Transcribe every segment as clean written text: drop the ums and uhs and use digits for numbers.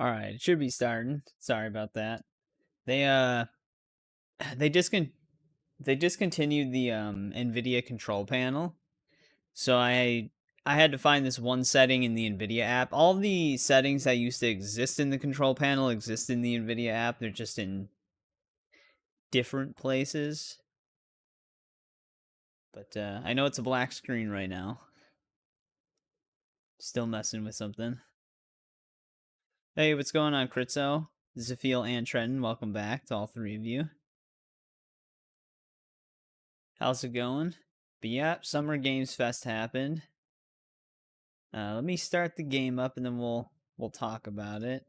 Alright, it should be starting. Sorry about that. They they discon they discontinued the NVIDIA control panel. So I had to find this one setting in the NVIDIA app. All the settings that used to exist in the control panel exist in the NVIDIA app. They're just in different places. But I know it's a black screen right now. Still messing with something. Hey, what's going on, Critzo? Zafeel and Trenton, welcome back to all three of you. How's it going? But yeah, Summer Games Fest happened. Let me start the game up and then we'll talk about it.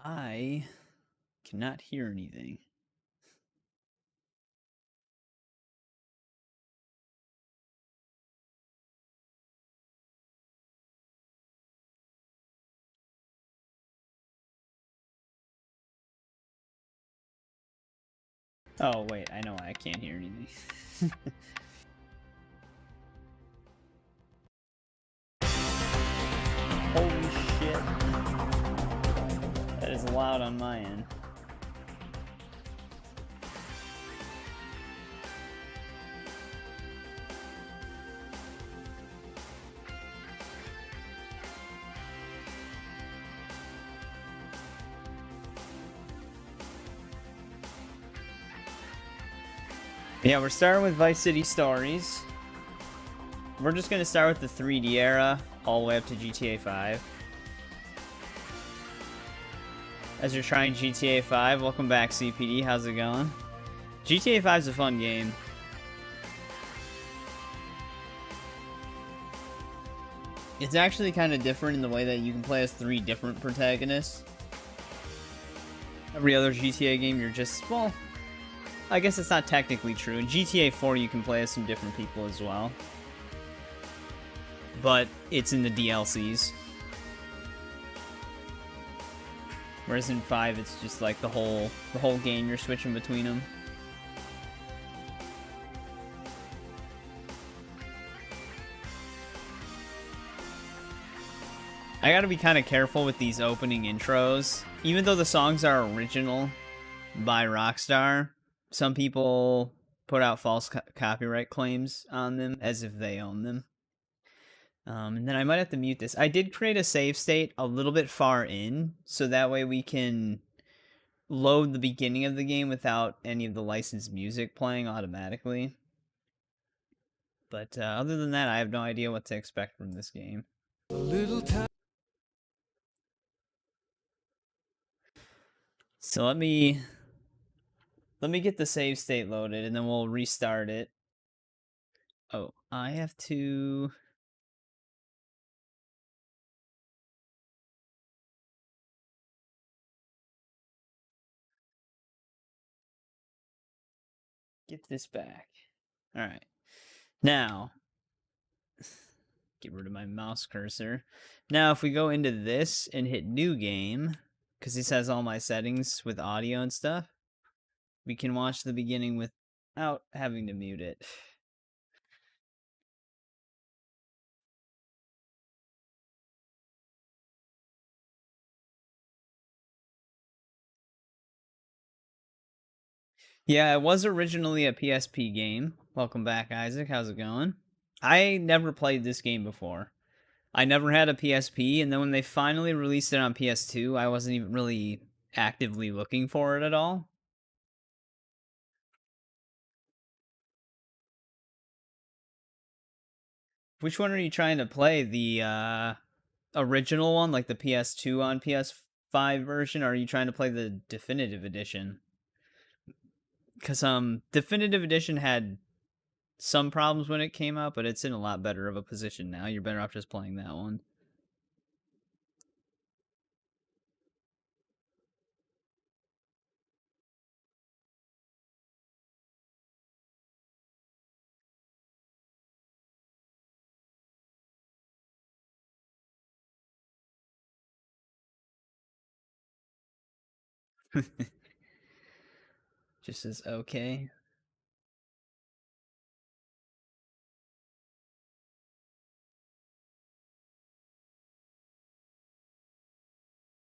I cannot hear anything. Oh wait, I know why I can't hear anything. Holy shit. That is loud on my end. Yeah, we're starting with Vice City Stories. We're just gonna start with the 3D era, all the way up to GTA 5. As you're trying GTA 5, welcome back, CPD. How's it going? GTA 5 is a fun game. It's actually kind of different in the way that you can play as 3 different protagonists. Every other GTA game, you're just, well, I guess it's not technically true. In GTA 4, you can play as some different people as well. But it's in the DLCs. Whereas in 5, it's just like the whole game, you're switching between them. I gotta be kind of careful with these opening intros. Even though the songs are original by Rockstar, some people put out false copyright claims on them as if they own them. And then I might have to mute this. I did create a save state a little bit far in, so that way we can load the beginning of the game without any of the licensed music playing automatically. But other than that, I have no idea what to expect from this game. So let me get the save state loaded, and then we'll restart it. Oh, I have to... get this back. Alright. Now, get rid of my mouse cursor. Now, if we go into this and hit New Game, because this has all my settings with audio and stuff, we can watch the beginning without having to mute it. Yeah, it was originally a PSP game. Welcome back, Isaac. How's it going? I never played this game before. I never had a PSP, and then when they finally released it on PS2, I wasn't even really actively looking for it at all. Which one are you trying to play? The original one, like the PS2 on PS5 version, or are you trying to play the Definitive Edition? Because Definitive Edition had some problems when it came out, but it's in a lot better of a position now. You're better off just playing that one. Just as okay.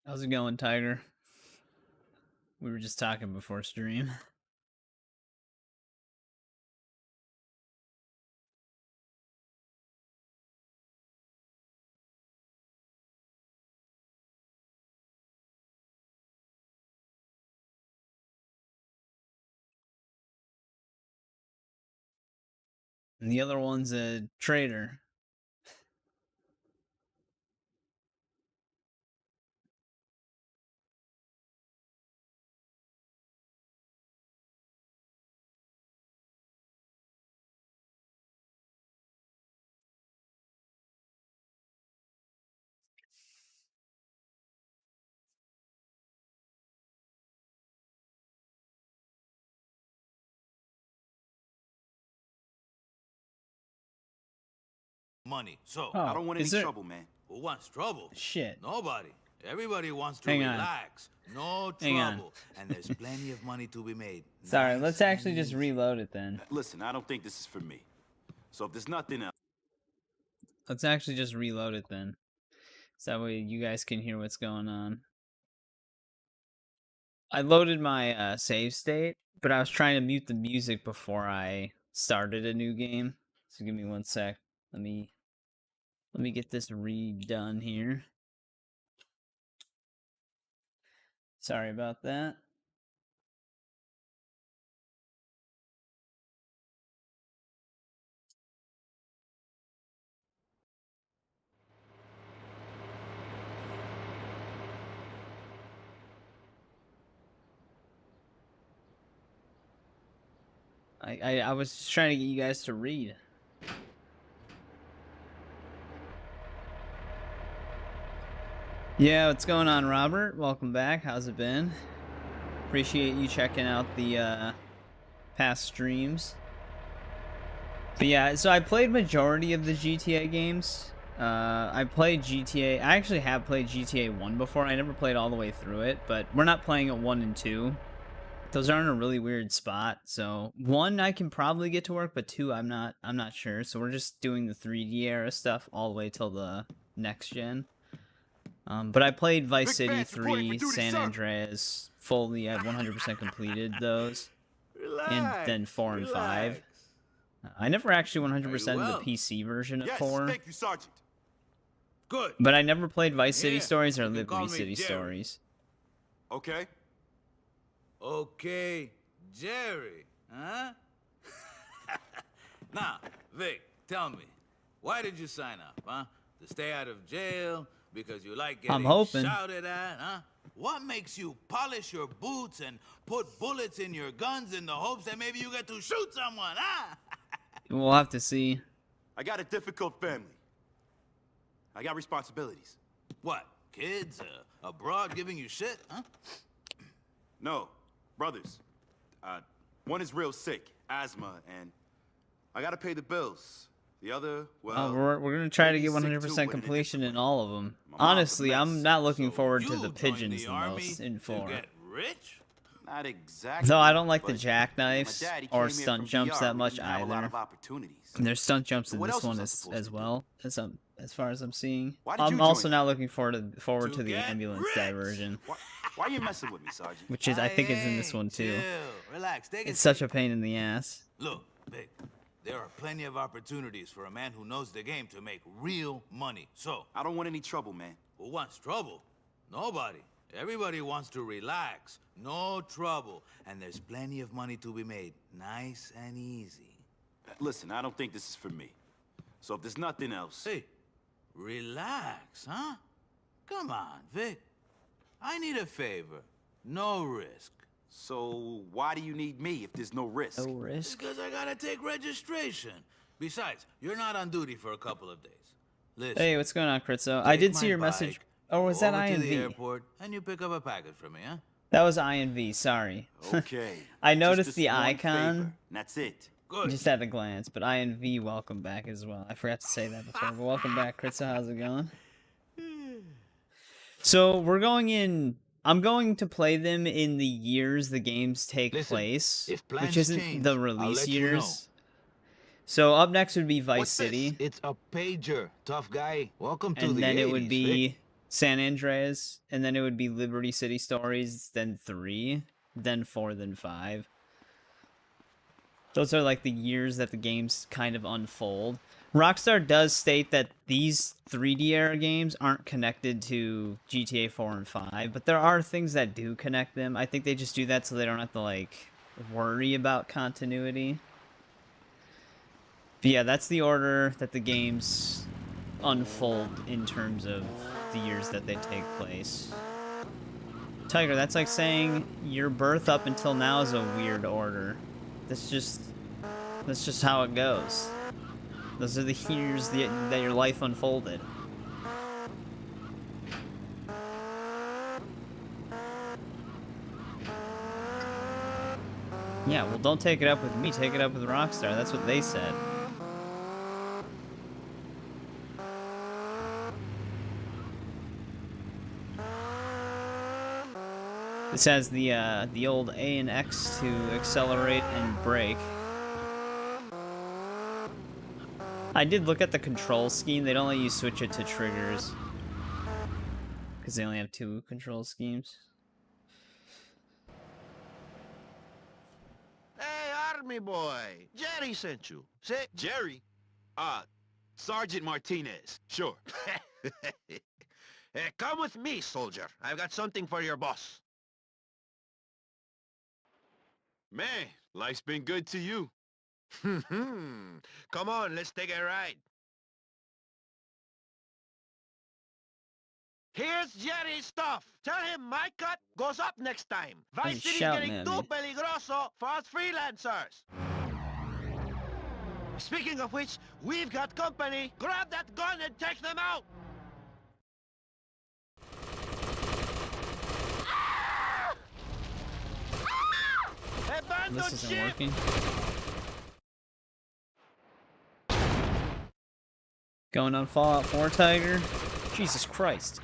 How's it going, Tiger? We were just talking before stream. And the other one's a trader. Money. So, Oh, I don't want any trouble, man. who wants trouble? Shit. Nobody. Everybody wants to Hang on. relax. No Hang on. trouble. And there's plenty of money to be made. Sorry, Nice let's actually and just easy. reload it then. Listen, I don't think this is for me. So if there's nothing else, Let's actually just reload it then. So that way you guys can hear what's going on. I loaded my save state, but I was trying to mute the music before I started a new game. So give me one sec. Let me get this redone here. Sorry about that. I was just trying to get you guys to read. Yeah, what's going on, Robert? Welcome back. How's it been? Appreciate you checking out the past streams. But yeah, so I played majority of the GTA games. I played GTA. I actually have played GTA 1 before. I never played all the way through it, but we're not playing it 1 and 2. Those are in a really weird spot. So 1 I can probably get to work, but 2 I'm not sure. So we're just doing the 3D era stuff all the way till the next gen. But I played Vice City Vance reporting 3, for duty, San sir. Andreas fully at 100% completed those. Relax. And then 4 and 5. relax. I never actually 100% Very well. of the PC version of yes, 4. thank you, Sergeant. Good. But I never played Vice City Yeah, Stories or you can Liberty call me City Jerry. Stories. Okay. Okay, Jerry. Huh? Now, Vic, tell me, why did you sign up, huh? To stay out of jail? Because you like getting I'm hoping. shouted at, huh? What makes you polish your boots and put bullets in your guns in the hopes that maybe you get to shoot someone, huh? We'll have to see. I got a difficult family. I got responsibilities. What, kids abroad giving you shit, huh? No, brothers. One is real sick, asthma, and I gotta pay the bills. The other, well, We're going to try to maybe get sick too, 100% but in a completion different in way. all of them. My mom's a Honestly, I'm mess, not looking So forward to you the joined pigeons the army most in to 4. get rich? Not exactly. Though I don't like the but jackknives my daddy or came here stunt from jumps VR. that We much didn't have a lot either. of opportunities. And there's stunt jumps in What this else was one I as supposed to do? well, as far as I'm seeing. Why did you I'm join also me? not looking forward to To the get ambulance rich. diversion, Why are you messing with me, Sergeant? which is I think is in this Hey, one too. Chill. Relax. Take it It's such easy. a pain in the ass. Look, Vic, there are plenty of opportunities for a man who knows the game to make real money. So, I don't want any trouble, man. who wants trouble? Nobody. Everybody wants to relax. No trouble. And there's plenty of money to be made. Nice and easy. Listen, I don't think this is for me. So if there's nothing else, Hey, relax, huh? Come on, Vic. I need a favor. No risk. so why do you need me if there's no risk? No risk. Because I gotta take registration. Besides, you're not on duty for a couple of days. Listen. Hey, what's going on, Critzo? I did take see my your message. bike, Oh, was that go over to the INV? airport, and you pick up a package for me, huh? That was INV. Sorry. Okay. I just noticed this the one icon. favor, and that's it. Good. Just at a glance, but INV, welcome back as well. I forgot to say that before, but welcome back, Critzo. How's it going? So we're going in. I'm going to play them in the years the games take Listen, place, if which plans isn't change, the I'll release let you know. years. So up next would be Vice What's this? City, It's a pager, tough guy. Welcome to and the then 80s, it would be Vic. San Andreas, and then it would be Liberty City Stories, then 3, then 4, then 5. Those are like the years that the games kind of unfold. Rockstar does state that these 3D era games aren't connected to GTA 4 and 5, but there are things that do connect them. I think they just do that so they don't have to, like, worry about continuity. But yeah, that's the order that the games unfold in terms of the years that they take place. Tiger, that's like saying your birth up until now is a weird order. That's just how it goes. Those are the years that your life unfolded. Yeah, well, don't take it up with me. Take it up with Rockstar. That's what they said. This has the old A and X to accelerate and brake. I did look at the control scheme. They don't let you switch it to triggers because they only have 2 control schemes. Hey, Army boy, Jerry sent you. Say, Jerry? Sergeant Martinez. Sure. Hey, come with me, soldier. I've got something for your boss. Man, life's been good to you. Come on, let's take a ride. Here's Jerry's stuff. Tell him my cut goes up next time. Vice City's shouting getting at too me. peligroso for us freelancers. Speaking of which, we've got company. Grab that gun and take them out. Abandon This isn't ship. working. Going on Fallout 4, Tiger? Jesus Christ.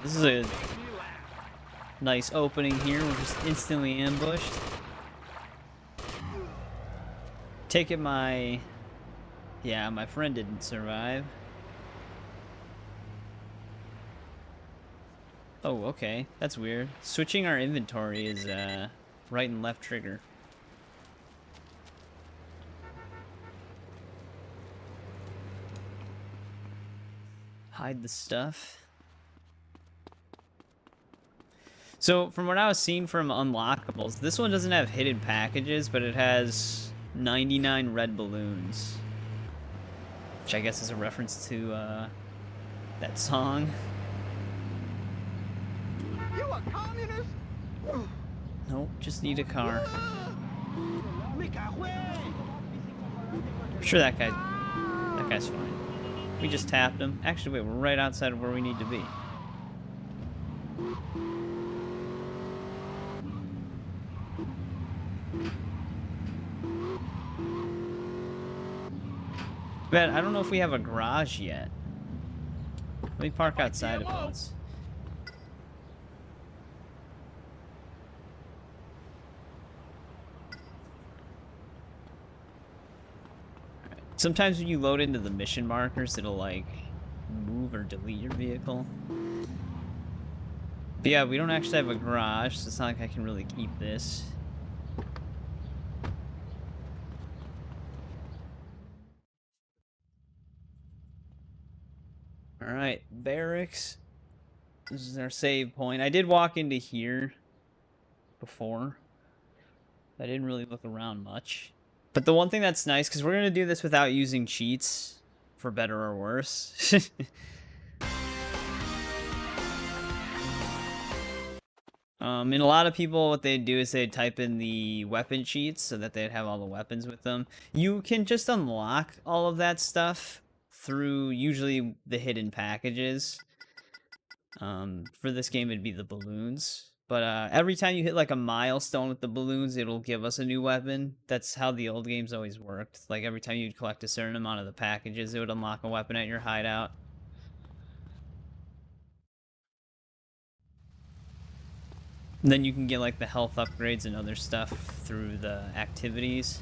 This is a nice opening here. We're just instantly ambushed. Take it my friend didn't survive. Oh, okay. That's weird. Switching our inventory is right and left trigger. Hide the stuff. So, from what I was seeing from unlockables, this one doesn't have hidden packages, but it has 99 red balloons. Which I guess is a reference to that song. You a communist? Nope, just need a car. Make a way. I'm sure that guy's fine. We just tapped him. Actually, wait, we're right outside of where we need to be. But I don't know if we have a garage yet. Let me park outside of us. Sometimes when you load into the mission markers, it'll like move or delete your vehicle. But yeah, we don't actually have a garage, so it's not like I can really keep this. Alright, barracks. This is our save point. I did walk into here before. I didn't really look around much. But the one thing that's nice, because we're going to do this without using cheats, for better or worse. And a lot of people, what they do is they type in the weapon cheats so that they'd have all the weapons with them. You can just unlock all of that stuff through usually the hidden packages. For this game, it'd be the balloons. But every time you hit like a milestone with the balloons, it'll give us a new weapon. That's how the old games always worked. Like every time you'd collect a certain amount of the packages, it would unlock a weapon at your hideout. And then you can get like the health upgrades and other stuff through the activities.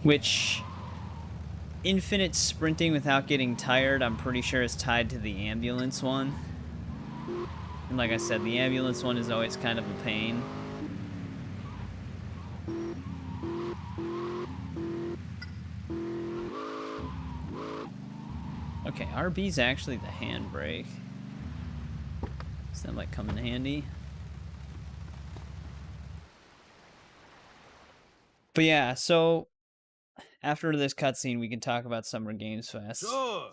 Which infinite sprinting without getting tired, I'm pretty sure is tied to the ambulance one. And like I said, the ambulance one is always kind of a pain. Okay, RB's actually the handbrake. So that might come in handy. But yeah, so after this cutscene, we can talk about Summer Games Fest. Sure.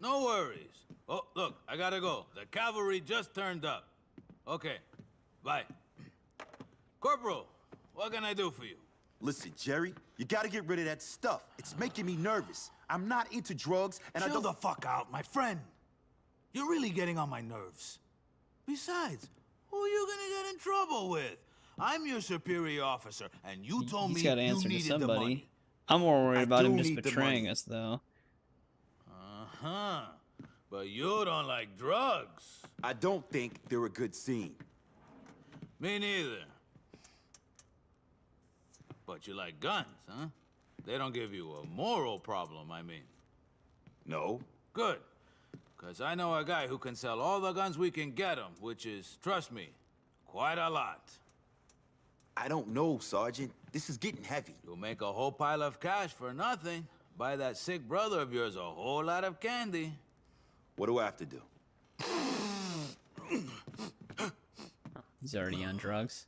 No worries. Oh, look, I gotta go. The cavalry just turned up. Okay, bye. Corporal, what can I do for you? Listen, Jerry, you gotta get rid of that stuff. It's making me nervous. I'm not into drugs, and I Chill don't... the fuck out, my friend. You're really getting on my nerves. Besides, who are you gonna get in trouble with? I'm your superior officer, and you told me He's got to you answer to needed the somebody. money. I'm more worried I about him do just need the betraying money. us, though. Uh-huh. But you don't like drugs. I don't think they're a good scene. Me neither. But you like guns, huh? They don't give you a moral problem, I mean. No. Good. Because I know a guy who can sell all the guns we can get him, which is, trust me, quite a lot. I don't know, Sergeant. This is getting heavy. You'll make a whole pile of cash for nothing. Buy that sick brother of yours a whole lot of candy. What do I have to do? He's already on drugs.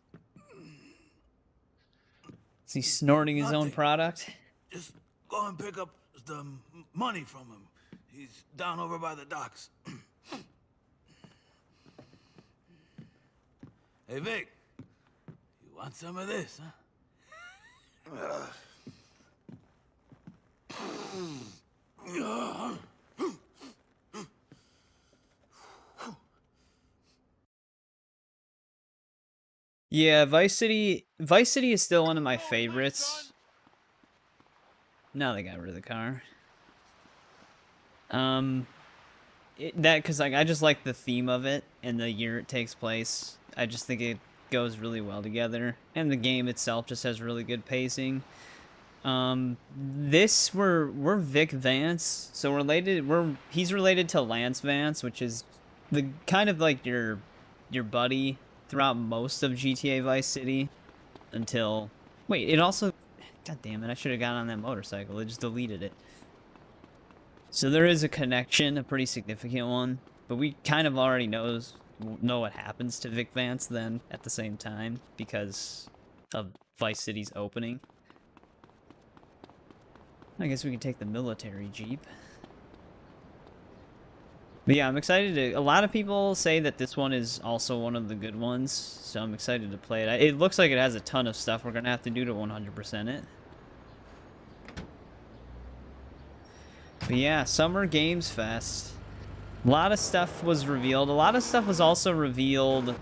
Is he snorting his own Nothing. product? Just go and pick up the money from him. He's down over by the docks. Hey, Vic. You want some of this, huh? Yeah, Vice City is still one of my favorites. Now they got rid of the car. Because like I just like the theme of it and the year it takes place. I just think it goes really well together, and the game itself just has really good pacing. We're Vic Vance, so he's related to Lance Vance, which is the kind of like your buddy throughout most of GTA Vice City until... Wait, it also... God damn it, I should have got on that motorcycle. It just deleted it. So there is a connection, a pretty significant one, but we kind of already know what happens to Vic Vance then at the same time because of Vice City's opening. I guess we can take the military Jeep. But yeah, I'm excited to... A lot of people say that this one is also one of the good ones, so I'm excited to play it. It looks like it has a ton of stuff we're going to have to do to 100% it. But yeah, Summer Games Fest. A lot of stuff was revealed. A lot of stuff was also revealed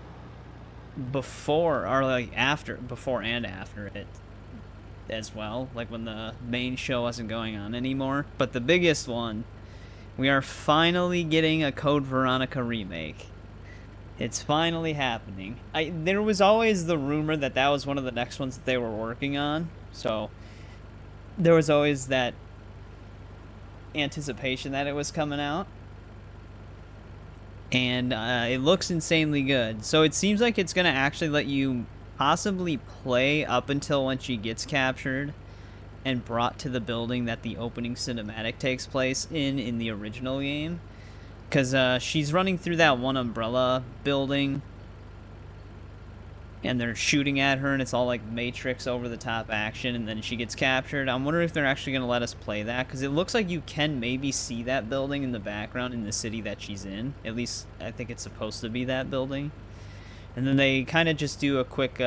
before, or like after, before and after it as well. Like when the main show wasn't going on anymore. But the biggest one... We are finally getting a Code Veronica remake. It's finally happening. There was always the rumor that that was one of the next ones that they were working on. So there was always that anticipation that it was coming out. And it looks insanely good. So it seems like it's going to actually let you possibly play up until when she gets captured and brought to the building that the opening cinematic takes place in the original game. Because she's running through that one umbrella building, and they're shooting at her, and it's all like Matrix over-the-top action, and then she gets captured. I'm wondering if they're actually going to let us play that, because it looks like you can maybe see that building in the background in the city that she's in. At least, I think it's supposed to be that building. And then they kind of just do a quick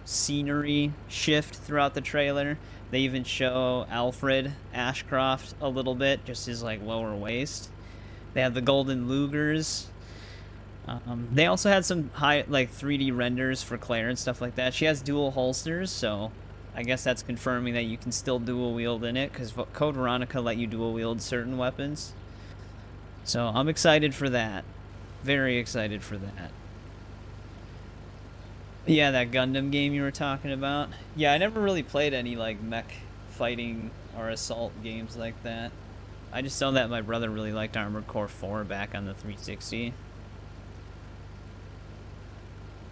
scenery shift throughout the trailer. They even show Alfred Ashcroft a little bit, just his like lower waist. They have the golden Lugers. They also had some high like 3D renders for Claire and stuff like that. She has dual holsters, so I guess that's confirming that you can still dual wield in it, because Code Veronica let you dual wield certain weapons. So I'm excited for that. Very excited for that. Yeah, that Gundam game you were talking about. Yeah, I never really played any, like, mech fighting or assault games like that. I just know that my brother really liked Armored Core 4 back on the 360.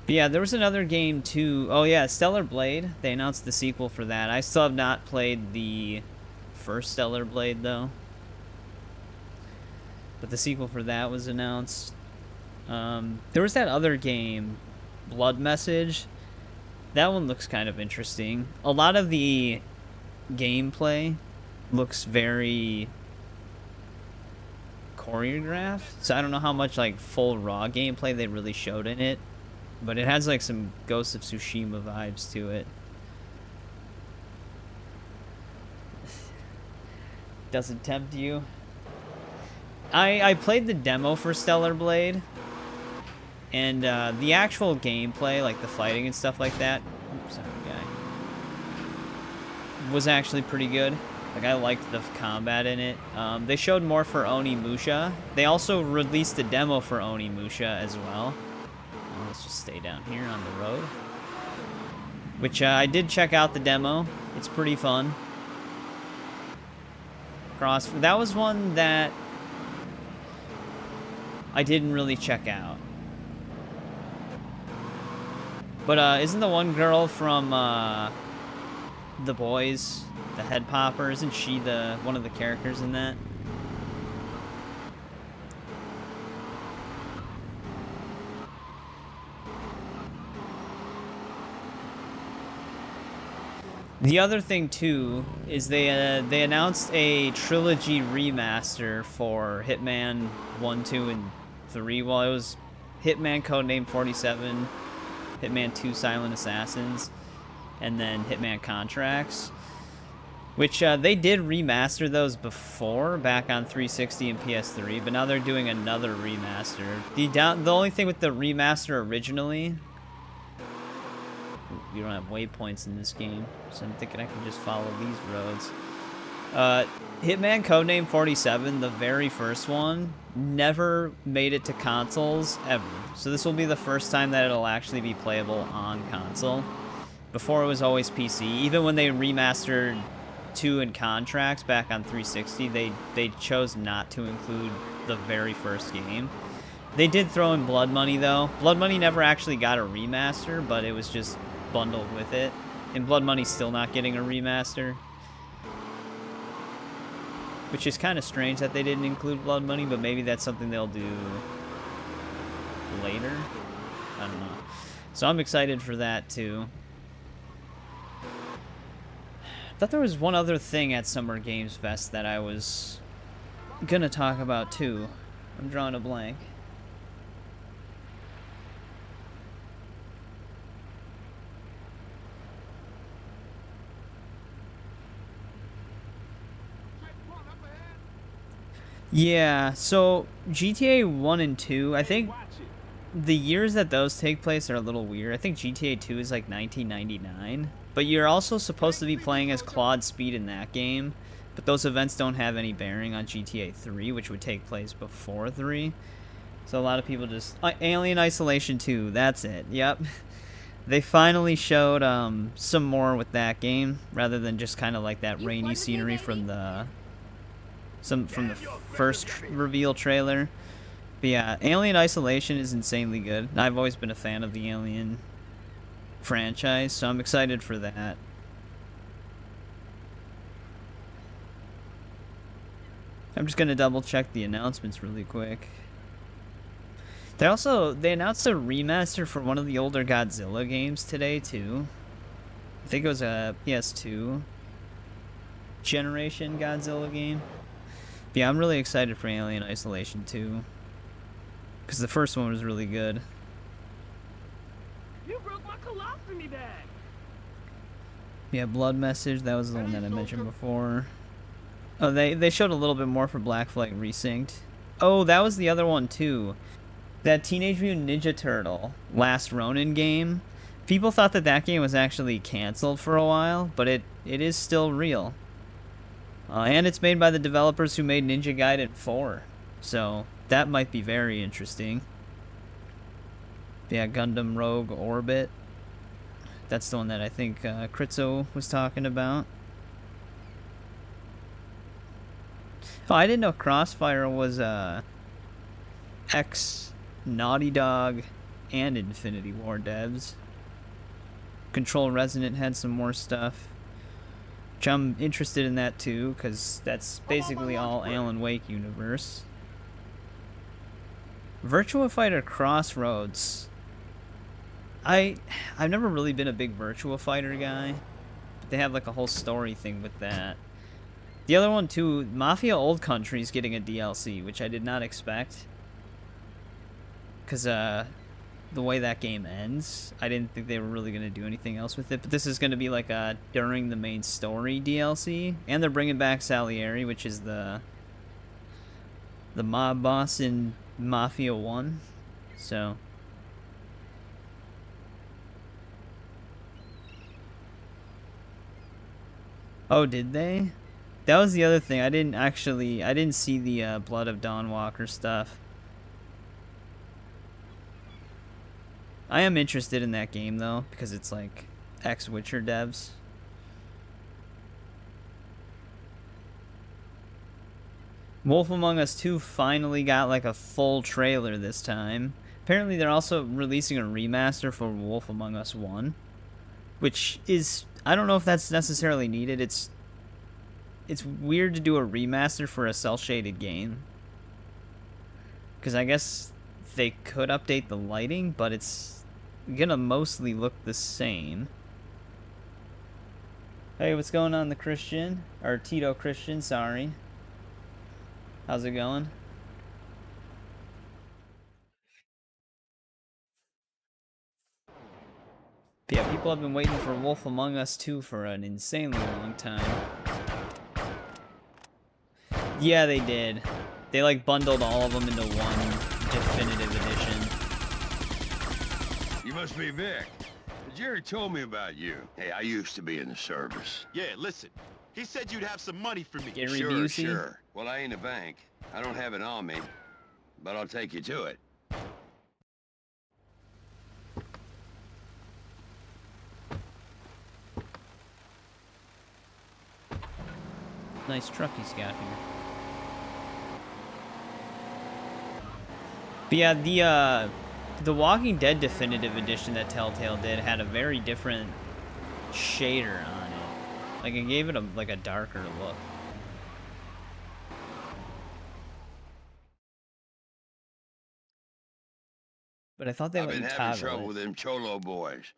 But yeah, there was another game too. Oh yeah, Stellar Blade. They announced the sequel for that. I still have not played the first Stellar Blade though. But the sequel for that was announced. There was that other game, Blood Message. That one looks kind of interesting. A lot of the gameplay looks very choreographed, so I don't know how much like full raw gameplay they really showed in it, but it has like some Ghost of Tsushima vibes to it. Doesn't tempt you? I played the demo for Stellar Blade, and the actual gameplay, like the fighting and stuff like that, oops, sorry, guy, was actually pretty good. Like, I liked the combat in it. They showed more for Onimusha. They also released a demo for Onimusha as well. Let's just stay down here on the road. Which I did check out the demo. It's pretty fun. That was one that I didn't really check out. But isn't the one girl from The Boys, the head popper, isn't she one of the characters in that? The other thing too is they announced a trilogy remaster for Hitman 1, 2, and 3. Well, it was Hitman Codename 47, Hitman 2 Silent Assassins, and then Hitman Contracts, which they did remaster those before, back on 360 and PS3, but now they're doing another remaster. The only thing with the remaster originally, you don't have waypoints in this game, so I'm thinking I can just follow these roads. Hitman Codename 47, the very first one, never made it to consoles ever. So this will be the first time that it'll actually be playable on console. Before it was always PC. Even when they remastered 2 and Contracts back on 360, they chose not to include the very first game. They did throw in Blood Money though. Blood Money never actually got a remaster, but it was just bundled with it. And Blood Money's still not getting a remaster. Which is kind of strange that they didn't include Blood Money, but maybe that's something they'll do later. I don't know. So I'm excited for that too. I thought there was one other thing at Summer Games Fest that I was gonna talk about too. I'm drawing a blank. Yeah, so GTA 1 and 2, I think the years that those take place are a little weird. I think GTA 2 is like 1999, but you're also supposed to be playing as Claude Speed in that game, but those events don't have any bearing on GTA 3, which would take place before 3. So a lot of people just... Alien Isolation 2, that's it, yep. They finally showed some more with that game, rather than just kind of like that rainy scenery from the... from the first reveal trailer. But yeah, Alien Isolation is insanely good. I've always been a fan of the Alien franchise, so I'm excited for that. I'm just gonna double check the announcements really quick. They announced a remaster for one of the older Godzilla games today too. I think it was a PS2 generation Godzilla game. Yeah, I'm really excited for Alien Isolation 2. Because the first one was really good. You broke my colostomy bag. Yeah, Blood Message, that was the one that I mentioned before. Oh, they showed a little bit more for Black Flag Resynced. Oh, that was the other one too. That Teenage Mutant Ninja Turtle Last Ronin game. People thought that game was actually canceled for a while, but it is still real. And it's made by the developers who made Ninja Gaiden 4. So, that might be very interesting. Yeah, Gundam Rogue Orbit. That's the one that I think Kritzo was talking about. Oh, I didn't know Crossfire was ex Naughty Dog and Infinity War devs. Control Resonant had some more stuff, which I'm interested in that too, because that's basically all Alan Wake universe. Virtua Fighter Crossroads. I've never really been a big Virtua Fighter guy, but they have like a whole story thing with that. The other one too, Mafia Old Country is getting a DLC, which I did not expect. Because the way that game ends, I didn't think they were really going to do anything else with it. But this is going to be like a during the main story DLC. And they're bringing back Salieri, which is the mob boss in Mafia 1. So... Oh, did they? That was the other thing. I didn't see the Blood of Dawnwalker stuff. I am interested in that game, though, because it's like ex-Witcher devs. Wolf Among Us 2 finally got like a full trailer this time. Apparently they're also releasing a remaster for Wolf Among Us 1, which is, I don't know if that's necessarily needed. It's weird to do a remaster for a cel-shaded game, because I guess they could update the lighting, but it's gonna mostly look the same. Hey, what's going on, the Christian? Or Tito Christian, sorry. How's it going? But yeah, people have been waiting for Wolf Among Us 2 for an insanely long time. Yeah, they did. They like bundled all of them into one definitive edition. You must be Vic. Jerry told me about you. Hey, I used to be in the service. Yeah, listen. He said you'd have some money for me. Gary Sure, Busey? sure. Well, I ain't a bank. I don't have it on me, but I'll take you to it. Nice truck he's got here. But yeah, the Walking Dead Definitive Edition that Telltale did had a very different shader on it. Like, it gave it a darker look. But I thought they I've let been you having toggle trouble it. with them Cholo boys.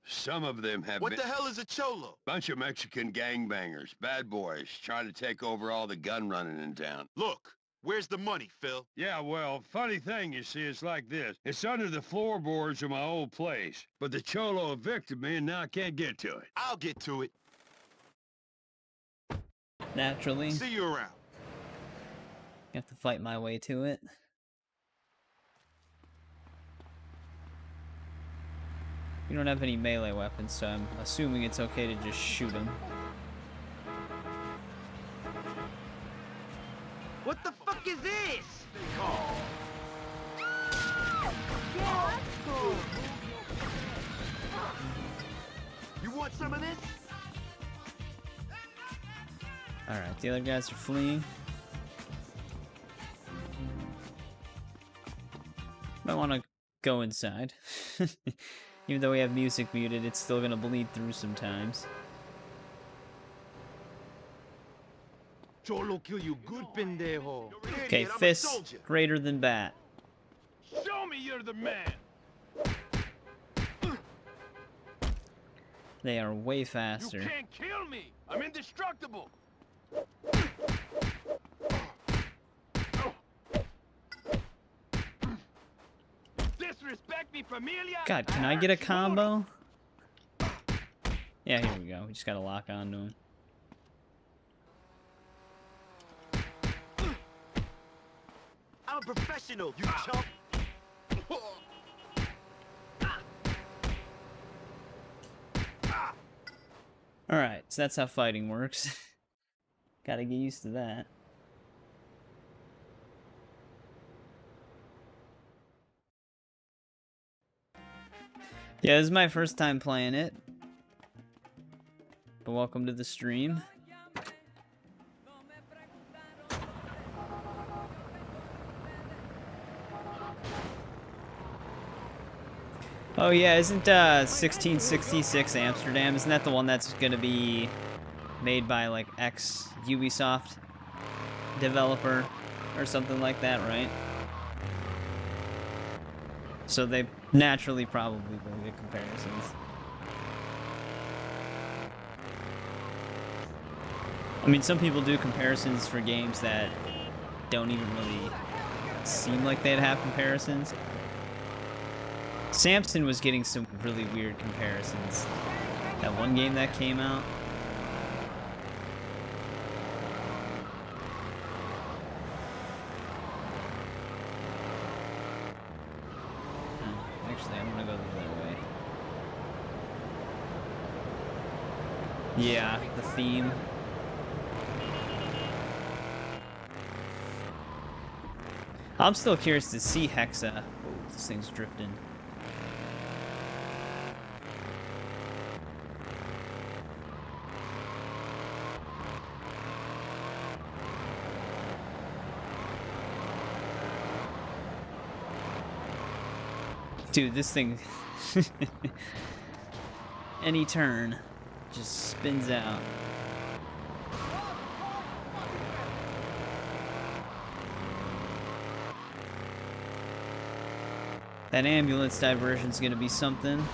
Some of them have What been... the hell is a cholo? Bunch of Mexican gangbangers, bad boys, trying to take over all the gun running in town. Look, where's the money, Phil? Yeah, well, funny thing, you see, it's like this. It's under the floorboards of my old place. But the Cholo evicted me, and now I can't get to it. I'll get to it. Naturally. See you around. You have to fight my way to it. You don't have any melee weapons, so I'm assuming it's okay to just shoot him. What the fuck is this? You want some of this? Alright, the other guys are fleeing. Might want to go inside. Even though we have music muted, it's still gonna bleed through sometimes. Cholo kill you good, pendejo. Okay, Idiot, I'm a fists soldier. greater than bat. Show me you're the man. They are way You faster. can't kill me. I'm indestructible. Disrespect me, familia. God, can I get a combo? Yeah, here we go. We just gotta lock on to him. I'm a professional, you chump. Alright, so that's how fighting works. Gotta get used to that. Yeah, this is my first time playing it. But welcome to the stream. Oh yeah, isn't 1666 Amsterdam? Isn't that the one that's gonna be made by like ex Ubisoft developer or something like that, right? So they naturally probably will get comparisons. I mean, some people do comparisons for games that don't even really seem like they'd have comparisons. Samson was getting some really weird comparisons. That one game that came out. Actually, I'm gonna go the other way. Yeah, the theme. I'm still curious to see Hexa. Oh, this thing's drifting. Dude, this thing... any turn just spins out. That ambulance diversion's gonna be something.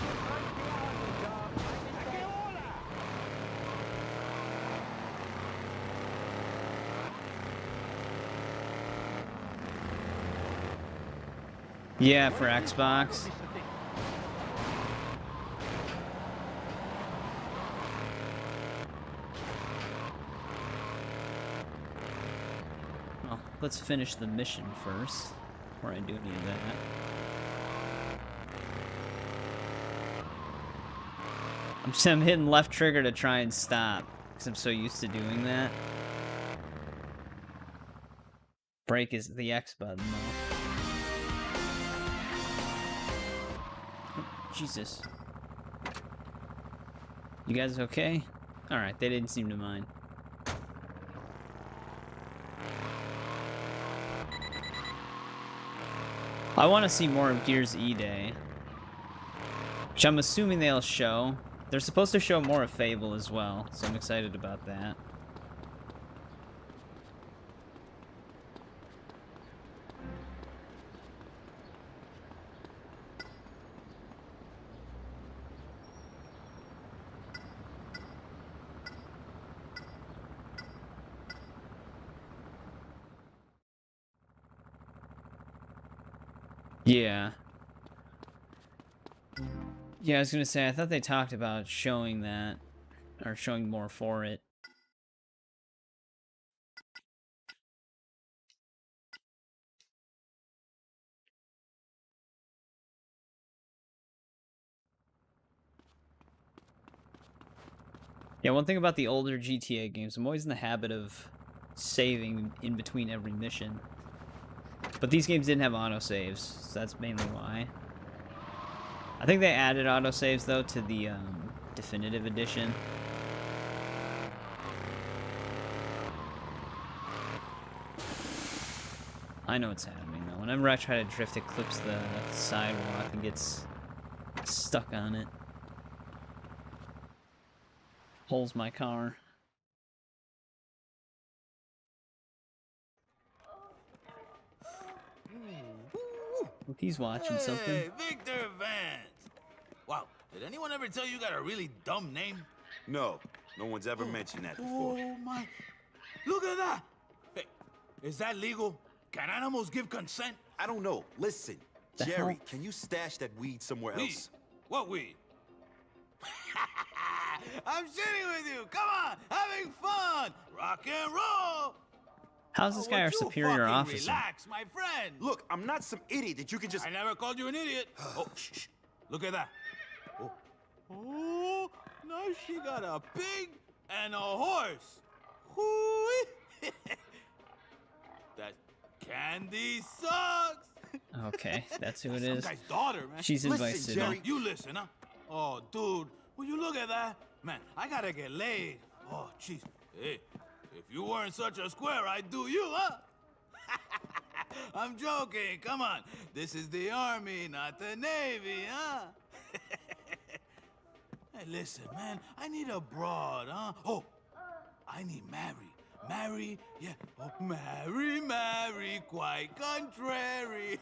Yeah, for Xbox. Well, let's finish the mission first, before I do any of that. I'm hitting left trigger to try and stop, because I'm so used to doing that. Brake is the X button, though. Jesus. You guys okay? Alright, they didn't seem to mind. I want to see more of Gears E-Day, which I'm assuming they'll show. They're supposed to show more of Fable as well, so I'm excited about that. Yeah. Yeah, I was gonna say, I thought they talked about showing that, or showing more for it. Yeah, one thing about the older GTA games, I'm always in the habit of saving in between every mission. But these games didn't have autosaves, so that's mainly why. I think they added autosaves, though, to the Definitive Edition. I know what's happening, though. Whenever I try to drift, it clips the sidewalk and gets stuck on it. Pulls my car. Look, he's watching something. Hey, Victor Vance! Wow, did anyone ever tell you you got a really dumb name? No, no one's ever mentioned that before. Oh my... Look at that! Hey, is that legal? Can animals give consent? I don't know. Listen, The Jerry, hell? can you stash that weed somewhere Weed? else? What weed? I'm shitting with you! Come on! Having fun! Rock and roll! How's this guy our would you superior fucking officer? Relax, my friend! Look, I'm not some idiot that you can just... I never called you an idiot. Oh, shh. Look at that. Oh. Oh, now she got a pig and a horse. Hoo-wee. That Candy sucks. Okay, that's who it Some is. guy's daughter, man. She's Listen, invited. Jerry. You listen, huh? Oh, dude, will you look at that? Man, I gotta get laid. Oh, jeez. Hey, if you weren't such a square, I'd do you, huh? I'm joking. Come on. This is the Army, not the Navy, huh? Hey, listen, man. I need a broad, huh? Oh, I need Mary. Mary, yeah. Oh, Mary, quite contrary.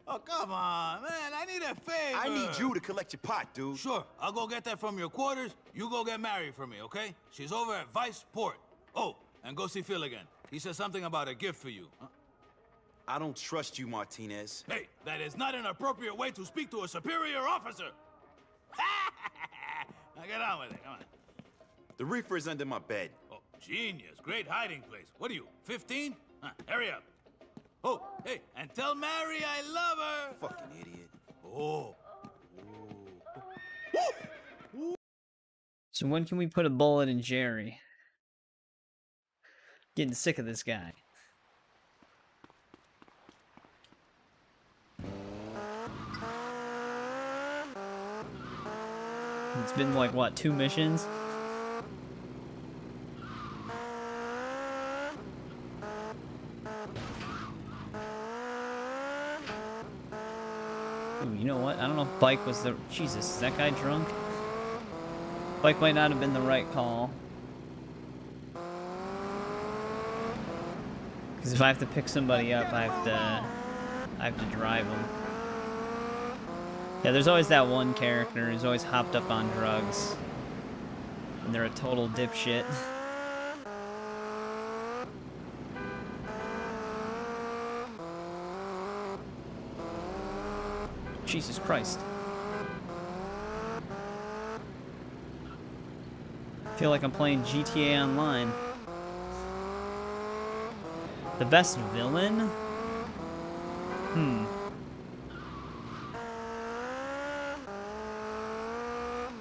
Oh, come on, man. I need a favor. I need you to collect your pot, dude. Sure, I'll go get that from your quarters. You go get Mary for me, okay? She's over at Vice Port. Oh, and go see Phil again. He said something about a gift for you. Huh? I don't trust you, Martinez. Hey, that is not an appropriate way to speak to a superior officer. Now get on with it, come on. The reefer is under my bed. Oh, genius. Great hiding place. What are you, 15? Huh, hurry up. Oh, hey, and tell Mary I love her. Fucking idiot. Oh. So when can we put a bullet in Jerry? Getting sick of this guy. It's been like, what, 2 missions? Ooh, you know what? I don't know if bike was the... Jesus, is that guy drunk? Bike might not have been the right call. Because if I have to pick somebody up, I have to drive them. Yeah, there's always that one character who's always hopped up on drugs. And they're a total dipshit. Jesus Christ. I feel like I'm playing GTA Online. The best villain?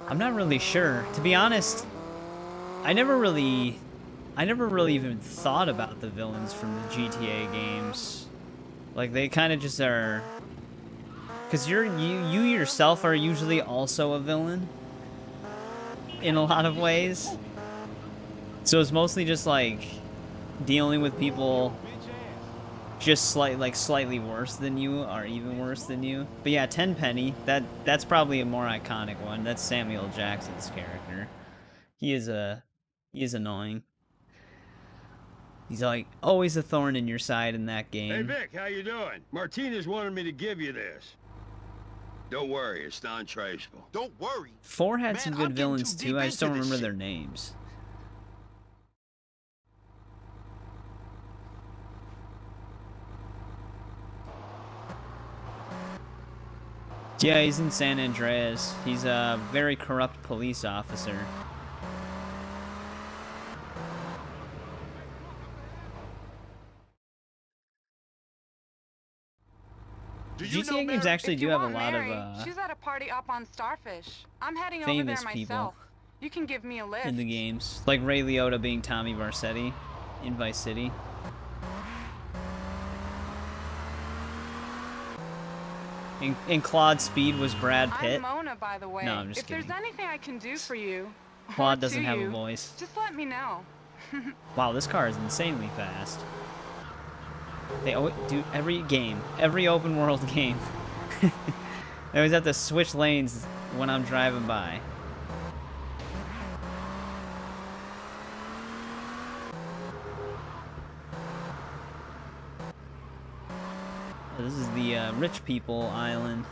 I'm not really sure. To be honest, I never really even thought about the villains from the GTA games. Like, they kind of just are... Because you yourself are usually also a villain. In a lot of ways. So it's mostly just, like, dealing with people just slightly worse than you, or even worse than you. But yeah, Tenpenny, that's probably a more iconic one. That's Samuel Jackson's character. He is annoying. He's like always a thorn in your side in that game. Hey Vic, how you doing? Martinez wanted me to give you this. Don't worry, it's non-traceable. Don't worry. 4 had Man, some I'm good getting villains too too. deep I just into don't this remember shit. their names. Yeah, he's in San Andreas. He's a very corrupt police officer. GTA games actually do have a lot of she's at a party up on Starfish. I'm heading over famous there people myself. You can give me a lift. in the games, like Ray Liotta being Tommy Vercetti in Vice City. And Claude Speed was Brad Pitt. I'm Mona, by the way. No, I'm just if kidding. there's anything I can do for you, Claude or doesn't to have you, a voice. just let me know. Wow, this car is insanely fast. They always do every game, every open world game. They always have to switch lanes when I'm driving by. This is the rich people island.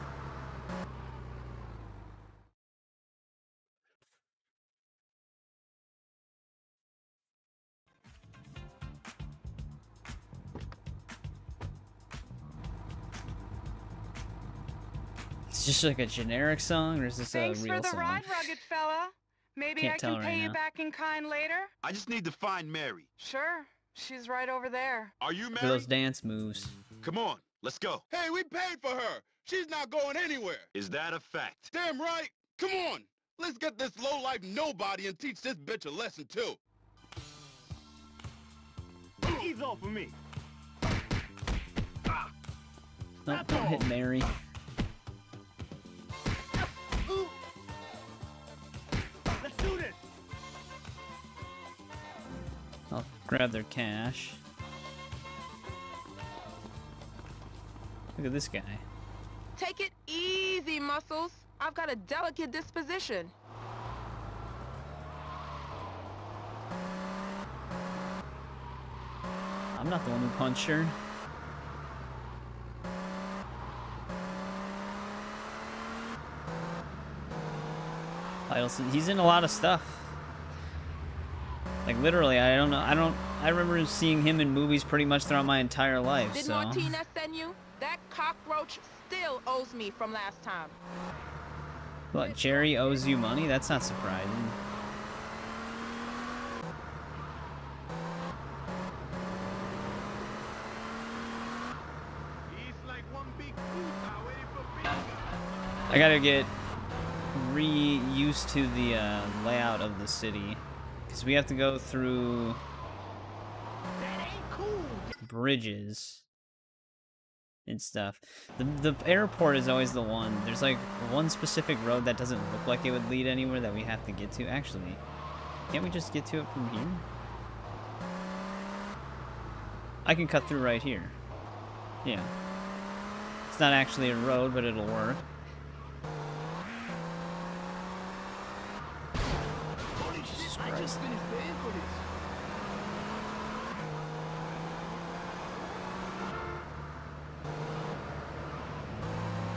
It's just like a generic song, or is this Thanks a real for the song? ride, rugged fella. Maybe Can't I tell can right pay you now. back in kind later? I just need to find Mary. Sure. She's right over there. Are you Look at Mary? those dance moves. Come on, let's go. Hey, we paid for her. She's not going anywhere. Is that a fact? Damn right. Come on. Let's get this lowlife nobody and teach this bitch a lesson, too. Ease off of me. Nope, don't hit Mary. Let's do this. I'll grab their cash. Look at this guy. Take it easy, Muscles. I've got a delicate disposition. I'm not the one who punched her. He's in a lot of stuff. Like literally, I don't know. I remember seeing him in movies pretty much throughout my entire life. Did So. Martinez send you? That cockroach still owes me from last time. What? Jerry owes you money? That's not surprising. He's like one big puta waiting for big. I gotta get used to the layout of the city, because we have to go through bridges and stuff. The airport is always the one. There's like one specific road that doesn't look like it would lead anywhere that we have to get to. Actually, can't we just get to it from here? I can cut through right here. Yeah. It's not actually a road, but it'll work. I just finished paying for this.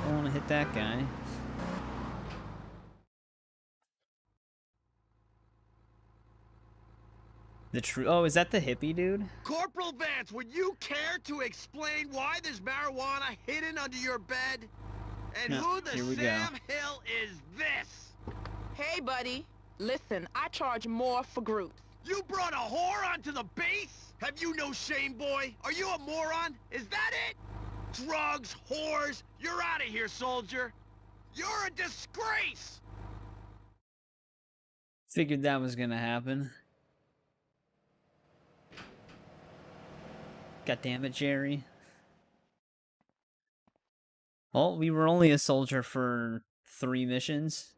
I don't want to hit that guy. Oh, is that the hippie dude? Corporal Vance, would you care to explain why there's marijuana hidden under your bed? And Yeah, who the here we go. Sam Hill is this? Hey, buddy. Listen, I charge more for groups. You brought a whore onto the base? Have you no shame, boy? Are you a moron? Is that it? Drugs, whores, you're out of here, soldier. You're a disgrace! Figured that was gonna happen. God damn it, Jerry. Well, we were only a soldier for 3 missions.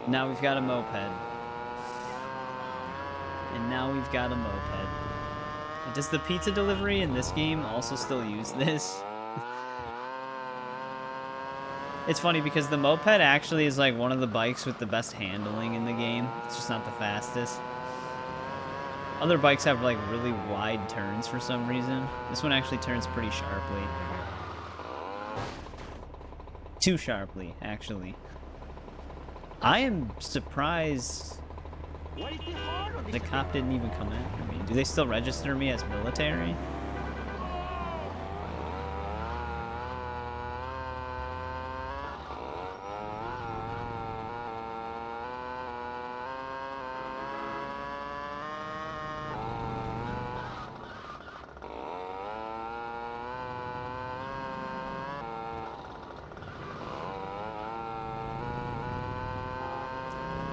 Now we've got a moped. And now we've got a moped. Does the pizza delivery in this game also still use this? It's funny because the moped actually is like one of the bikes with the best handling in the game. It's just not the fastest. Other bikes have like really wide turns for some reason. This one actually turns pretty sharply. Too sharply, actually. I am surprised the cop didn't even come after me. Do they still register me as military?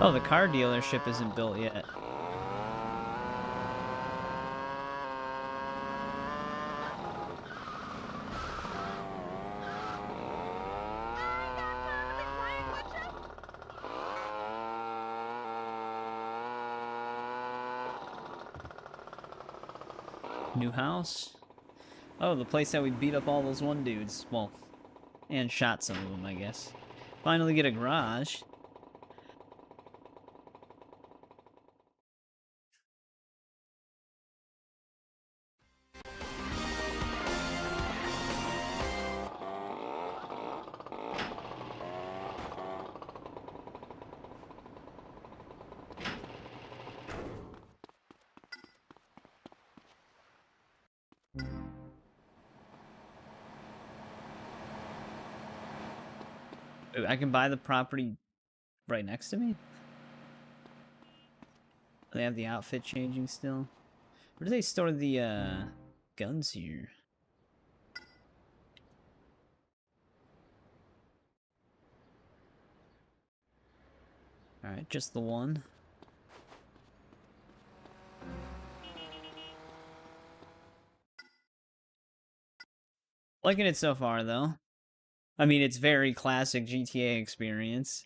Oh, the car dealership isn't built yet. New house? Oh, the place that we beat up all those one dudes. Well, and shot some of them, I guess. Finally get a garage. I can buy the property right next to me? They have the outfit changing still. Where do they store the guns here? Alright, just the one. Liking it so far, though. I mean, it's very classic GTA experience.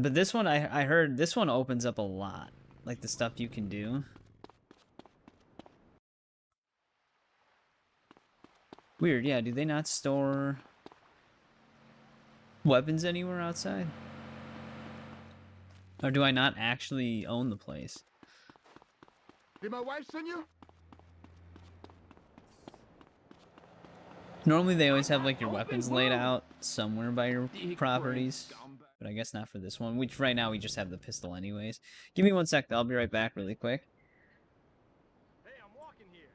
But this one, I heard this one opens up a lot. Like the stuff you can do. Weird, yeah, do they not store weapons anywhere outside? Or do I not actually own the place? Did my wife send you? Normally they always have like your weapons laid out somewhere by your properties. But I guess not for this one, which right now we just have the pistol anyways. Give me 1 sec, I'll be right back really quick. Hey, I'm walking here.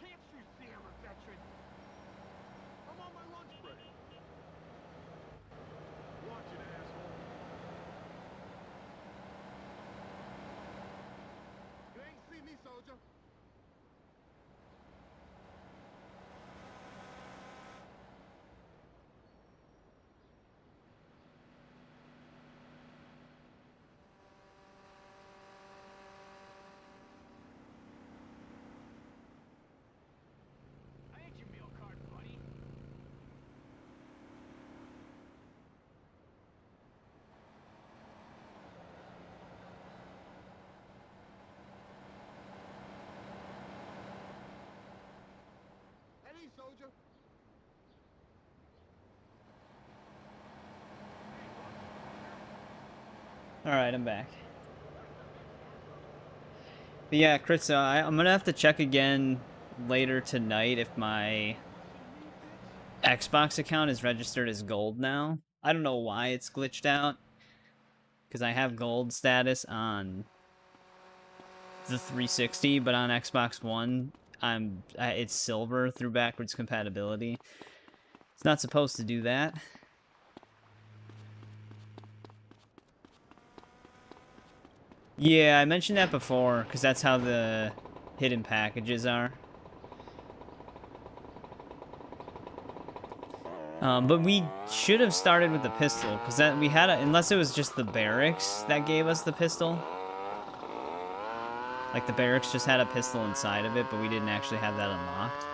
Can't you see I'm a veteran? I'm on my lunch break. Watch it, asshole. You ain't see me, soldier. I ain't your meal card, buddy. Hey, soldier. Alright, I'm back. But yeah, Chris, I'm gonna have to check again later tonight if my Xbox account is registered as gold now. I don't know why it's glitched out. Because I have gold status on the 360, but on Xbox One, it's silver through backwards compatibility. It's not supposed to do that. Yeah, I mentioned that before, because that's how the hidden packages are. But we should have started with the pistol, because we had unless it was just the barracks that gave us the pistol. Like the barracks just had a pistol inside of it, but we didn't actually have that unlocked.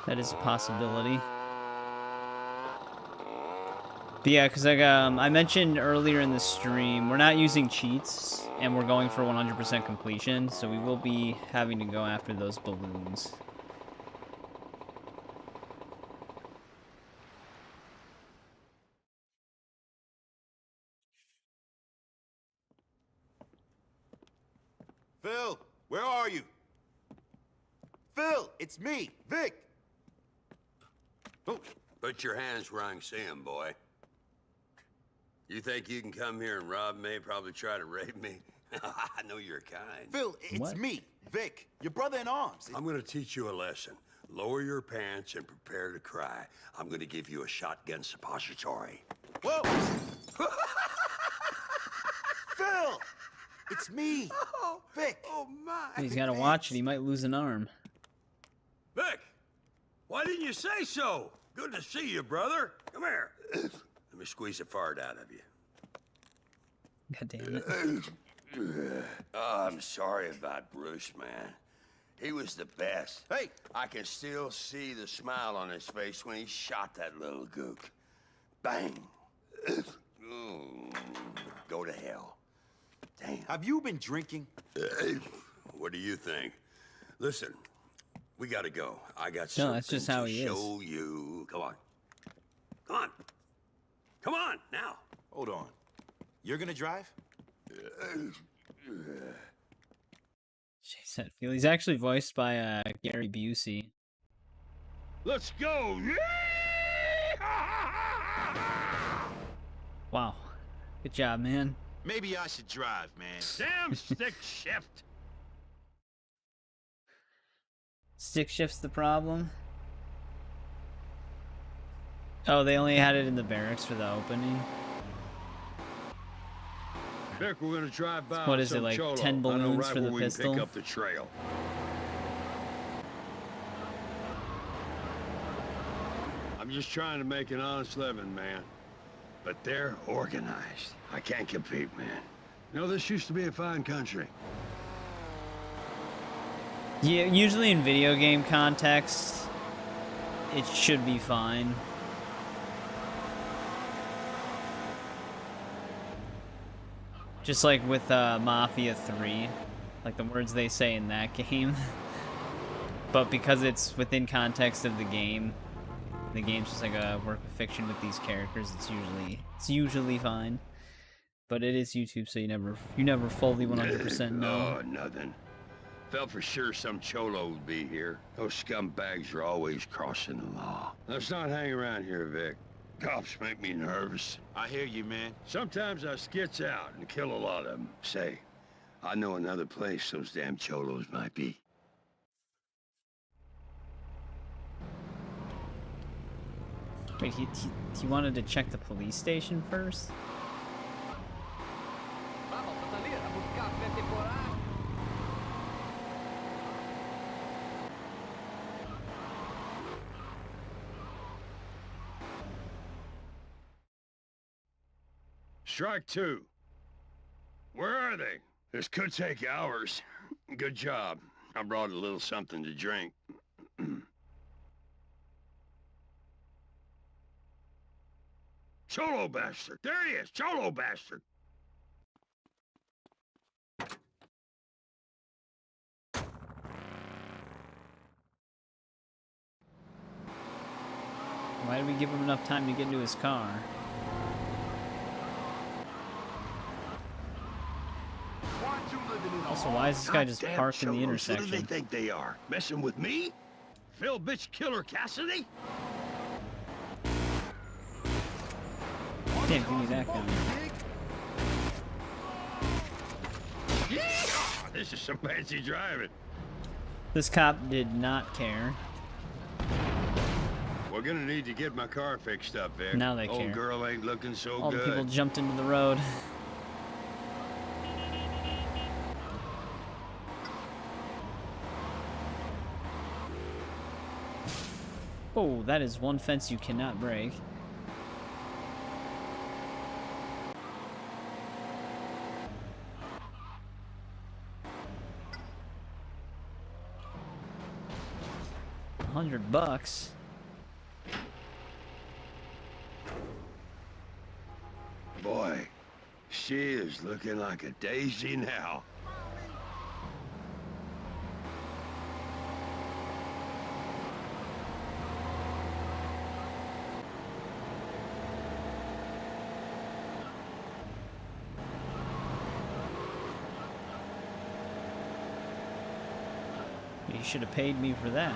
That is a possibility. But yeah, because I mentioned earlier in the stream, we're not using cheats, and we're going for 100% completion, so we will be having to go after those balloons. Phil, where are you? Phil, it's me, Vic. Oh, put your hands where I can see 'em, boy. You think you can come here and rob me, probably try to rape me? I know you're kind. Phil, it's What? me, Vic, your brother in arms. I'm gonna teach you a lesson. Lower your pants and prepare to cry. I'm gonna give you a shotgun suppository. Whoa! Phil, it's me, Vic. Oh my! He's got to watch it. He might lose an arm. Vic, why didn't you say so? Good to see you, brother. Come here. Let me squeeze a fart out of you. God damn it. Oh, I'm sorry about Bruce, man. He was the best. Hey, I can still see the smile on his face when he shot that little gook. Bang. Go to hell. Damn. have you been drinking? What do you think? Listen, we gotta go. I got No, something that's just how to he is. show you. Come on. Come on. Come on, now. Hold on. You're gonna drive? Jeez, that feel. He's actually voiced by Gary Busey. Let's go! Wow. Good job, man. Maybe I should drive, man. Damn stick shift! Stick shift's the problem. Oh, they only had it in the barracks for the opening. Vic, we're gonna drive by. What with is it, some like cholo. 10 I know balloons right for the where we can pistol? Pick up the trail. I'm just trying to make an honest living, man. but they're organized. I can't compete, man. You know, this used to be a fine country. Yeah, usually in video game context, it should be fine. Just like with Mafia 3, like the words they say in that game. But because it's within context of the game's just like a work of fiction with these characters, it's usually fine. But it is YouTube, so you never fully 100% know. Oh, nothing. Felt for sure some cholo would be here. Those scumbags are always crossing the law. Let's not hang around here, Vic. Cops make me nervous. I hear you, man. Sometimes I skits out and kill a lot of them. Say, I know another place those damn cholos might be. Wait, he wanted to check the police station first? Strike two. Where are they? This could take hours. Good job. I brought a little something to drink. Cholo bastard! There he is! Cholo bastard! Why did we give him enough time to get into his car? Also, why is this guy just parked in the intersection? Who do they think they are? Messing with me? Phil bitch killer Cassidy? Damn, give me that gun. Yeah! This is some fancy driving. This cop did not care. We're gonna need to get my car fixed up, Vic. Now they care. Old girl ain't looking so All good. the people jumped into the road. Oh, that is one fence you cannot break. $100. Boy, she is looking like a daisy now. You should have paid me for that.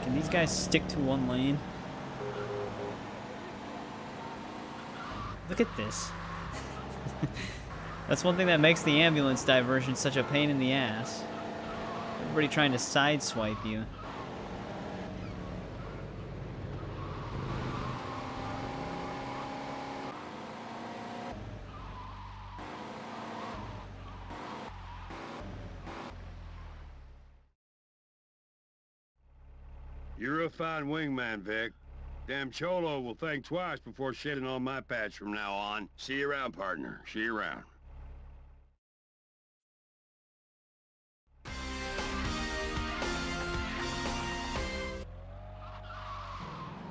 Can these guys stick to one lane? Look at this. That's one thing that makes the ambulance diversion such a pain in the ass. Everybody trying to sideswipe you. You're a fine wingman, Vic. Damn Cholo will think twice before shitting on my patch from now on. See you around, partner. See you around.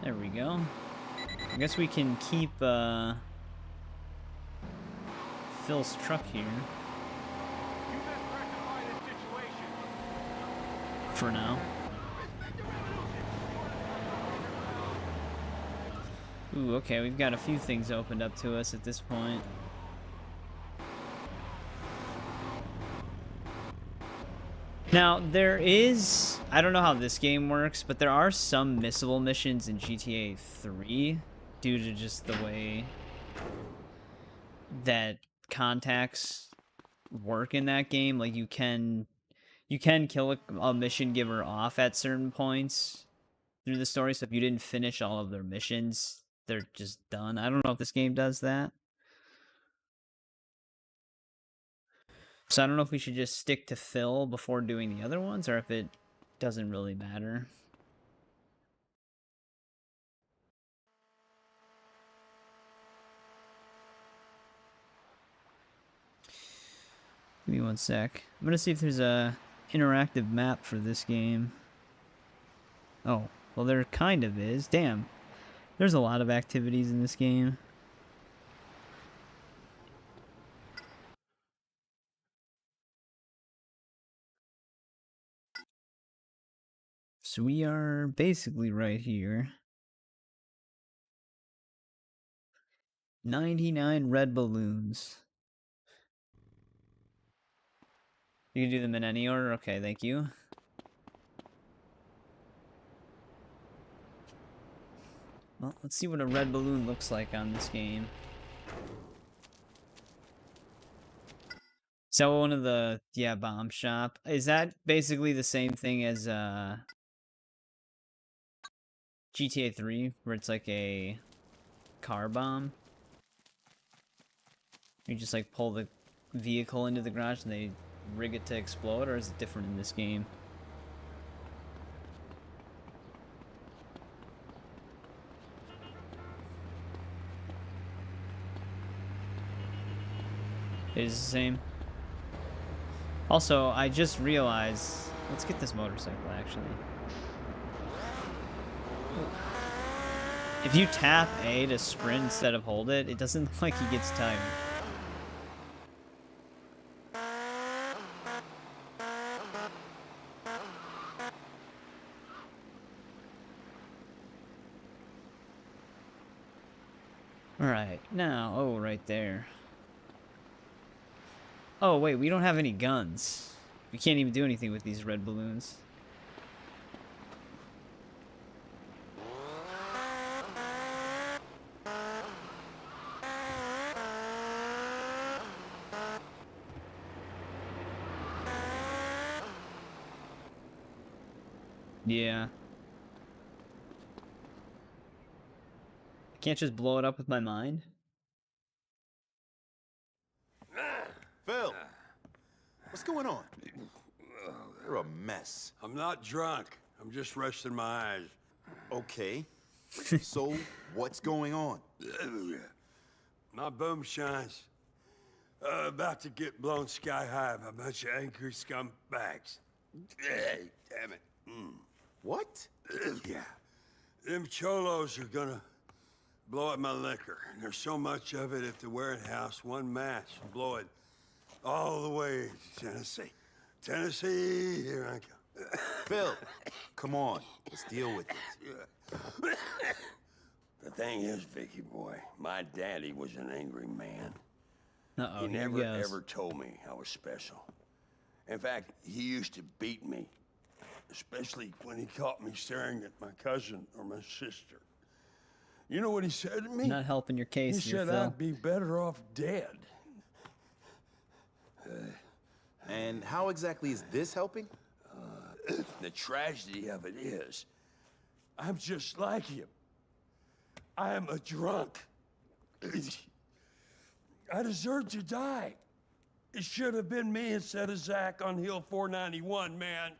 There we go. I guess we can keep Phil's truck here. For now. Ooh, okay, we've got a few things opened up to us at this point. Now, there is... I don't know how this game works, but there are some missable missions in GTA 3 due to just the way that contacts work in that game. Like, you can kill a mission giver off at certain points through the story, so if you didn't finish all of their missions, they're just done. I don't know if this game does that. So I don't know if we should just stick to fill before doing the other ones, or if it doesn't really matter. Give me one sec. I'm gonna see if there's a interactive map for this game. Oh, well there kind of is. Damn. There's a lot of activities in this game. So we are basically right here. 99 red balloons. You can do them in any order? Okay, thank you. Well, let's see what a red balloon looks like on this game. So one of the, yeah, bomb shop. Is that basically the same thing as GTA 3, where it's like a car bomb? You just like pull the vehicle into the garage and they rig it to explode, or is it different in this game? It is the same. Also, I just realized, let's get this motorcycle actually. If you tap A to sprint instead of hold it, it doesn't look like he gets tired. Alright, now, oh, right there. Oh, wait, we don't have any guns. We can't even do anything with these red balloons. Yeah. I can't just blow it up with my mind? Phil, what's going on? You're a mess. I'm not drunk. I'm just resting my eyes. Okay. So, what's going on? My boom shines. About to get blown sky high by a bunch of angry scumbags. Damn it. What? Yeah. Them cholos are gonna blow up my liquor. And there's so much of it at the warehouse, one match will blow it all the way to Tennessee. Tennessee, here I come. Phil, come on. Let's deal with it. The thing is, Vicky boy, my daddy was an angry man. Uh-oh, He never ever told me I was special. In fact, he used to beat me, especially when he caught me staring at my cousin or my sister. You know what he said to me? Not helping your case He here, said Phil. I'd be better off dead. And how exactly is this helping? The tragedy of it is, I'm just like him. I am a drunk. I deserve to die. It should have been me instead of Zach on Hill 491, man.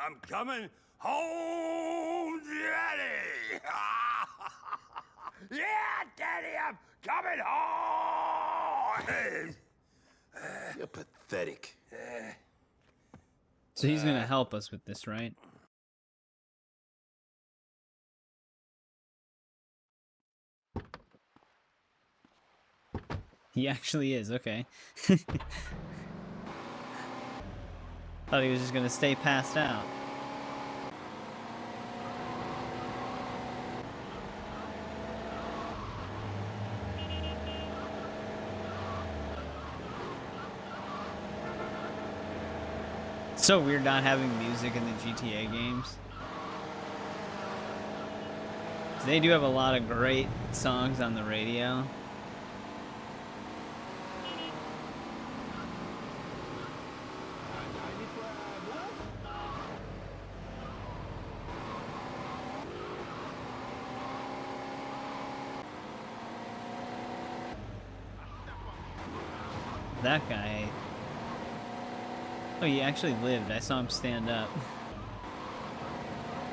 I'm coming home, Daddy! Yeah, Daddy, I'm coming home! You're pathetic. So he's gonna help us with this, right? He actually is, okay. Thought he was just gonna stay passed out. It's so weird not having music in the GTA games. They do have a lot of great songs on the radio. That guy... Oh, he actually lived. I saw him stand up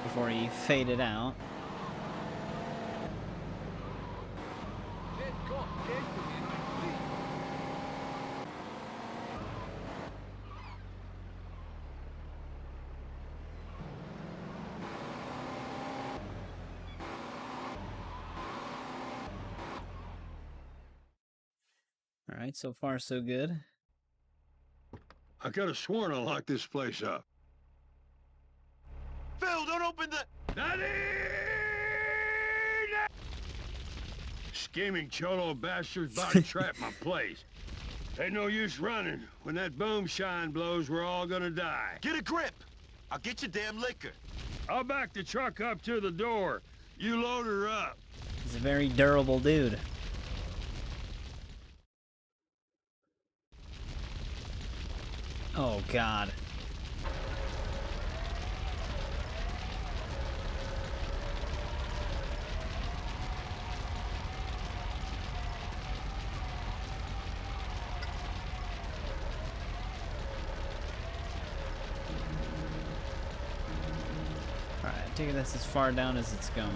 before he faded out. Alright, so far so good. I could have sworn I locked this place up. Phil, don't open the... Scheming cholo bastards body trapped my place. Ain't no use running. When that boom shine blows, we're all gonna die. Get a grip. I'll get your damn liquor. I'll back the truck up to the door. You load her up. He's a very durable dude. Oh, God. Alright, I take it that's as far down as it's going.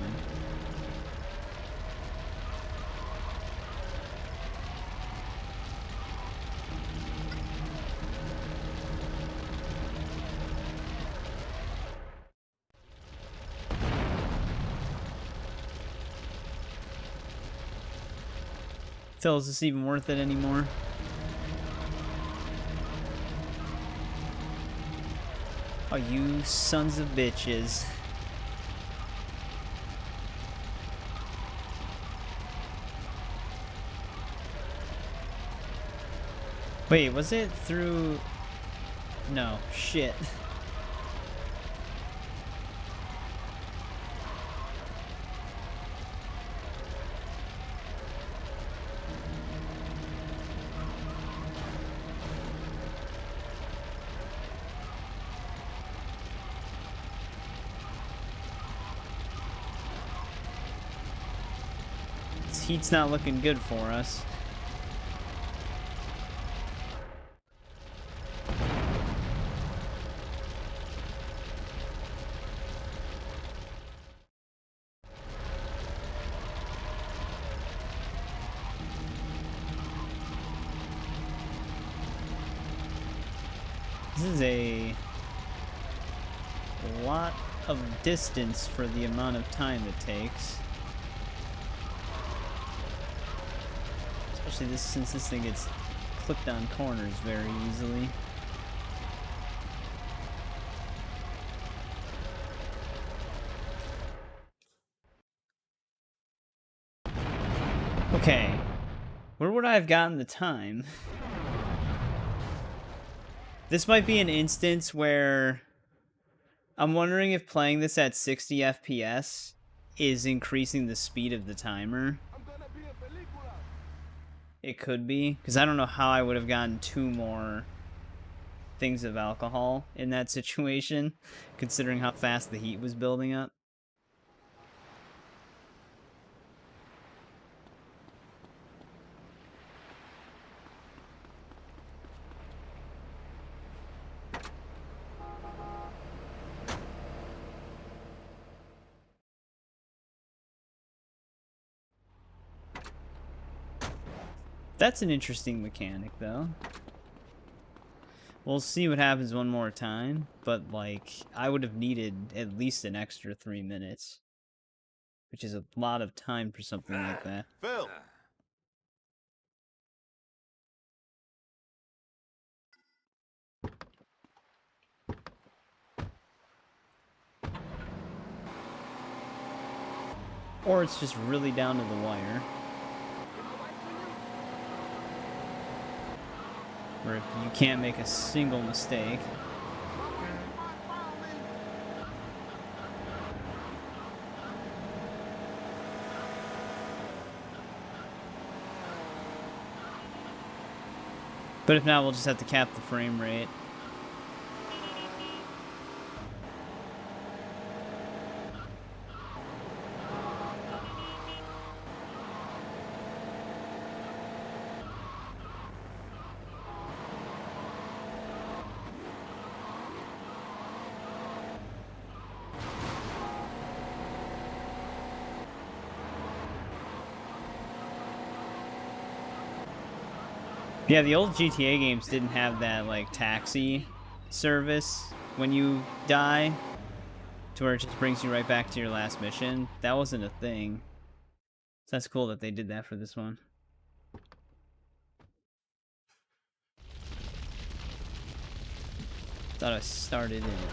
Phil, is this even worth it anymore? Oh, you sons of bitches. Wait, was it through... No, shit. This heat's not looking good for us. This is a lot of distance for the amount of time it takes. Especially since this thing gets clipped on corners very easily. Okay, where would I have gotten the time? This might be an instance where I'm wondering if playing this at 60 FPS is increasing the speed of the timer. It could be, because I don't know how I would have gotten 2 more things of alcohol in that situation, considering how fast the heat was building up. That's an interesting mechanic, though. We'll see what happens one more time, but, like, I would have needed at least an extra 3 minutes. Which is a lot of time for something like that. Phil! Or it's just really down to the wire. Where you can't make a single mistake. But if not, we'll just have to cap the frame rate. Yeah, the old GTA games didn't have that, like, taxi service when you die, to where it just brings you right back to your last mission. That wasn't a thing. So that's cool that they did that for this one. Thought I started in it.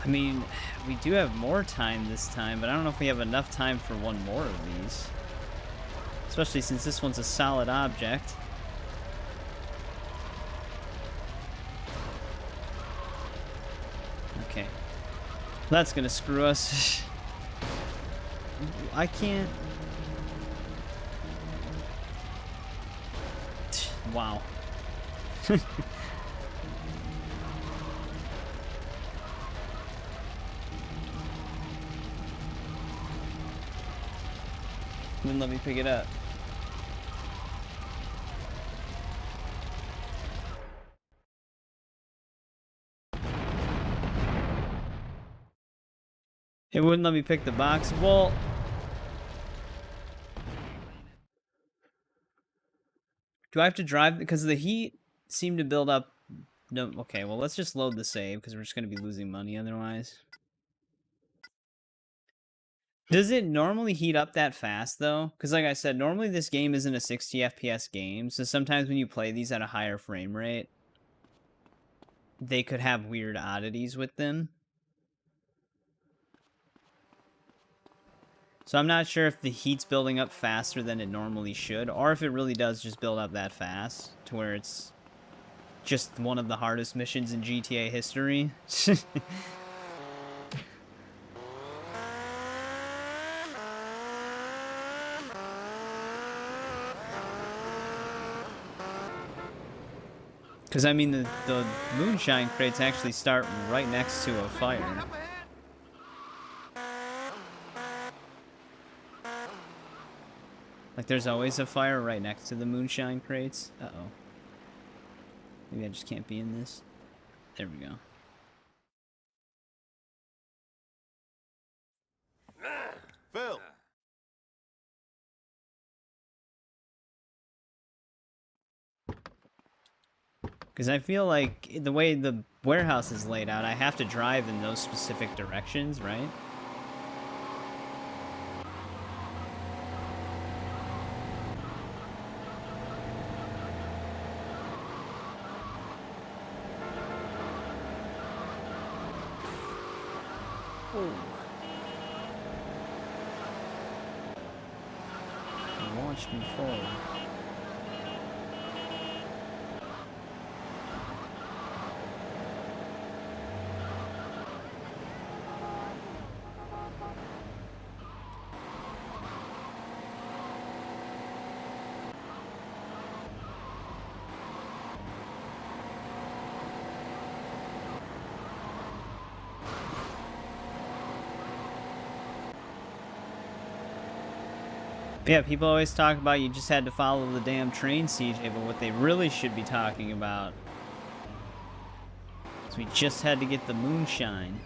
I mean, we do have more time this time, but I don't know if we have enough time for one more of these. Especially since this one's a solid object. Okay. That's gonna screw us. I can't... Wow. Wouldn't let me pick it up. It wouldn't let me pick the box. Well... Do I have to drive? Because the heat seemed to build up... No, okay, well, let's just load the save, because we're just going to be losing money otherwise. Does it normally heat up that fast, though? Because like I said, normally this game isn't a 60 FPS game, so sometimes when you play these at a higher frame rate, they could have weird oddities with them. So I'm not sure if the heat's building up faster than it normally should, or if it really does just build up that fast, to where it's just one of the hardest missions in GTA history. Because, I mean, the moonshine crates actually start right next to a fire. Like, there's always a fire right next to the moonshine crates. Uh-oh. Maybe I just can't be in this. There we go. Phil! Because I feel like the way the warehouse is laid out, I have to drive in those specific directions, right? Launch me forward. Yeah, people always talk about you just had to follow the damn train, CJ, but what they really should be talking about is we just had to get the moonshine.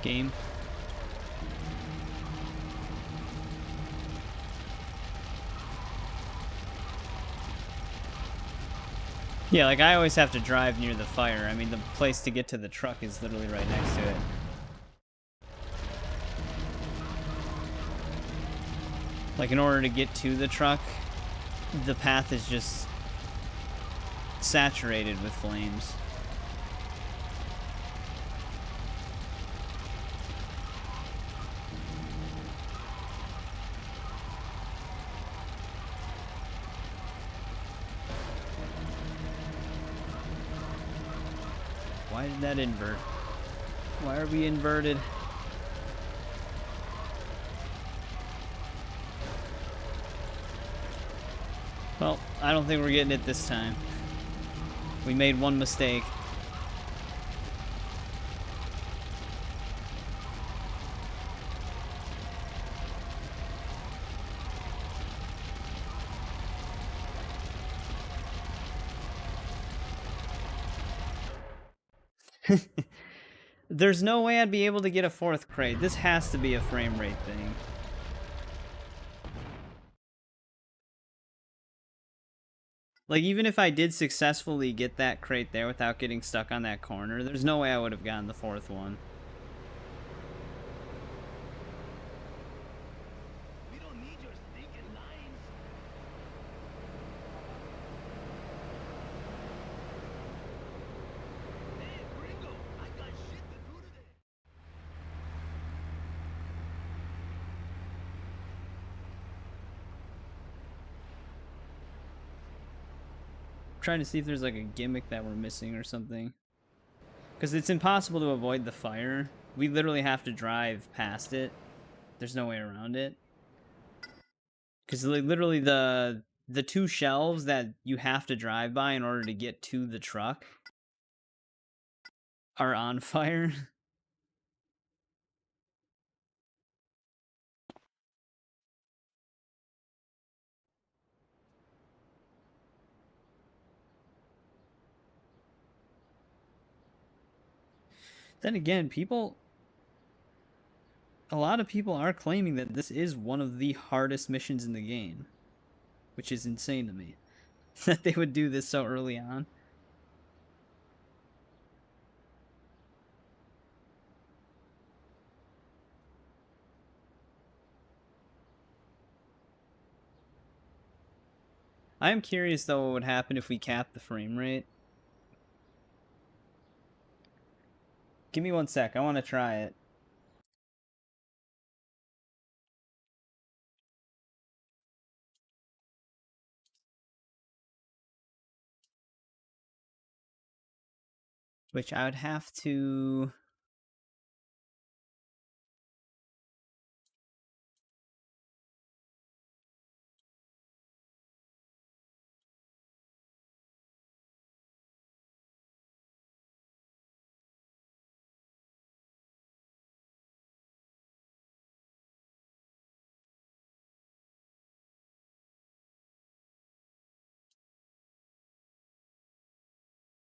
game. Yeah, like I always have to drive near the fire. I mean, the place to get to the truck is literally right next to it. Like in order to get to the truck, the path is just saturated with flames. Why did that invert? Why are we inverted? Well, I don't think we're getting it this time. We made one mistake. There's no way I'd be able to get a fourth crate. This has to be a frame rate thing. Like, even if I did successfully get that crate there without getting stuck on that corner, there's no way I would have gotten the fourth one. We don't need your stinking lines. Hey, gringo, I got shit to do today. I'm trying to see if there's like a gimmick that we're missing or something. Because it's impossible to avoid the fire. We literally have to drive past it. There's no way around it. Because literally the two shelves that you have to drive by in order to get to the truck are on fire. Then again, a lot of people are claiming that this is one of the hardest missions in the game, which is insane to me that they would do this so early on. I am curious though what would happen if we cap the frame rate. Give me 1 sec, I want to try it. Which I would have to...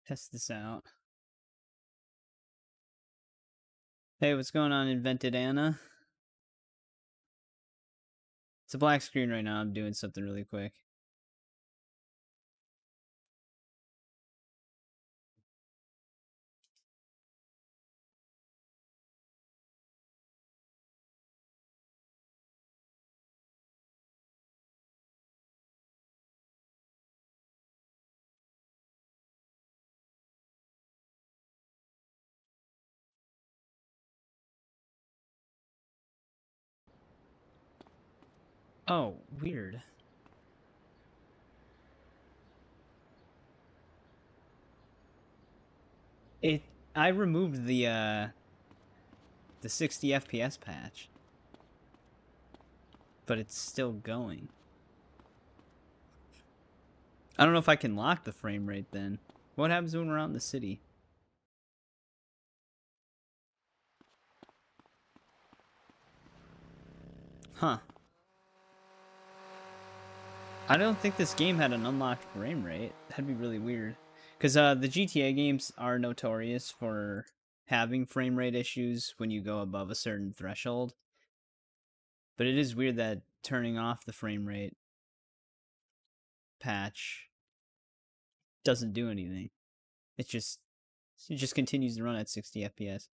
test this out. Hey, what's going on, Invented Anna? It's a black screen right now, I'm doing something really quick. Oh, weird. I removed the 60 FPS patch. But it's still going. I don't know if I can lock the frame rate then. What happens when we're out in the city? Huh. I don't think this game had an unlocked frame rate. That'd be really weird. Because the GTA games are notorious for having frame rate issues when you go above a certain threshold. But it is weird that turning off the frame rate patch doesn't do anything. It just continues to run at 60 FPS.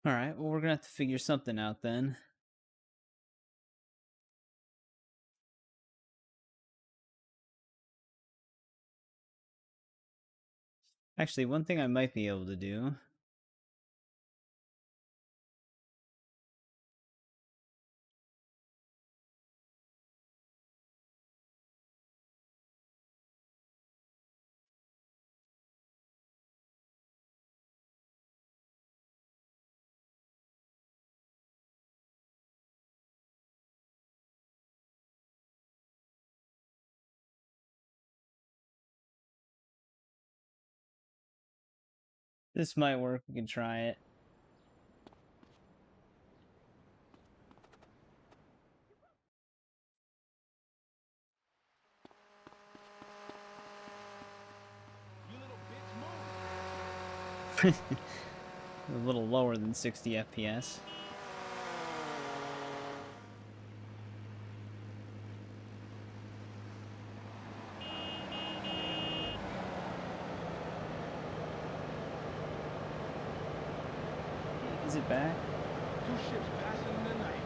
Alright, well, we're gonna have to figure something out then. Actually, one thing I might be able to do. This might work, we can try it. A little lower than 60 FPS. Is it back? Two ships passing in the night.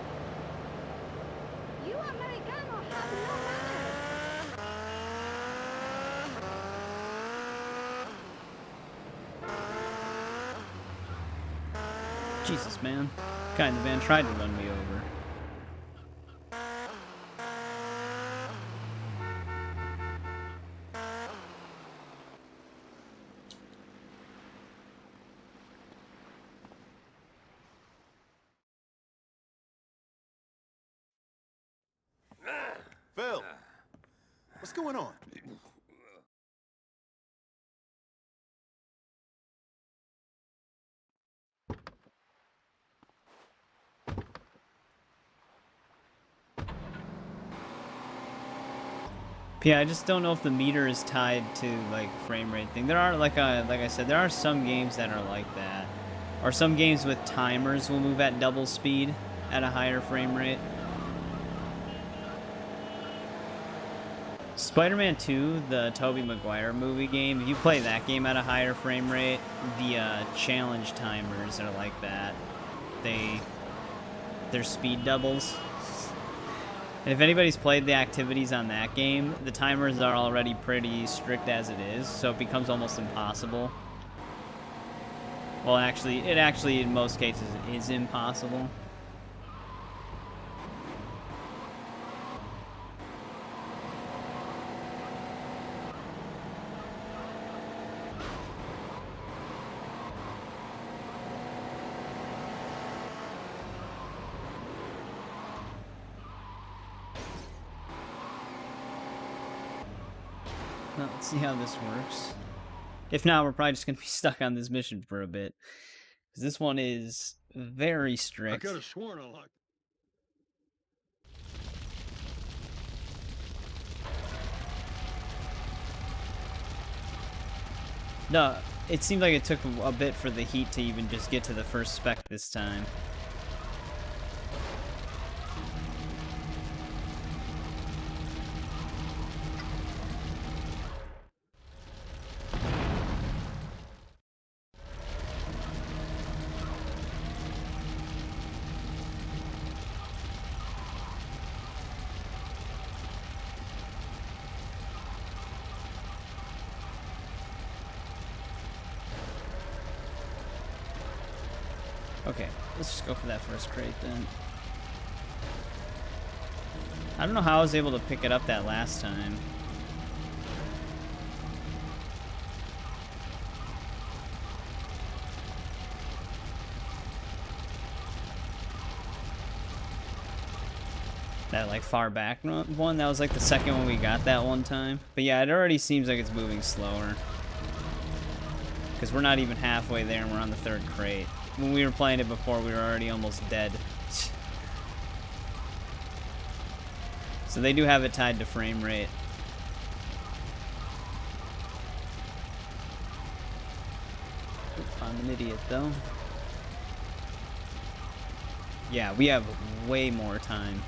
You Americano have no manners. Jesus, man. Guy in the van tried to run me over. Phil, what's going on? Yeah, I just don't know if the meter is tied to like frame rate thing. There are like I said, there are some games that are like that, or some games with timers will move at double speed at a higher frame rate. Spider-Man 2, the Tobey Maguire movie game, if you play that game at a higher frame rate, the challenge timers are like that. They're speed doubles. And if anybody's played the activities on that game, the timers are already pretty strict as it is, so it becomes almost impossible. Well, actually, in most cases is impossible. Well, let's see how this works. If not, we're probably just going to be stuck on this mission for a bit. Because this one is very strict. I could have sworn I locked. No, it seemed like it took a bit for the heat to even just get to the first spec this time. Okay, let's just go for that first crate then. I don't know how I was able to pick it up that last time. that like far back one. That was like the second one we got that one time. But yeah, it already seems like it's moving slower. Because we're not even halfway there and we're on the third crate. When we were playing it before, we were already almost dead. So they do have it tied to frame rate. I'm an idiot, though. Yeah, we have way more time.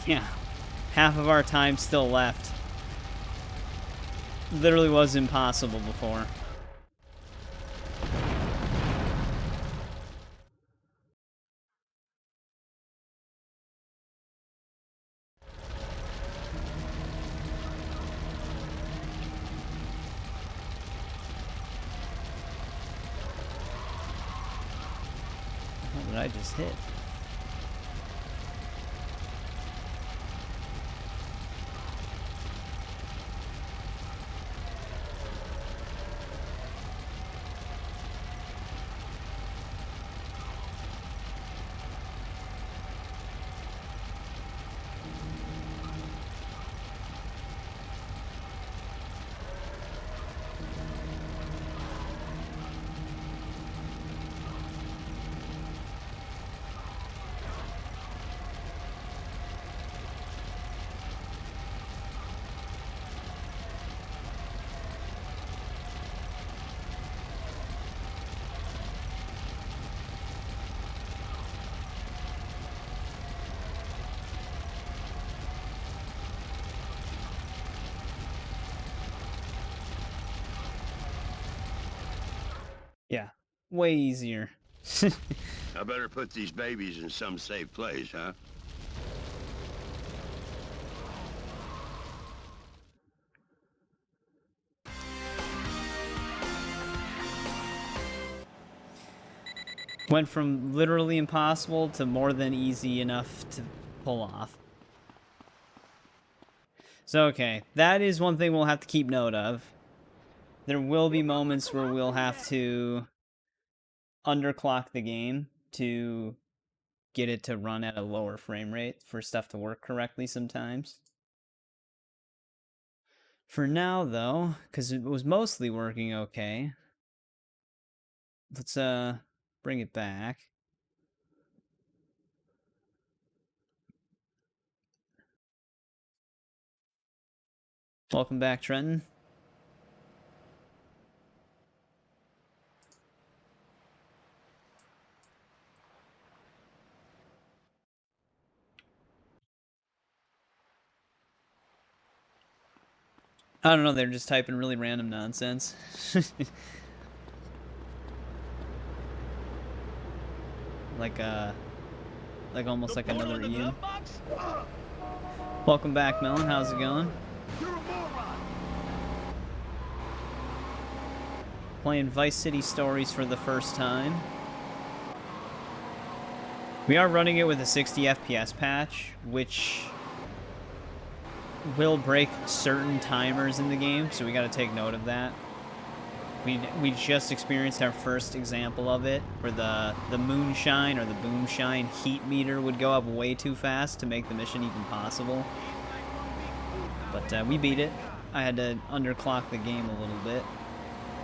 Yeah, half of our time still left. Literally was impossible before. What did I just hit? Yeah, way easier. I better put these babies in some safe place, huh? Went from literally impossible to more than easy enough to pull off. So, okay, that is one thing we'll have to keep note of. There will be moments where we'll have to underclock the game to get it to run at a lower frame rate for stuff to work correctly sometimes. For now, though, because it was mostly working okay, let's bring it back. Welcome back, Trenton. I don't know, they're just typing really random nonsense. like almost like another Ian. Welcome back, Melon. How's it going? Playing Vice City Stories for the first time. We are running it with a 60 FPS patch, which will break certain timers in the game, so we got to take note of that. We just experienced our first example of it, where the moonshine or the boomshine heat meter would go up way too fast to make the mission even possible. But we beat it. I had to underclock the game a little bit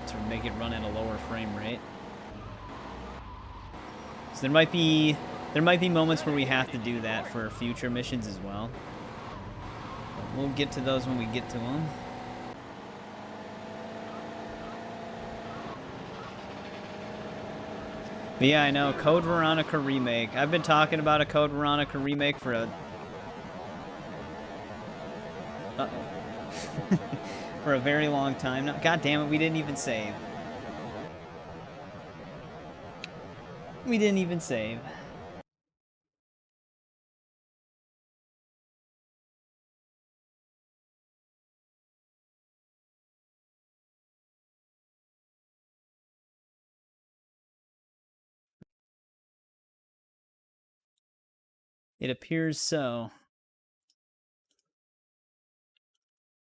to make it run at a lower frame rate. So there might be moments where we have to do that for future missions as well. But we'll get to those when we get to them. But yeah, I know, Code Veronica Remake. I've been talking about a Code Veronica Remake for a... for a very long time now. God damn it, we didn't even save. We didn't even save. It appears so.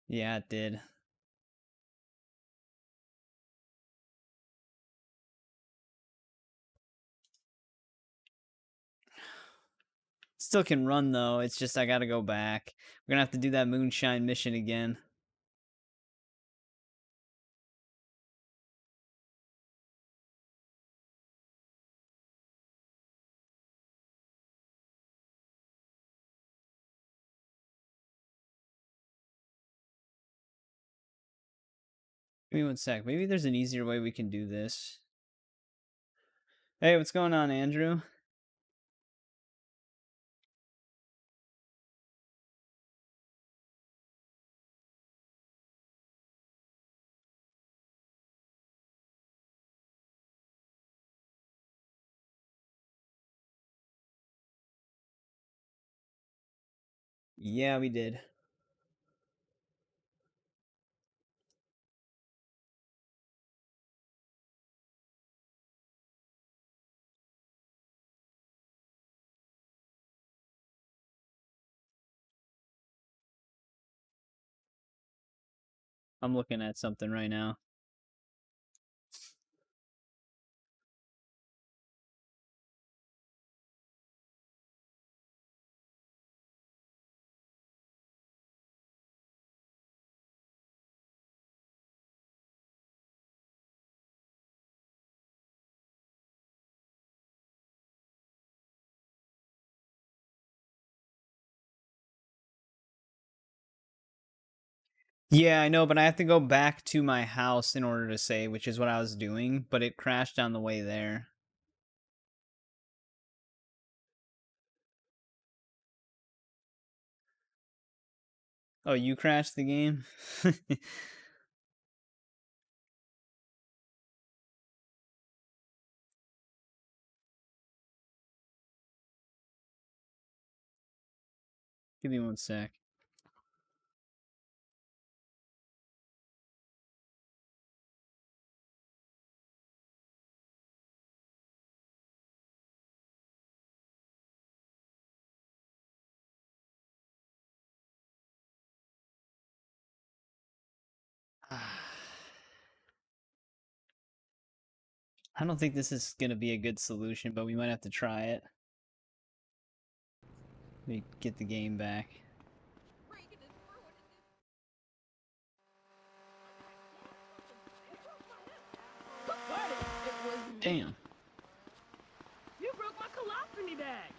Yeah, it did. Still can run, though. It's just I gotta go back. We're gonna have to do that moonshine mission again. Give me one sec. Maybe there's an easier way we can do this. Hey, what's going on, Andrew? Yeah, we did. I'm looking at something right now. Yeah, I know, but I have to go back to my house in order to save, which is what I was doing, but it crashed on the way there. Oh, you crashed the game? Give me one sec. I don't think this is going to be a good solution, but we might have to try it. Let me get the game back. Damn. You broke my colostomy bag.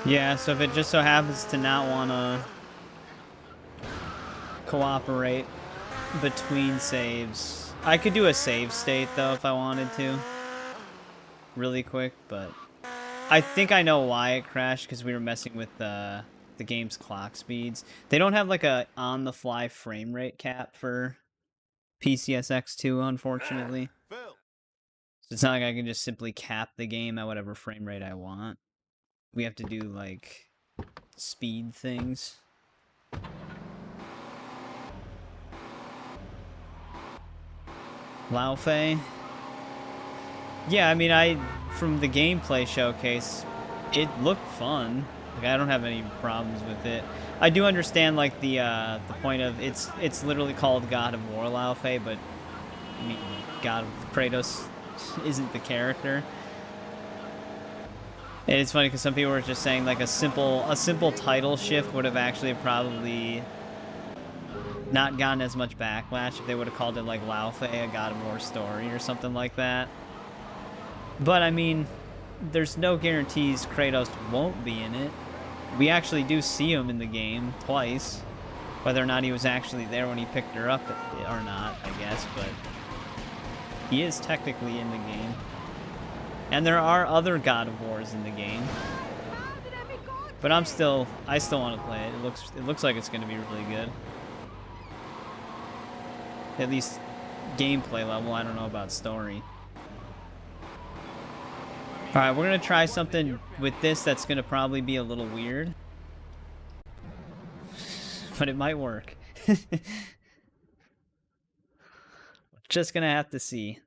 Yeah, so if it just so happens to not want to cooperate between saves, I could do a save state, though, if I wanted to. Really quick, but I think I know why it crashed, because we were messing with the game's clock speeds. They don't have, like, a on-the-fly frame rate cap for PCSX2, unfortunately. Phil. So it's not like I can just simply cap the game at whatever frame rate I want. We have to do, like, speed things. Lao Fei? Yeah, I mean, from the gameplay showcase, it looked fun. Like, I don't have any problems with it. I do understand, like, the point of it's literally called God of War Lao Fei, but I mean, God of Kratos isn't the character. And it's funny because some people were just saying, like, a simple title shift would have actually probably not gotten as much backlash if they would have called it, like, Lao Fei, a God of War story or something like that. But, I mean, there's no guarantees Kratos won't be in it. We actually do see him in the game twice. Whether or not he was actually there when he picked her up or not, I guess, but he is technically in the game. And there are other God of Wars in the game. But I still want to play it. It looks like it's going to be really good. At least gameplay level. I don't know about story. Alright, we're going to try something with this that's going to probably be a little weird. But it might work. Just gonna have to see.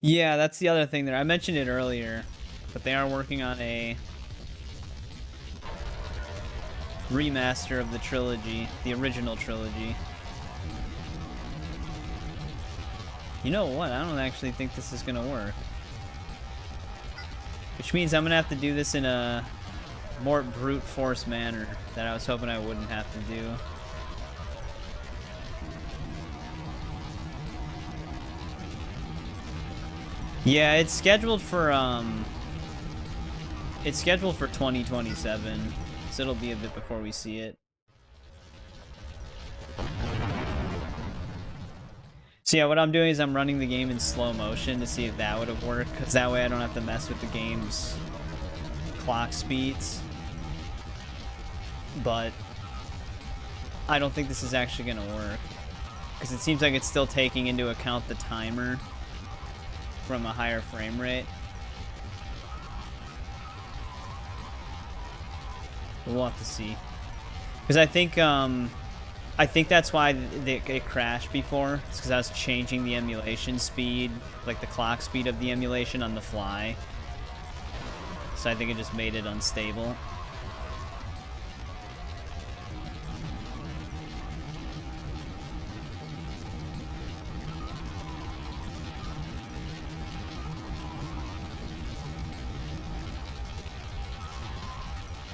Yeah, that's the other thing there. I mentioned it earlier, but they are working on a remaster of the trilogy, the original trilogy. You know what? I don't actually think this is gonna work. Which means I'm gonna have to do this in a more brute force manner that I was hoping I wouldn't have to do. Yeah, it's scheduled for 2027, so it'll be a bit before we see it. So yeah, what I'm doing is I'm running the game in slow motion to see if that would have worked, because that way I don't have to mess with the game's clock speeds. But I don't think this is actually going to work, because it seems like it's still taking into account the timer from a higher frame rate. We'll have to see, because I think that's why it crashed before. It's because I was changing the emulation speed, like the clock speed of the emulation on the fly. So I think it just made it unstable.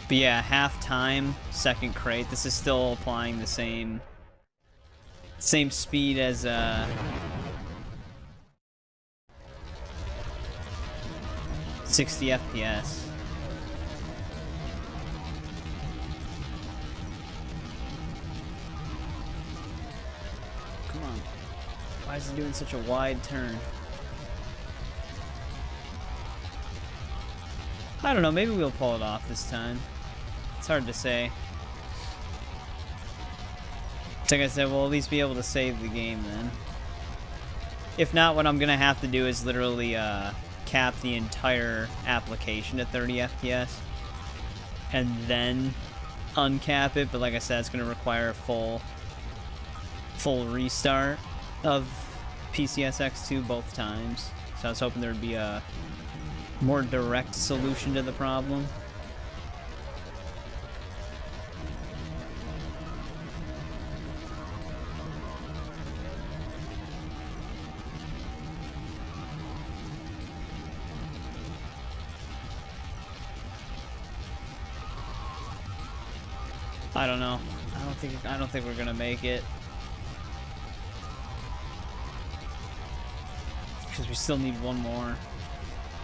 But yeah, half time, second crate. This is still applying the same speed as 60 FPS. Come on. Why is it doing such a wide turn? I don't know, maybe we'll pull it off this time. It's hard to say. Like I said, we'll at least be able to save the game then. If not, what I'm gonna have to do is literally cap the entire application at 30 FPS and then uncap it, but like I said, it's gonna require a full restart of PCSX2 both times. So I was hoping there would be a more direct solution to the problem. I don't know. I don't think we're gonna make it. Because we still need one more.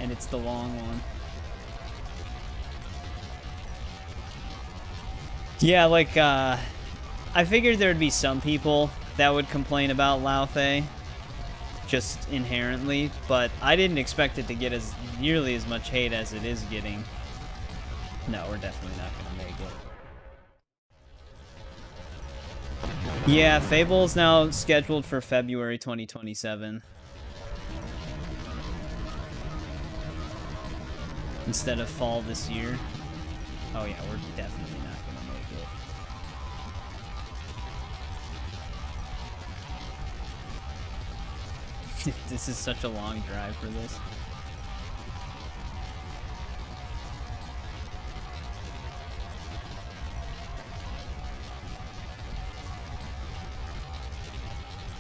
And it's the long one. Yeah, like, I figured there'd be some people that would complain about Laufey, just inherently, but I didn't expect it to get nearly as much hate as it is getting. No, we're definitely not gonna make it. Yeah, Fable's now scheduled for February 2027. Instead of fall this year. Oh yeah, we're definitely not gonna make it. This is such a long drive for this.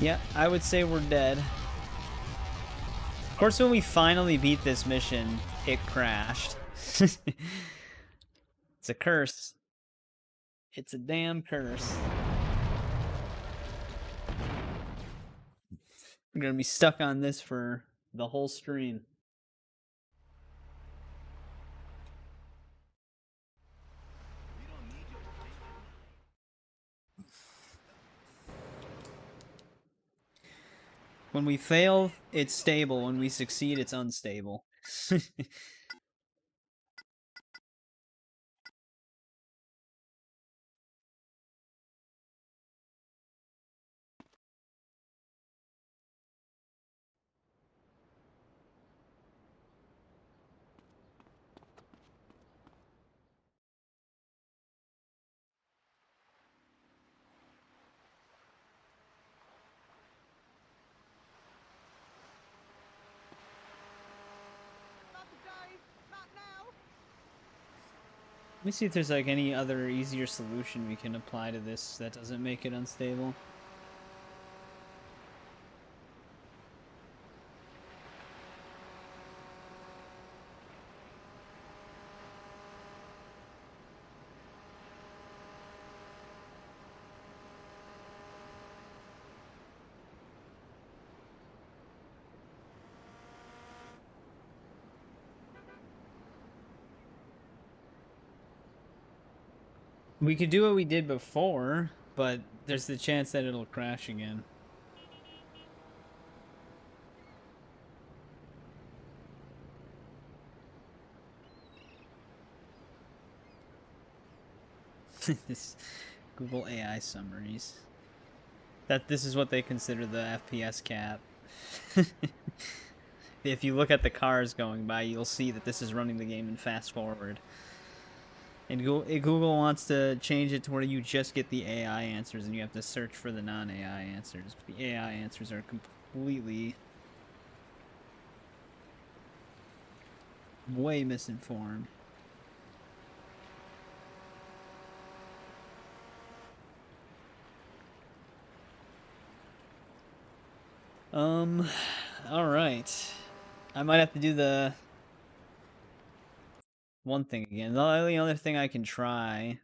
Yeah, I would say we're dead. Of course, when we finally beat this mission, it crashed. It's a curse. It's a damn curse. I'm gonna be stuck on this for the whole stream. When we fail, it's stable. When we succeed, it's unstable. Let me see if there's like any other easier solution we can apply to this that doesn't make it unstable. We could do what we did before, but there's the chance that it'll crash again. This Google AI summaries. That this is what they consider the FPS cap. If you look at the cars going by, you'll see that this is running the game in fast forward. And Google wants to change it to where you just get the AI answers and you have to search for the non-AI answers. But the AI answers are completely way misinformed. Alright. I might have to do the one thing again. The only other thing I can try...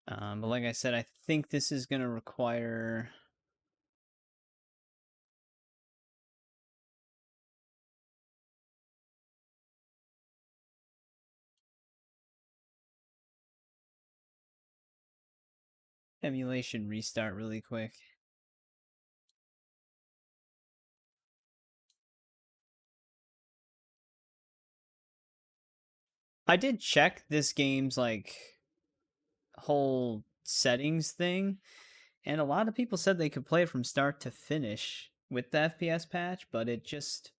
but like I said, I think this is going to require... emulation restart really quick. I did check this game's like whole settings thing, and a lot of people said they could play it from start to finish with the FPS patch, but it just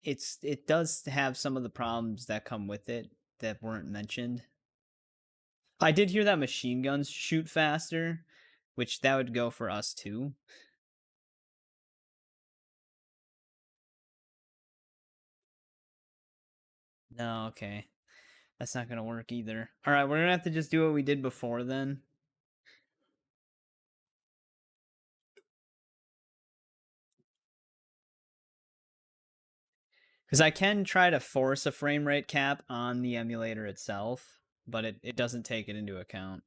it does have some of the problems that come with it that weren't mentioned. I did hear that machine guns shoot faster, which that would go for us too. No, okay. That's not gonna work either. Alright, we're gonna have to just do what we did before then. Because I can try to force a frame rate cap on the emulator itself, but it doesn't take it into account.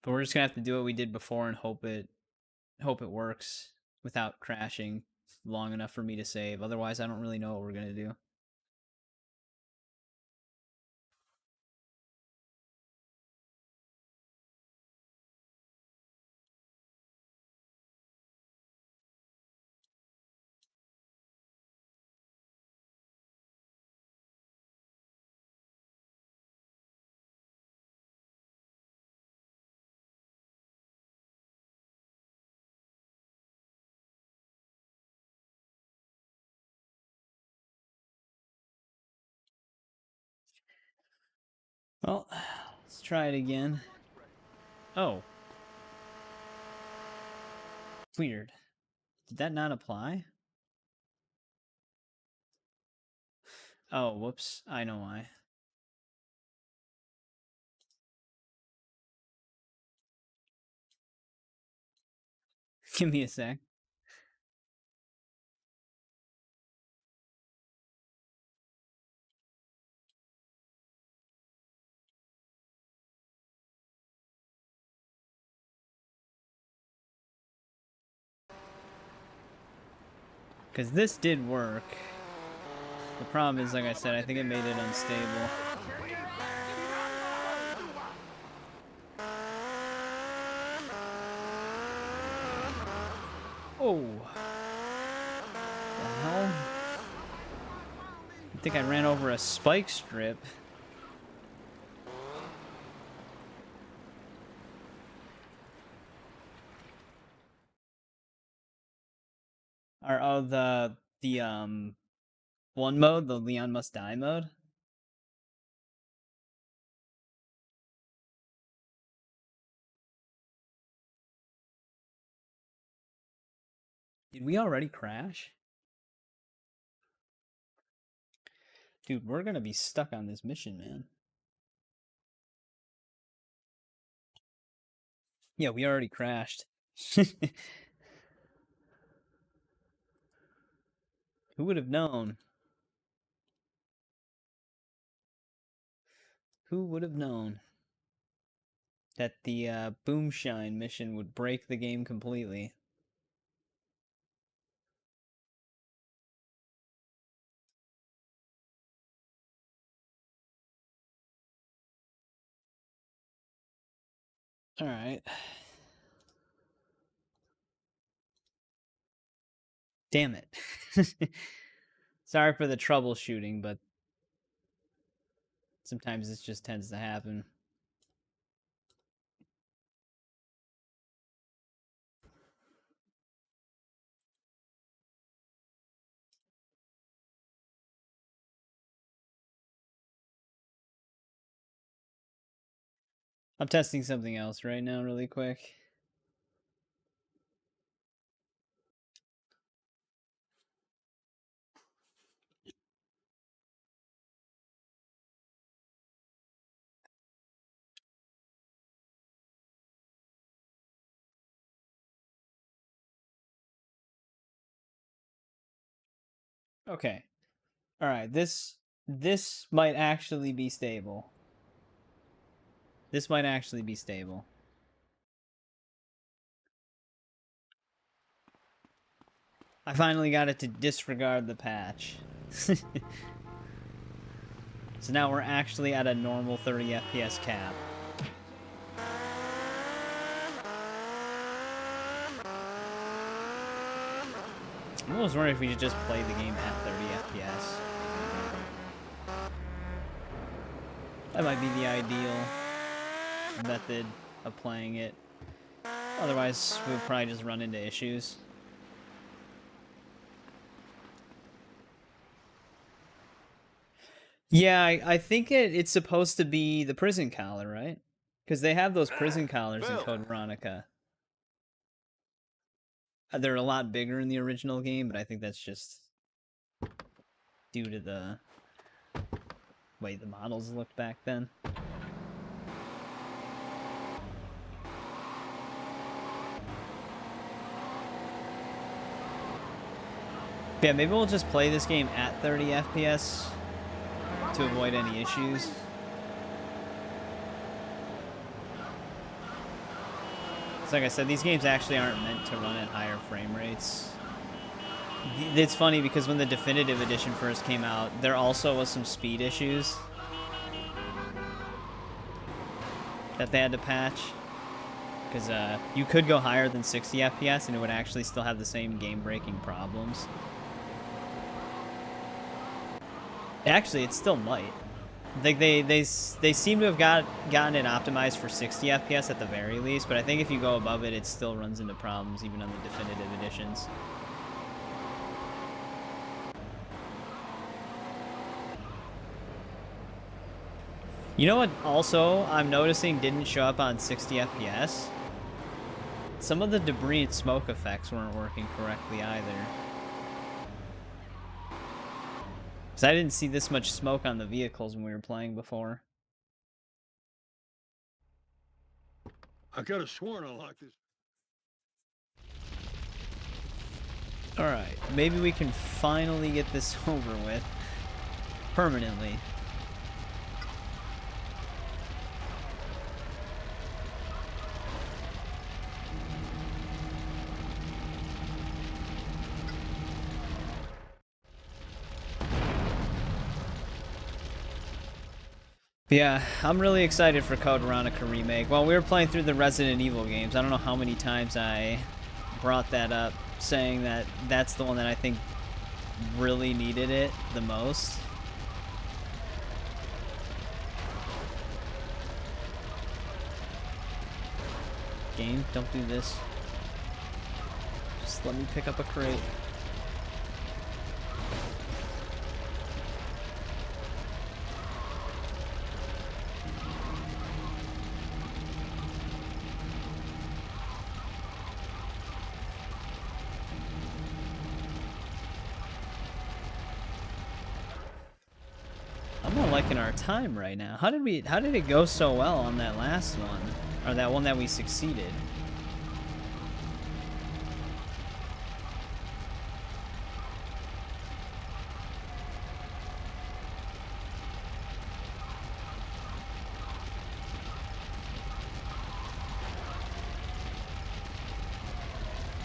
But we're just gonna have to do what we did before and hope it works without crashing long enough for me to save. Otherwise, I don't really know what we're gonna do. Well, let's try it again. Oh. Weird. Did that not apply? Oh, whoops. I know why. Give me a sec. Because this did work. The problem is, like I said, I think it made it unstable. Oh. The hell? I think I ran over a spike strip. Oh, the one mode, the Leon Must Die mode. Did we already crash? Dude, we're gonna be stuck on this mission, man. Yeah, we already crashed. Who would have known? Who would have known that the Boomshine mission would break the game completely? Alright. Damn it. Sorry for the troubleshooting, but sometimes this just tends to happen. I'm testing something else right now really quick. Okay. Alright, this might actually be stable. This might actually be stable. I finally got it to disregard the patch. So now we're actually at a normal 30 FPS cap. I was wondering if we should just play the game at 30 FPS. That might be the ideal method of playing it. Otherwise, we'll probably just run into issues. Yeah, I think it's supposed to be the prison collar, right? Because they have those prison collars in Code Veronica. They're a lot bigger in the original game, but I think that's just due to the way the models looked back then. Yeah, maybe we'll just play this game at 30 FPS to avoid any issues. So like I said, these games actually aren't meant to run at higher frame rates. It's funny because when the Definitive Edition first came out, there also was some speed issues that they had to patch. Because you could go higher than 60 FPS and it would actually still have the same game-breaking problems. Actually, it still might. Like they seem to have gotten it optimized for 60 FPS at the very least, but I think if you go above it, it still runs into problems even on the definitive editions. You know what also I'm noticing didn't show up on 60 FPS? Some of the debris and smoke effects weren't working correctly either. Because I didn't see this much smoke on the vehicles when we were playing before. I could have sworn I locked this. Alright, maybe we can finally get this over with. Permanently. Yeah, I'm really excited for Code Veronica Remake. While we were playing through the Resident Evil games, I don't know how many times I brought that up, saying that that's the one that I think really needed it the most. Game, don't do this. Just let me pick up a crate. I'm not liking our time right now. How did it go so well on that last one? Or that one that we succeeded?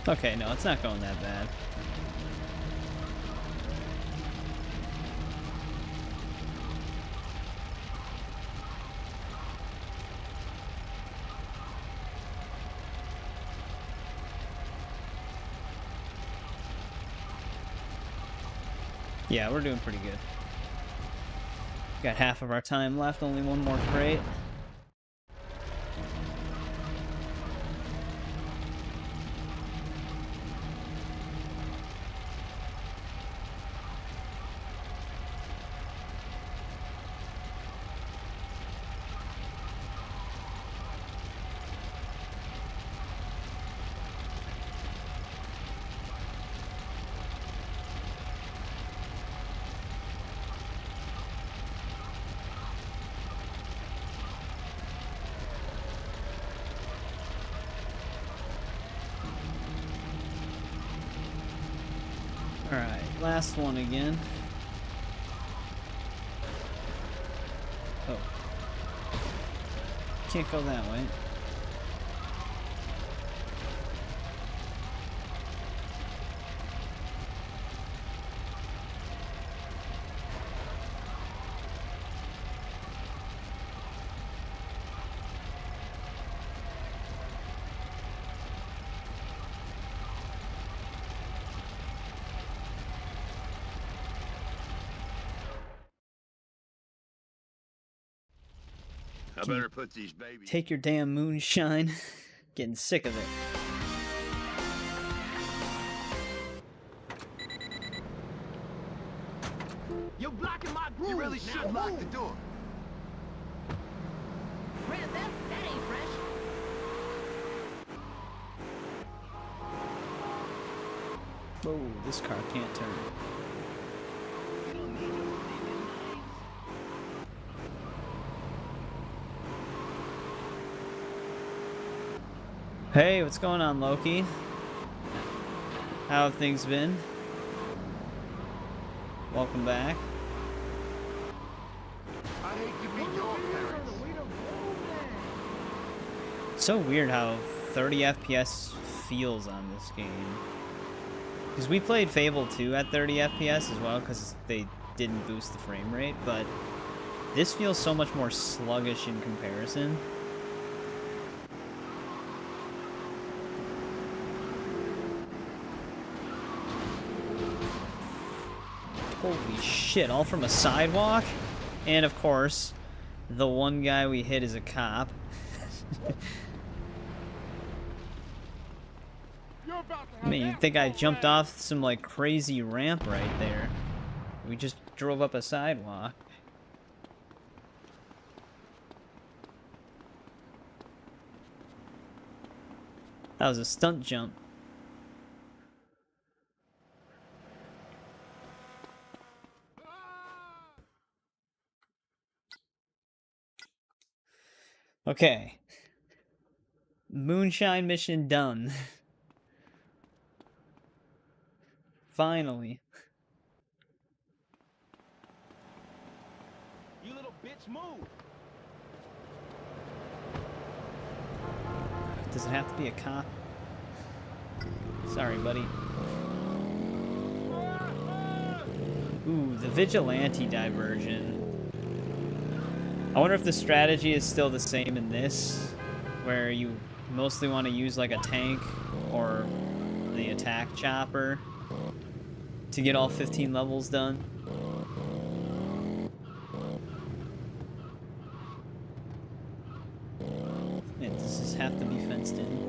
Okay, no, it's not going that bad. Yeah, we're doing pretty good. Got half of our time left, only one more crate. Alright, last one again. Oh. Can't go that way. I better put these babies. Take your damn moonshine. Getting sick of it. You're blocking my groove. You really should lock the door. Red, that ain't fresh. Whoa, this car can't turn. Hey, what's going on, Loki? How have things been? Welcome back. I hate to be your parents. So weird how 30 FPS feels on this game. Because we played Fable 2 at 30 FPS as well, because they didn't boost the frame rate, but this feels so much more sluggish in comparison. Holy shit, all from a sidewalk? And of course, the one guy we hit is a cop. I mean, you'd think I jumped off some, like, crazy ramp right there. We just drove up a sidewalk. That was a stunt jump. Okay. Moonshine mission done. Finally. You little bitch, move. Does it have to be a cop? Sorry, buddy. Ooh, the vigilante diversion. I wonder if the strategy is still the same in this, where you mostly want to use like a tank or the attack chopper to get all 15 levels done. And does this have to be fenced in?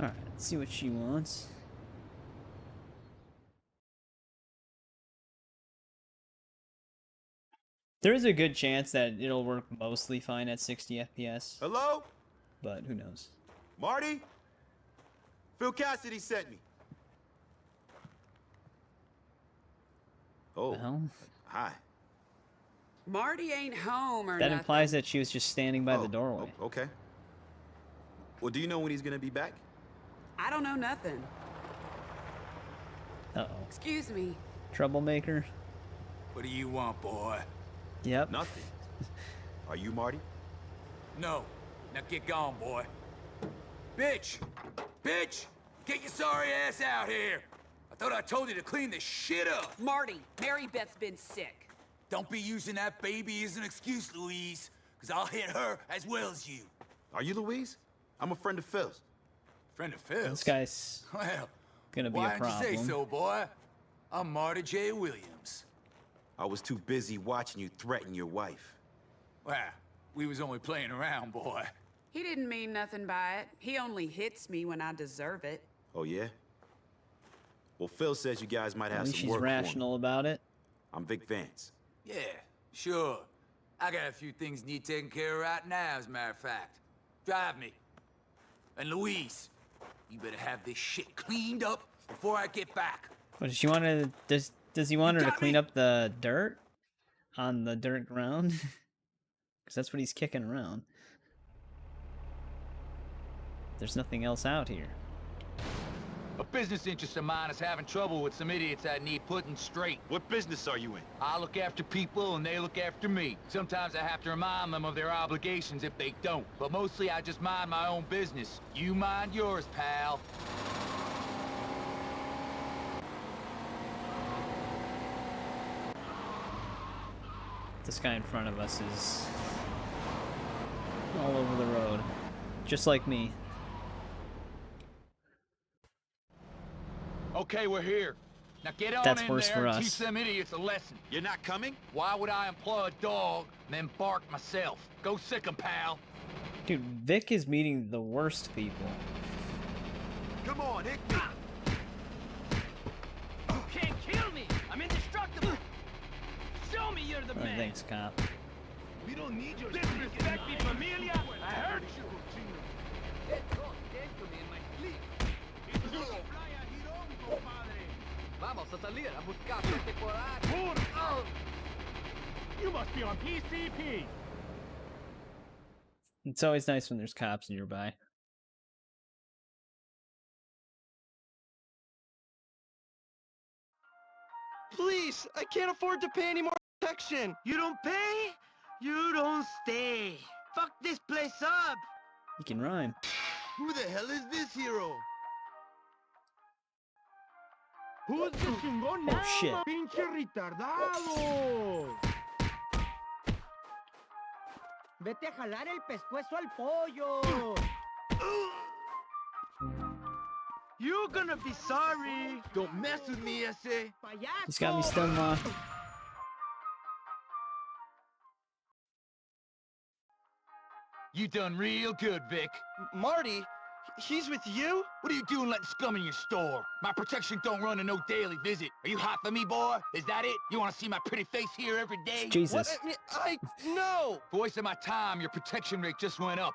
Alright, let's see what she wants. There is a good chance that it'll work mostly fine at 60 FPS. Hello? But who knows? Marty? Phil Cassidy sent me. Oh, The hell? hi. Marty ain't home or That nothing. implies that she was just standing by the doorway. Oh, okay. Well, do you know when he's gonna be back? I don't know nothing. Uh-oh. Excuse me. Troublemaker? What do you want, boy? Yep. Nothing. Are you Marty? No. Now get gone, boy. Bitch! Bitch! Get your sorry ass out here! I thought I told you to clean this shit up! Marty, Mary Beth's been sick. Don't be using that baby as an excuse, Louise, because I'll hit her as well as you. Are you Louise? I'm a friend of Phil's. Friend of Phil's? This guy's Well, gonna be why a didn't you say problem. so, boy? I'm Marty J. Williams. I was too busy watching you threaten your wife. Well, we was only playing around, boy. He didn't mean nothing by it. He only hits me when I deserve it. Oh, yeah? Well, Phil says you guys might At have least some she's work for me. rational about it. I'm Vic Vance. Yeah, sure. I got a few things need taken care of right now, as a matter of fact. Drive me. And Louise, you better have this shit cleaned up before I get back. What does she want to? Does he want her to got clean me? up the dirt on the dirt ground? Because that's what he's kicking around. There's nothing else out here. A business interest of mine is having trouble with some idiots I need putting straight. What business are you in? I look after people and they look after me. Sometimes I have to remind them of their obligations if they don't. But mostly I just mind my own business. You mind yours, pal. This guy in front of us is all over the road, just like me. Okay, we're here. Now get on That's in worse there for and us. teach them idiots a lesson. You're not coming? Why would I employ a dog and then bark myself? Go sick 'em, pal. Dude, Vic is meeting the worst people. Come on, hit me. You can't kill me! I'm indestructible! Show me you're the Oh, man! thanks, cop. We don't need your disrespect, mi familia! I heard you! Vamos a salir a buscar este coraje. You must be on PCP! It's always nice when there's cops nearby. Please, I can't afford to pay any more protection. You don't pay? You don't stay. Fuck this place up. He can rhyme. Who the hell is this hero? Who's the chingón now, Oh, shit. pinche retardado? Vete a jalar el pescuezo al pollo. You're gonna be sorry. Don't mess with me, ese. He's got me stun locked. You done real good, Vic. Marty, he's with you? What are you doing letting scum in your store? My protection don't run a no daily visit. Are you hot for me, boy? Is that it? You want to see my pretty face here every day? Jesus. I no. For wasting my time, your protection rate just went up.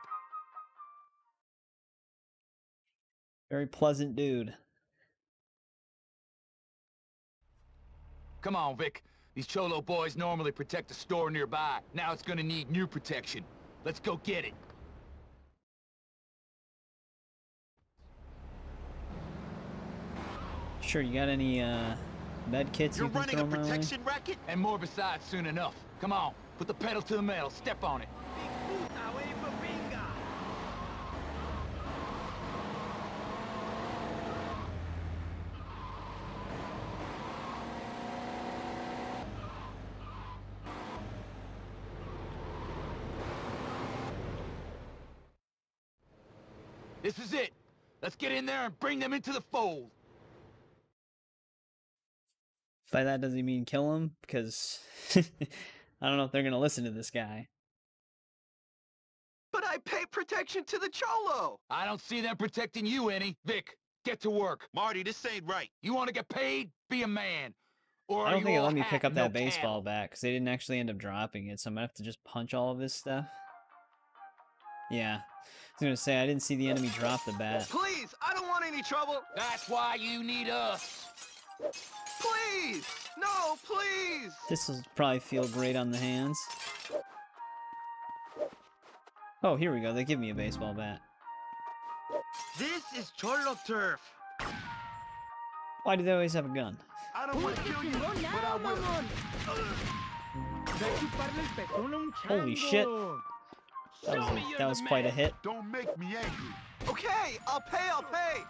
Very pleasant dude. Come on, Vic. These Cholo boys normally protect a store nearby. Now it's gonna need new protection. Let's go get it. Sure, you got any med kits you can throw my way? racket? And more besides soon enough. Come on, put the pedal to the metal. Step on it. This is it. Let's get in there and bring them into the fold. By that, does he mean kill him? Because I don't know if they're gonna listen to this guy. But I pay Give protection to the Cholo! I don't see them protecting you any. Vic, get to work. Marty, this ain't right. You want to get paid? Be a man. Or I are don't you think it all let me hat pick up and no that baseball cattle? bat because they didn't actually end up dropping it, so I'm gonna have to just punch all of this stuff. Yeah. I was gonna say, I didn't see the enemy drop the bat. Please, I don't want any trouble! That's why you need us. Please! No, please! This will probably feel great on the hands. Oh, here we go. They give me a baseball bat. This is Cholo turf. Why do they always have a gun? I don't want to kill you, but I will. Holy shit. That was quite a hit. Don't make me angry. Okay, I'll pay.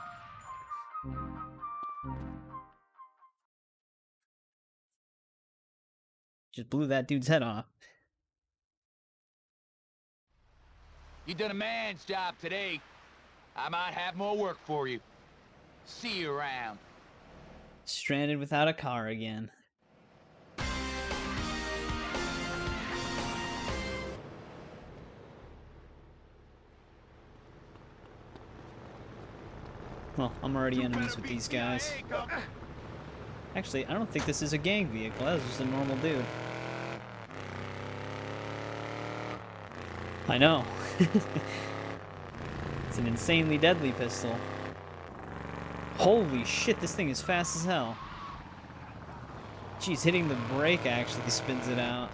Just blew that dude's head off. You done a man's job today. I might have more work for you. See you around. Stranded without a car again. Well, I'm already enemies with these guys. Actually, I don't think this is a gang vehicle. That was just a normal dude. I know. It's an insanely deadly pistol. Holy shit, this thing is fast as hell. Jeez, hitting the brake actually spins it out.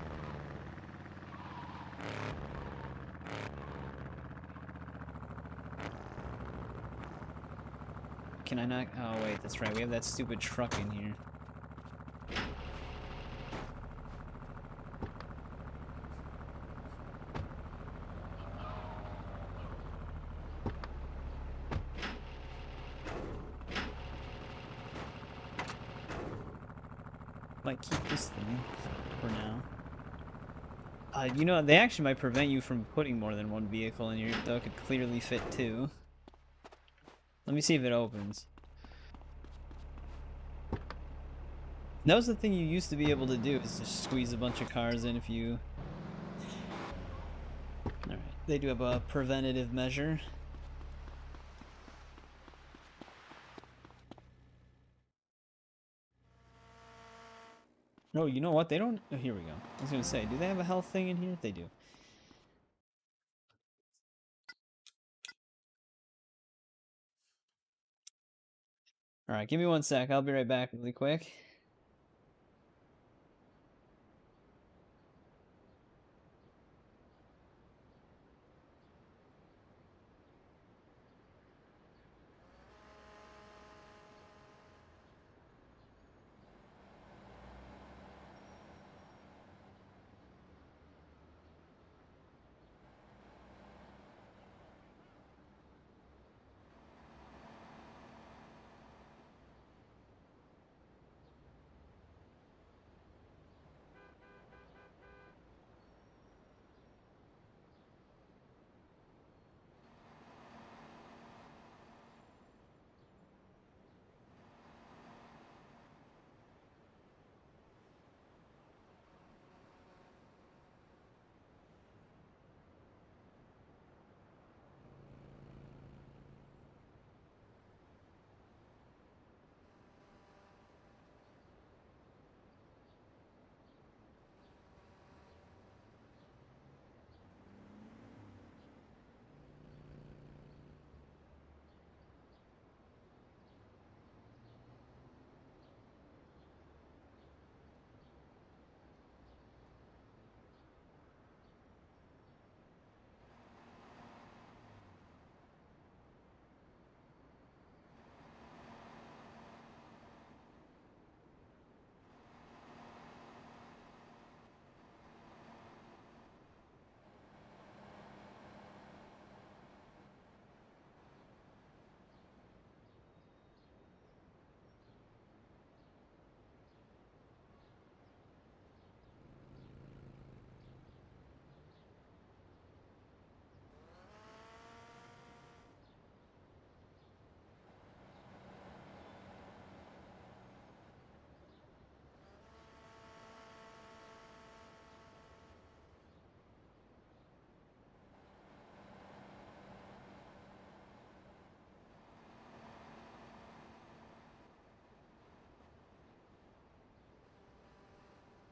Can I not? Oh wait, that's right. We have that stupid truck in here. Might keep this thing for now. You know, they actually might prevent you from putting more than one vehicle in here, though it could clearly fit two. Let me see if it opens. That was the thing you used to be able to do, is just squeeze a bunch of cars in if you... Alright, they do have a preventative measure. Oh, you know what? They don't... Oh, here we go. I was gonna say, do they have a health thing in here? They do. Alright, give me 1 sec. I'll be right back really quick.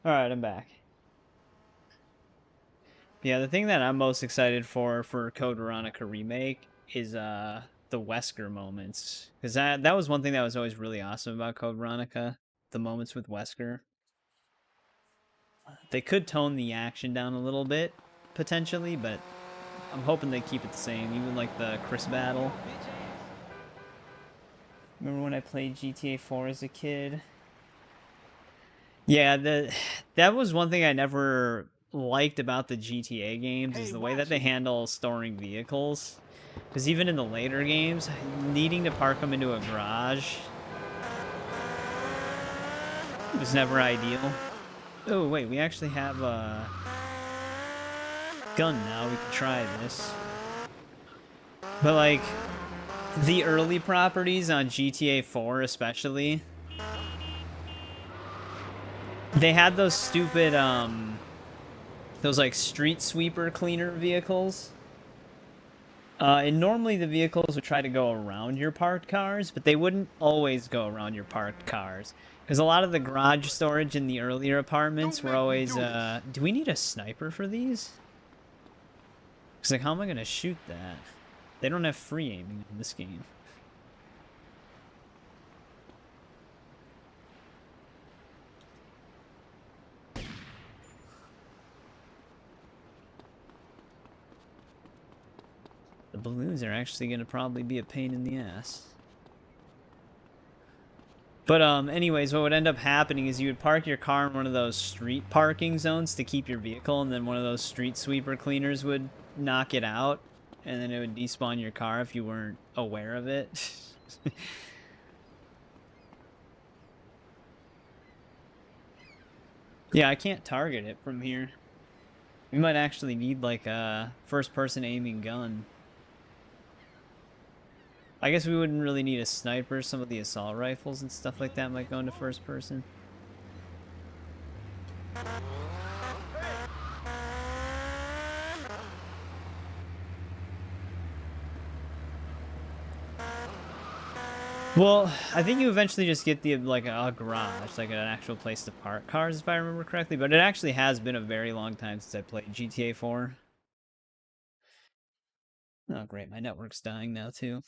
Alright, I'm back. Yeah, the thing that I'm most excited for Code Veronica Remake is the Wesker moments. Because that was one thing that was always really awesome about Code Veronica. The moments with Wesker. They could tone the action down a little bit, potentially, but I'm hoping they keep it the same. Even like the Chris battle. Remember when I played GTA 4 as a kid? Yeah, that was one thing I never liked about the GTA games, is the way that they handle storing vehicles. Because even in the later games, needing to park them into a garage was never ideal. Oh, wait, we actually have a gun now. We can try this. But, like, the early properties on GTA 4 especially, they had those stupid, those, like, street sweeper cleaner vehicles. And normally the vehicles would try to go around your parked cars, but they wouldn't always go around your parked cars. Because a lot of the garage storage in the earlier apartments were always, do we need a sniper for these? Because, like, how am I going to shoot that? They don't have free aiming in this game. The balloons are actually going to probably be a pain in the ass. But, anyways, what would end up happening is you would park your car in one of those street parking zones to keep your vehicle, and then one of those street sweeper cleaners would knock it out, and then it would despawn your car if you weren't aware of it. Yeah, I can't target it from here. We might actually need, like, a first-person aiming gun. I guess we wouldn't really need a sniper. Some of the assault rifles and stuff like that might go into first person. Well, I think you eventually just get the, like, a garage, like an actual place to park cars, if I remember correctly. But it actually has been a very long time since I played GTA 4. Oh, great. My network's dying now, too.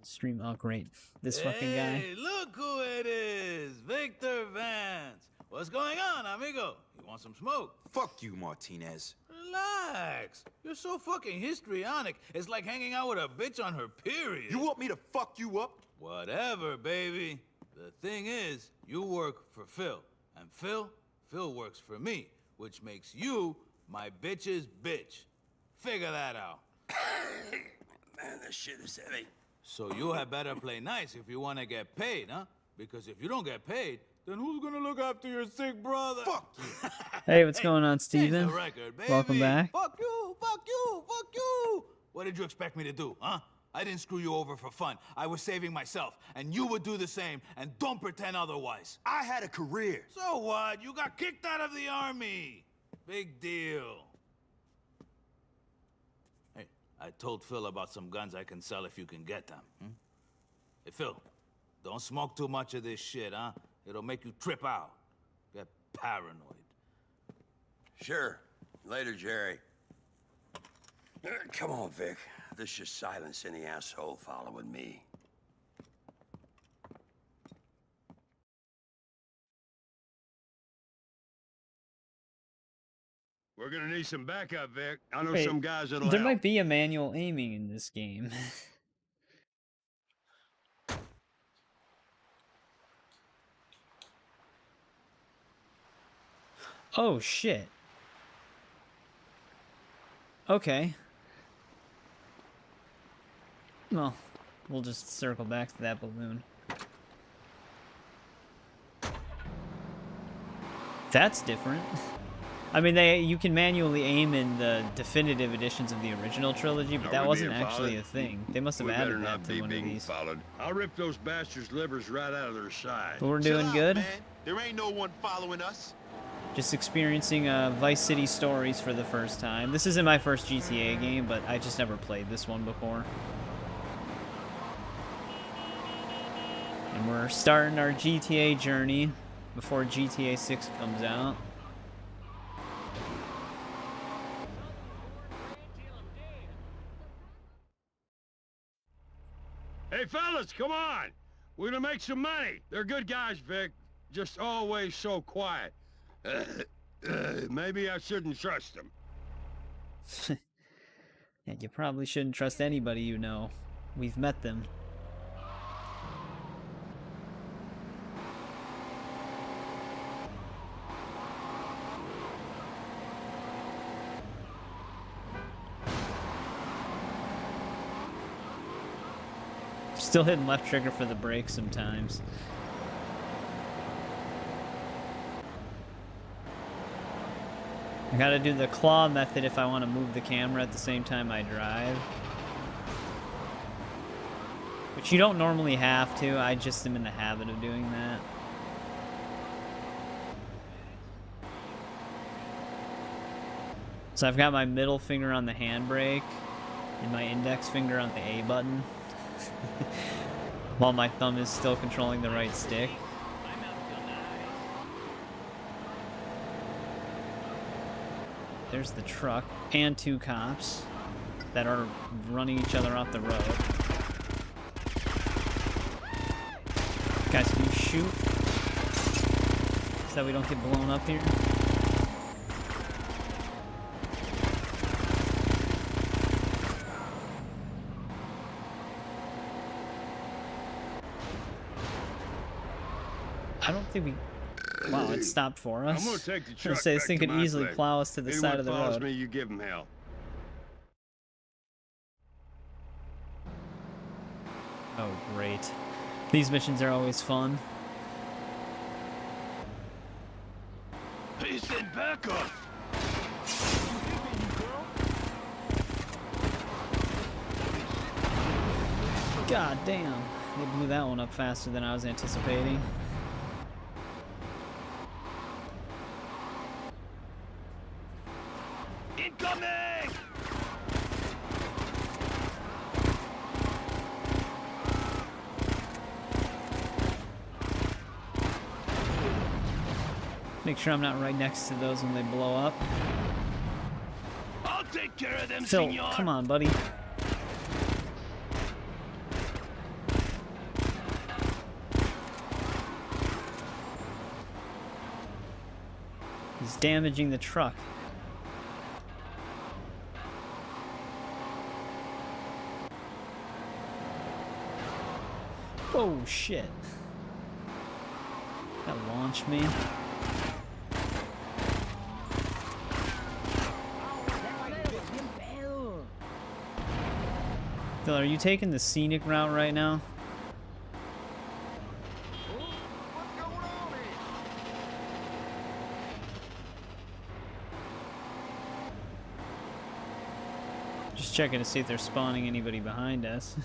Stream. Oh, great. This fucking guy. Hey, look who it is! Victor Vance! What's going on, amigo? You want some smoke? Fuck you, Martinez. Relax. You're so fucking histrionic. It's like hanging out with a bitch on her period. You want me to fuck you up? Whatever, baby. The thing is, you work for Phil. And Phil works for me. Which makes you my bitch's bitch. Figure that out. Man, this shit is heavy. So you had better play nice if you want to get paid, huh? Because if you don't get paid, then who's gonna look after your sick brother? Fuck you! Hey, what's going on, Steven? Record, Welcome back. Fuck you! Fuck you! Fuck you! What did you expect me to do, huh? I didn't screw you over for fun. I was saving myself, and you would do the same, and don't pretend otherwise. I had a career. So what? You got kicked out of the army. Big deal. Hey, I told Phil about some guns I can sell if you can get them. Hey, Phil, don't smoke too much of this shit, huh? It'll make you trip out. Get paranoid. Sure. Later, Jerry. Come on, Vic. This should silence any asshole following me. We're gonna need some backup, Vic. I know Wait, some guys that'll there help. might be a manual aiming in this game. Oh, shit. Okay. Well, we'll just circle back to that balloon. That's different. I mean, you can manually aim in the definitive editions of the original trilogy, but that wasn't actually a thing. They must have added that to one of these. Followed. I'll rip those bastards' livers right out of their side. But we're doing good. Man. There ain't no one following us. Just experiencing Vice City stories for the first time. This isn't my first GTA game, but I just never played this one before. And we're starting our GTA journey. before GTA 6 comes out. Hey, fellas, come on! We're gonna make some money. They're good guys, Vic. Just always so quiet. Maybe I shouldn't trust them. Yeah, you probably shouldn't trust anybody you know. We've met them. Still hitting left trigger for the brake sometimes. I gotta do the claw method if I want to move the camera at the same time I drive. Which you don't normally have to, I just am in the habit of doing that. So I've got my middle finger on the handbrake and my index finger on the A button. While my thumb is still controlling the right stick. There's the truck and two cops that are running each other off the road. Guys, can you shoot? So that we don't get blown up here. I don't think we... Wow, it stopped for us. I'm gonna take the I was truck gonna say, this back thing to could my easily place. plow us to the Anyone side of the follows road. me, you give him hell. Oh, great. These missions are always fun. Hey, send back up. God damn. They blew that one up faster than I was anticipating. Incoming! Make sure I'm not right next to those when they blow up. I'll take care of them, Phil, senor. come on, buddy. He's damaging the truck. Oh shit. That launched me. Phil, are you taking the scenic route right now? Just checking to see if they're spawning anybody behind us.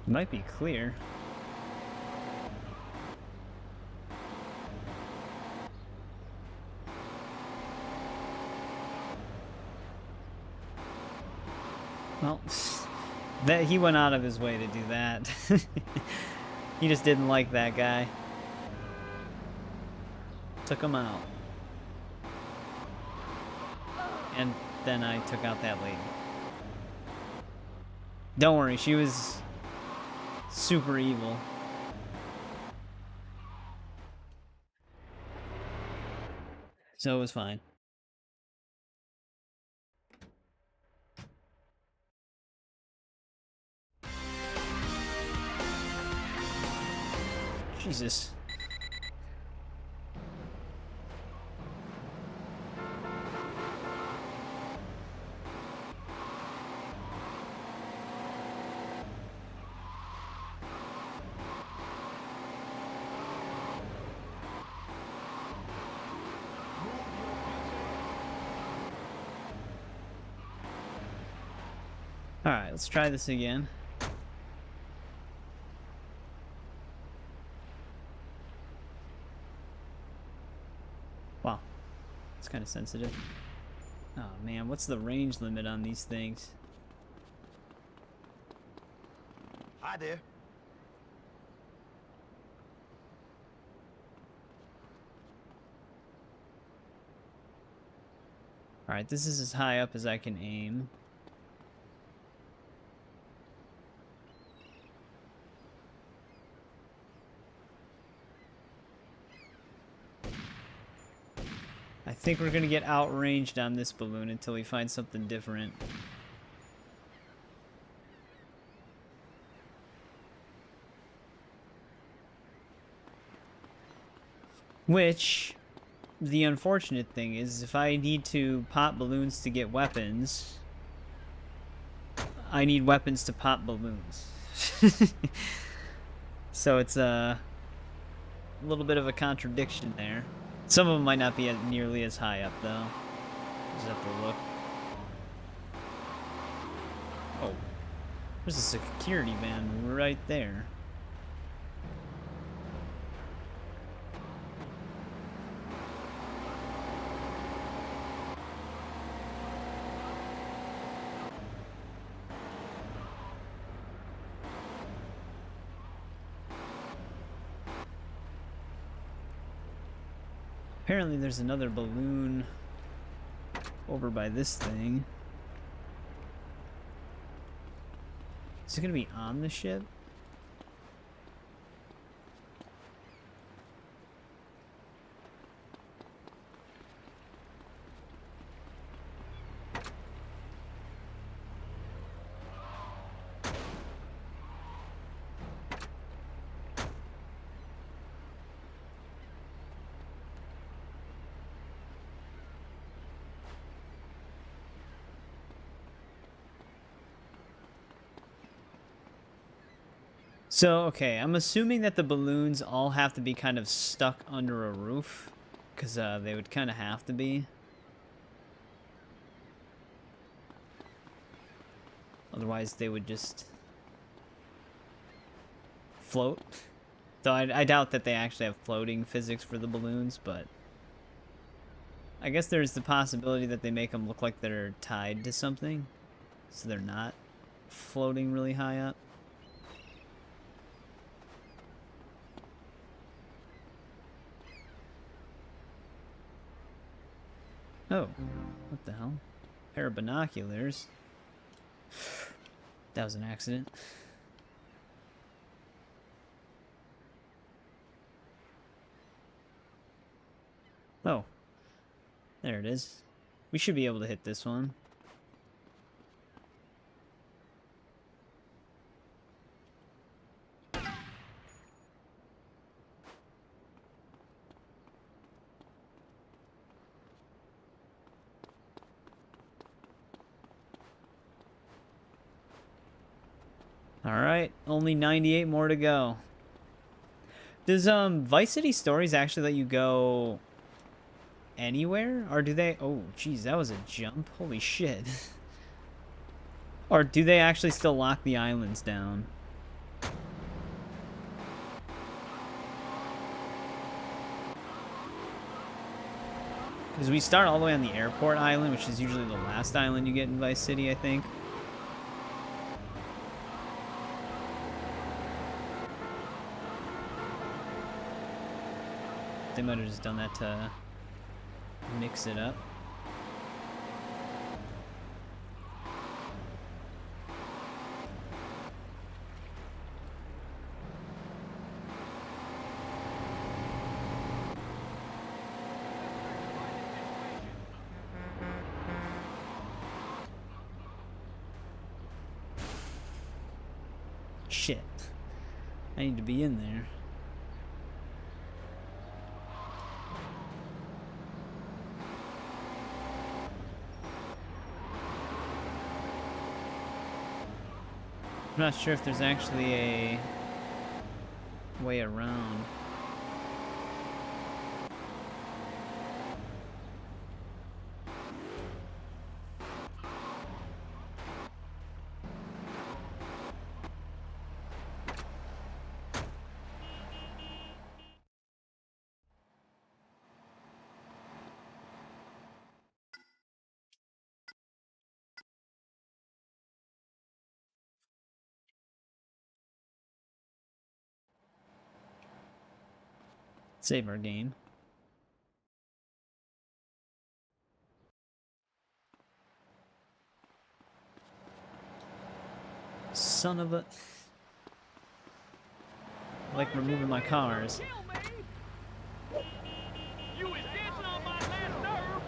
Might be clear. Well, that he went out of his way to do that. He just didn't like that guy. Took him out. And then I took out that lady. Don't worry, she was super evil. So it was fine. Jesus. Alright, let's try this again. Wow. It's kind of sensitive. Oh man, what's the range limit on these things? Hi there. Alright, this is as high up as I can aim. I think we're gonna get outranged on this balloon until we find something different. Which, the unfortunate thing is, if I need to pop balloons to get weapons, I need weapons to pop balloons. So it's a little bit of a contradiction there. Some of them might not be nearly as high up, though. Just have to look. Oh. There's a security van right there. Apparently there's another balloon over by this thing. Is it gonna be on the ship? So, okay, I'm assuming that the balloons all have to be kind of stuck under a roof, because they would kind of have to be. Otherwise, they would just float. Though I doubt that they actually have floating physics for the balloons, but I guess there's the possibility that they make them look like they're tied to something, so they're not floating really high up. Oh, what the hell? Pair of binoculars. That was an accident. Oh, there it is. We should be able to hit this one. Alright, only 98 more to go. Does Vice City Stories actually let you go anywhere? Or do they... Oh, jeez, that was a jump. Holy shit. Or do they actually still lock the islands down? Because we start all the way on the airport island, which is usually the last island you get in Vice City, I think. They might have just done that to mix it up. Shit. I need to be in there. I'm not sure if there's actually a way around. Save our game. Son of a... I like removing my cars. You was dancing on my last nerve.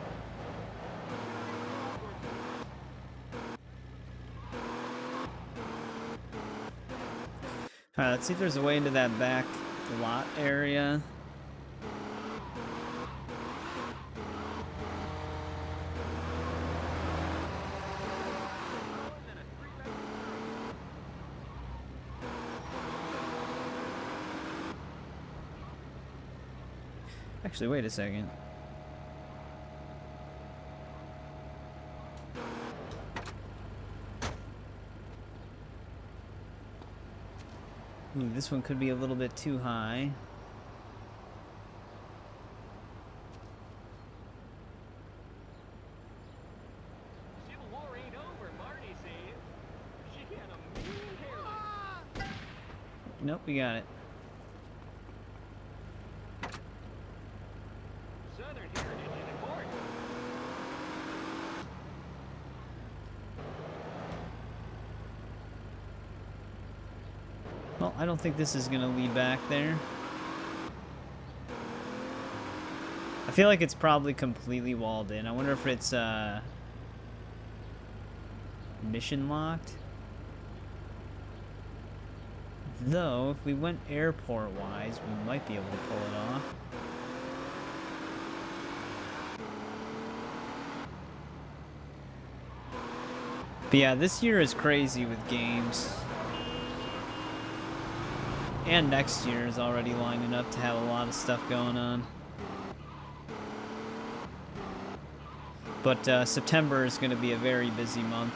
Alright, let's see if there's a way into that back lot area. Actually, wait a second. Ooh, this one could be a little bit too high. Civil War ain't over, Marty said. She had a mean hairline. Nope, we got it. Southern heritage is important. Well, I don't think this is gonna lead back there. I feel like it's probably completely walled in. I wonder if it's mission locked. Though, if we went airport-wise, we might be able to pull it off. But yeah, this year is crazy with games. And next year is already lining up to have a lot of stuff going on. But September is going to be a very busy month.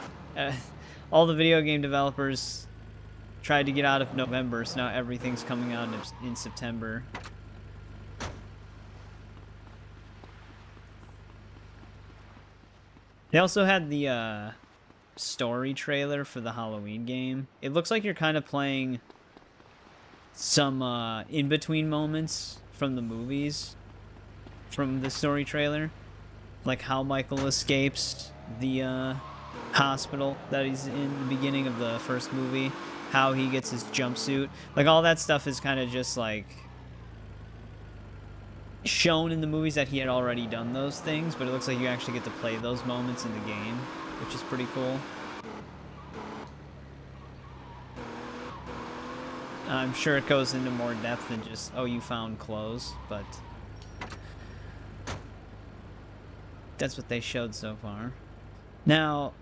All the video game developers tried to get out of November, so now everything's coming out in September. They also had the story trailer for the Halloween game. It looks like you're kind of playing some in-between moments from the movies, from the story trailer. Like how Michael escapes the hospital that he's in the beginning of the first movie. How he gets his jumpsuit. Like, all that stuff is kind of just, like, shown in the movies that he had already done those things, but it looks like you actually get to play those moments in the game, which is pretty cool. I'm sure it goes into more depth than just, oh, you found clothes, but that's what they showed so far. Now,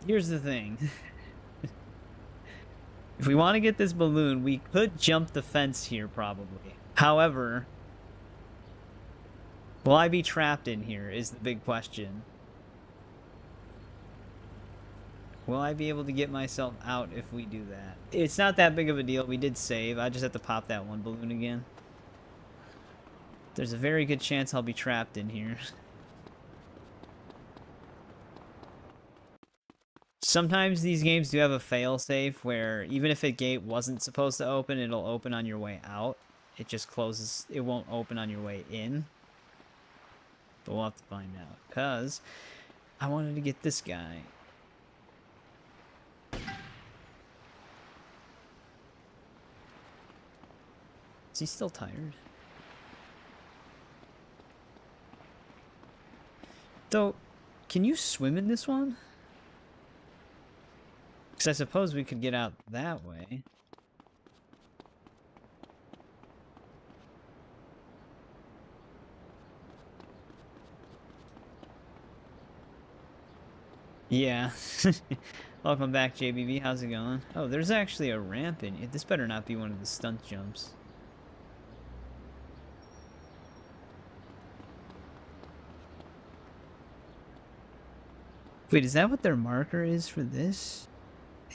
here's the thing. If we want to get this balloon, we could jump the fence here, probably. However, will I be trapped in here is the big question. Will I be able to get myself out if we do that? It's not that big of a deal. We did save. I just have to pop that one balloon again. There's a very good chance I'll be trapped in here. Sometimes these games do have a fail-safe where even if a gate wasn't supposed to open, it'll open on your way out. It just closes. It won't open on your way in. But we'll have to find out. Because I wanted to get this guy. Is he still tired? Though, can you swim in this one? Because I suppose we could get out that way. Yeah. Welcome back, JBB. How's it going? Oh, there's actually a ramp in it. This better not be one of the stunt jumps. Wait, is that what their marker is for this?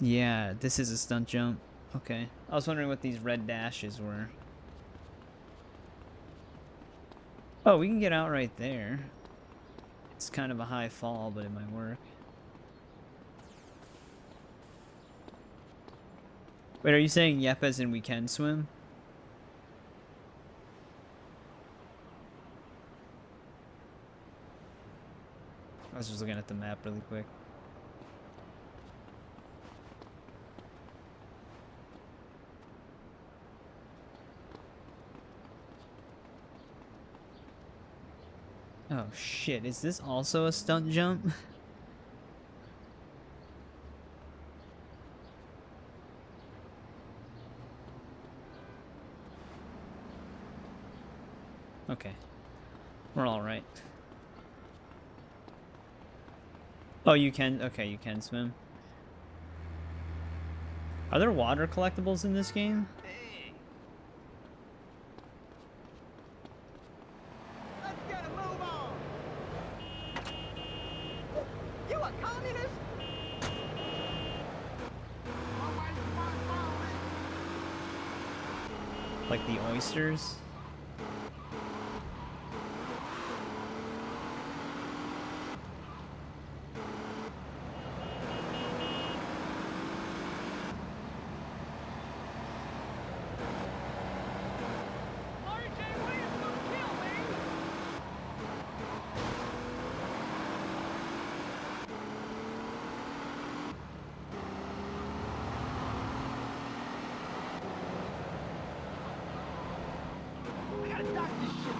Yeah, this is a stunt jump. Okay. I was wondering what these red dashes were. Oh, we can get out right there. It's kind of a high fall, but it might work. Wait, are you saying yep as in we can swim? was just looking at the map really quick. Oh shit, is this also a stunt jump? Okay. We're alright. Oh, you can? Okay, you can swim. Are there water collectibles in this game? Hey. Let's get a move on. You a communist? Like the oysters? We gotta dock this shit.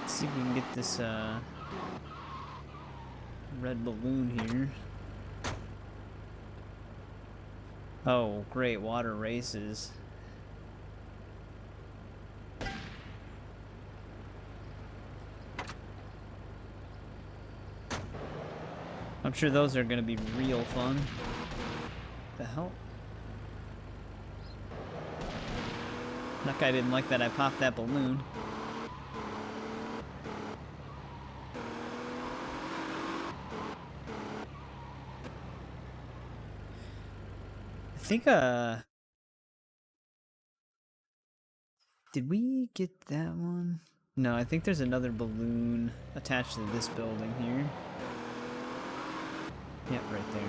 Let's see if we can get this red balloon here. Oh, great, water races. I'm sure those are gonna be real fun. The hell? That guy didn't like that I popped that balloon. I think, did we get that one? No, I think there's another balloon attached to this building here. Yep, right there.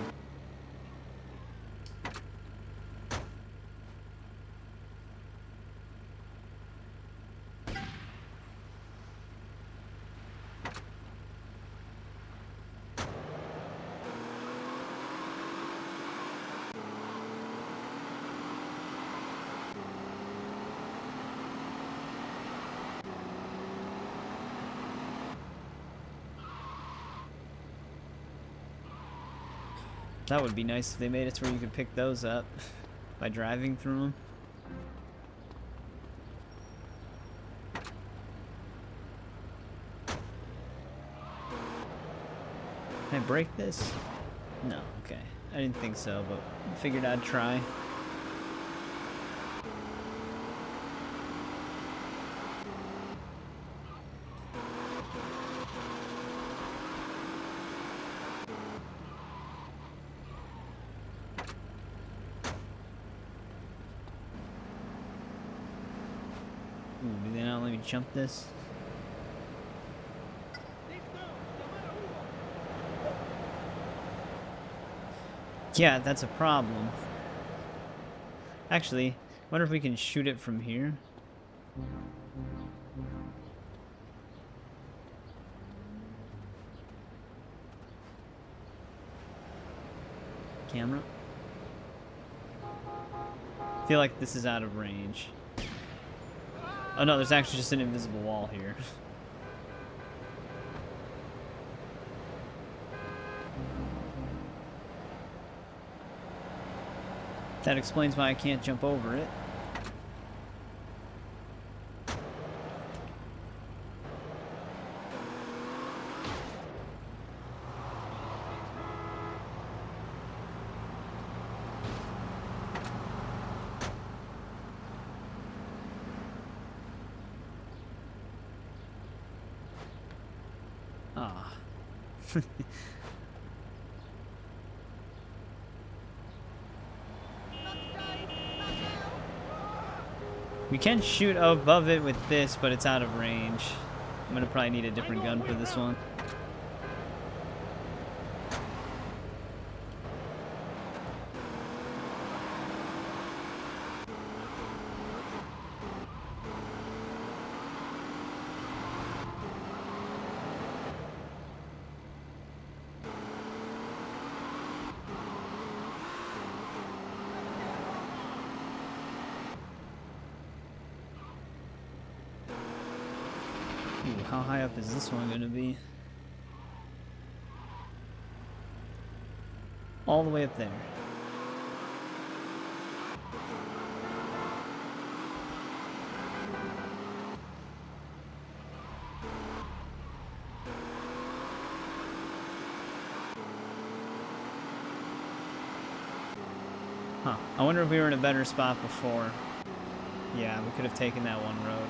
That would be nice if they made it to where you could pick those up by driving through them. Can I break this? No, okay. I didn't think so, but figured I'd try. Ooh, do they not let me jump this? Yeah, that's a problem. Actually, wonder if we can shoot it from here. Camera. I feel like this is out of range. Oh no, there's actually just an invisible wall here. That explains why I can't jump over it. Ah. We can shoot above it with this, but it's out of range. I'm gonna probably need a different gun for this one. Ooh, how high up is this one gonna be? All the way up there. Huh. I wonder if we were in a better spot before. Yeah, we could have taken that one road.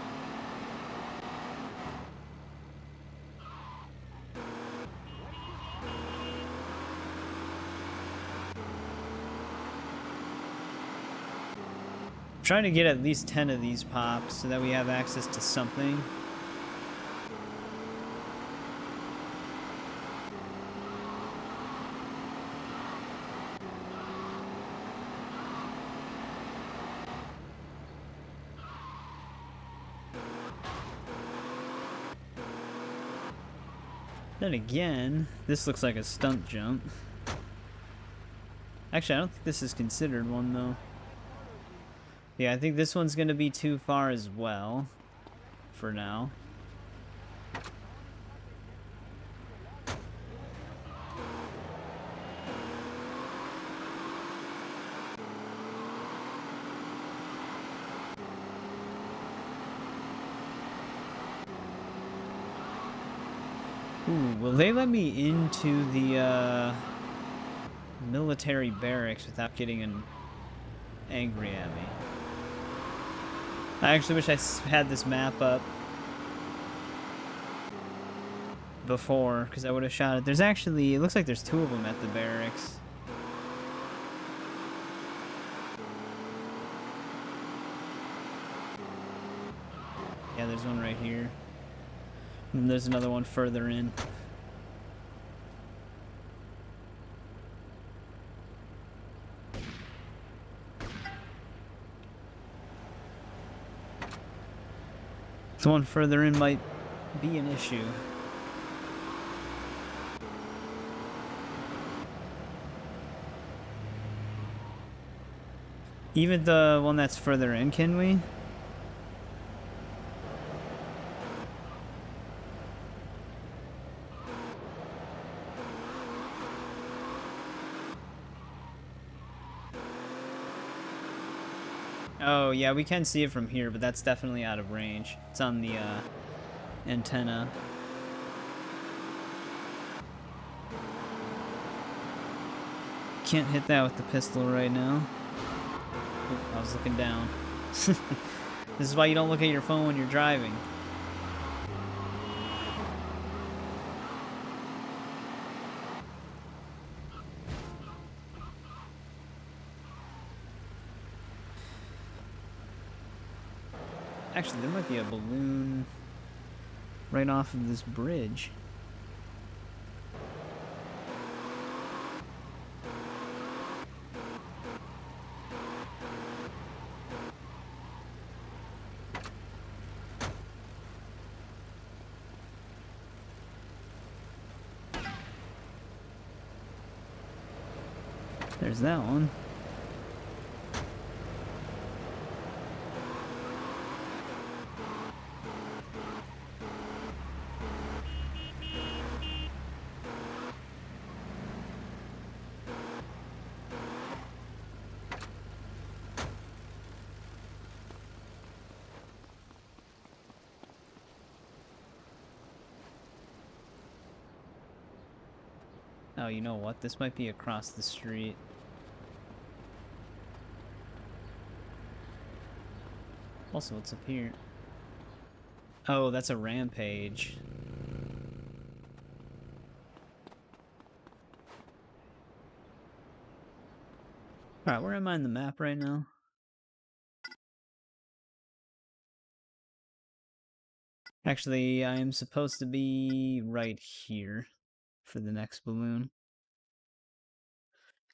I'm trying to get at least 10 of these pops so that we have access to something. Then again, this looks like a stunt jump. Actually, I don't think this is considered one, though. Yeah, I think this one's going to be too far as well, for now. Ooh, will they let me into the, military barracks without getting angry at me? I actually wish I had this map up before, because I would have shot it. There's actually, it looks like there's 2 of them at the barracks. Yeah, there's one right here. And there's another one further in. The one further in might be an issue. Even the one that's further in, can we? Oh, yeah, we can see it from here, but that's definitely out of range. It's on the antenna. Can't hit that with the pistol right now. Oop, I was looking down. This is why you don't look at your phone when you're driving. Actually, there might be a balloon right off of this bridge. There's that one. Oh, you know what? This might be across the street. Also, what's up here? Oh, that's a rampage. Alright, where am I in the map right now? Actually, I am supposed to be right here for the next balloon.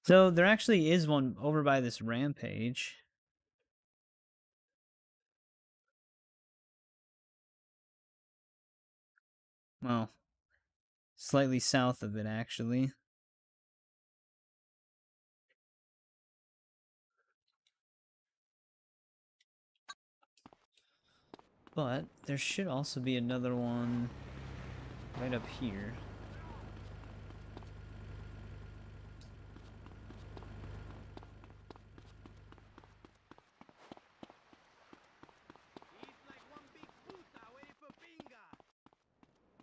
So, there actually is one over by this rampage. Well, slightly south of it, actually. But there should also be another one right up here.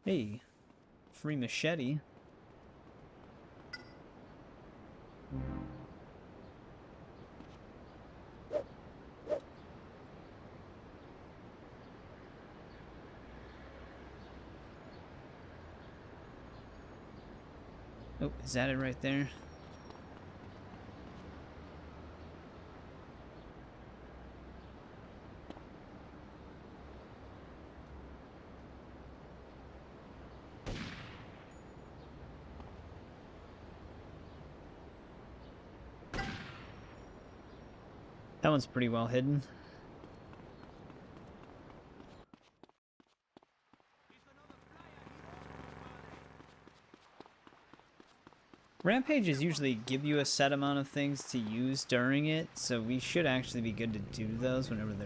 Hey, free machete. Oh, is that it right there? That one's pretty well hidden. Rampages usually give you a set amount of things to use during it, so we should actually be good to do those whenever they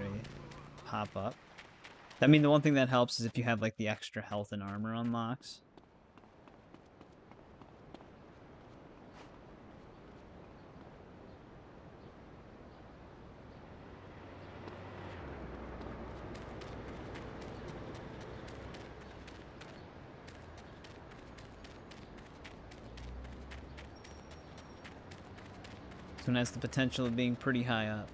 pop up. I mean, the one thing that helps is if you have, like, the extra health and armor unlocks. This one has the potential of being pretty high up.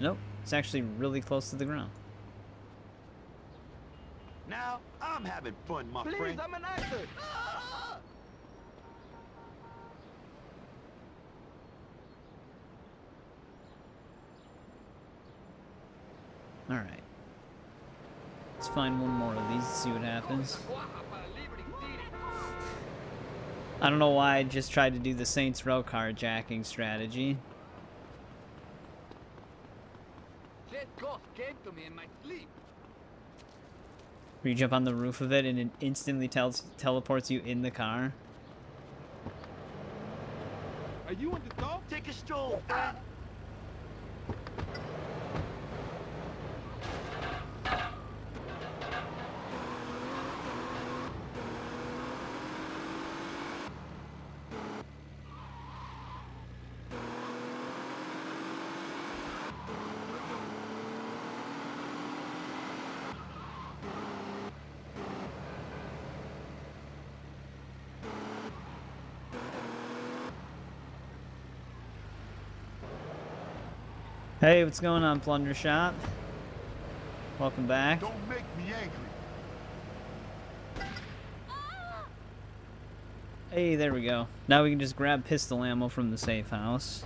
Nope, it's actually really close to the ground. Now, I'm having fun, my Please, friend. I'm an actor. Alright. Let's find one more of these and see what happens. I don't know why I just tried to do the Saints Row carjacking strategy. That ghost came to me in my sleep. Where you jump on the roof of it and it instantly teleports you in the car. Are you in the dog? Take a stroll, friend. Hey, what's going on, Plunder Shop? Welcome back. Don't make me angry. Hey, there we go. Now we can just grab pistol ammo from the safe house.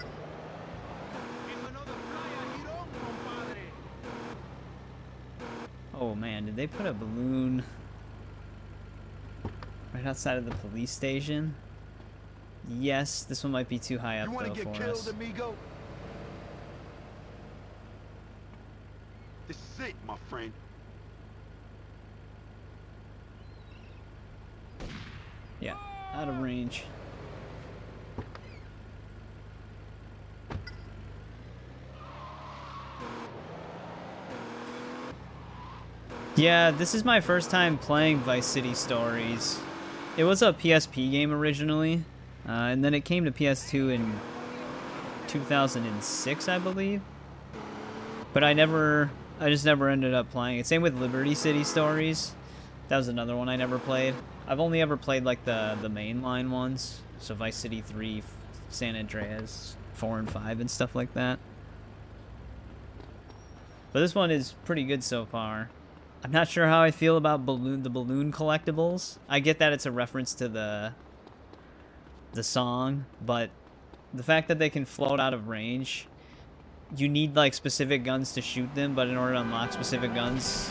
Oh man, did they put a balloon right outside of the police station? Yes, this one might be too high up though for us. Amigo? This is it, my friend. Yeah, out of range. Yeah, this is my first time playing Vice City Stories. It was a PSP game originally, and then it came to PS2 in 2006, I believe. But I just never ended up playing it. Same with Liberty City Stories. That was another one I never played. I've only ever played like the mainline ones, so Vice City 3, San Andreas 4 and 5 and stuff like that. But this one is pretty good so far. I'm not sure how I feel about the balloon collectibles. I get that it's a reference to the song, but the fact that they can float out of range, you need like specific guns to shoot them, but in order to unlock specific guns,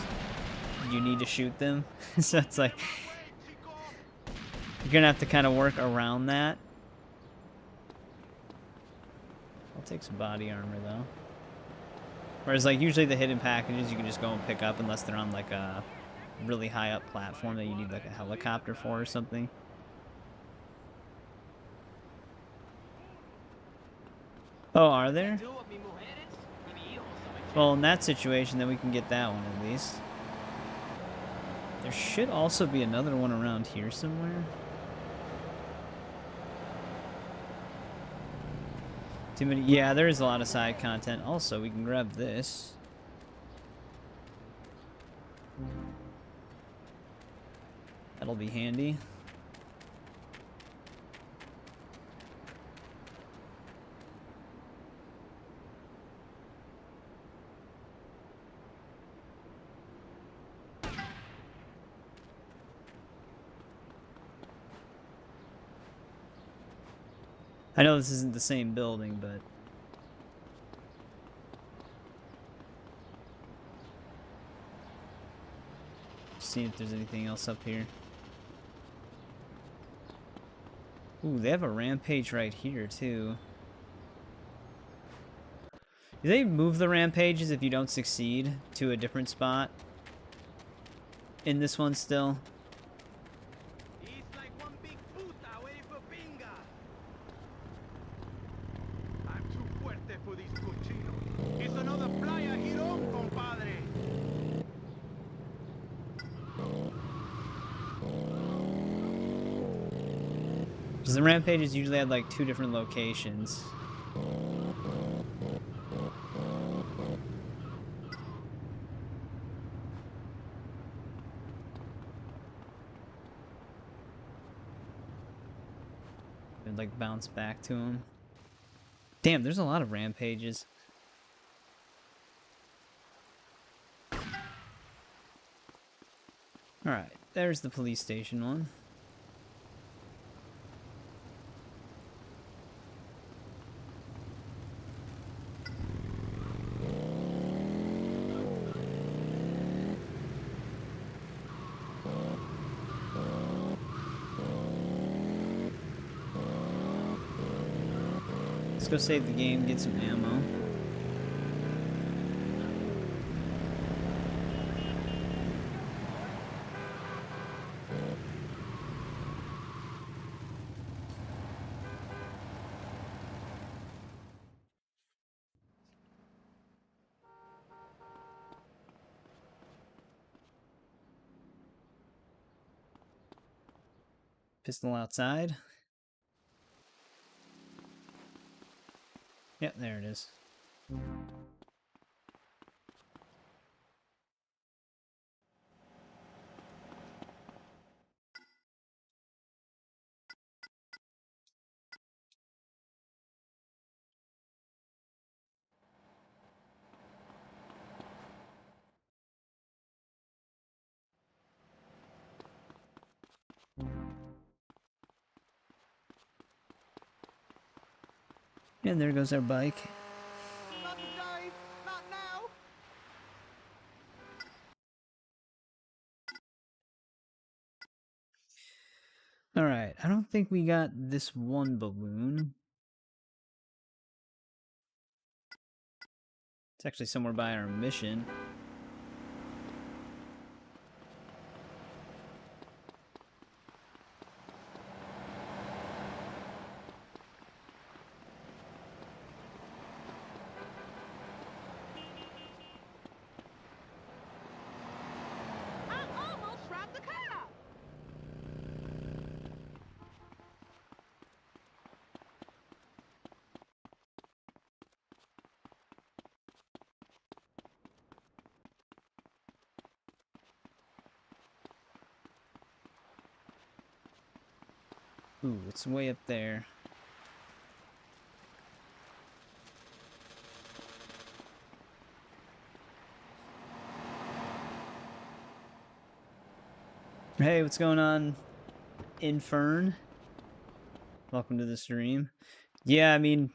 you need to shoot them. So it's like you're gonna have to kind of work around that. I'll take some body armor though. Whereas like usually the hidden packages you can just go and pick up unless they're on like a really high up platform that you need like a helicopter for or something. Oh, are there? Well, in that situation, then we can get that one at least. There should also be another one around here somewhere. Too many. Yeah, there is a lot of side content. Also, we can grab this. That'll be handy. I know this isn't the same building, but... see if there's anything else up here. Ooh, they have a rampage right here, too. Do they move the rampages if you don't succeed to a different spot? In this one still? He's like one big puta waiting for binga. I'm too fuerte for these cochinos. It's another playa girón, compadre. Because the rampages usually had like 2 different locations. It'd like bounce back to him. Damn, there's a lot of rampages. Alright, there's the police station one. Let's go save the game, get some ammo. Pistol outside. Yep, there it is. And there goes our bike. Not today, not now. Alright, I don't think we got this one balloon. It's actually somewhere by our mission. I almost robbed the car. Ooh, it's way up there. Hey, what's going on, Infern? Welcome to the stream. Yeah, I mean,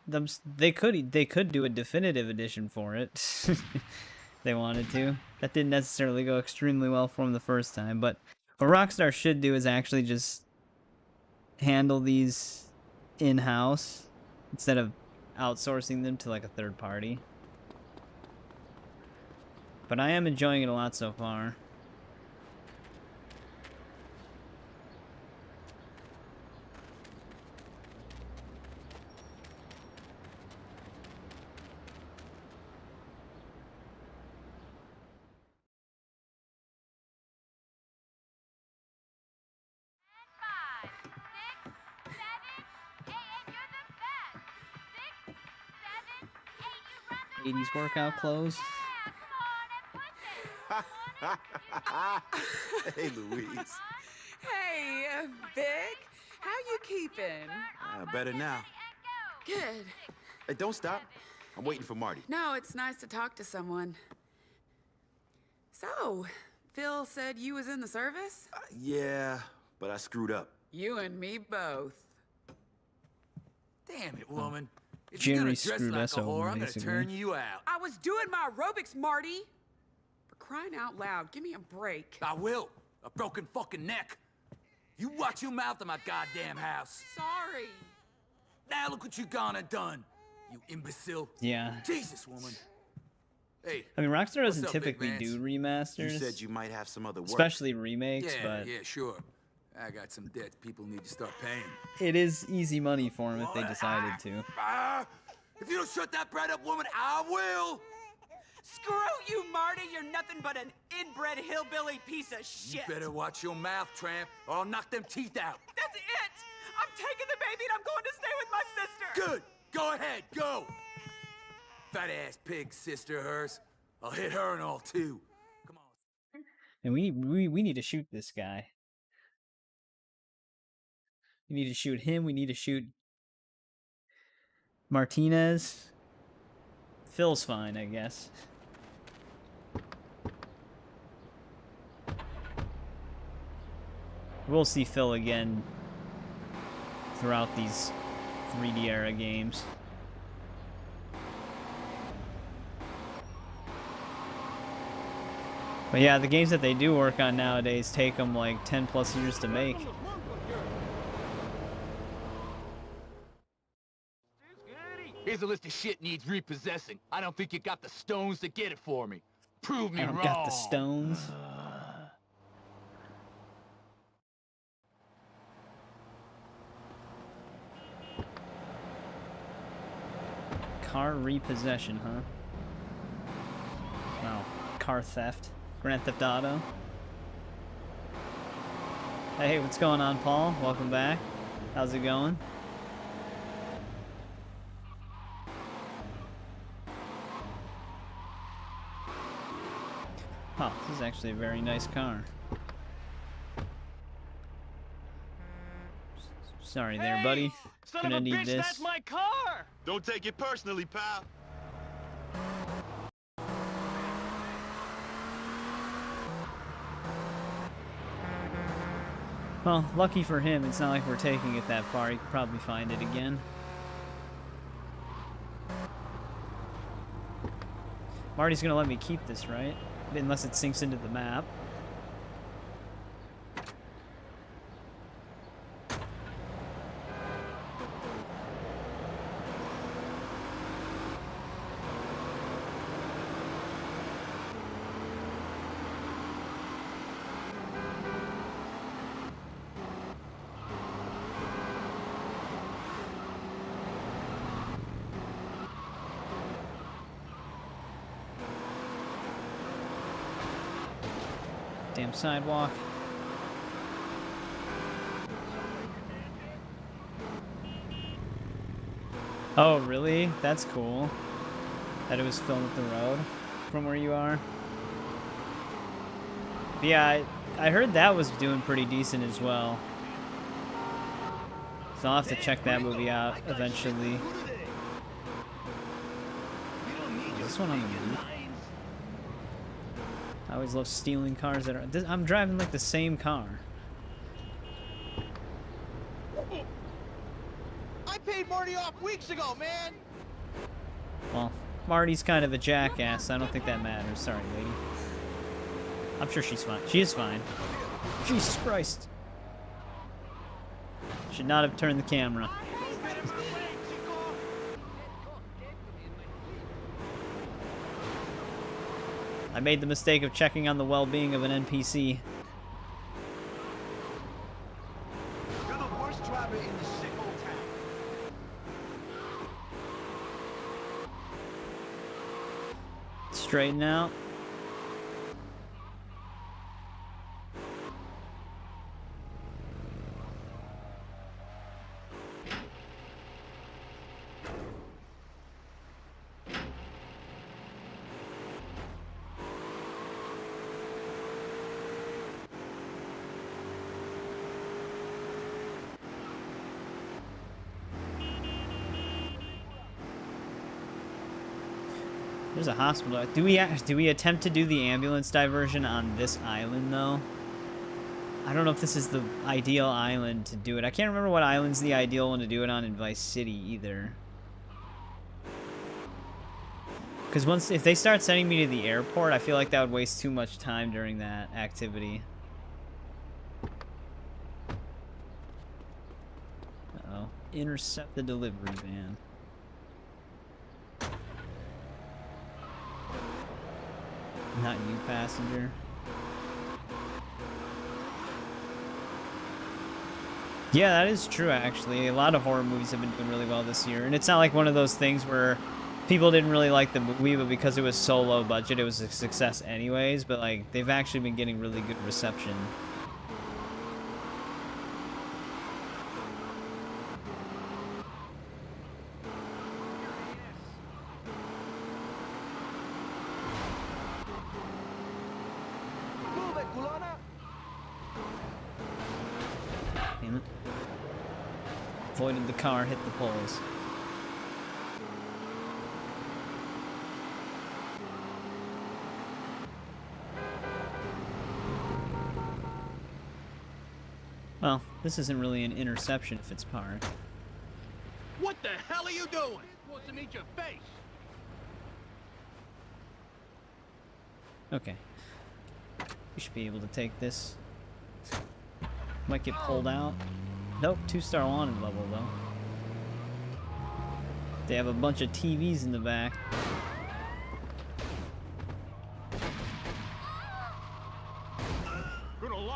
they could do a definitive edition for it. They wanted to. That didn't necessarily go extremely well for them the first time, but what Rockstar should do is actually just handle these in-house instead of outsourcing them to like a third party. But I am enjoying it a lot so far. 80s workout clothes. Hey, Louise. Hey, Vic. How you keeping? Better now. Good. Hey, don't stop. I'm waiting for Marty. No, it's nice to talk to someone. So, Phil said you was in the service? Yeah, but I screwed up. You and me both. Damn it, woman. If Jerry you're gonna dress screwed like us a whore, over, I'm gonna basically. turn you out. I was doing my aerobics, Marty. For crying out loud, give me a break. I will. A broken fucking neck. You watch your mouth in my goddamn house. Sorry. Now look what you gone and done, you imbecile. Yeah. Jesus, woman. Hey. I mean, Rockstar what's doesn't up, Big typically Vance? do remasters. You said you might have some other work. Especially remakes, Yeah, but yeah, sure. I got some debts people need to start paying. it is easy money for them if they decided to. If you don't shut that brat up, woman, I will. Screw you, Marty. You're nothing but an inbred hillbilly piece of shit. You better watch your mouth, tramp, or I'll knock them teeth out. That's it. I'm taking the baby and I'm going to stay with my sister. Good. Go ahead. Go. Fat ass pig sister of hers. I'll hit her and all too. Come on. And we need to shoot this guy. We need to shoot him. We need to shoot Martinez. Phil's fine, I guess. We'll see Phil again throughout these 3D era games. But yeah, the games that they do work on nowadays take them like 10 plus years to make. Here's a list of shit needs repossessing. I don't think you got the stones to get it for me. Prove me I don't wrong. got the stones. Car repossession, huh? Wow. Car theft. Grand Theft Auto. Hey, what's going on, Paul? Welcome back. How's it going? Oh, this is actually a very nice car. Sorry there, buddy. Gonna need this. That's my car! Don't take it personally, pal. Well, lucky for him, it's not like we're taking it that far. He could probably find it again. Marty's gonna let me keep this, right? Unless it sinks into the map. Damn sidewalk. Oh, really? That's cool. That it was filmed at the road from where you are. But yeah, I heard that was doing pretty decent as well. So I'll have to check that movie out eventually. Is this one on the roof? I always love stealing cars that are... I'm driving like the same car. I paid Marty off weeks ago, man! Well, Marty's kind of a jackass, so I don't think that matters. Sorry, lady. I'm sure she's fine. She is fine. Jesus Christ. Should not have turned the camera. I made the mistake of checking on the well-being of an NPC. You're the worst driver in the sick old town. Straighten out. There's a hospital. Do we attempt to do the ambulance diversion on this island though? I don't know if this is the ideal island to do it. I can't remember what island's the ideal one to do it on in Vice City either. Because if they start sending me to the airport, I feel like that would waste too much time during that activity. Uh-oh. Intercept the delivery van. Not you, passenger. Yeah, that is true, actually. A lot of horror movies have been doing really well this year. And it's not like one of those things where people didn't really like the movie, but because it was so low budget, it was a success anyways. But, like, they've actually been getting really good reception. Damn it. Avoided the car, hit the poles. Well, this isn't really an interception if it's parked. What the hell are you doing? Wants to meet your face. Okay. We should be able to take this. Might get pulled out. Nope, 2-star wanted level though. They have a bunch of TVs in the back.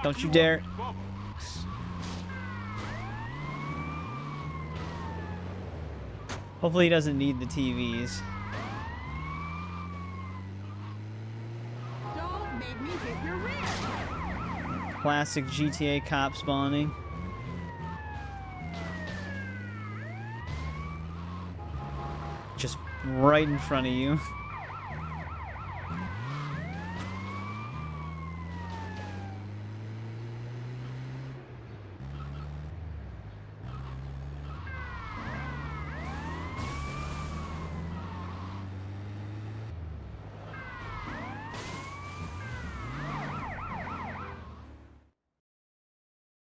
Don't you dare. Hopefully he doesn't need the TVs. Don't make me hit your rear. Classic GTA cop spawning. Just right in front of you.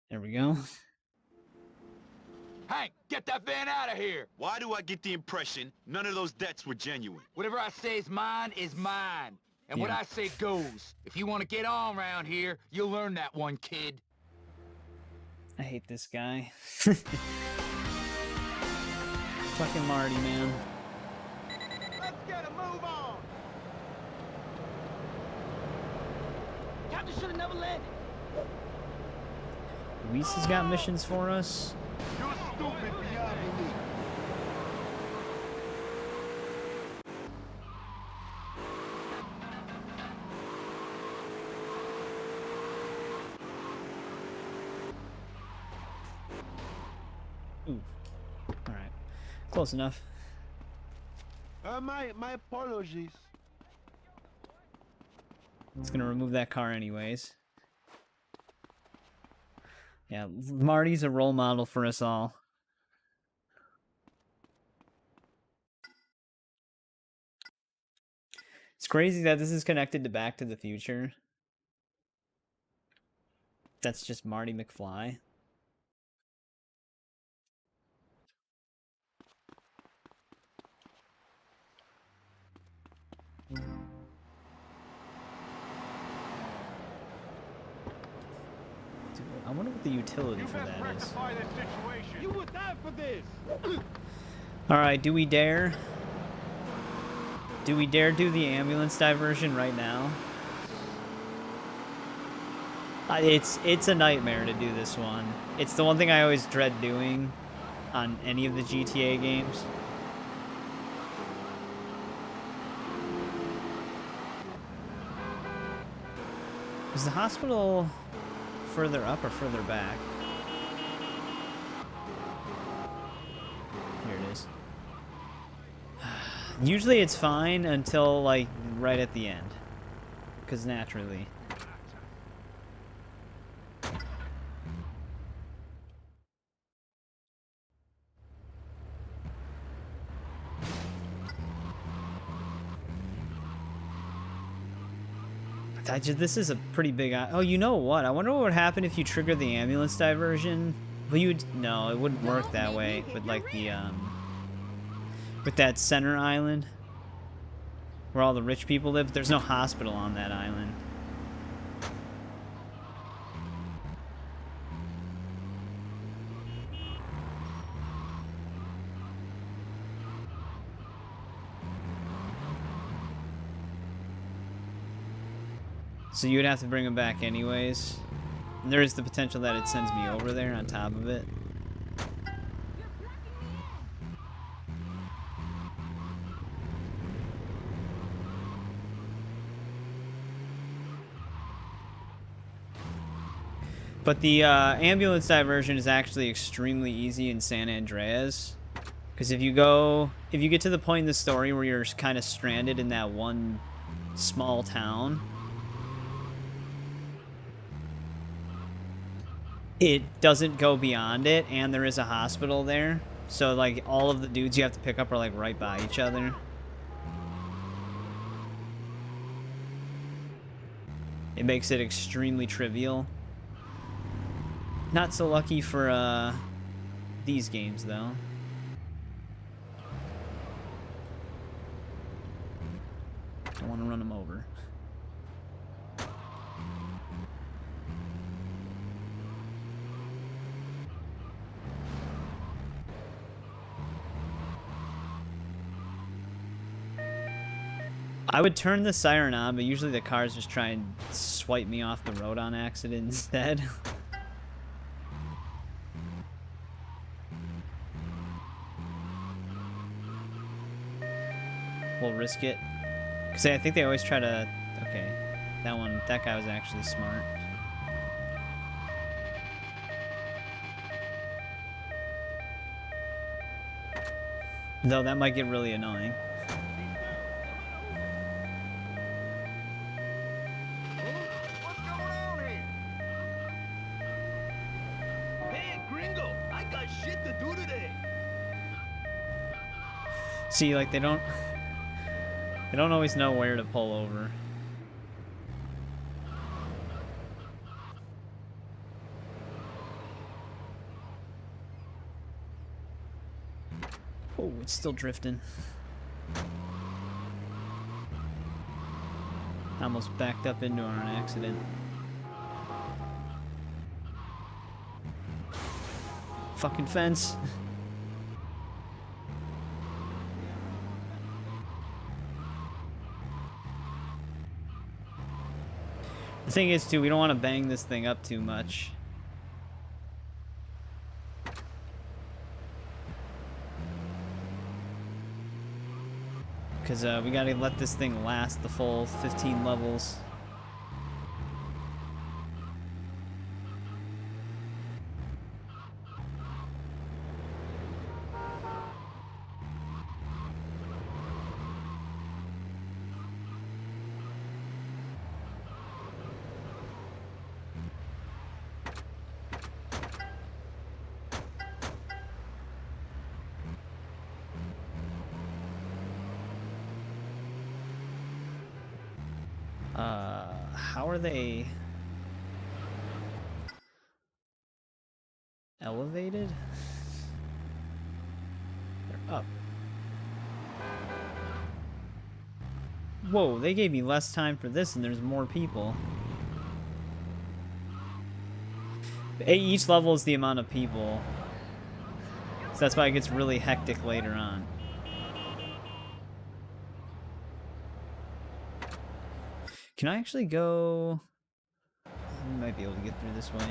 There we go. Hank, get that van out of here. Why do I get the impression none of those debts were genuine? Whatever I say is mine is mine. And what Yeah. I say goes. If you want to get on around here, you'll learn that one, kid. I hate this guy. Fucking Marty, man. Let's get a move on. Captain should have never landed. Luis has got missions for us. You're stupid beyond belief. Ooh. Alright. Close enough. My apologies. It's gonna remove that car anyways. Yeah, Marty's a role model for us all. It's crazy that this is connected to Back to the Future. That's just Marty McFly. I wonder what the utility for that is. You would die for this. Alright, do we dare? Do we dare do the ambulance diversion right now? It's a nightmare to do this one. It's the one thing I always dread doing on any of the GTA games. Is the hospital further up or further back? Here it is. Usually it's fine until, like, right at the end. Because naturally. This is a pretty big... Oh, you know what? I wonder what would happen if you trigger the ambulance diversion. Well, you would... No, it wouldn't work that way with, like, the, with that center island where all the rich people live. There's no hospital on that island. So you would have to bring him back anyways. And there is the potential that it sends me over there on top of it. But the ambulance diversion is actually extremely easy in San Andreas. Because if you get to the point in the story where you're kind of stranded in that one small town, it doesn't go beyond it, and there is a hospital there. So, like, all of the dudes you have to pick up are, like, right by each other. It makes it extremely trivial. Not so lucky for, these games, though. Don't want to run them over. I would turn the siren on, but usually the cars just try and swipe me off the road on accident instead. We'll risk it. Because I think they always try to... Okay. That guy was actually smart. Though that might get really annoying. What's going on here? Hey, gringo, I got shit to do today. See, like, they don't always know where to pull over. Oh, it's still drifting. Almost backed up into an accident. Fucking fence. The thing is, too, we don't want to bang this thing up too much. Because we gotta let this thing last the full 15 levels. How are they elevated? They're up. Whoa, they gave me less time for this and there's more people. Each level is the amount of people. So that's why it gets really hectic later on. Can I actually go... We might be able to get through this way.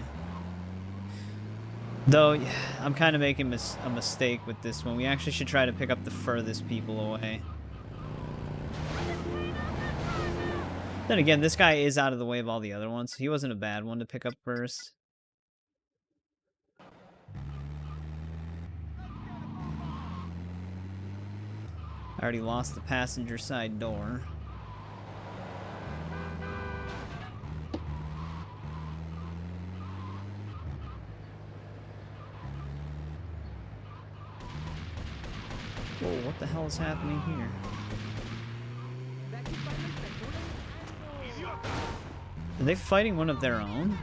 Though, yeah, I'm kind of making a mistake with this one. We actually should try to pick up the furthest people away. Then again, this guy is out of the way of all the other ones. He wasn't a bad one to pick up first. I already lost the passenger side door. Whoa, what the hell is happening here? Are they fighting one of their own?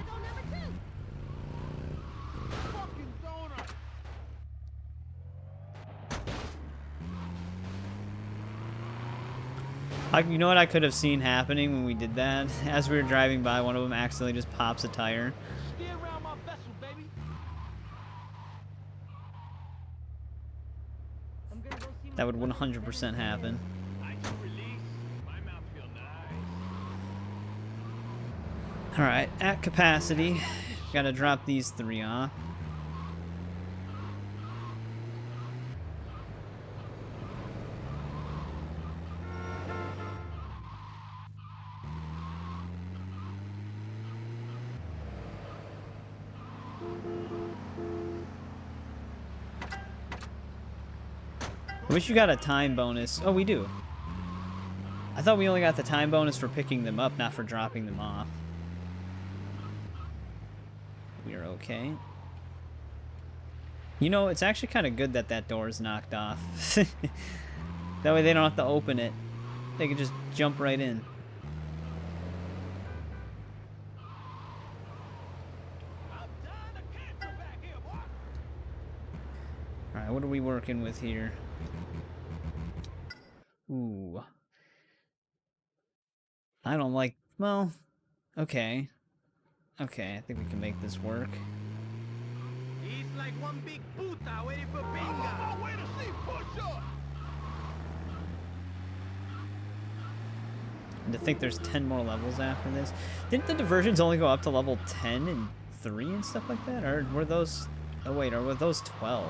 You know what I could have seen happening when we did that? As we were driving by, one of them accidentally just pops a tire. Steer around my vessel, baby. That would 100% happen. Alright, at capacity. Gotta drop these 3 off. I wish you got a time bonus. Oh, we do. I thought we only got the time bonus for picking them up, not for dropping them off. We're okay. You know, it's actually kind of good that that door is knocked off. That way they don't have to open it. They can just jump right in. Alright, what are we working with here? Ooh. I don't like... Well, okay. Okay, I think we can make this work. He's like one big puta waiting for bingo. Way to see, push up. And to think there's 10 more levels after this. Didn't the diversions only go up to level 10 and 3 and stuff like that? Or were those... Oh wait, or were those 12?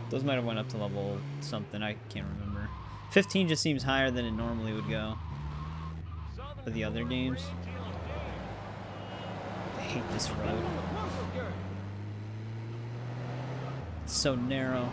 Those might have went up to level something, I can't remember. 15 just seems higher than it normally would go for the other games. I hate this road. It's so narrow.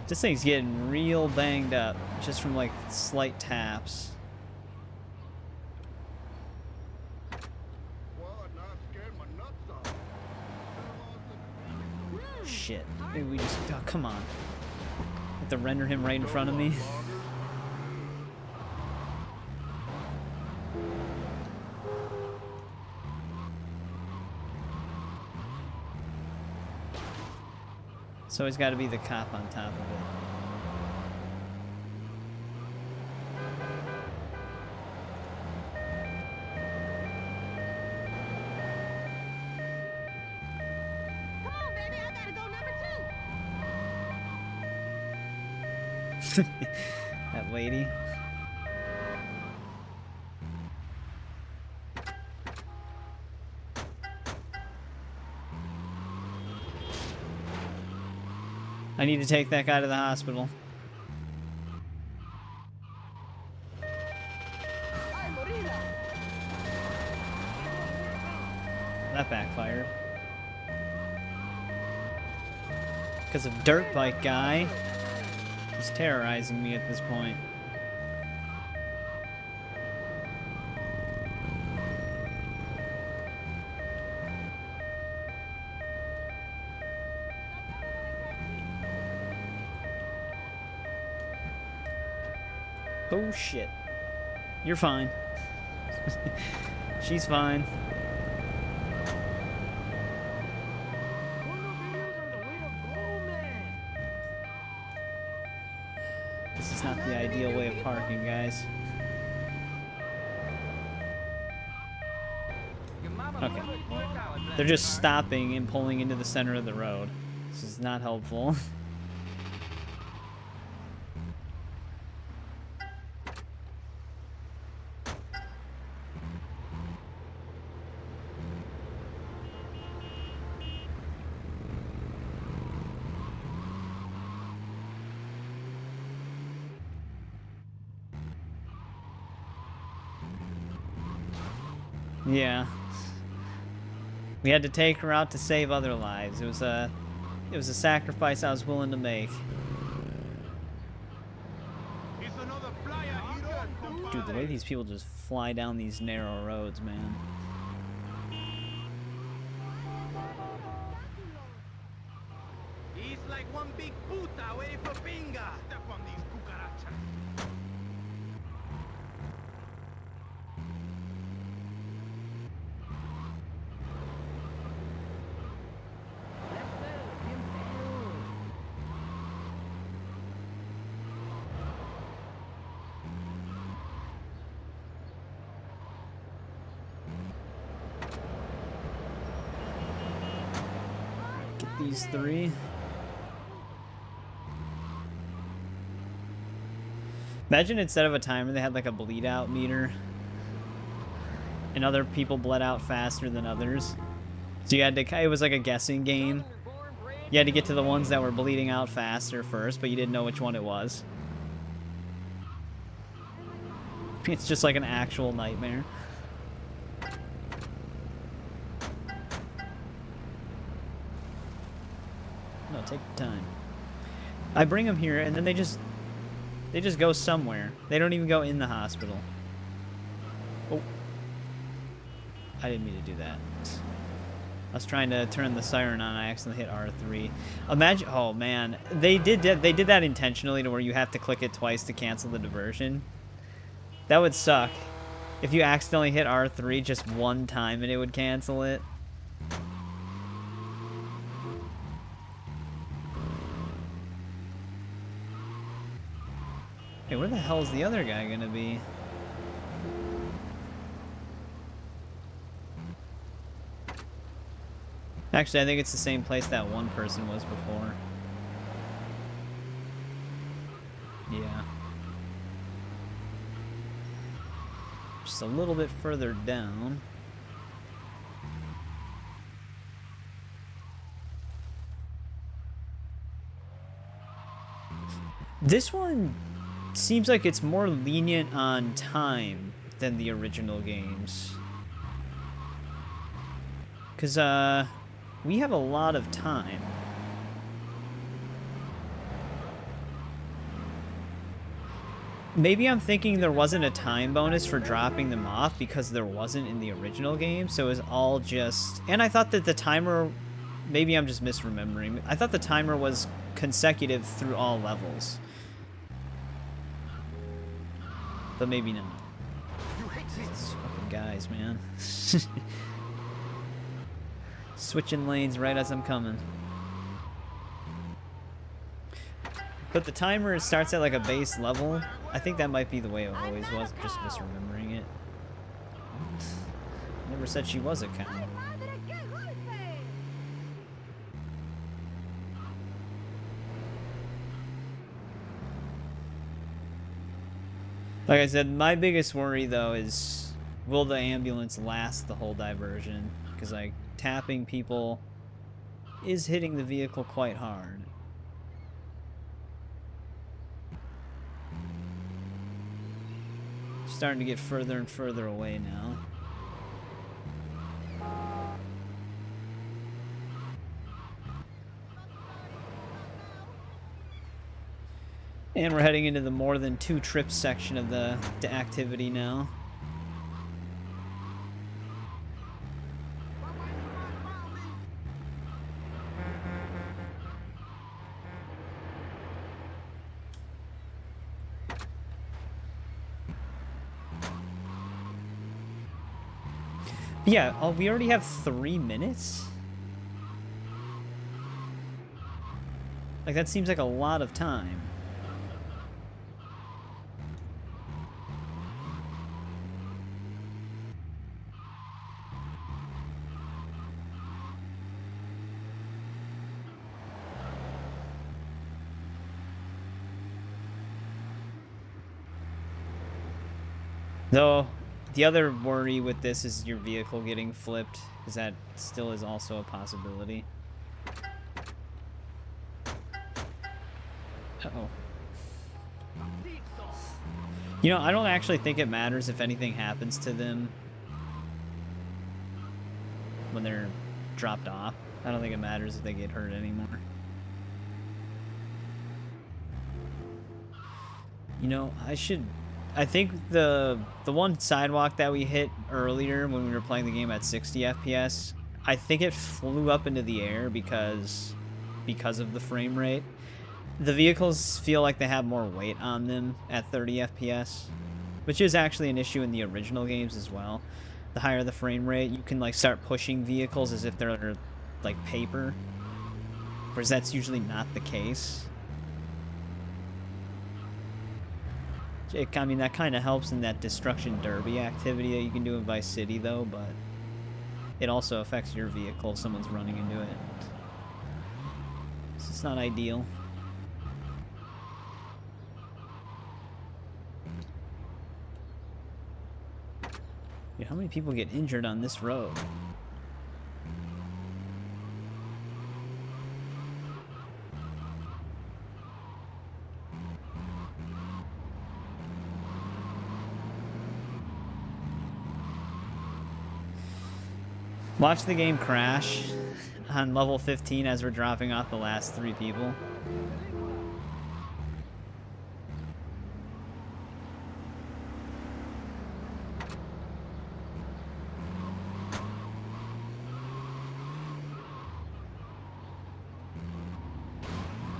This thing's getting real banged up just from like slight taps. Shit. Maybe we just... Oh, come on. Have to render him right in front of me. So he's got to be the cop on top of it. Come on, baby, I gotta go number 2. That lady. I need to take that guy to the hospital. That backfired. Because of Dirt Bike Guy. He's terrorizing me at this point. Oh shit. You're fine. She's fine. This is not the ideal way of parking, guys. Okay. They're just stopping and pulling into the center of the road. This is not helpful. Yeah. We had to take her out to save other lives. It was a sacrifice I was willing to make. Dude, the way these people just fly down these narrow roads, man. He's like one big puta waiting for binga. Step on these cucarachas. Get these 3. Imagine instead of a timer, they had like a bleed out meter. And other people bled out faster than others. So you had to, it was like a guessing game. You had to get to the ones that were bleeding out faster first, but you didn't know which one it was. It's just like an actual nightmare. No, take your time. I bring them here, and then they just go somewhere. They don't even go in the hospital. Oh. I didn't mean to do that. I was trying to turn the siren on. I accidentally hit R3. Imagine, oh man, they did that intentionally to where you have to click it twice to cancel the diversion. That would suck if you accidentally hit R3 just one time and it would cancel it. Hey, where the hell is the other guy gonna be? Actually, I think it's the same place that one person was before. Yeah. Just a little bit further down. This one seems like it's more lenient on time than the original games. 'Cause, we have a lot of time. Maybe I'm thinking there wasn't a time bonus for dropping them off because there wasn't in the original game, so it was all just... And I thought that the timer... Maybe I'm just misremembering. I thought the timer was consecutive through all levels. But maybe not. These fucking guys, man. Switching lanes right as I'm coming. But the timer starts at like a base level. I think that might be the way it always was, just misremembering it. Never said she was a cow. Like I said, my biggest worry though is, will the ambulance last the whole diversion? Because like, tapping people is hitting the vehicle quite hard. Starting to get further and further away now. And we're heading into the more than 2 trips section of the activity now. Yeah, oh, we already have 3 minutes? Like, that seems like a lot of time. Though, the other worry with this is your vehicle getting flipped, because that still is also a possibility. Uh-oh. You know, I don't actually think it matters if anything happens to them when they're dropped off. I don't think it matters if they get hurt anymore. You know, I think the one sidewalk that we hit earlier when we were playing the game at 60 FPS, I think it flew up into the air because of the frame rate. The vehicles feel like they have more weight on them at 30 FPS, which is actually an issue in the original games as well. The higher the frame rate, you can like start pushing vehicles as if they're like paper, whereas that's usually not the case. I mean, that kind of helps in that destruction derby activity that you can do in Vice City, though, but it also affects your vehicle if someone's running into it. So it's not ideal. Dude, how many people get injured on this road? Watch the game crash on level 15 as we're dropping off the last 3 people.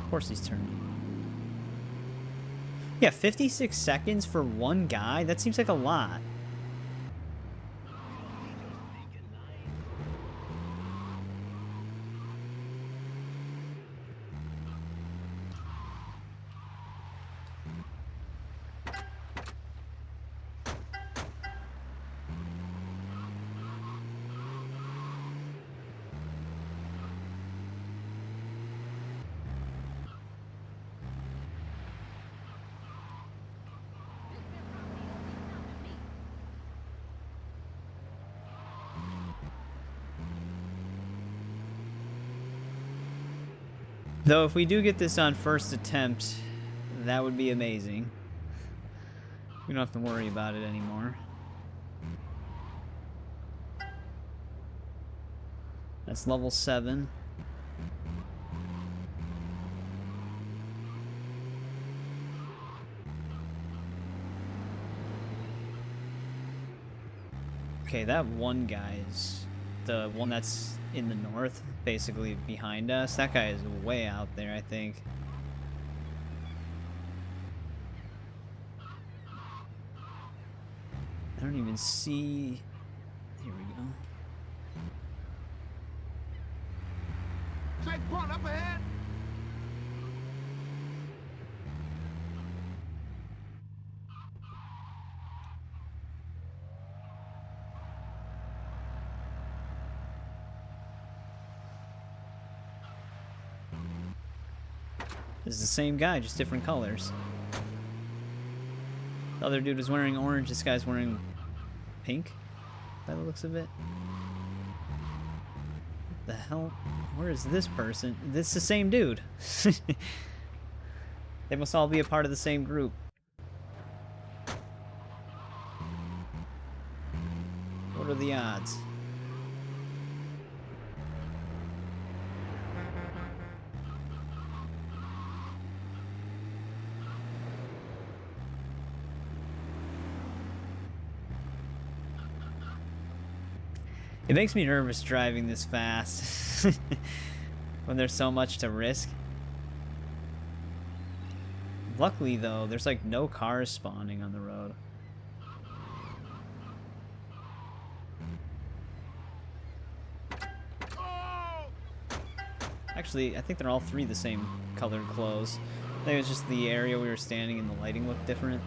Of course he's turning. Yeah, 56 seconds for one guy? That seems like a lot. Though if we do get this on first attempt, that would be amazing. We don't have to worry about it anymore. That's level 7. Okay, that one guy's the one that's in the north, basically behind us. That guy is way out there, I think. I don't even see... Here we go. Checkpoint up ahead! This is the same guy, just different colors. The other dude was wearing orange, this guy's wearing pink, by the looks of it. What the hell? Where is this person? This is the same dude. They must all be a part of the same group. What are the odds? It makes me nervous driving this fast when there's so much to risk. Luckily though, there's like no cars spawning on the road. Actually, I think they're all 3 the same colored clothes. I think it was just the area we were standing in, the lighting looked different.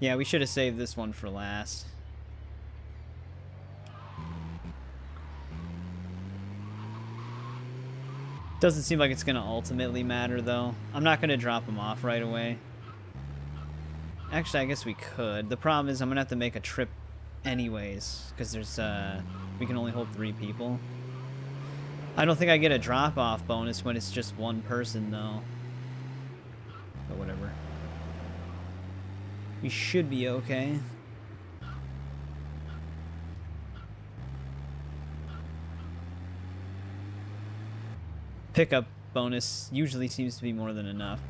Yeah, we should have saved this one for last. Doesn't seem like it's going to ultimately matter, though. I'm not going to drop them off right away. Actually, I guess we could. The problem is I'm going to have to make a trip anyways, because there's, we can only hold 3 people. I don't think I get a drop-off bonus when it's just one person, though. But whatever. We should be okay. pickup bonus usually seems to be more than enough.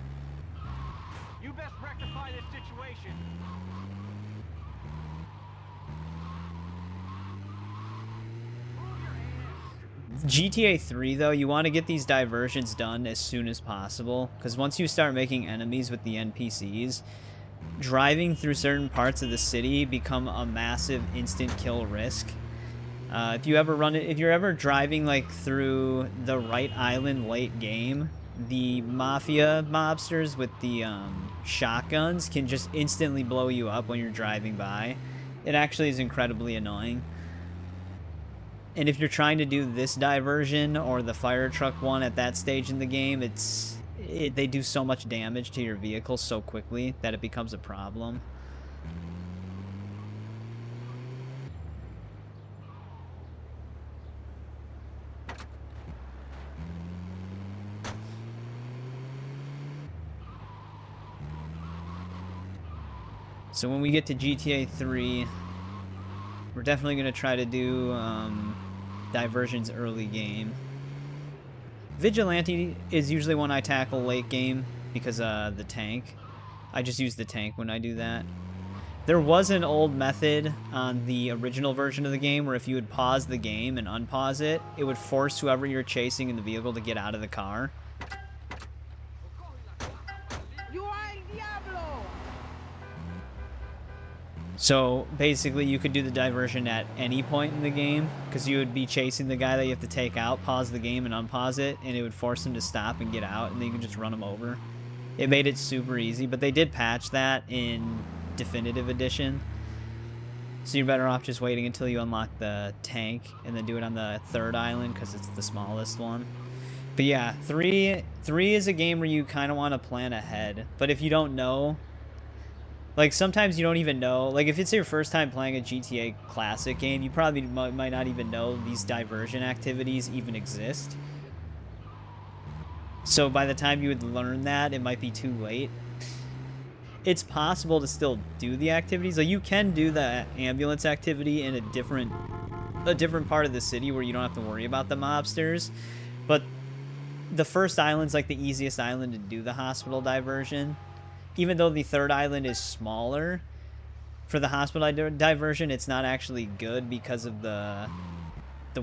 You best rectify this situation. GTA 3, though, you want to get these diversions done as soon as possible, because once you start making enemies with the NPCs, driving through certain parts of the city become a massive instant kill risk. If you're ever driving like through the right island late game, the mafia mobsters with the shotguns can just instantly blow you up when you're driving by. It actually is incredibly annoying. And if you're trying to do this diversion or the fire truck one at that stage in the game, they do so much damage to your vehicle so quickly that it becomes a problem. So when we get to GTA 3, we're definitely going to try to do diversions early game. Vigilante is usually one I tackle late game because the tank. I just use the tank when I do that. There was an old method on the original version of the game where if you would pause the game and unpause it, it would force whoever you're chasing in the vehicle to get out of the car. So basically you could do the diversion at any point in the game because you would be chasing the guy that you have to take out, pause the game and unpause it, and it would force him to stop and get out, and then you can just run him over. It made it super easy, but they did patch that in Definitive Edition. So you're better off just waiting until you unlock the tank and then do it on the third island because it's the smallest one. But yeah, 3 is a game where you kind of want to plan ahead. But if you don't know, like sometimes you don't even know, like if it's your first time playing a GTA Classic game, you probably might not even know these diversion activities even exist. So by the time you would learn that, it might be too late. It's possible to still do the activities. Like you can do the ambulance activity in a different part of the city where you don't have to worry about the mobsters. But the first island's like the easiest island to do the hospital diversion. Even though the third island is smaller, for the hospital diversion, it's not actually good because of the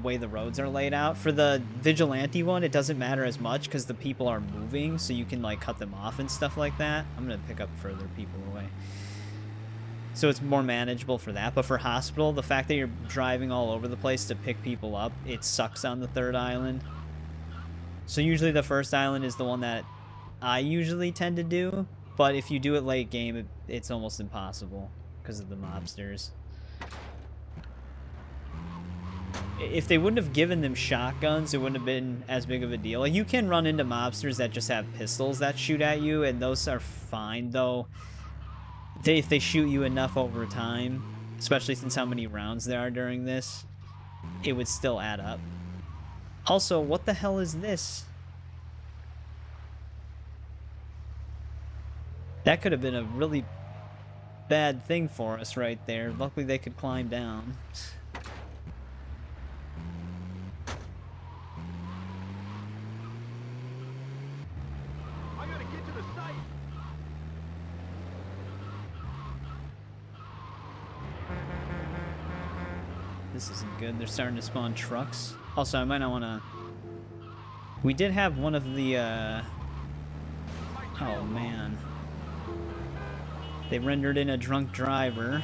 way the roads are laid out. For the vigilante one, it doesn't matter as much because the people are moving, so you can like cut them off and stuff like that. I'm gonna pick up further people away, so it's more manageable for that. But for hospital, the fact that you're driving all over the place to pick people up, it sucks on the third island. So usually the first island is the one that I usually tend to do. But if you do it late game, it's almost impossible because of the mobsters. If they wouldn't have given them shotguns, it wouldn't have been as big of a deal. Like, you can run into mobsters that just have pistols that shoot at you, and those are fine, though. If they shoot you enough over time, especially since how many rounds there are during this, it would still add up. Also, what the hell is this? That could have been a really bad thing for us right there. Luckily they could climb down. I gotta get to the site. This isn't good. They're starting to spawn trucks. Also, I might not want to... We did have one of the, Oh, man. They rendered in a drunk driver.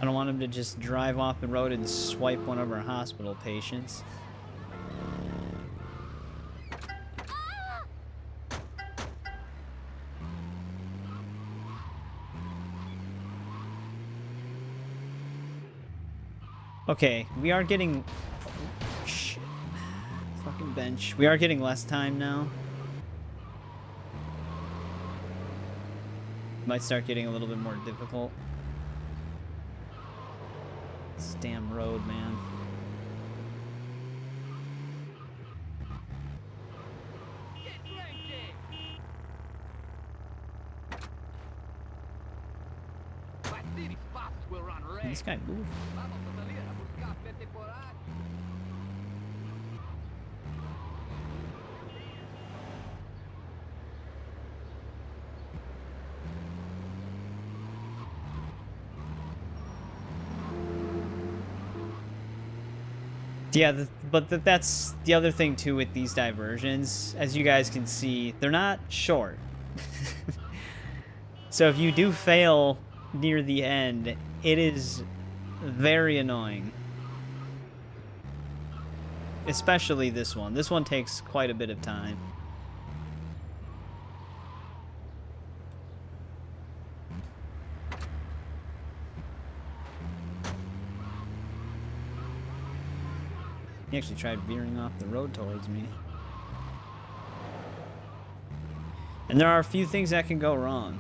I don't want him to just drive off the road and swipe one of our hospital patients. Okay, we are getting... Shit. Fucking bench. We are getting less time now. Might start getting a little bit more difficult. This damn road, man. These spots will run red. This guy move. Vamos a salir a buscar vete por ahí. Yeah, that's the other thing too with these diversions. As you guys can see, they're not short. So if you do fail near the end, it is very annoying. Especially this one. This one takes quite a bit of time. He actually tried veering off the road towards me. And there are a few things that can go wrong.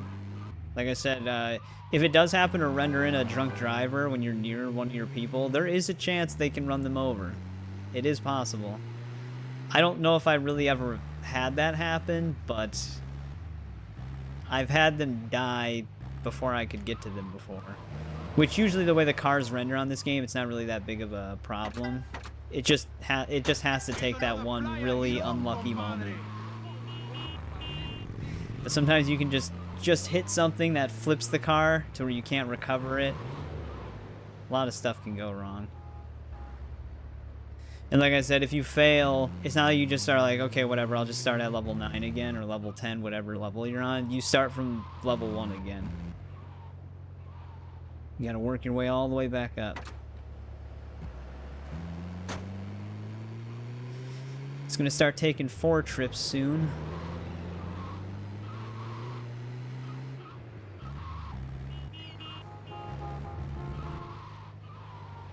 Like I said, if it does happen to render in a drunk driver when you're near one of your people, there is a chance they can run them over. It is possible. I don't know if I really ever had that happen, but I've had them die before I could get to them before. Which usually the way the cars render on this game, it's not really that big of a problem. It just has to take that one really unlucky moment. But sometimes you can just hit something that flips the car to where you can't recover it. A lot of stuff can go wrong. And like I said, if you fail, it's not like you just start like, okay, whatever, I'll just start at level 9 again, or level 10, whatever level you're on. You start from level 1 again. You gotta work your way all the way back up. It's gonna start taking 4 trips soon.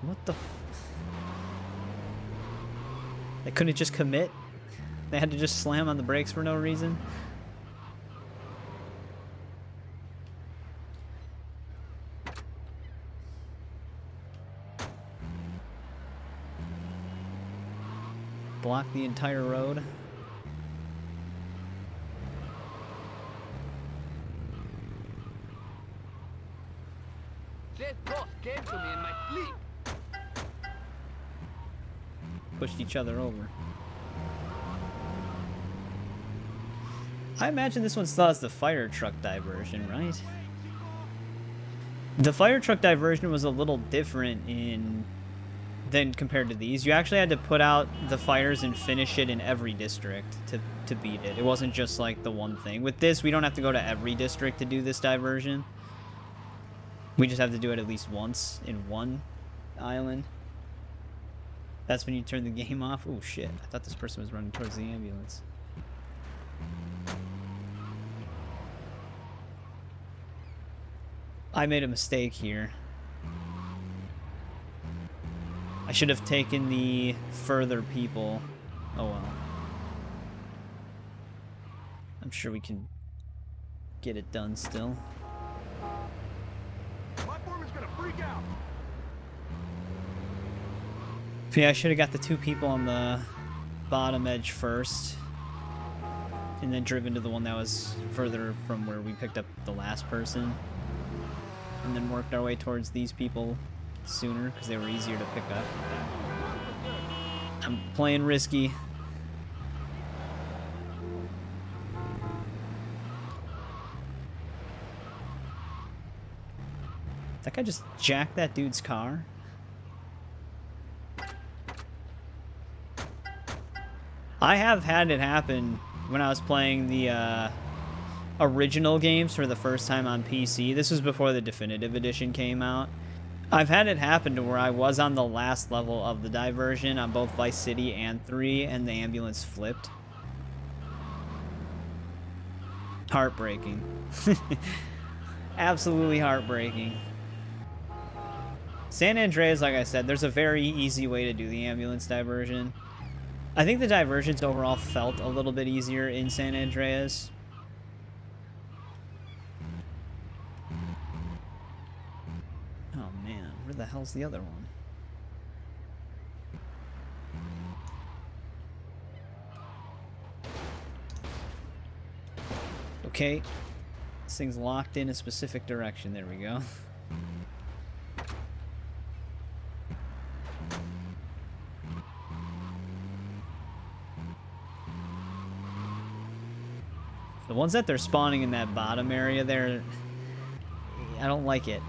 What the f— They couldn't just commit? They had to just slam on the brakes for no reason? Block the entire road. This boss came to me in my sleep. Pushed each other over. I imagine this one still has the fire truck diversion, right? The fire truck diversion was a little different than compared to these. You actually had to put out the fires and finish it in every district to beat it. It wasn't just like the one thing. With this, we don't have to go to every district to do this diversion. We just have to do it at least once in one island. That's when you turn the game off. Oh shit, I thought this person was running towards the ambulance. I made a mistake here. I should have taken the further people. Oh well. I'm sure we can get it done still. Platform is gonna freak out. Yeah, I should have got the 2 people on the bottom edge first. And then driven to the one that was further from where we picked up the last person. And then worked our way towards these people sooner, because they were easier to pick up. I'm playing risky. That guy just jacked that dude's car. I have had it happen when I was playing the original games for the first time on PC. This was before the Definitive Edition came out. I've had it happen to where I was on the last level of the diversion on both Vice City and 3, and the ambulance flipped. Heartbreaking. Absolutely heartbreaking. San Andreas, like I said, there's a very easy way to do the ambulance diversion. I think the diversions overall felt a little bit easier in San Andreas. Oh man, where the hell's the other one? Okay. This thing's locked in a specific direction. There we go. The ones that they're spawning in that bottom area there, I don't like it.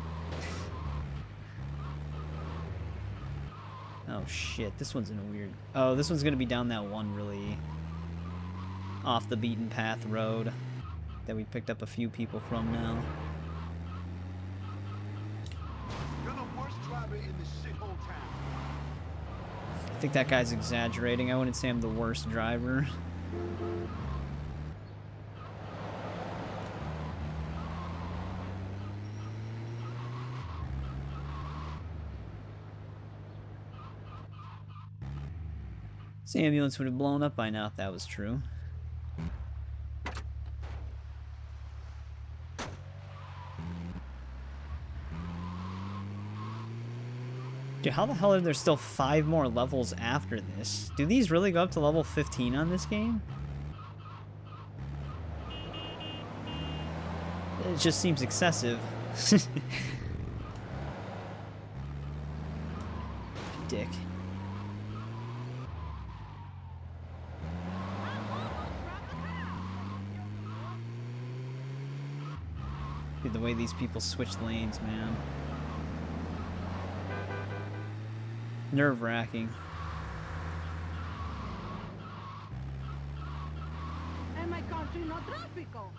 Oh shit, this one's in a weird... Oh, this one's gonna be down that one really off the beaten path road that we picked up a few people from now. You're the worst driver in the shithole town. I think that guy's exaggerating. I wouldn't say I'm the worst driver. This ambulance would have blown up by now if that was true. Dude, how the hell are there still 5 more levels after this? Do these really go up to level 15 on this game? It just seems excessive. Dick. Dude, the way these people switch lanes, man. Nerve-wracking. En my country, no tráfico.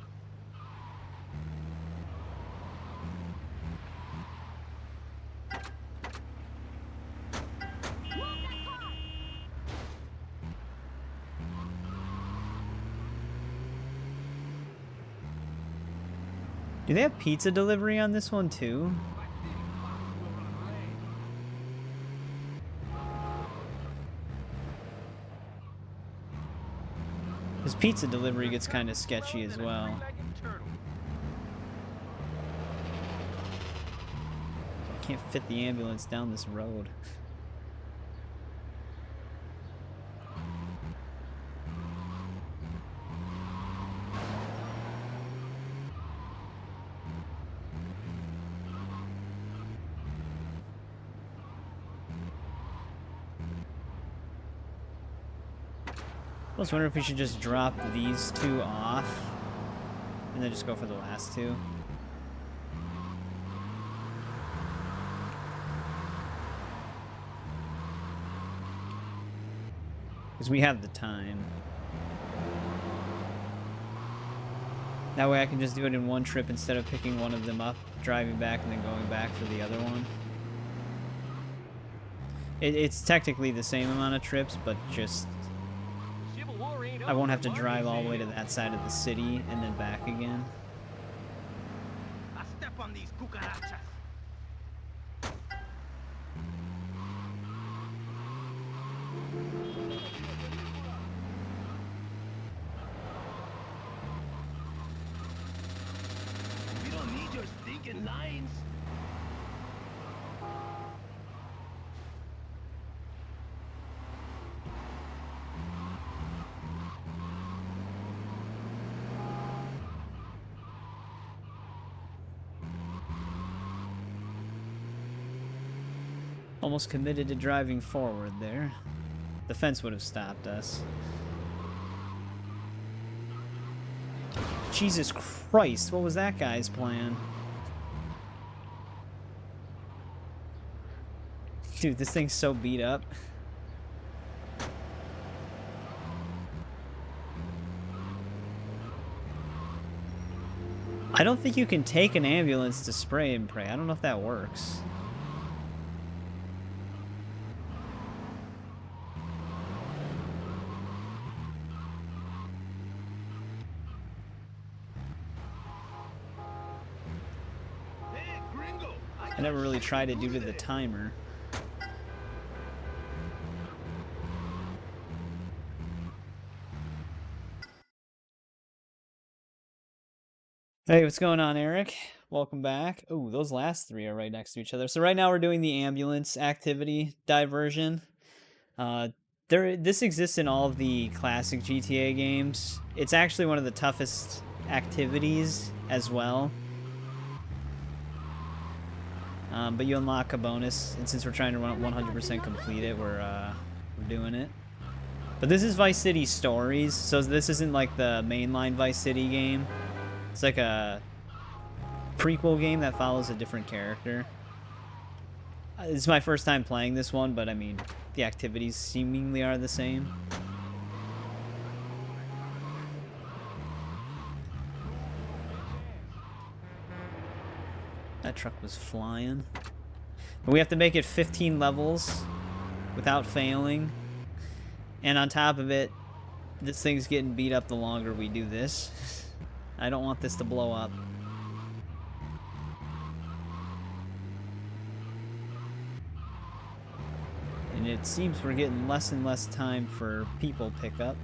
Do they have pizza delivery on this one too? This pizza delivery gets kind of sketchy as well. I can't fit the ambulance down this road. I was wondering if we should just drop these 2 off and then just go for the last 2. Because we have the time. That way I can just do it in one trip instead of picking one of them up, driving back, and then going back for the other one. It's technically the same amount of trips, but just... I won't have to drive all the way to that side of the city and then back again. I step on these cucarachas. We don't need your stinking lines. Almost committed to driving forward there. The fence would have stopped us. Jesus Christ, what was that guy's plan? Dude, this thing's so beat up. I don't think you can take an ambulance to spray and pray. I don't know if that works. I never really tried it due to the timer. Hey, what's going on, Eric? Welcome back. Oh, those last 3 are right next to each other. So right now we're doing the ambulance activity diversion. This exists in all of the classic GTA games. It's actually one of the toughest activities as well. But you unlock a bonus, and since we're trying to run 100% complete it, we're doing it. But this is Vice City Stories, so this isn't like the mainline Vice City game. It's like a prequel game that follows a different character. It's my first time playing this one, but I mean, the activities seemingly are the same. That truck was flying. But we have to make it 15 levels without failing. And on top of it, this thing's getting beat up the longer we do this. I don't want this to blow up. And it seems we're getting less and less time for people pickup.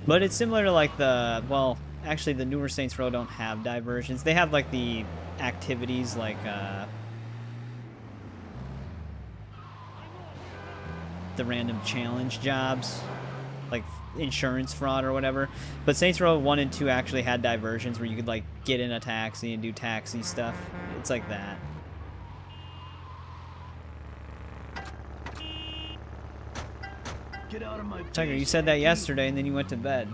But it's similar to like the, well, actually the newer Saints Row don't have diversions. They have like the activities like the random challenge jobs, like insurance fraud or whatever. But Saints Row 1 and 2 actually had diversions where you could like get in a taxi and do taxi stuff. It's like that. Get out of my Tiger, you face, said that Yankee. yesterday and then you went to bed.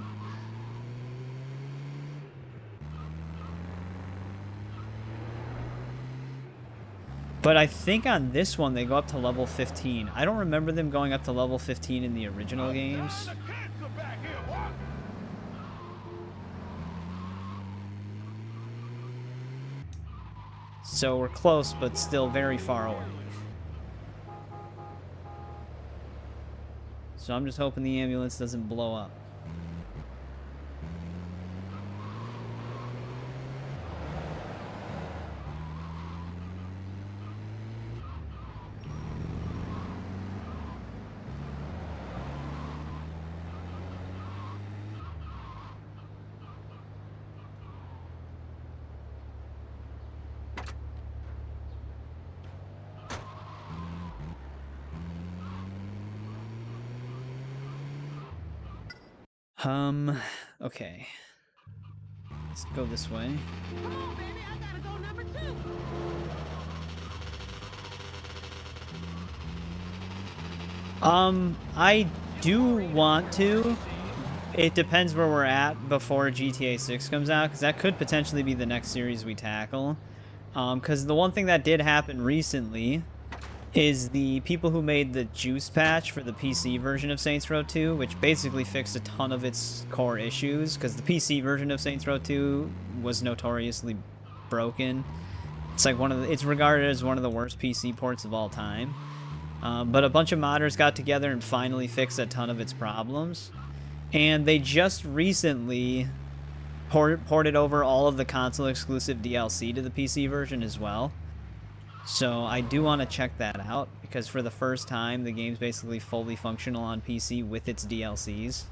But I think on this one they go up to level 15. I don't remember them going up to level 15 in the original games. So we're close, but still very far away. So I'm just hoping the ambulance doesn't blow up. Okay. Let's go this way. Come on, baby, I gotta go number 2. I do want to. It depends where we're at before GTA 6 comes out, because that could potentially be the next series we tackle. Because the one thing that did happen recently is the people who made the juice patch for the PC version of Saints Row 2, which basically fixed a ton of its core issues, because the PC version of Saints Row 2 was notoriously broken. It's like it's regarded as one of the worst PC ports of all time. But a bunch of modders got together and finally fixed a ton of its problems. And they just recently ported over all of the console exclusive DLC to the PC version as well. So I do want to check that out, because for the first time the game's basically fully functional on PC with its DLCs.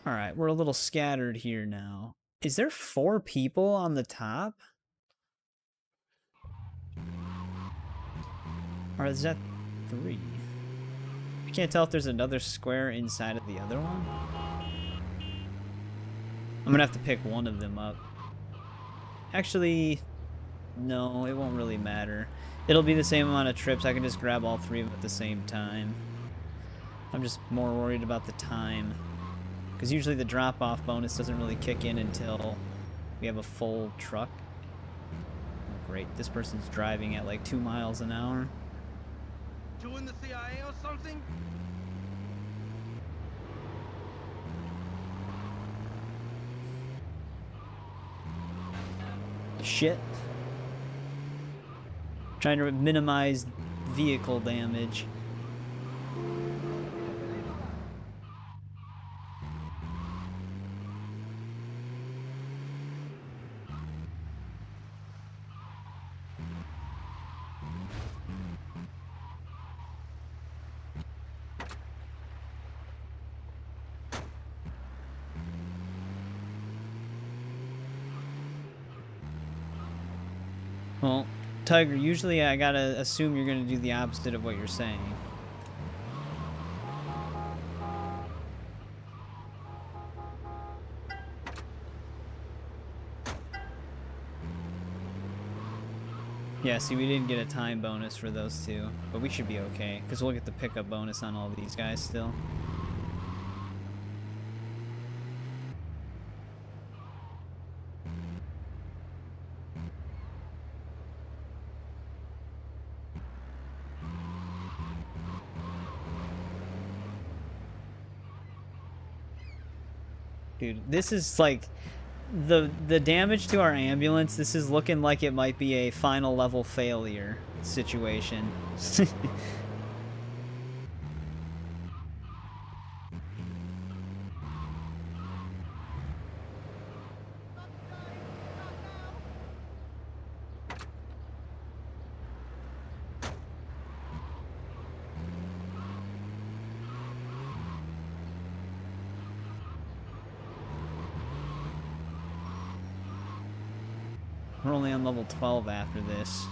Alright, we're a little scattered here now. Is there 4 people on the top? Or is that 3? I can't tell if there's another square inside of the other one. I'm gonna have to pick one of them up. Actually, no, it won't really matter. It'll be the same amount of trips. I can just grab all 3 of them at the same time. I'm just more worried about the time, because usually the drop-off bonus doesn't really kick in until we have a full truck. Oh, great, this person's driving at like 2 miles an hour. Doing the CIA or something? Shit. Trying to minimize vehicle damage. Well, Tiger, usually I gotta assume you're gonna do the opposite of what you're saying. Yeah, see, we didn't get a time bonus for those two, but we should be okay, because we'll get the pickup bonus on all these guys still. Dude, this is like the damage to our ambulance. This is looking like it might be a final level failure situation. We're only on level 12 after this.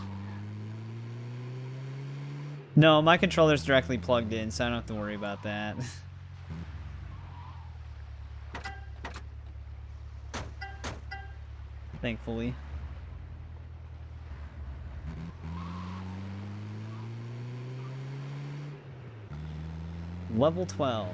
No, my controller's directly plugged in, so I don't have to worry about that. Thankfully. Level 12.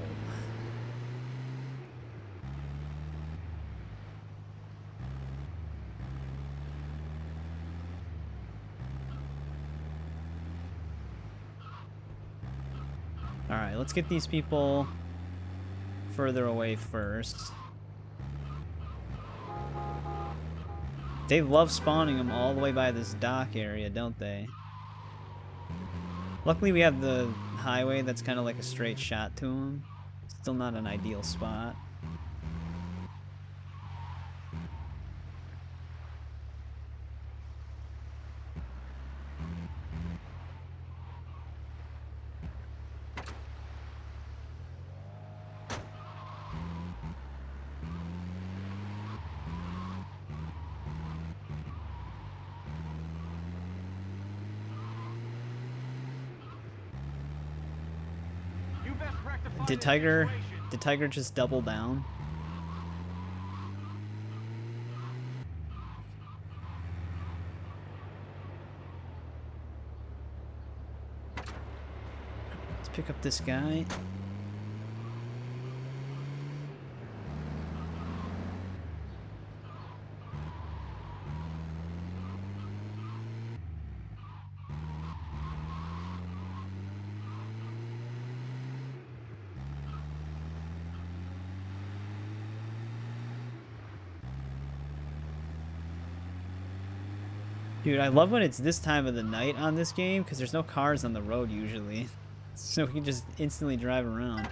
Alright, let's get these people further away first. They love spawning them all the way by this dock area, don't they? Luckily we have the highway that's kind of like a straight shot to them. Still not an ideal spot. Did Tiger just double down? Let's pick up this guy. Dude, I love when it's this time of the night on this game, because there's no cars on the road usually. So we can just instantly drive around.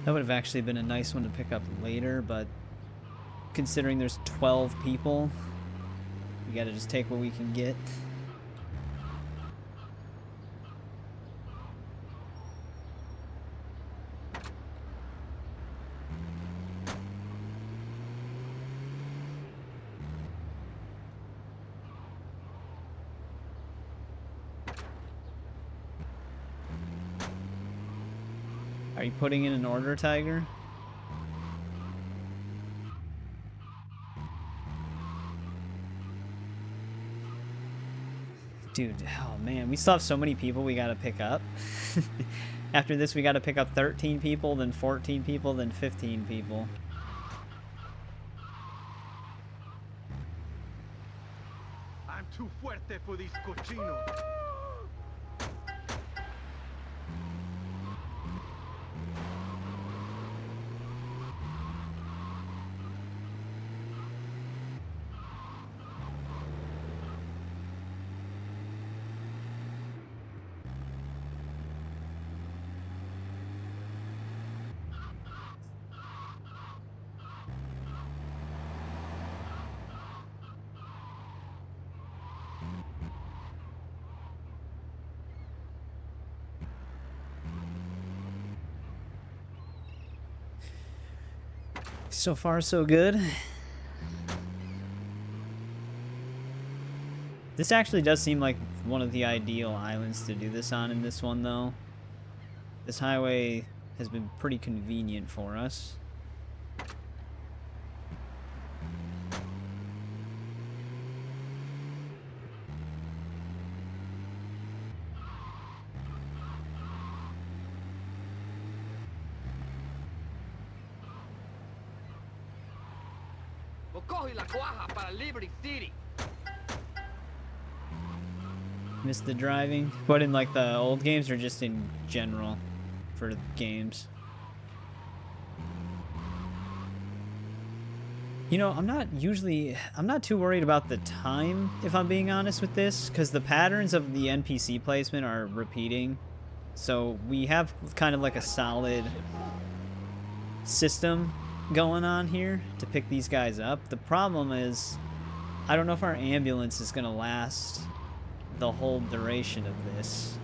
That would have actually been a nice one to pick up later, but considering there's 12 people, we gotta just take what we can get. Are you putting in an order, Tiger? Dude, oh man, we still have so many people we gotta pick up. After this, we gotta pick up 13 people, then 14 people, then 15 people. I'm too fuerte for these cochinos. So far, so good. This actually does seem like one of the ideal islands to do this on in this one, though. This highway has been pretty convenient for us. Coge la cuaja para Liberty City. Miss the driving? But in like the old games or just in general for games? You know, I'm not too worried about the time, if I'm being honest with this, because the patterns of the NPC placement are repeating. So we have kind of like a solid system going on here to pick these guys up. The problem is, I don't know if our ambulance is going to last the whole duration of this.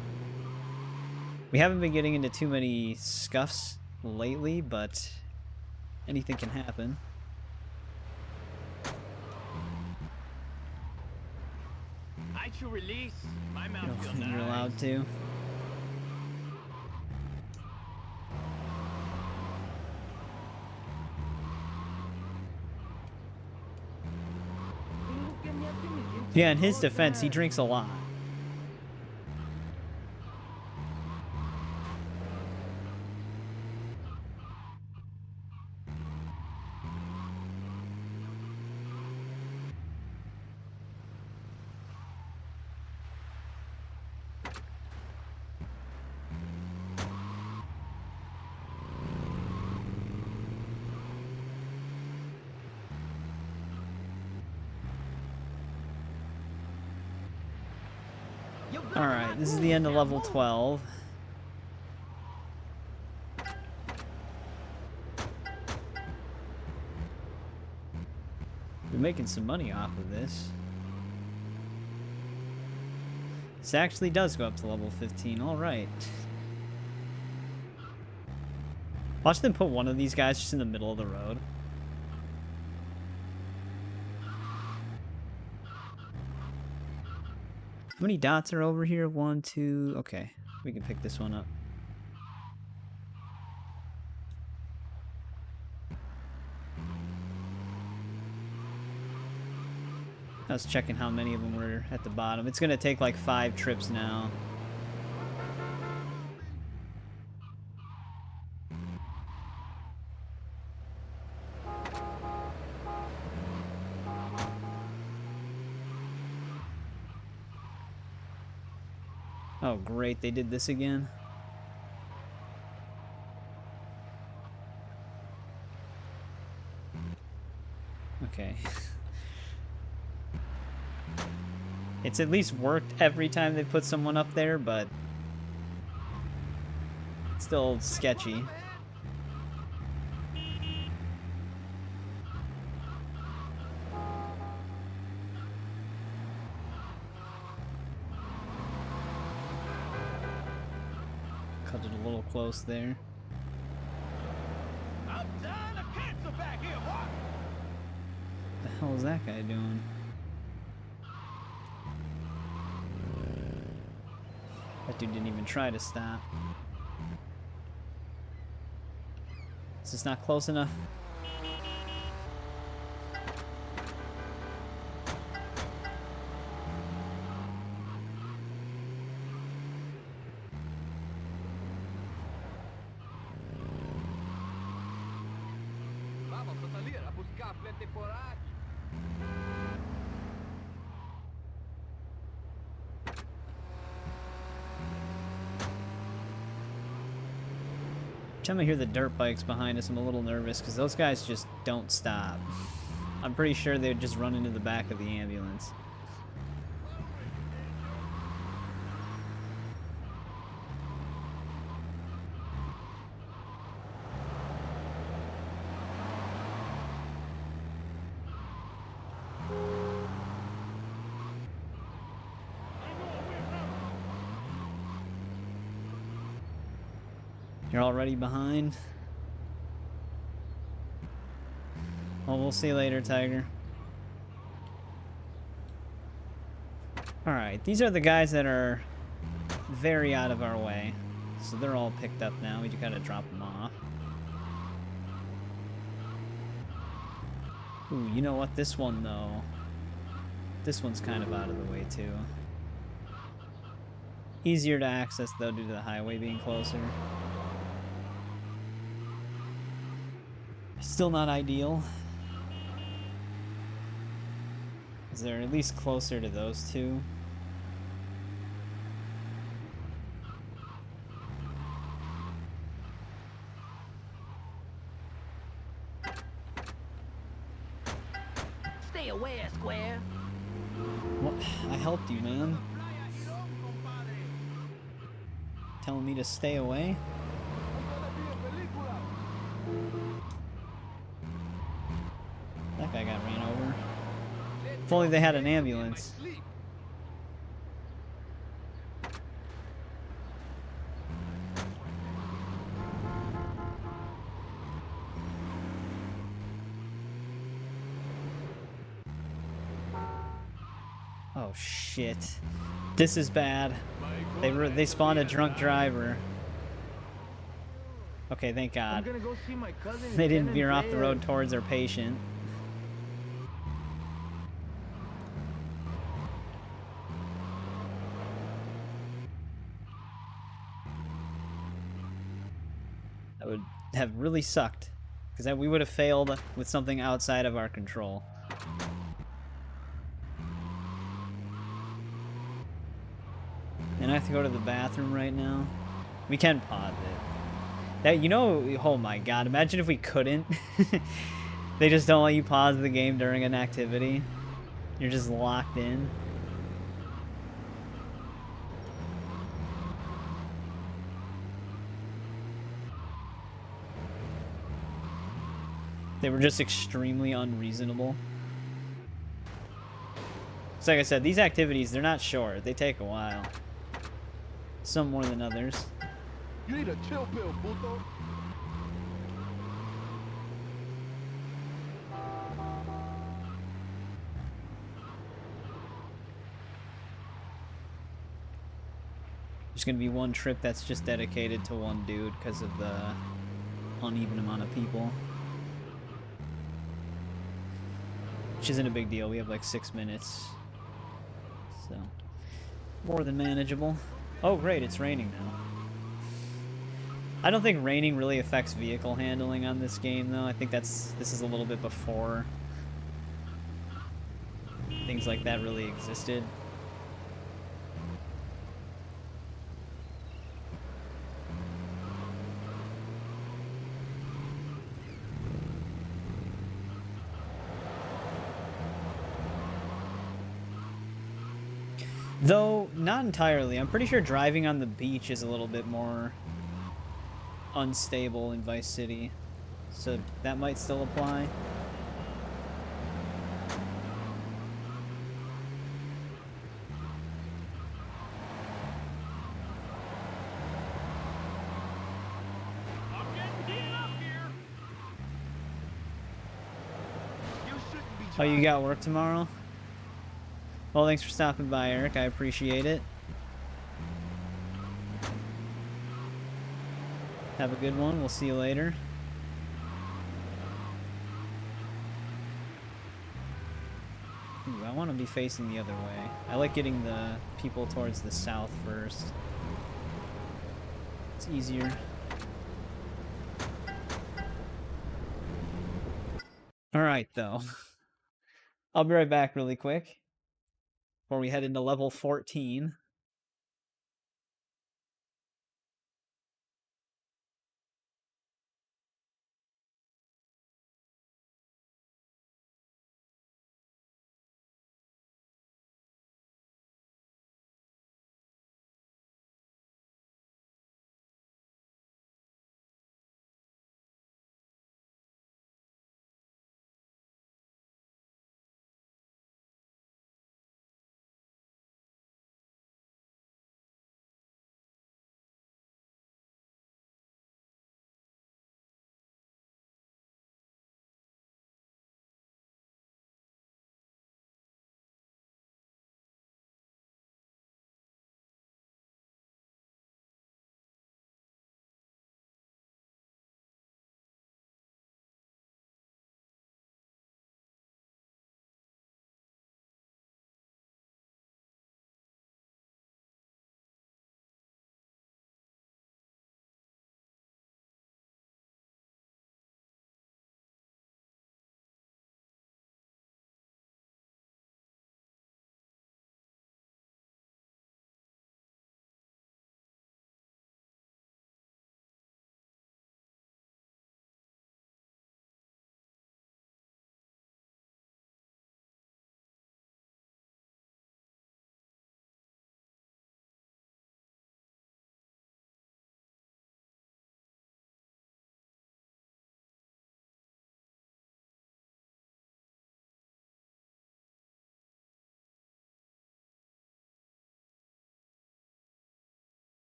We haven't been getting into too many scuffs lately, but anything can happen. I should release. My mouth feels You're nice. allowed to. Yeah, in his defense, he drinks a lot. Alright, this is the end of level 12. We're making some money off of this. This actually does go up to level 15, alright. Watch them put one of these guys just in the middle of the road. How many dots are over here? 1, 2... Okay, we can pick this one up. I was checking how many of them were at the bottom. It's gonna take like 5 trips now. Oh great, they did this again. Okay. It's at least worked every time they put someone up there, but it's still sketchy. Cut it a little close there. I'm dying of cancer back here, boy. What the hell is that guy doing? That dude didn't even try to stop. Is this not close enough? Vamos a salir a buscar frente por ahí. Every time I hear the dirt bikes behind us, I'm a little nervous because those guys just don't stop. I'm pretty sure they'd just run into the back of the ambulance. You're already behind? Well, we'll see you later, Tiger. Alright, these are the guys that are very out of our way. So they're all picked up now. We just gotta drop them off. Ooh, you know what? This one, though. This one's kind of out of the way, too. Easier to access, though, due to the highway being closer. Still not ideal. Because they're at least closer to those two. Stay away, Square. What? I helped you, man. Telling me to stay away? That guy got ran over. If only they had an ambulance. Oh shit. This is bad. They spawned a drunk driver. Okay, thank God. They didn't veer off the road towards their patient. That would have really sucked. Because we would have failed with something outside of our control. And I have to go to the bathroom right now. We can pause it. That, you know, oh my God, imagine if we couldn't. They just don't let you pause the game during an activity. You're just locked in. They were just extremely unreasonable. So like I said, these activities, they're not short. They take a while. Some more than others. You need a chill pill, puto. There's gonna be one trip that's just dedicated to one dude because of the uneven amount of people. Which isn't a big deal. We have like 6 minutes. So, more than manageable. Oh great, it's raining now. I don't think raining really affects vehicle handling on this game though. I think this is a little bit before things like that really existed. Though, not entirely. I'm pretty sure driving on the beach is a little bit more unstable in Vice City. So that might still apply. Oh, you got work tomorrow? Well, thanks for stopping by, Eric. I appreciate it. Have a good one. We'll see you later. Ooh, I want to be facing the other way. I like getting the people towards the south first. It's easier. Alright, though. I'll be right back really quick before we head into level 14.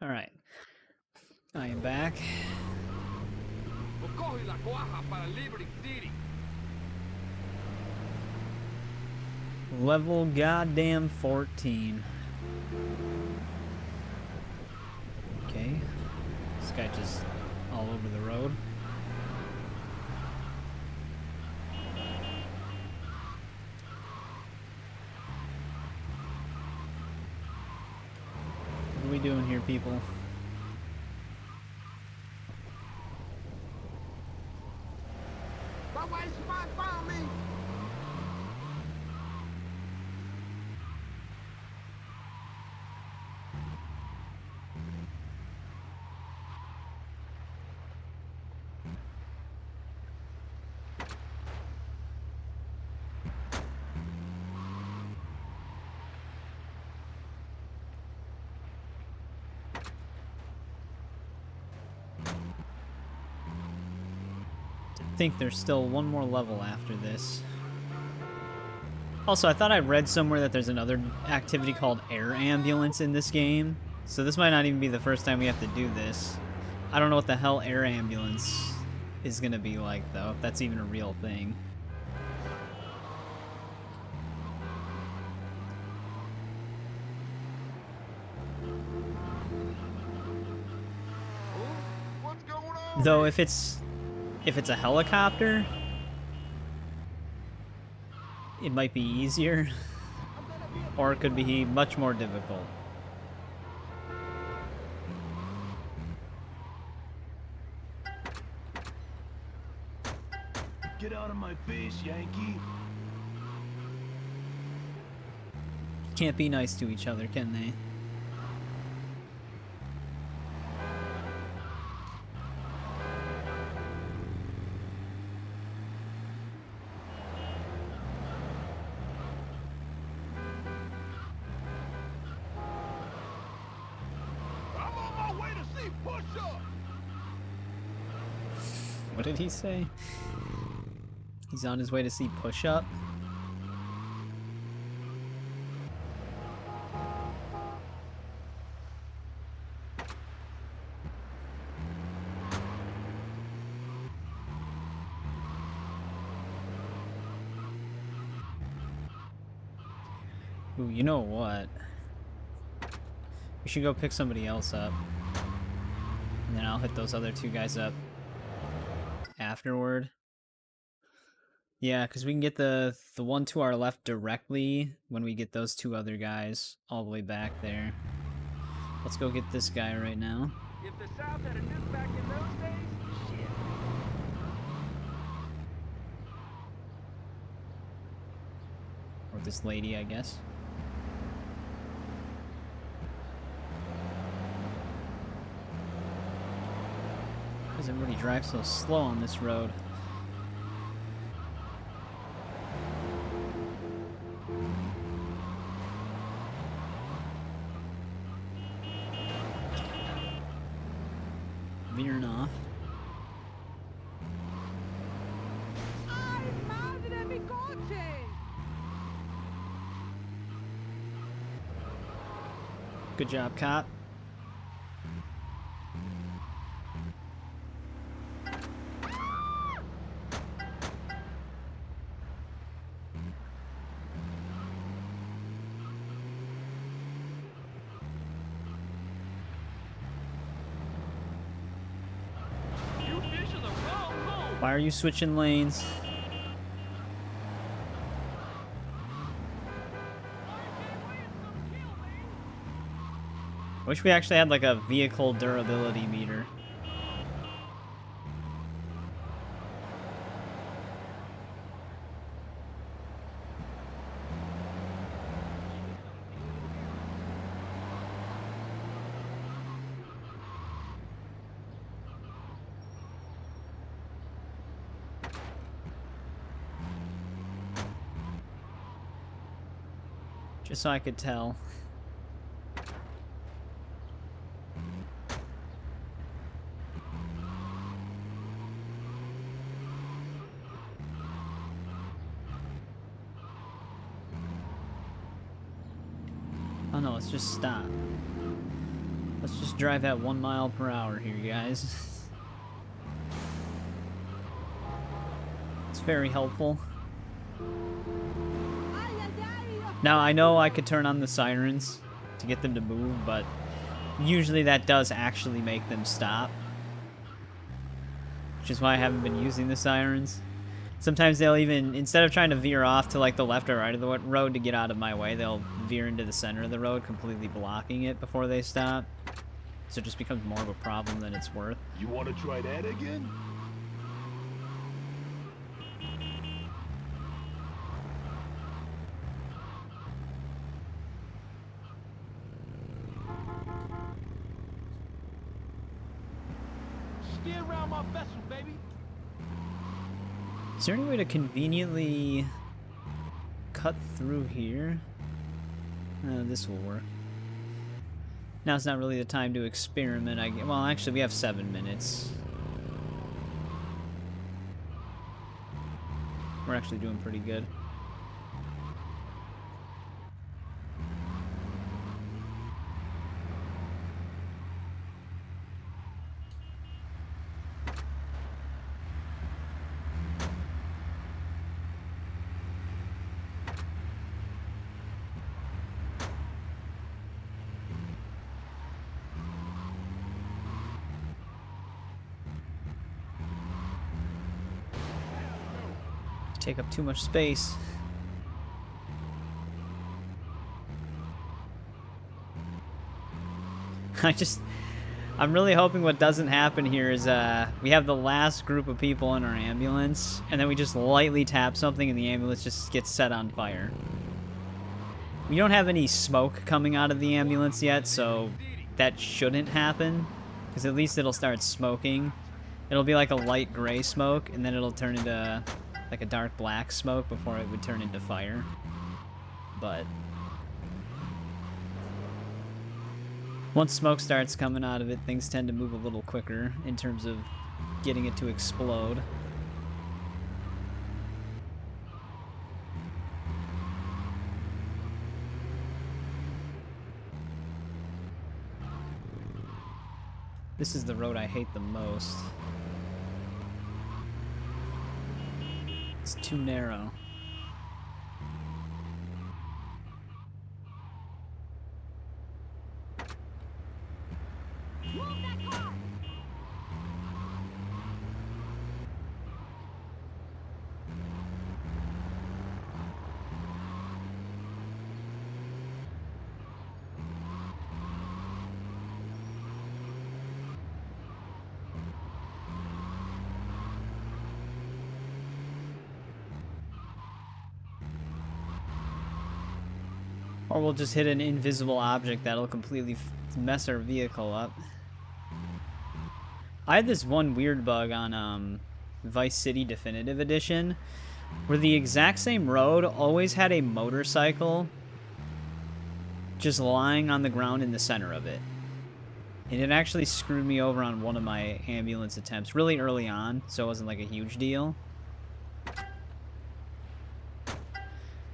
Alright. I am back. Coge la cuaja para Liberty City. Level goddamn 14. Okay. This guy just all over the road. What are we doing here, people? My wife's spot found me. I think there's still one more level after this. Also, I thought I read somewhere that there's another activity called Air Ambulance in this game. So this might not even be the first time we have to do this. I don't know what the hell Air Ambulance is gonna be like, though, if that's even a real thing. What's going on? Though, if it's a helicopter, it might be easier, or it could be much more difficult. Get out of my face, Yankee. Can't be nice to each other, can they? I'm on my way to see push-up. What did he say? He's on his way to see push-up? Ooh, you know what? We should go pick somebody else up. And then I'll hit those other two guys up afterward. Yeah, because we can get the one to our left directly when we get those two other guys all the way back there. Let's go get this guy right now. If the South had a nuke back in those days, shit. Or this lady, I guess. Why does everybody drive so slow on this road? Veering off. Ay, madre, mi coche! Good job, cop. You fish in the wrong hole. Why are you switching lanes? Wish we actually had like a vehicle durability meter. Just so I could tell. Oh no, let's just stop. Let's just drive at 1 mile per hour here, guys. It's very helpful. Now, I know I could turn on the sirens to get them to move, but usually that does actually make them stop. Which is why I haven't been using the sirens. Sometimes they'll even, instead of trying to veer off to like the left or right of the road to get out of my way, they'll veer into the center of the road, completely blocking it before they stop. So it just becomes more of a problem than it's worth. You want to try that again? Steer around my vessel, baby. Is there any way to conveniently cut through here? This will work. Now's not really the time to experiment. Well, actually, we have 7 minutes. We're actually doing pretty good. Take up too much space. I'm really hoping what doesn't happen here is we have the last group of people in our ambulance, and then we just lightly tap something and the ambulance just gets set on fire. We don't have any smoke coming out of the ambulance yet, so that shouldn't happen, because at least it'll start smoking. It'll be like a light gray smoke, and then it'll turn into like a dark black smoke before it would turn into fire. But once smoke starts coming out of it, things tend to move a little quicker in terms of getting it to explode. This is the road I hate the most. It's too narrow. Move that car! Or we'll just hit an invisible object that'll completely mess our vehicle up. I had this one weird bug on Vice City Definitive Edition, where the exact same road always had a motorcycle just lying on the ground in the center of it. And it actually screwed me over on one of my ambulance attempts really early on, so it wasn't like a huge deal.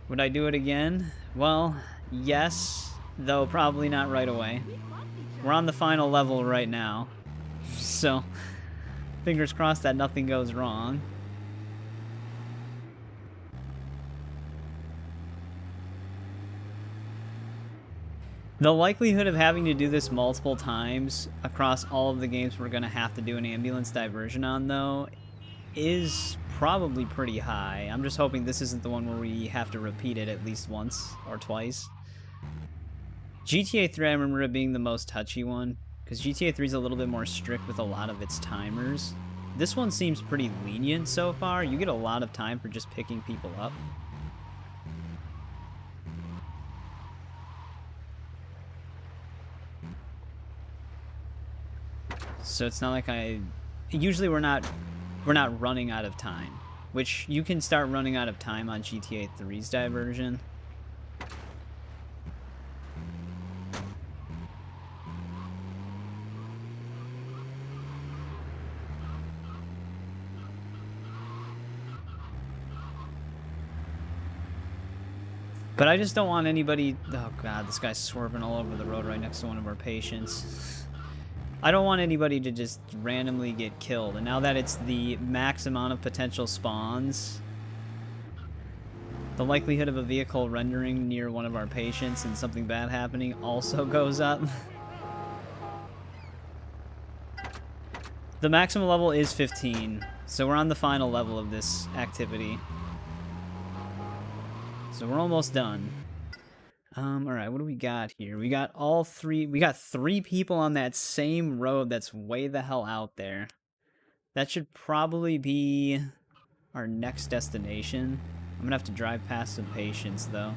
Would I do it again? Well, yes, though probably not right away. We're on the final level right now, so fingers crossed that nothing goes wrong. The likelihood of having to do this multiple times across all of the games we're going to have to do an ambulance diversion on, though, is probably pretty high. I'm just hoping this isn't the one where we have to repeat it at least once or twice. GTA 3, I remember it being the most touchy one, because GTA 3 is a little bit more strict with a lot of its timers. This one seems pretty lenient so far. You get a lot of time for just picking people up. So it's not like usually we're not running out of time, which you can start running out of time on GTA 3's diversion. But I just don't want anybody... Oh god, this guy's swerving all over the road right next to one of our patients. I don't want anybody to just randomly get killed. And now that it's the max amount of potential spawns, the likelihood of a vehicle rendering near one of our patients and something bad happening also goes up. The maximum level is 15, so we're on the final level of this activity. So we're almost done. Alright, what do we got here? We got three people on that same road that's way the hell out there. That should probably be our next destination. I'm gonna have to drive past some patients, though.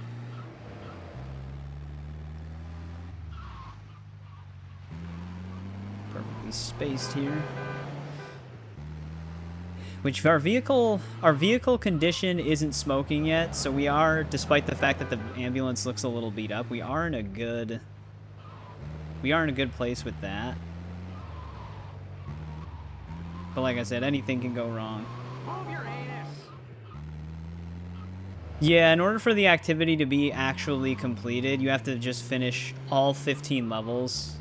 Perfectly spaced here. Which our vehicle condition isn't smoking yet, so we are, despite the fact that the ambulance looks a little beat up, we are in a good place with that. But like I said, anything can go wrong. Move your anus. Yeah, in order for the activity to be actually completed, you have to just finish all 15 levels.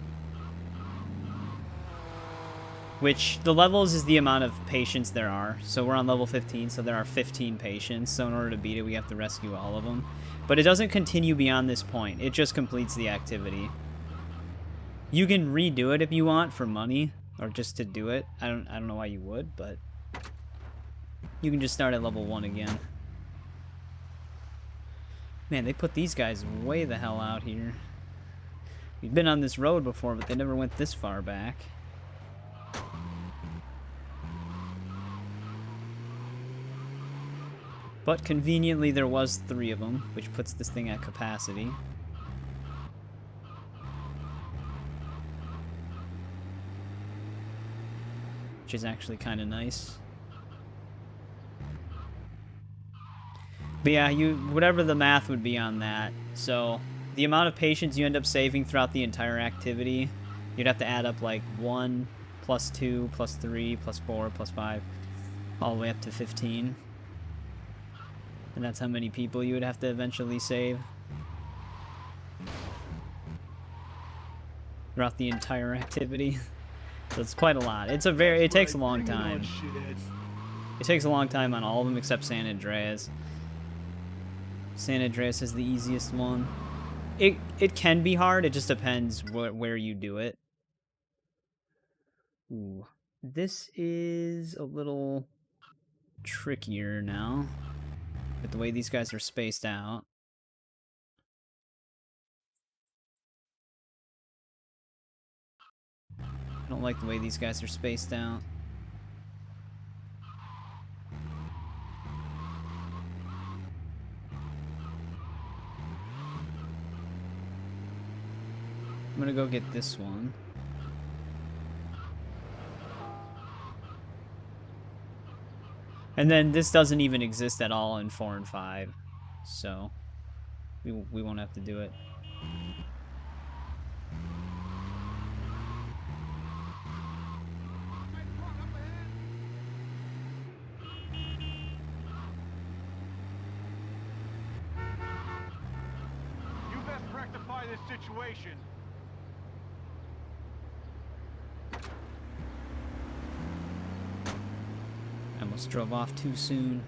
Which, the levels is the amount of patients there are. So we're on level 15, so there are 15 patients. So in order to beat it, we have to rescue all of them. But it doesn't continue beyond this point. It just completes the activity. You can redo it if you want for money, or just to do it. I don't know why you would, but you can just start at level 1 again. Man, they put these guys way the hell out here. We've been on this road before, but they never went this far back. But conveniently, there was 3 of them, which puts this thing at capacity. Which is actually kind of nice. But yeah, whatever the math would be on that. So, the amount of patients you end up saving throughout the entire activity, you'd have to add up like 1, plus 2, plus 3, plus 4, plus 5, all the way up to 15. And that's how many people you would have to eventually save throughout the entire activity. So it's quite a lot. It takes a long time. It takes a long time on all of them except San Andreas. San Andreas is the easiest one. It can be hard, it just depends where you do it. Ooh. This is a little trickier now. With the way these guys are spaced out. I don't like the way these guys are spaced out. I'm gonna go get this one. And then this doesn't even exist at all in 4 and 5, so we won't have to do it. You best rectify this situation. I almost drove off too soon.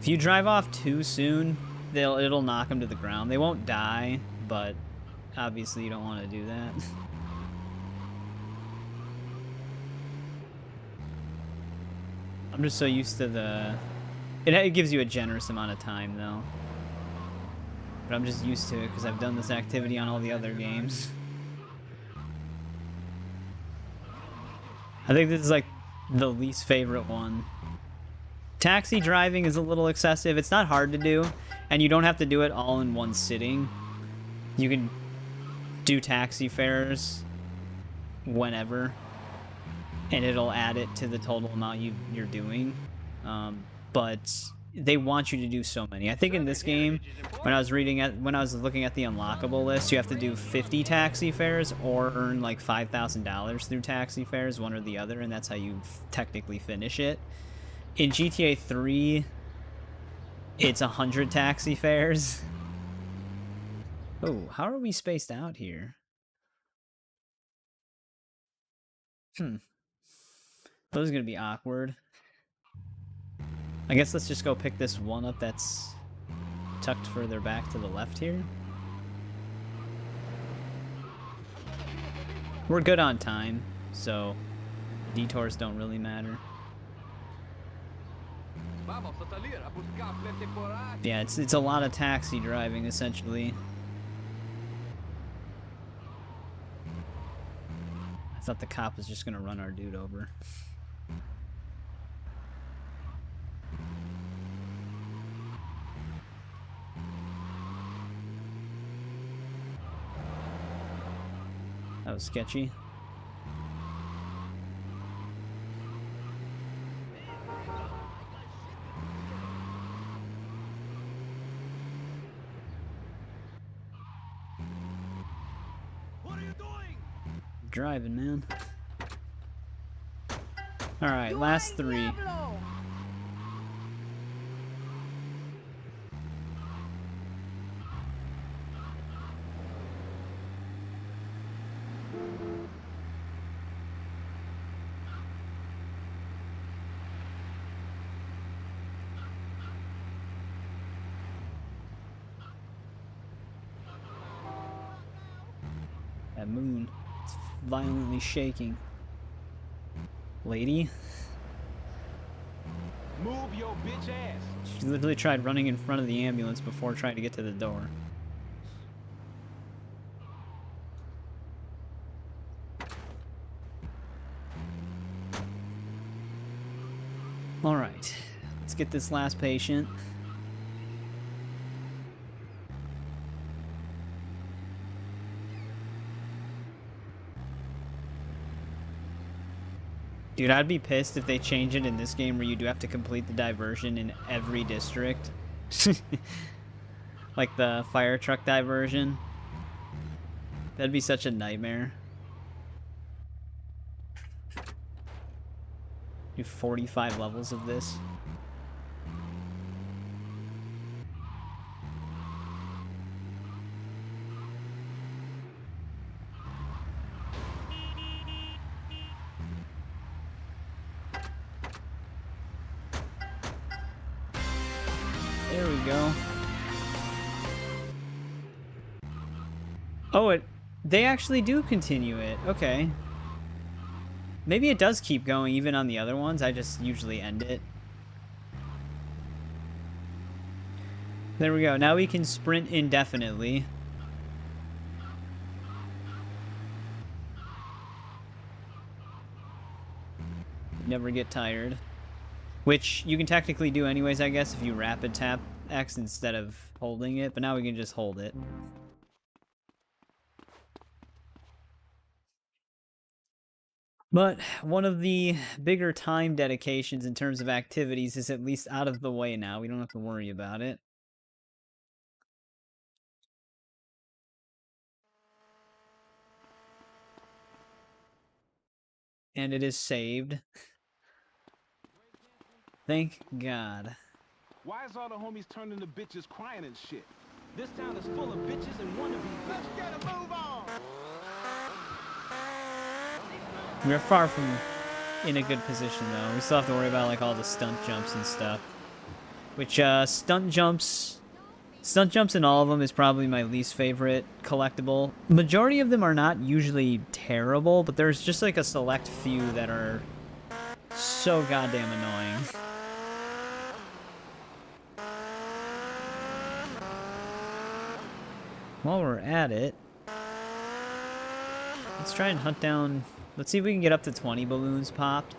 If you drive off too soon, it'll knock them to the ground. They won't die, but obviously you don't want to do that. I'm just so used to the... It gives you a generous amount of time, though. But I'm just used to it because I've done this activity on all the other games. I think this is like the least favorite one. Taxi driving is a little excessive. It's not hard to do, and you don't have to do it all in one sitting. You can do taxi fares whenever, and it'll add it to the total amount you're doing. But they want you to do so many. I think in this game, when I was looking at the unlockable list, you have to do 50 taxi fares or earn like $5,000 through taxi fares, one or the other, and that's how you technically finish it. In GTA 3, it's 100 taxi fares. Oh, how are we spaced out here? This is gonna be awkward. I guess let's just go pick this one up that's tucked further back to the left here. We're good on time, so detours don't really matter. Yeah, it's a lot of taxi driving, essentially. I thought the cop was just gonna run our dude over. That was sketchy. What are you doing? Driving, man. Alright, last three. That moon, it's violently shaking. Lady? Move your bitch ass. She literally tried running in front of the ambulance before trying to get to the door. Alright, let's get this last patient. Dude, I'd be pissed if they change it in this game where you do have to complete the diversion in every district. Like the fire truck diversion. That'd be such a nightmare. Do 45 levels of this. There we go. Oh, they actually do continue it. Okay. Maybe it does keep going even on the other ones. I just usually end it. There we go. Now we can sprint indefinitely. Never get tired. Which you can technically do anyways, I guess, if you rapid tap X instead of holding it. But now we can just hold it. But one of the bigger time dedications in terms of activities is at least out of the way now. We don't have to worry about it. And it is saved. Thank God. Why is all the homies turning to bitches crying and shit? This town is full of bitches and wannabe bitches. Let's get a move on! We're far from in a good position, though. We still have to worry about, like, all the stunt jumps and stuff. Which, stunt jumps in all of them is probably my least favorite collectible. Majority of them are not usually terrible, but there's just, like, a select few that are so goddamn annoying. While we're at it, let's try and hunt down... Let's see if we can get up to 20 balloons popped.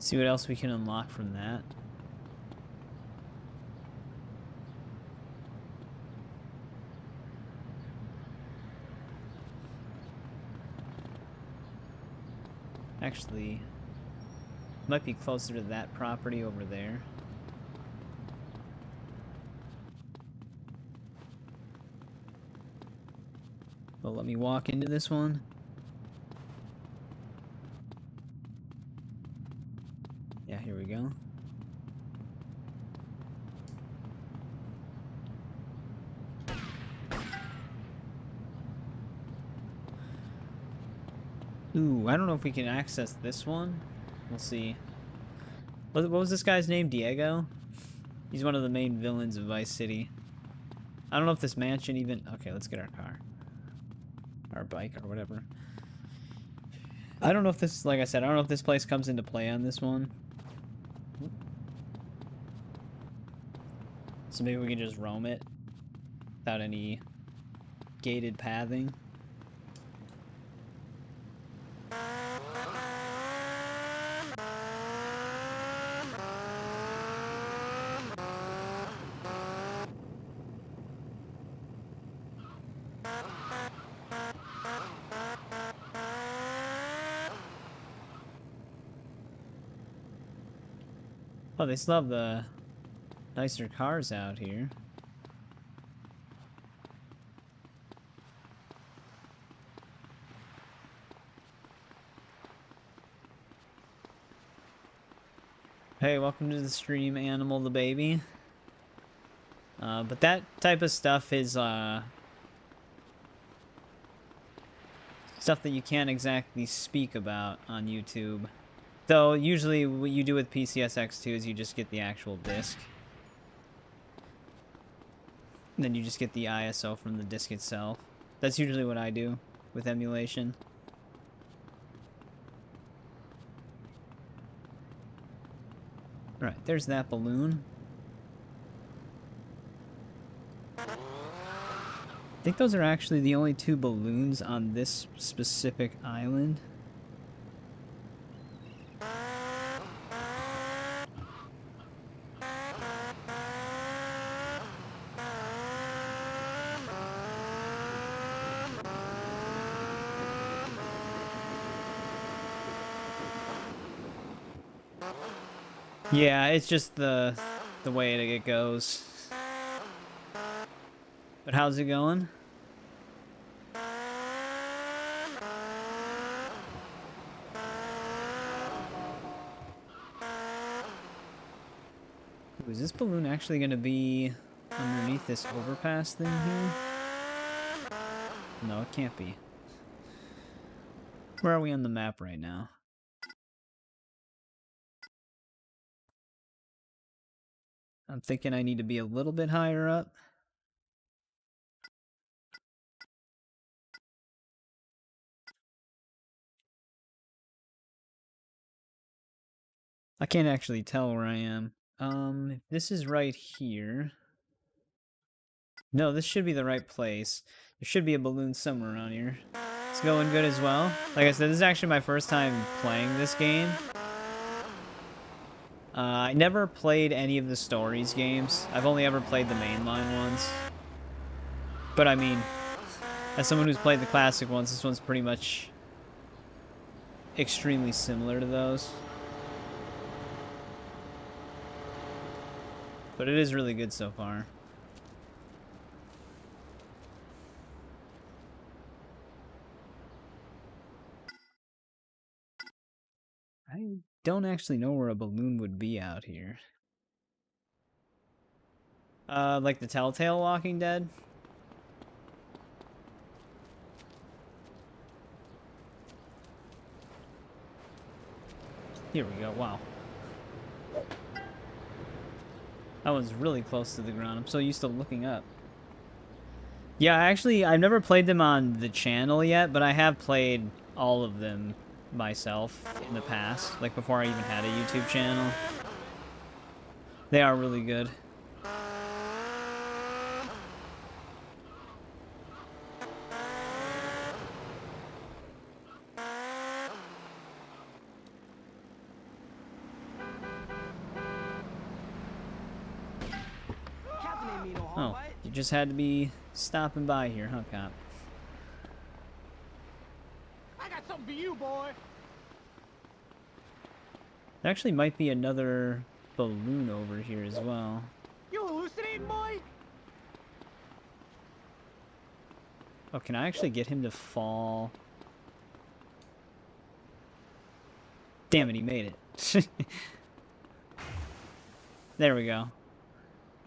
See what else we can unlock from that. Actually, might be closer to that property over there. Well, let me walk into this one. Yeah, here we go. Ooh, I don't know if we can access this one. We'll see. What was this guy's name? Diego? He's one of the main villains of Vice City. I don't know if this mansion even... Okay, let's get our car. Our bike or whatever. I don't know if this... Like I said, I don't know if this place comes into play on this one. So maybe we can just roam it without any gated pathing. Oh, they still have the nicer cars out here. Hey, welcome to the stream, Animal the Baby. But that type of stuff is, stuff that you can't exactly speak about on YouTube. Though, usually what you do with PCSX2 is you just get the actual disc. And then you just get the ISO from the disc itself. That's usually what I do with emulation. Alright, there's that balloon. I think those are actually the only two balloons on this specific island. Yeah, it's just the way it goes. But how's it going? Ooh, is this balloon actually going to be underneath this overpass thing here? No, it can't be. Where are we on the map right now? I'm thinking I need to be a little bit higher up. I can't actually tell where I am. If this is right here. No, this should be the right place. There should be a balloon somewhere around here. It's going good as well. Like I said, this is actually my first time playing this game. I never played any of the stories games. I've only ever played the mainline ones. But I mean, as someone who's played the classic ones, this one's pretty much extremely similar to those. But it is really good so far. I don't actually know where a balloon would be out here. Like the Telltale Walking Dead? Here we go, wow. That one's really close to the ground. I'm so used to looking up. Yeah, actually, I've never played them on the channel yet, but I have played all of them myself in the past, like before I even had a YouTube channel. They are really good. Oh, you just had to be stopping by here, huh, cop? I got something for you, boy. There actually might be another balloon over here as well. You hallucinating, boy? Oh, can I actually get him to fall? Damn it, he made it. There we go.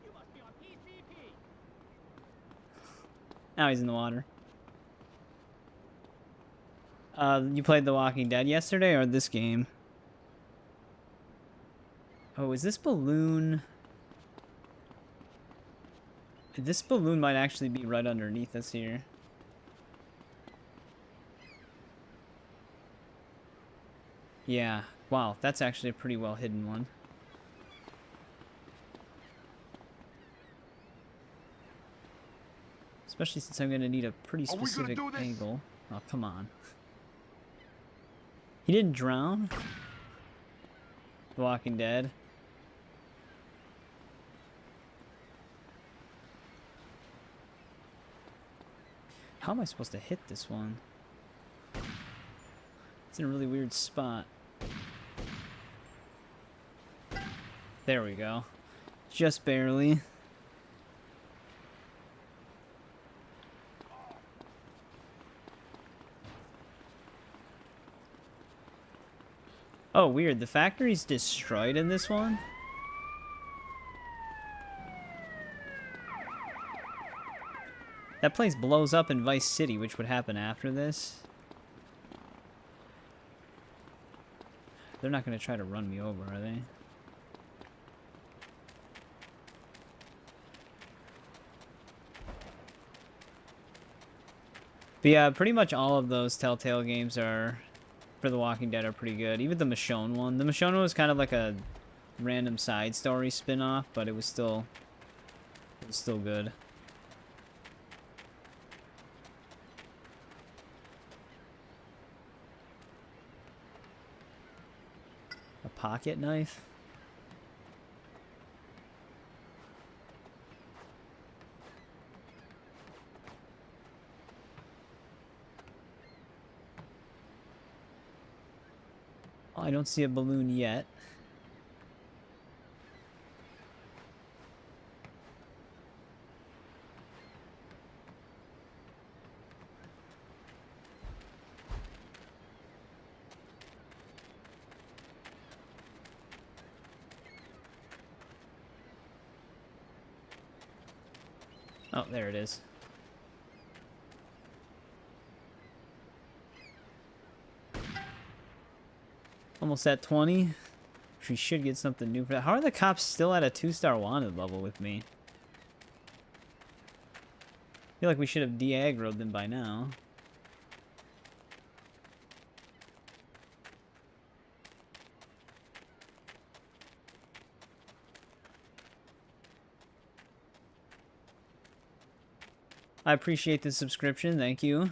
You must be on PCP. Now he's in the water. You played The Walking Dead yesterday or this game? Oh, is this balloon... This balloon might actually be right underneath us here. Yeah, wow, that's actually a pretty well hidden one. Especially since I'm going to need a pretty specific angle. Oh, come on. He didn't drown? The Walking Dead. How am I supposed to hit this one? It's in a really weird spot. There we go. Just barely. Oh, weird. The factory's destroyed in this one? That place blows up in Vice City, which would happen after this. They're not going to try to run me over, are they? But yeah, pretty much all of those Telltale games are... for The Walking Dead are pretty good. Even the Michonne one. The Michonne one was kind of like a random side story spin-off, but it was still good. A pocket knife? Oh, I don't see a balloon yet. Oh, there it is. Almost at 20. We should get something new for that. How are the cops still at a 2-star wanted level with me? I feel like we should have de-aggroed them by now. I appreciate the subscription, thank you.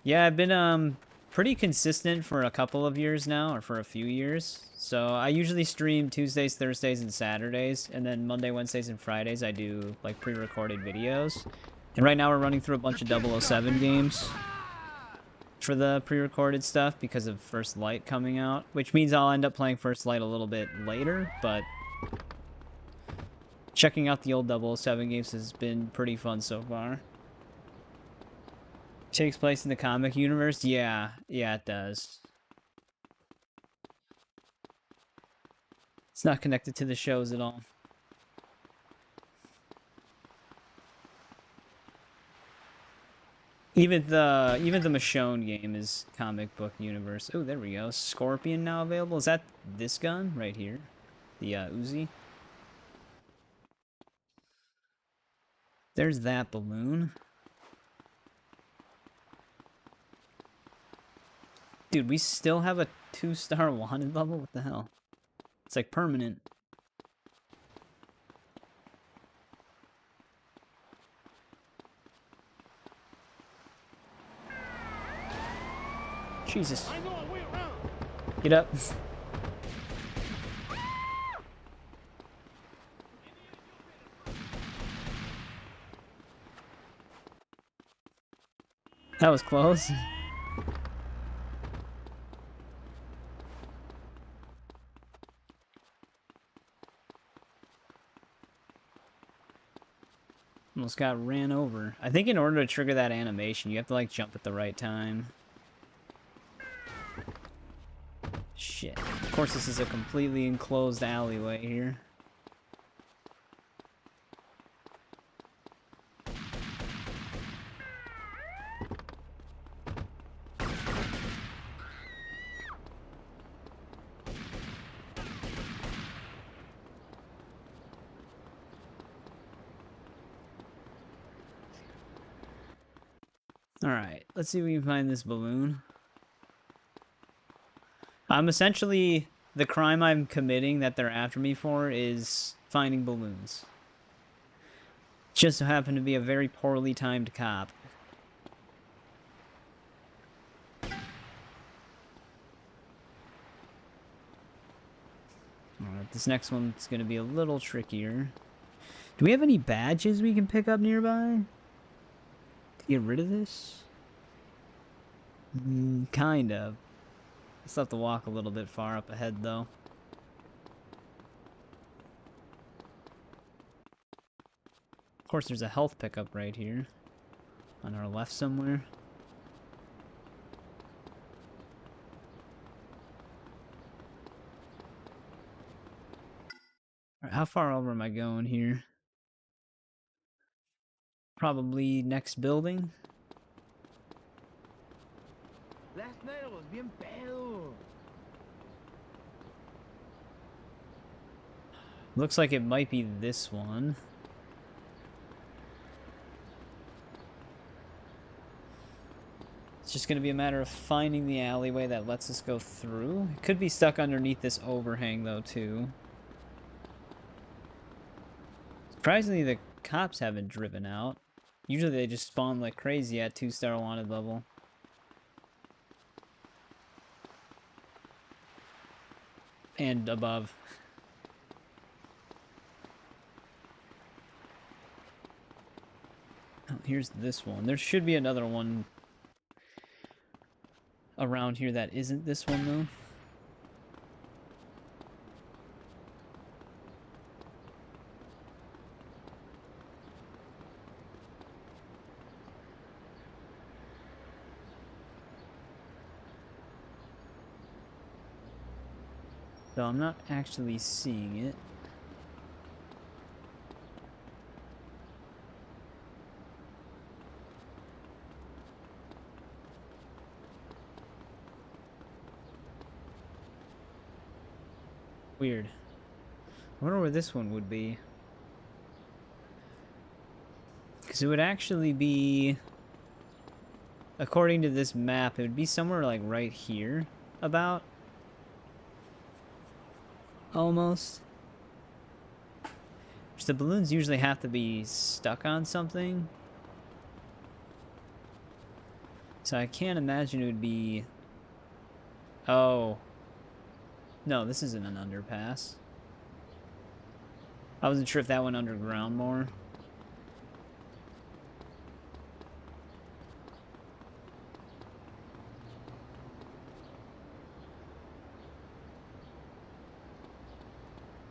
Yeah, I've been pretty consistent for a couple of years now, or for a few years. So I usually stream Tuesdays, Thursdays, and Saturdays, and then Monday, Wednesdays, and Fridays I do like pre-recorded videos. And right now we're running through a bunch of 007 games for the pre-recorded stuff because of First Light coming out, which means I'll end up playing First Light a little bit later, but checking out the old 007 games has been pretty fun so far. Takes place in the comic universe? Yeah, it does. It's not connected to the shows at all. Even the Michonne game is comic book universe. Oh, there we go. Scorpion now available. Is that this gun right here? The Uzi? There's that balloon. Dude, we still have a 2-star wanted level? What the hell? It's like permanent. Jesus. Get up. That was close. Almost got ran over. I think in order to trigger that animation, you have to like jump at the right time. Shit. Of course, this is a completely enclosed alleyway here. Alright, let's see if we can find this balloon. I'm essentially, the crime I'm committing that they're after me for is finding balloons. Just so happen to be a very poorly timed cop. Alright, this next one's gonna be a little trickier. Do we have any badges we can pick up nearby? To get rid of this? Kind of. Still have to walk a little bit far up ahead, though. Of course, there's a health pickup right here. On our left somewhere. Alright, how far over am I going here? Probably next building. Last night I was bien pedo. Looks like it might be this one. It's just gonna be a matter of finding the alleyway that lets us go through. It could be stuck underneath this overhang though too. Surprisingly, the cops haven't driven out. Usually they just spawn like crazy at 2-star wanted level. And above. Oh, here's this one. There should be another one around here that isn't this one, though. So I'm not actually seeing it. Weird. I wonder where this one would be. Because it would actually be, according to this map, it would be somewhere like right here, about. Almost. Which the balloons usually have to be stuck on something. So I can't imagine it would be... Oh. No, this isn't an underpass. I wasn't sure if that went underground more.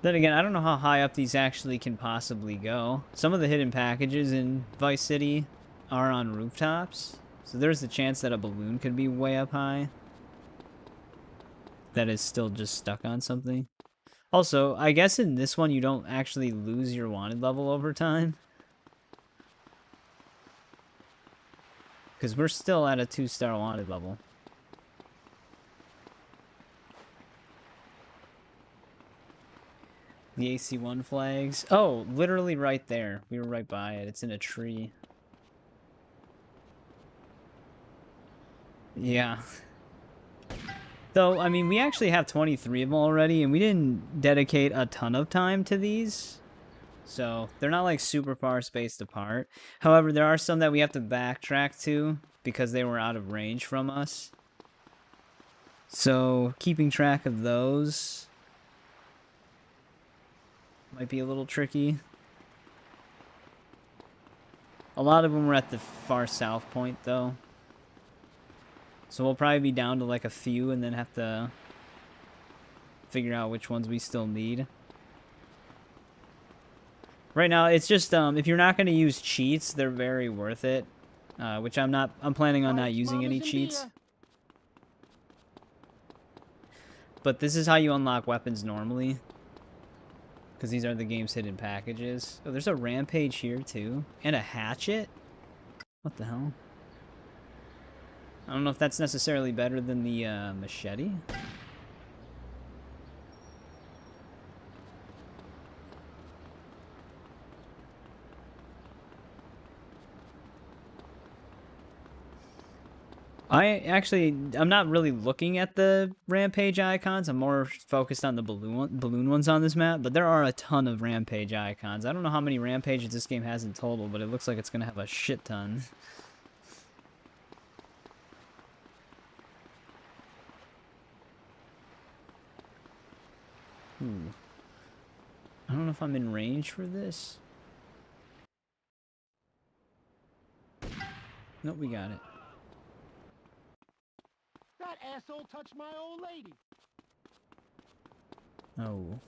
Then again, I don't know how high up these actually can possibly go. Some of the hidden packages in Vice City are on rooftops. So there's the chance that a balloon could be way up high. That is still just stuck on something. Also, I guess in this one you don't actually lose your wanted level over time. Because we're still at a 2-star wanted level. The AC1 flags. Oh, literally right there. We were right by it. It's in a tree. Yeah. Though, I mean, we actually have 23 of them already, and we didn't dedicate a ton of time to these. So, they're not, like, super far spaced apart. However, there are some that we have to backtrack to because they were out of range from us. So, keeping track of those might be a little tricky. A lot of them were at the far south point, though. So we'll probably be down to like a few and then have to figure out which ones we still need. Right now, it's just, if you're not going to use cheats, they're very worth it. Which I'm planning on not using any cheats. But this is how you unlock weapons normally. Because these are the game's hidden packages. Oh, there's a rampage here, too. And a hatchet? What the hell? I don't know if that's necessarily better than the machete. I'm not really looking at the rampage icons. I'm more focused on the balloon ones on this map, but there are a ton of rampage icons. I don't know how many rampages this game has in total, but it looks like it's going to have a shit ton. I don't know if I'm in range for this. Nope, we got it. That asshole touched my old lady. Oh.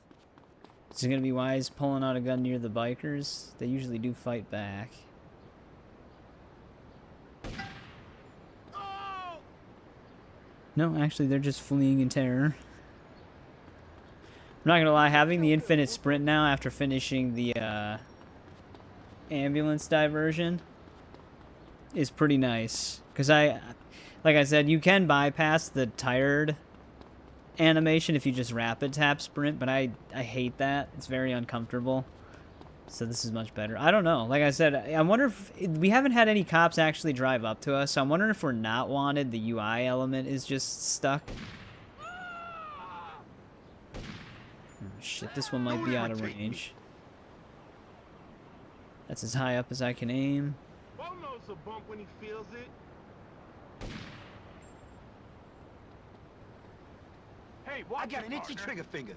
Is it gonna be wise pulling out a gun near the bikers? They usually do fight back. No, actually, they're just fleeing in terror. I'm not gonna lie, having the infinite sprint now after finishing the ambulance diversion is pretty nice. Because like I said, you can bypass the tired animation if you just rapid tap sprint, but I hate that. It's very uncomfortable. So this is much better. I don't know. Like I said, I wonder if we haven't had any cops actually drive up to us, so I'm wondering if we're not wanted. The UI element is just stuck. Oh, shit, this one might be out of range. That's as high up as I can aim. Bo knows a bump when he feels it. Hey, I got an itchy trigger finger.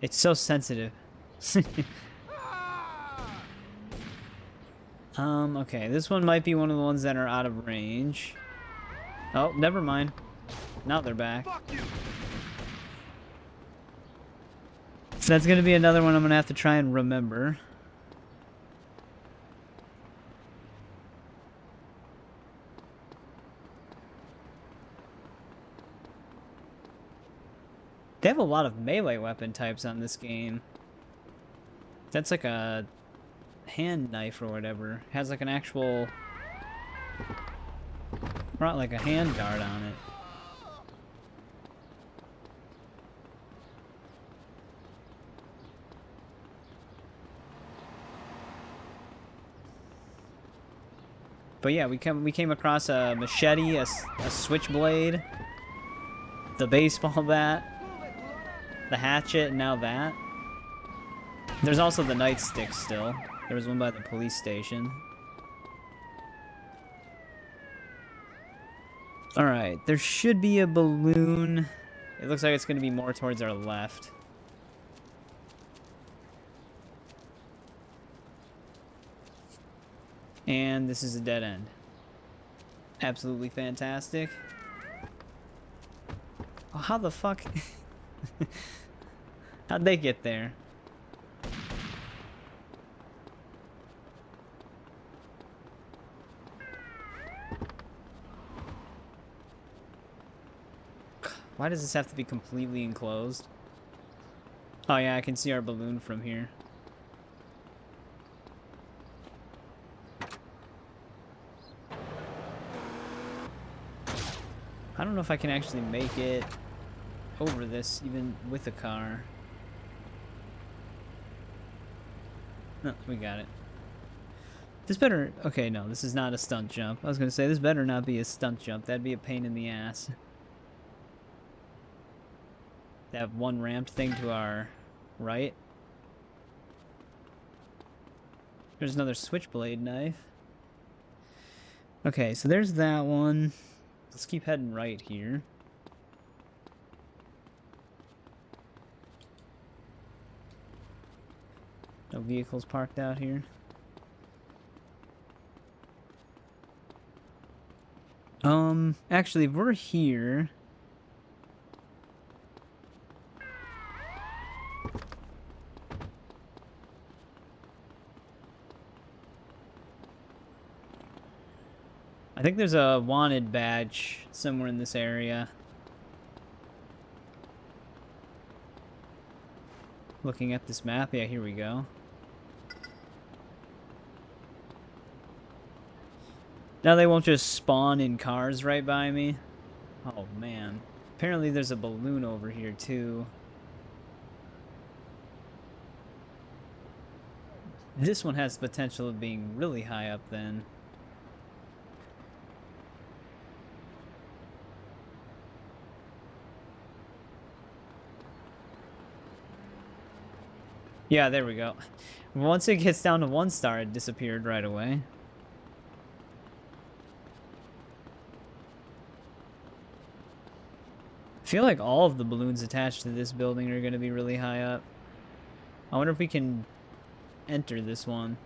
It's so sensitive. Okay, this one might be one of the ones that are out of range. Oh, never mind. Now they're back. So that's gonna be another one I'm gonna have to try and remember. They have a lot of melee weapon types on this game. That's like a hand knife or whatever. It has like an actual... brought like a hand guard on it. But yeah, we came across a machete, a switchblade, the baseball bat, the hatchet, and now that. There's also the nightstick still. There was one by the police station. Alright, there should be a balloon. It looks like it's going to be more towards our left. And this is a dead end. Absolutely fantastic. Oh, how the fuck? How'd they get there? Why does this have to be completely enclosed? Oh yeah, I can see our balloon from here. I don't know if I can actually make it over this, even with a car. No, we got it. This better... Okay, no, this is not a stunt jump. I was gonna say, this better not be a stunt jump. That'd be a pain in the ass. That one ramped thing to our right. There's another switchblade knife. Okay, so there's that one. Let's keep heading right here. No vehicles parked out here. Actually, if we're here... I think there's a wanted badge somewhere in this area. Looking at this map, yeah, here we go. Now they won't just spawn in cars right by me. Oh, man. Apparently there's a balloon over here, too. This one has the potential of being really high up, then. Yeah, there we go. Once it gets down to 1 star, it disappeared right away. I feel like all of the balloons attached to this building are going to be really high up. I wonder if we can enter this one.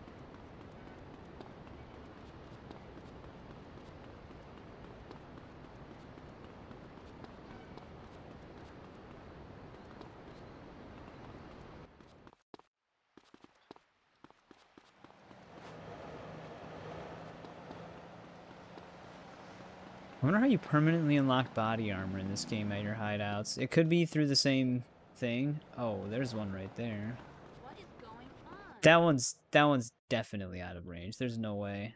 I wonder how you permanently unlock body armor in this game at your hideouts. It could be through the same thing. Oh, there's one right there. What is going on? That one's definitely out of range. There's no way.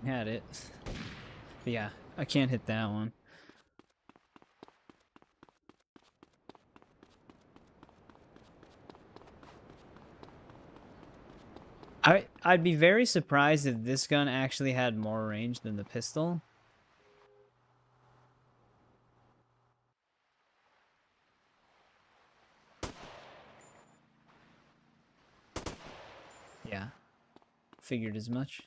Had it. But yeah, I can't hit that one. I'd be very surprised if this gun actually had more range than the pistol. Yeah. Figured as much.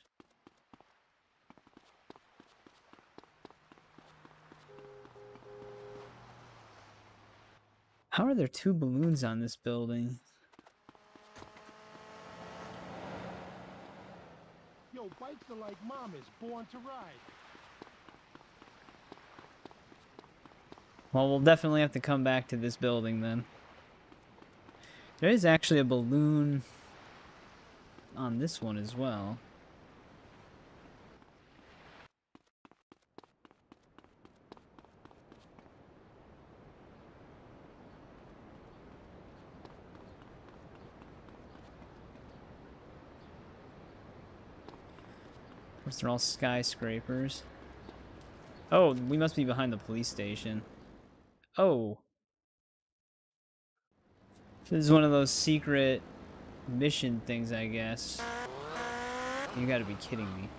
How are there 2 balloons on this building? Yo, bikes are like mamas, born to ride. Well, we'll definitely have to come back to this building then. There is actually a balloon on this one as well. Of course, they're all skyscrapers. Oh, we must be behind the police station. Oh. This is one of those secret mission things, I guess. You gotta be kidding me.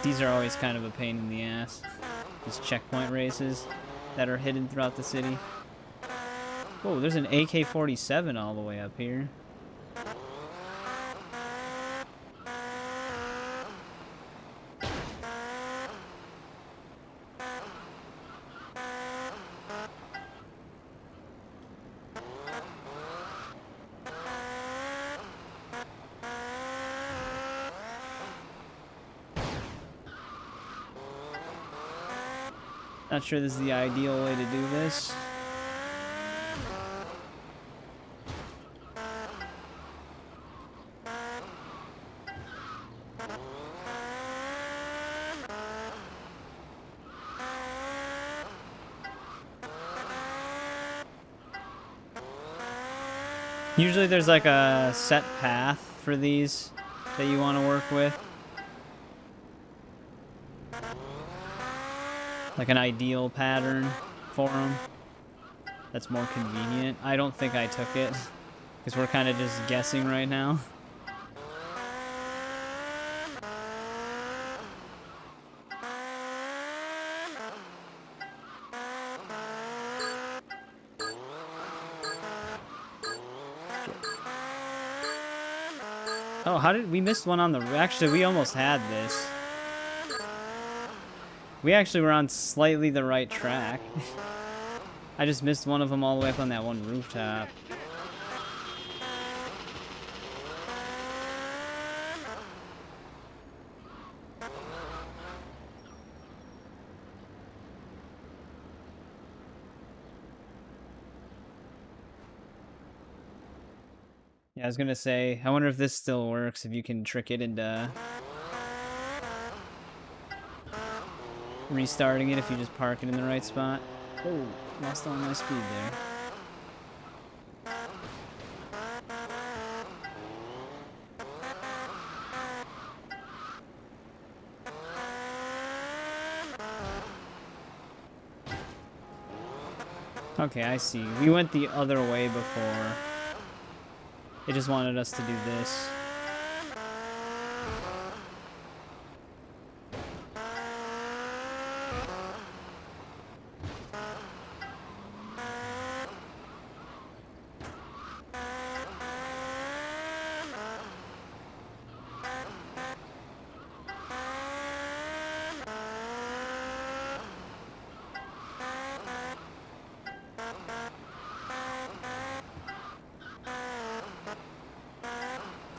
These are always kind of a pain in the ass. These checkpoint races that are hidden throughout the city. Oh, there's an AK-47 all the way up here. Not sure this is the ideal way to do this. Usually there's like a set path for these that you want to work with. Like an ideal pattern for them. That's more convenient. I don't think I took it, because we're kind of just guessing right now. Oh, how did we miss one on the... Actually, we almost had this. We actually were on slightly the right track. I just missed one of them all the way up on that one rooftop. Yeah, I was gonna say, I wonder if this still works, if you can trick it into restarting it if you just park it in the right spot. Oh, lost all my speed there. Okay, I see. We went the other way before. It just wanted us to do this.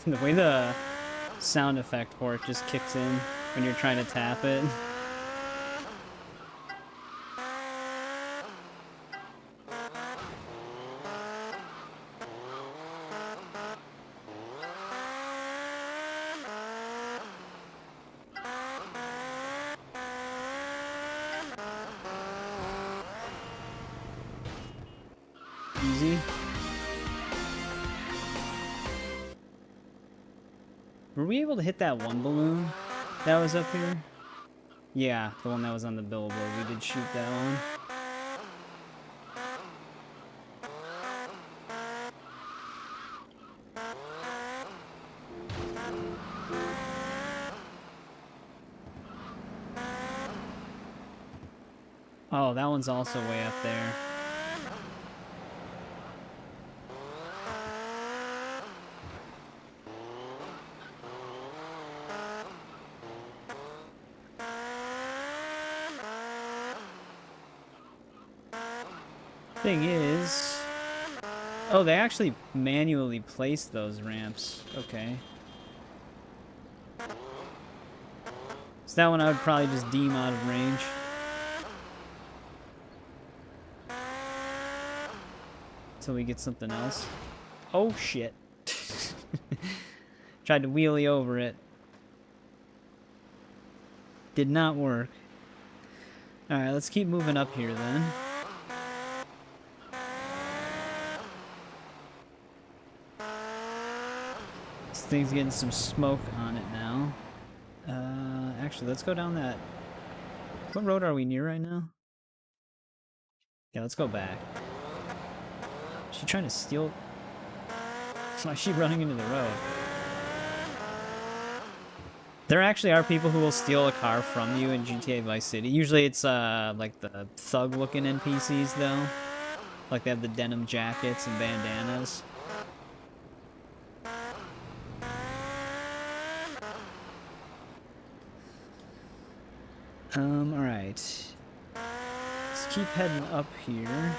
The way the sound effect port just kicks in when you're trying to tap it. Easy. Were we able to hit that one balloon that was up here? Yeah, the one that was on the billboard. We did shoot that one. Oh, that one's also way up there. Thing is... Oh, they actually manually placed those ramps. Okay. So that one I would probably just deem out of range. Until we get something else. Oh, shit. Tried to wheelie over it. Did not work. Alright, let's keep moving up here then. This thing's getting some smoke on it now. Actually, let's go down that... What road are we near right now? Yeah, let's go back. Is she trying to steal... Why is she running into the road? There actually are people who will steal a car from you in GTA Vice City. Usually it's like the thug-looking NPCs though. Like they have the denim jackets and bandanas. Alright. Let's keep heading up here.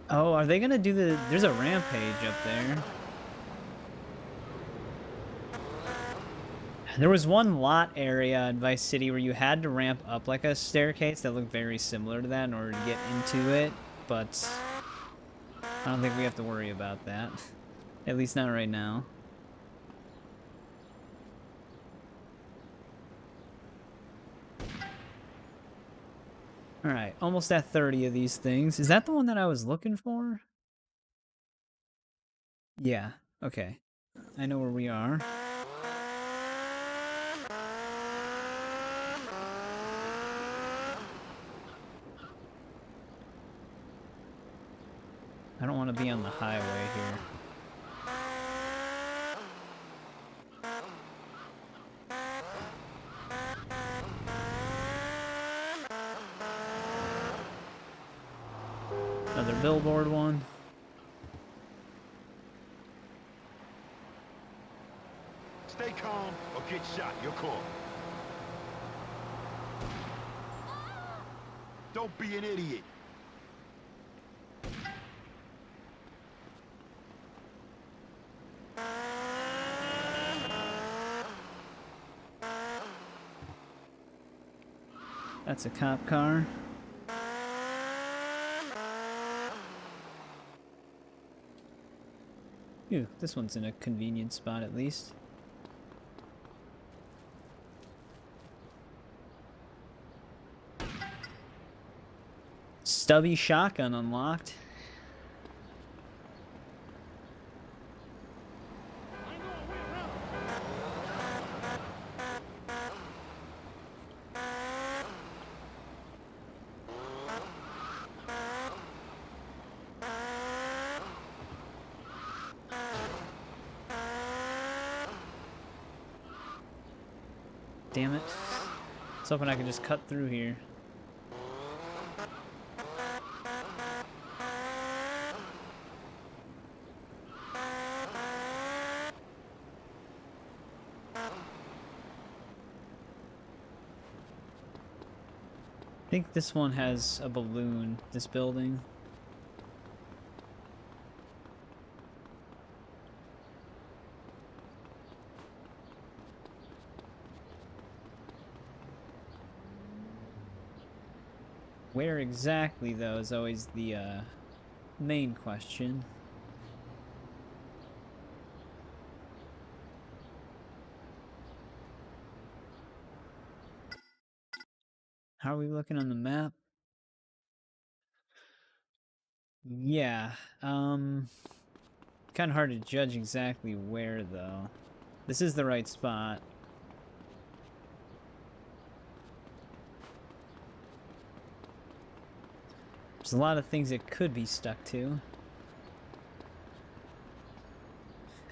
Oh, are they gonna do the... There's a rampage up there. There was one lot area in Vice City where you had to ramp up like a staircase that looked very similar to that in order to get into it, but I don't think we have to worry about that. At least not right now. Alright, almost at 30 of these things. Is that the one that I was looking for? Yeah, okay. I know where we are. I don't want to be on the highway here. Another billboard one. Stay calm or get shot. Your call. Don't be an idiot. That's a cop car. Ew, this one's in a convenient spot at least. Stubby shotgun unlocked. Damn it. I was hoping I could just cut through here. I think this one has a balloon, this building. Where exactly, though, is always the main question. How are we looking on the map? Yeah, kind of hard to judge exactly where, though. This is the right spot. There's a lot of things it could be stuck to.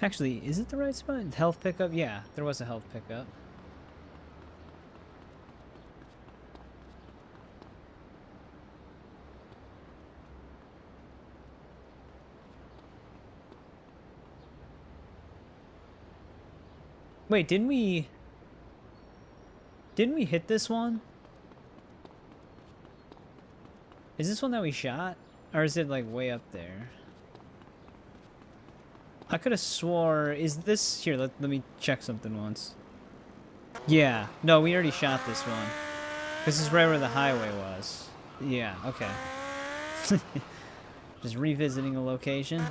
Actually, is it the right spot? Health pickup? Yeah, there was a health pickup. Wait, didn't we hit this one? Is this one that we shot? Or is it like way up there? I could have swore, is this, here, let me check something once. Yeah, no, we already shot this one. This is right where the highway was. Yeah, okay. Just revisiting a location.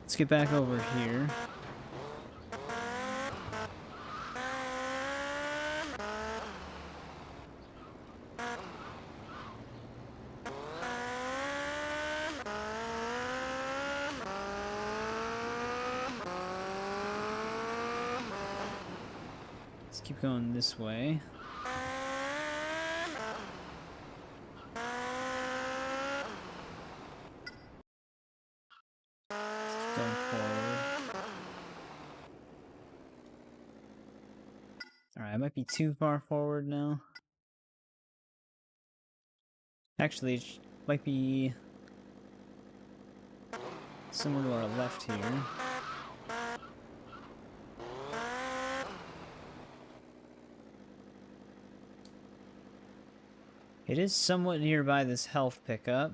Let's get back over here. Let's keep going this way. Going forward. Alright, I might be too far forward now. Actually, it might be somewhere to our left here. It is somewhat nearby this health pickup.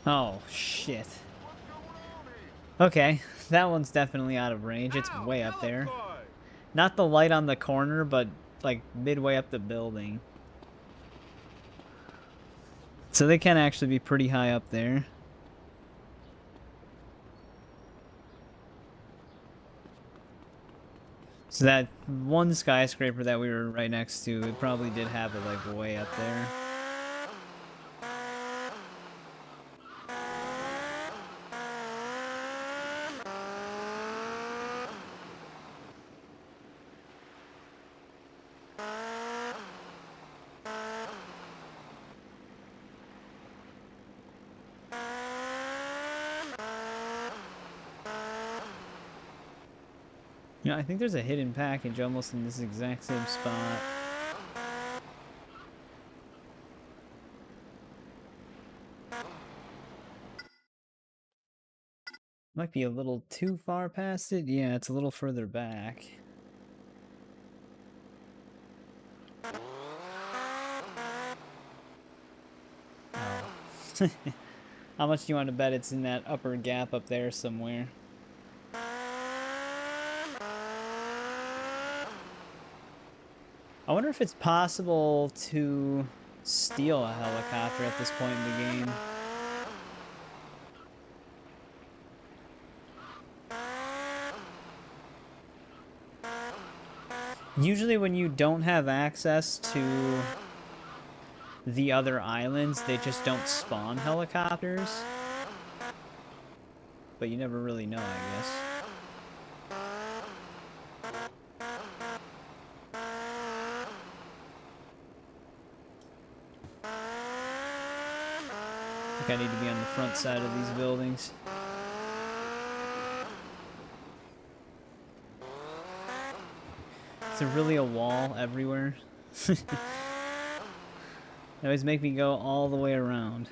Oh, shit. Okay, that one's definitely out of range. It's way up there. Not the light on the corner, but like midway up the building. So they can actually be pretty high up there. So that one skyscraper that we were right next to, it probably did have it like way up there. You know, I think there's a hidden package almost in this exact same spot. Might be a little too far past it. Yeah, it's a little further back. Oh. How much do you want to bet it's in that upper gap up there somewhere? I wonder if it's possible to steal a helicopter at this point in the game. Usually when you don't have access to the other islands, they just don't spawn helicopters. But you never really know, I guess. I think I need to be on the front side of these buildings. Is there really a wall everywhere? They always make me go all the way around.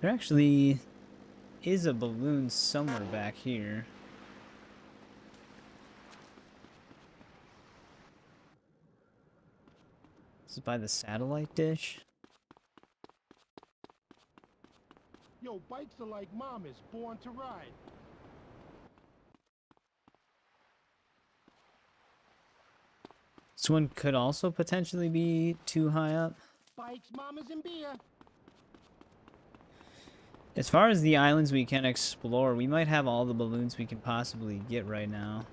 There actually is a balloon somewhere back here. Is it by the satellite dish? Yo, bikes are like mamas, born to ride. This one could also potentially be too high up. Bikes, mamas, and beer. As far as the islands we can explore, we might have all the balloons we can possibly get right now.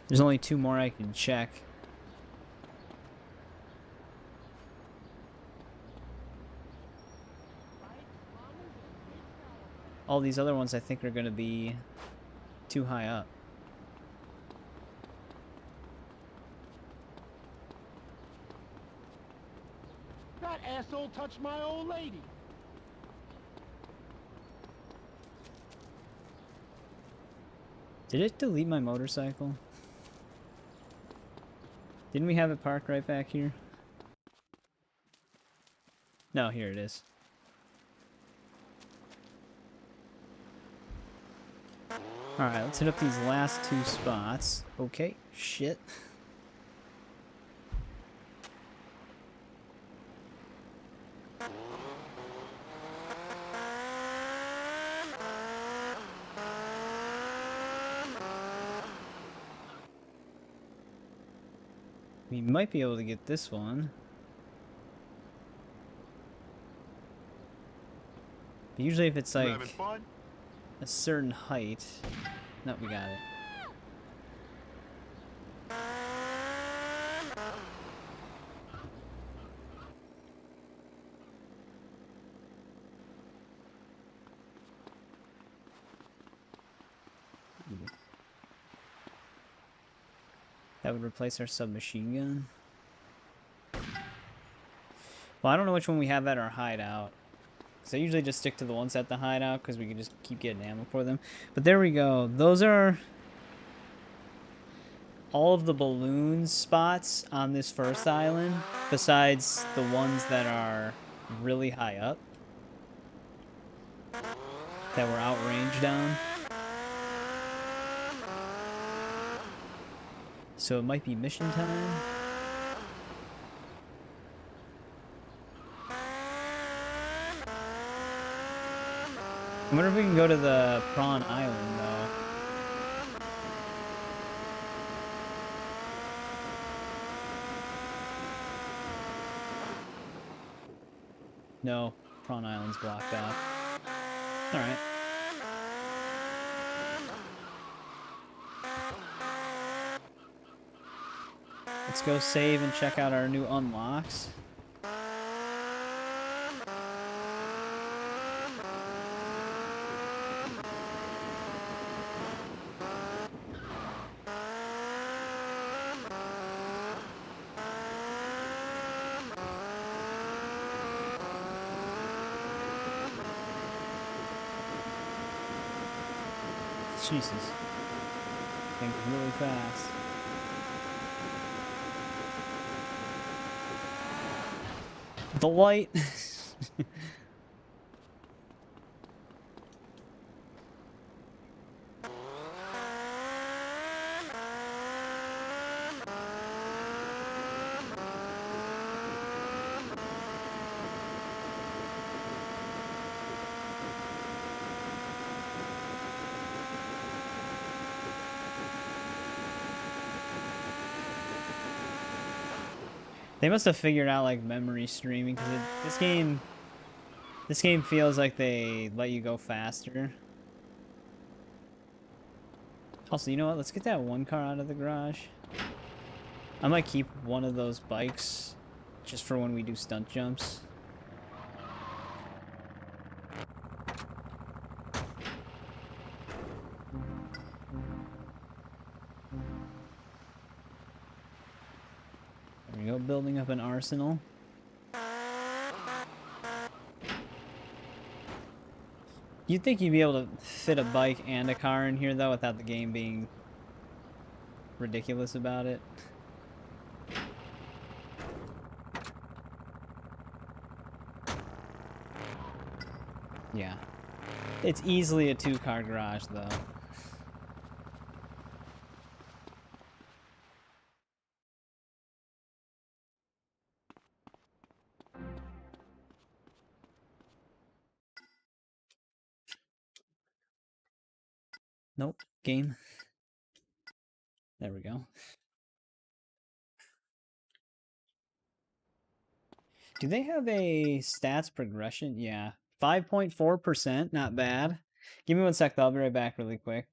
There's only 2 more I can check. All these other ones I think are going to be too high up. That asshole touched my old lady. Did it delete my motorcycle? Didn't we have it parked right back here? No, here it is. Alright, let's hit up these last 2 spots. Okay, shit. We might be able to get this one. But usually if it's like a certain height... No, we got it. That would replace our submachine gun. Well, I don't know which one we have at our hideout. Because I usually just stick to the ones at the hideout because we can just keep getting ammo for them. But there we go. Those are all of the balloon spots on this first island. Besides the ones that are really high up. That we're outranged on. So it might be mission time. I wonder if we can go to the Prawn Island, though. No, Prawn Island's blocked off. Alright. Let's go save and check out our new unlocks. Jesus. Think really fast. The light. They must have figured out like memory streaming because this game feels like they let you go faster. Also, you know what? Let's get that one car out of the garage. I might keep one of those bikes just for when we do stunt jumps. There we go, building up an arsenal. You'd think you'd be able to fit a bike and a car in here, though, without the game being ridiculous about it. Yeah. It's easily a two-car garage, though. Nope. Game. There we go. Do they have a stats progression? Yeah. 5.4%. Not bad. Give me one sec, though. I'll be right back really quick.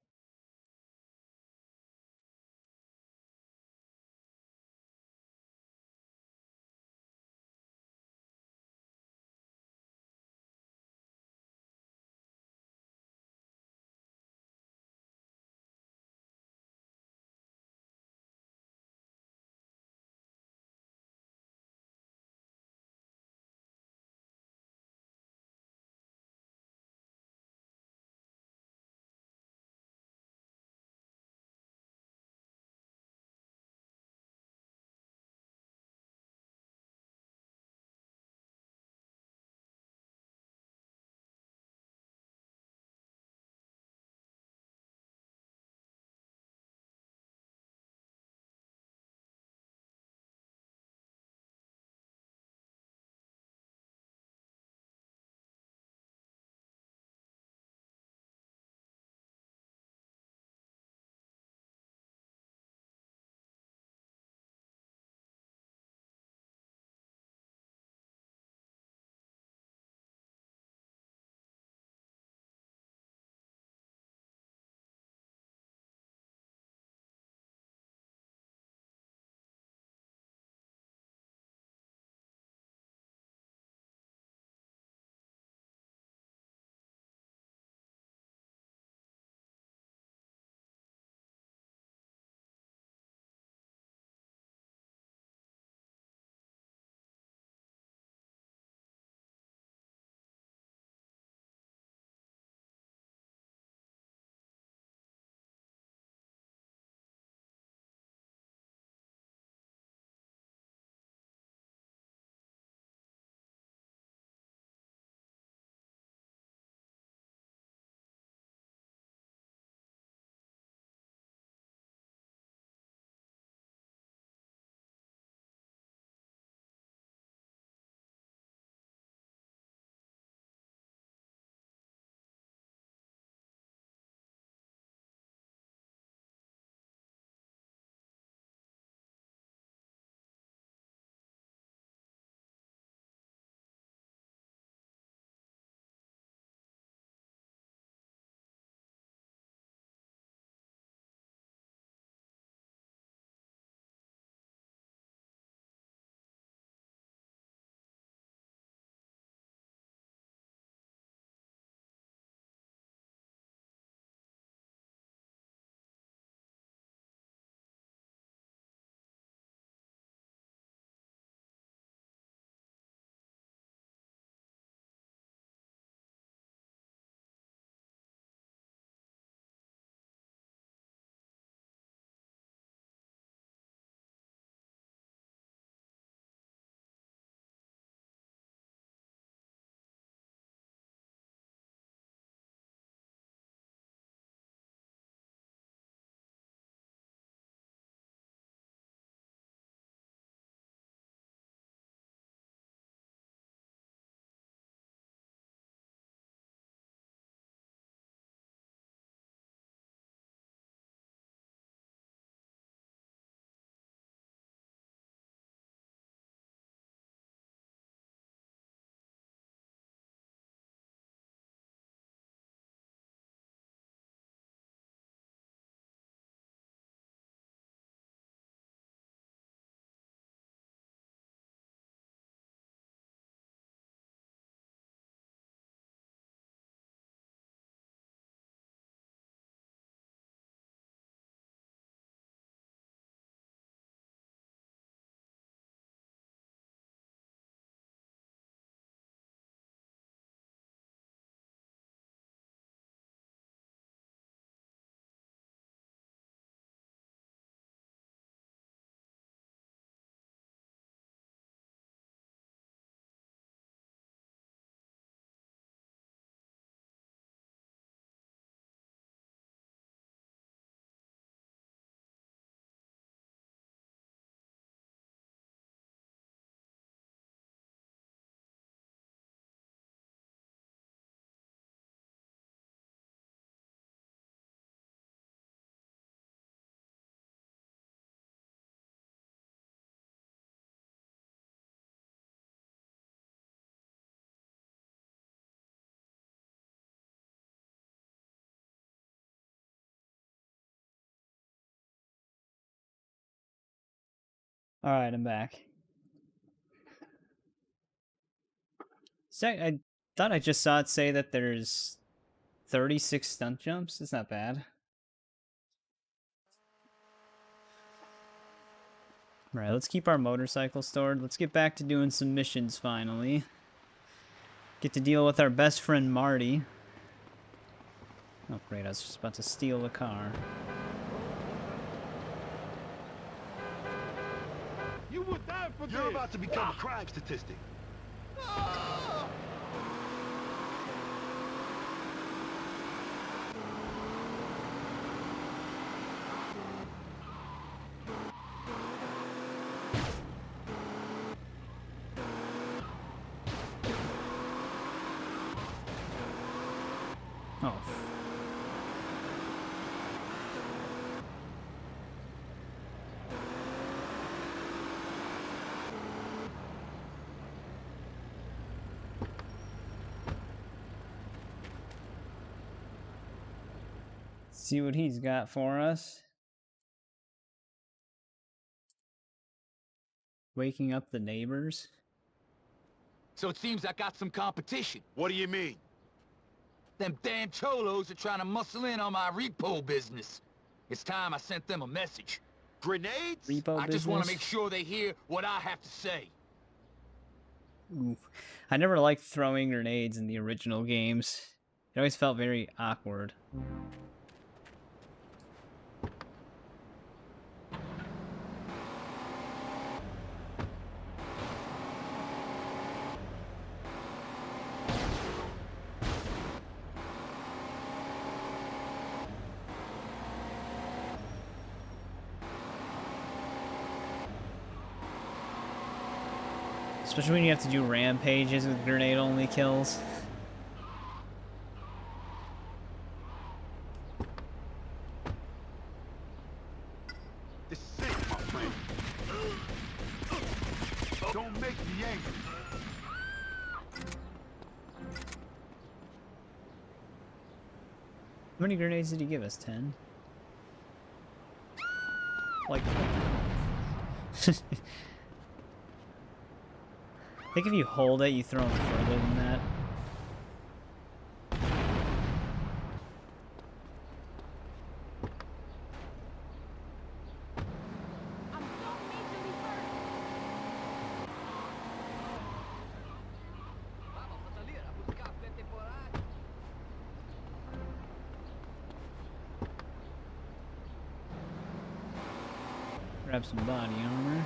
Alright, I'm back. I thought I just saw it say that there's 36 stunt jumps. It's not bad. Alright, let's keep our motorcycle stored. Let's get back to doing some missions finally. Get to deal with our best friend Marty. Oh great, I was just about to steal the car. You would die for You're this. about to become a crime statistic. Oh. See what he's got for us. Waking up the neighbors. So it seems I got some competition. What do you mean? Them damn cholos are trying to muscle in on my repo business. It's time I sent them a message. Grenades? Repo I just want to business? make sure they hear what I have to say. Oof. I never liked throwing grenades in the original games. It always felt very awkward. Especially when you have to do rampages with grenade-only kills. This is it, my friend. Don't make me angry. How many grenades did he give us? 10? Like... I think if you hold it, you throw them further than that. Grab some body armor.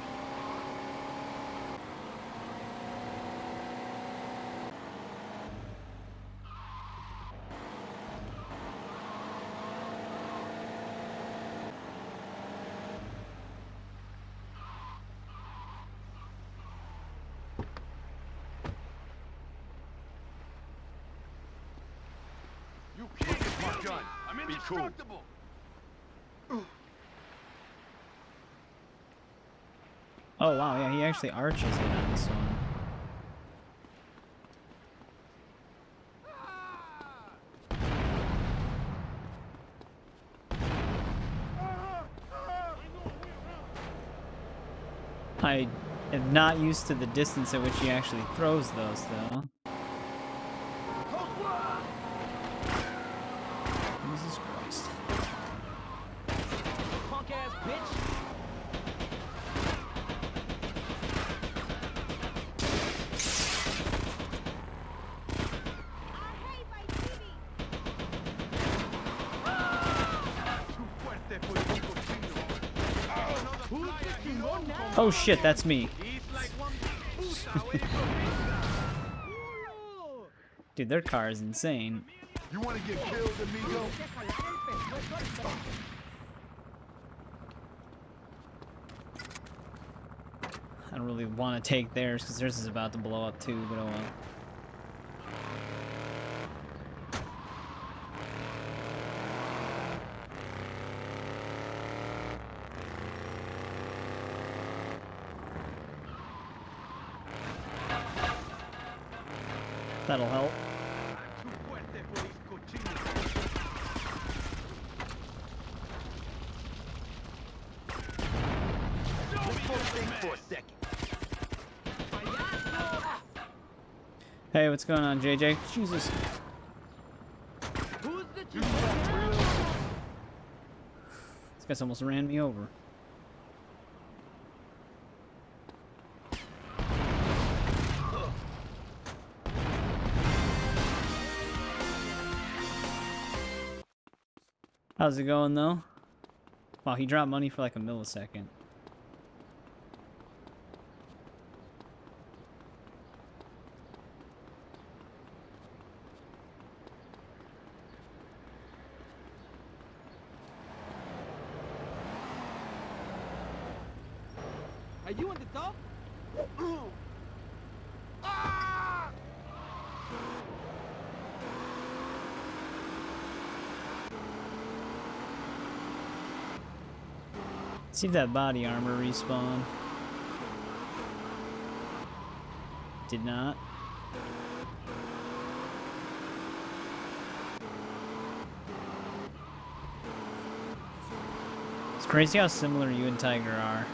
You can't get my gun. I'm indestructible. Oh wow, yeah, he actually arches it on this one. I am not used to the distance at which he actually throws those, though. Jesus Christ. Punk ass bitch. Oh shit, that's me. Dude, their car is insane. You want to get killed, amigo? I don't really want to take theirs because theirs is about to blow up too, but oh well. That'll help. What folks think for Hey, what's going on, JJ? Jesus. Who's the This guy's almost ran me over. How's it going, though? Wow, he dropped money for like a millisecond. Are you in the dump? Ah! See if that body armor respawn. Did not. It's crazy how similar you and Tiger are.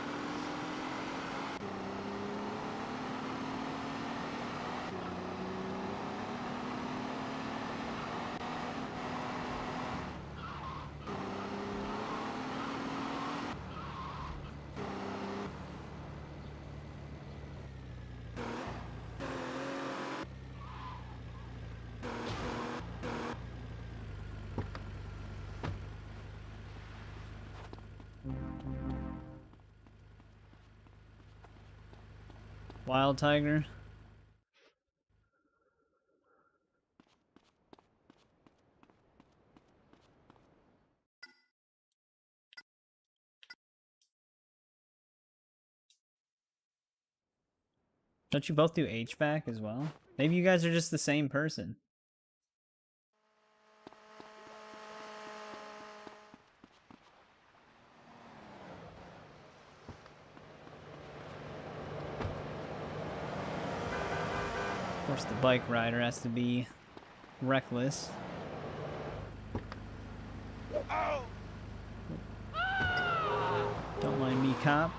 Wild Tiger. Don't you both do HVAC as well? Maybe you guys are just the same person. Of course, the bike rider has to be reckless. Oh! Don't mind me, cop.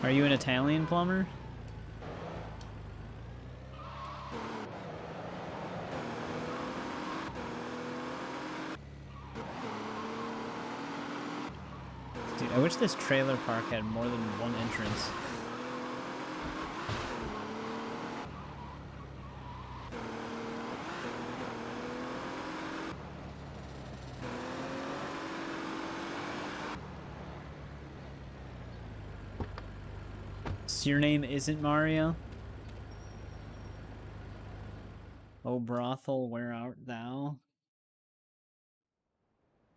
Are you an Italian plumber? Dude, I wish this trailer park had more than one entrance. So your name isn't Mario? Oh, brothel, where art thou?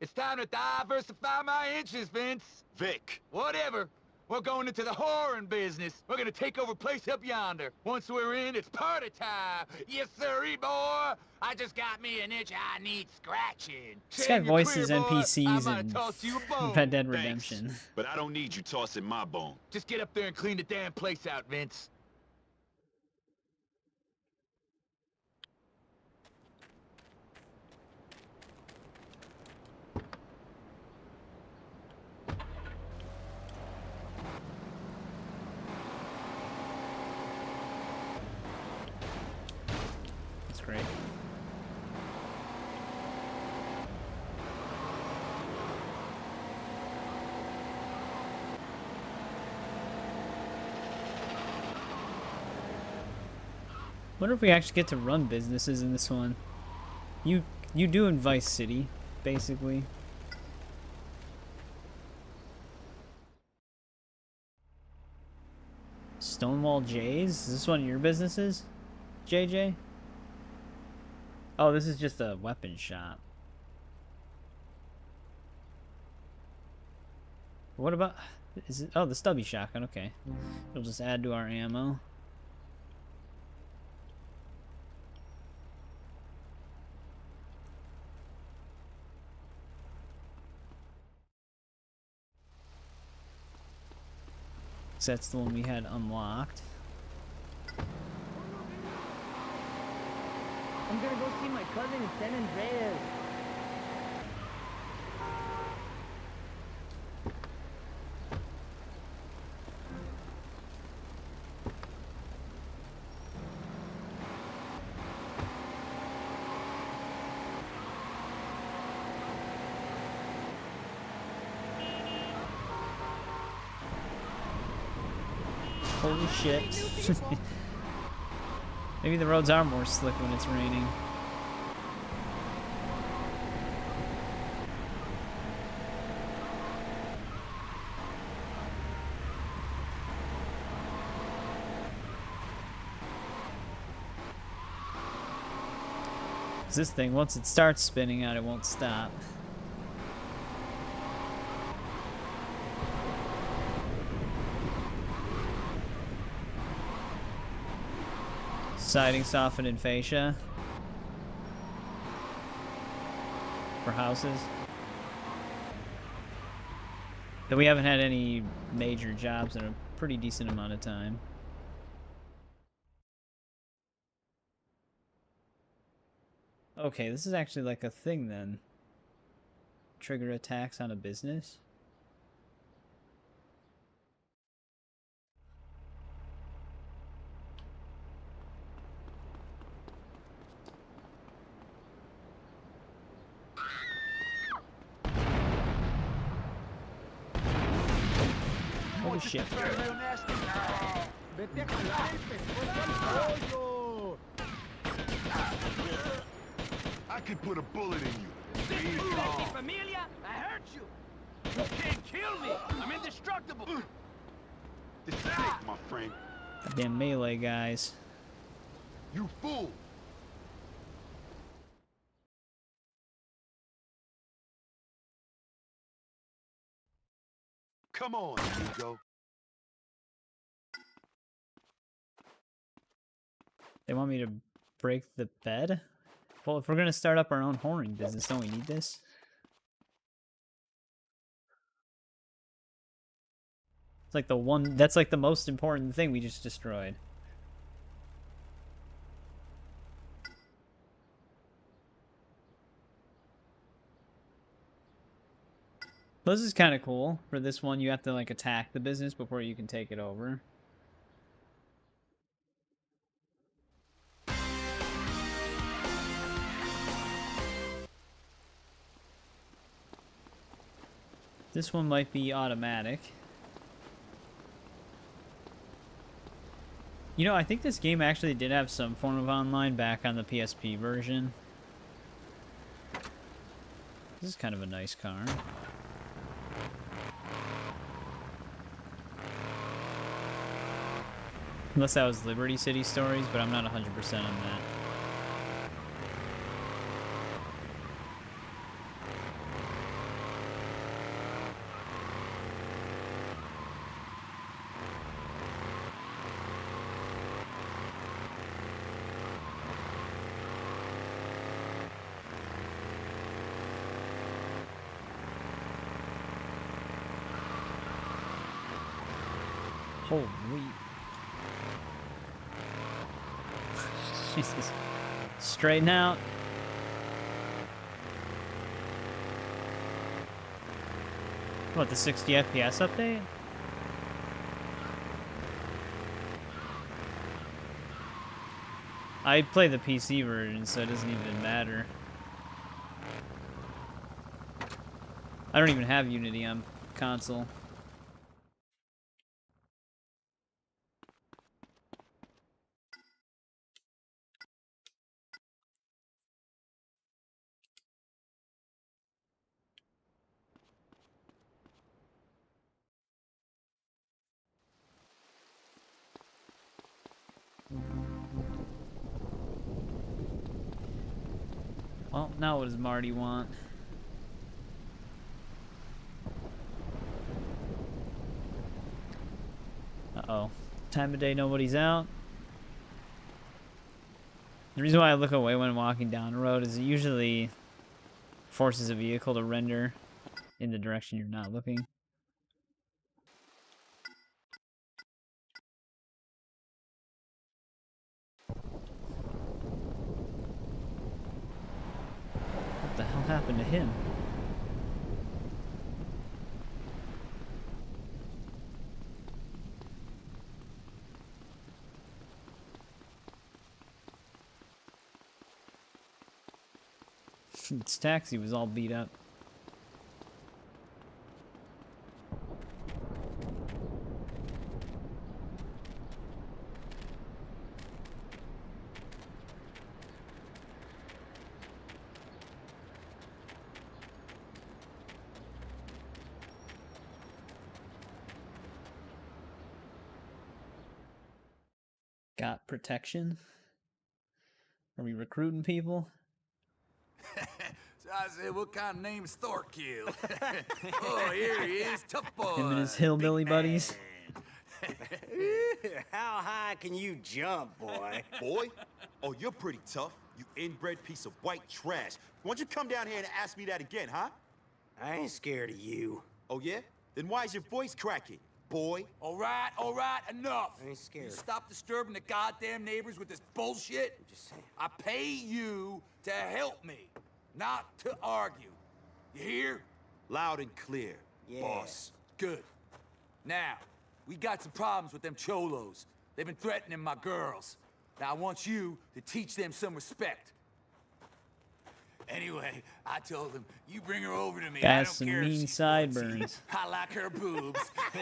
It's time to diversify my interests, Vince. Vic. Whatever. We're going into the whoring business. We're gonna take over place up yonder. Once we're in, it's party time. Yes, sirree, boy. I just got me an itch I need scratching. This guy Shame your voices career, boy. I'm NPCs gonna in toss you a bone. Red Dead Thanks, Redemption. but I don't need you tossing my bone. Just get up there and clean the damn place out, Vince. That's great. Wonder if we actually get to run businesses in this one. You do in Vice City, basically. Stonewall J's? Is this one of your businesses, JJ? Oh, this is just a weapon shop. What about... Is it... Oh, the stubby shotgun, okay. It'll just add to our ammo. So that's the one we had unlocked. I'm gonna go see my cousin in San Andreas. Holy shit. Maybe the roads are more slick when it's raining. This thing, once it starts spinning out, it won't stop. Siding softened in fascia for houses. Though we haven't had any major jobs in a pretty decent amount of time. Okay, this is actually like a thing then. Trigger attacks on a business? Holy shit. I could put a bullet in you. Familia, I hurt you. You can't kill me. I'm indestructible. This is it, my friend. Damn melee guys. You fool. Come on, amigo. They want me to break the bed? Well, if we're gonna start up our own whoring business, don't we need this? It's like the one, that's like the most important thing we just destroyed. This is kind of cool. For this one, you have to like attack the business before you can take it over. This one might be automatic. You know, I think this game actually did have some form of online back on the PSP version. This is kind of a nice car. Unless that was Liberty City Stories, but I'm not 100% on that. Holy. Jesus. Straighten out. What, the 60 FPS update? I play the PC version, so it doesn't even matter. I don't even have Unity on console. Well, now what does Marty want? Uh-oh. Time of day nobody's out. The reason why I look away when walking down the road is it usually forces a vehicle to render in the direction you're not looking. What the hell happened to him? Its taxi was all beat up. Got protection? Are we recruiting people? So I said, what kind of name is Thorkill? Oh, here he is, tough boy. Him and his hillbilly buddies. How high can you jump, boy? Boy? Oh, you're pretty tough. You inbred piece of white trash. Why don't you come down here and ask me that again, huh? I ain't scared of you. Oh, yeah? Then why is your voice cracking, boy? All right, enough. I ain't scared. You stop disturbing the goddamn neighbors with this bullshit. I'm just saying. I pay you to help me, not to argue. You hear? Loud and clear, Yeah. boss. Good. Now, we got some problems with them cholos. They've been threatening my girls. Now, I want you to teach them some respect. Anyway, I told them, you bring her over to me. I Got don't some care if mean she's sideburns. I like her boobs. I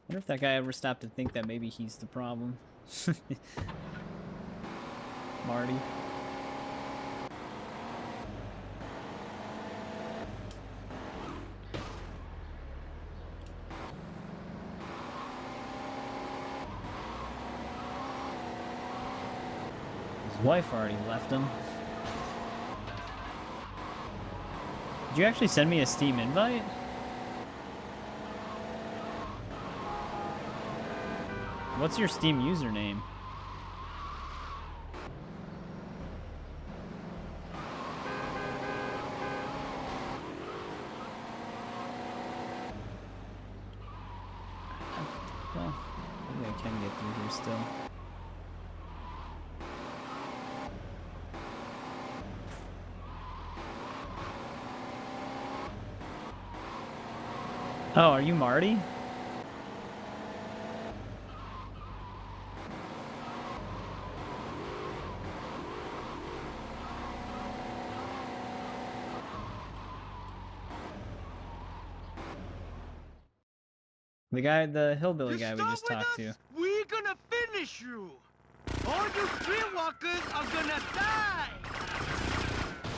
wonder if that guy ever stopped to think that maybe he's the problem. Marty. His wife already left him. Did you actually send me a Steam invite? What's your Steam username? Well, maybe I can get through here still. Oh, are you Marty? The guy, the hillbilly guy we just talked to. We're gonna finish you. All you streetwalkers are gonna die.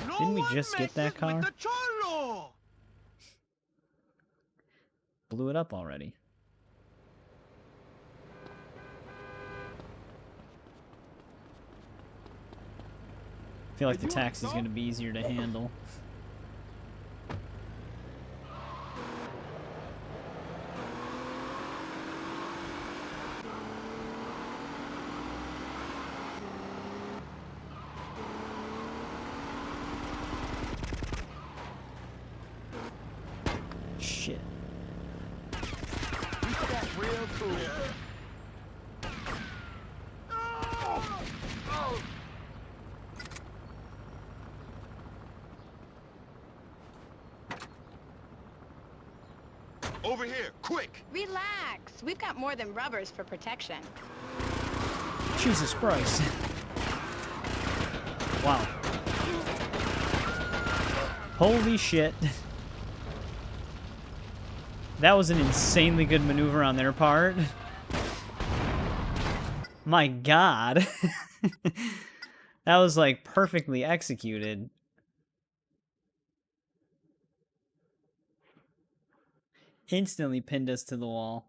No Didn't we one just get that messes car? with the cholo. Blew it up already. I feel like the taxi's gonna be easier to handle. Shit. That's real cool. Over here, quick! Relax. We've got more than rubbers for protection. Jesus Christ. Wow. Holy shit. That was an insanely good maneuver on their part. My god. That was like perfectly executed. Instantly pinned us to the wall.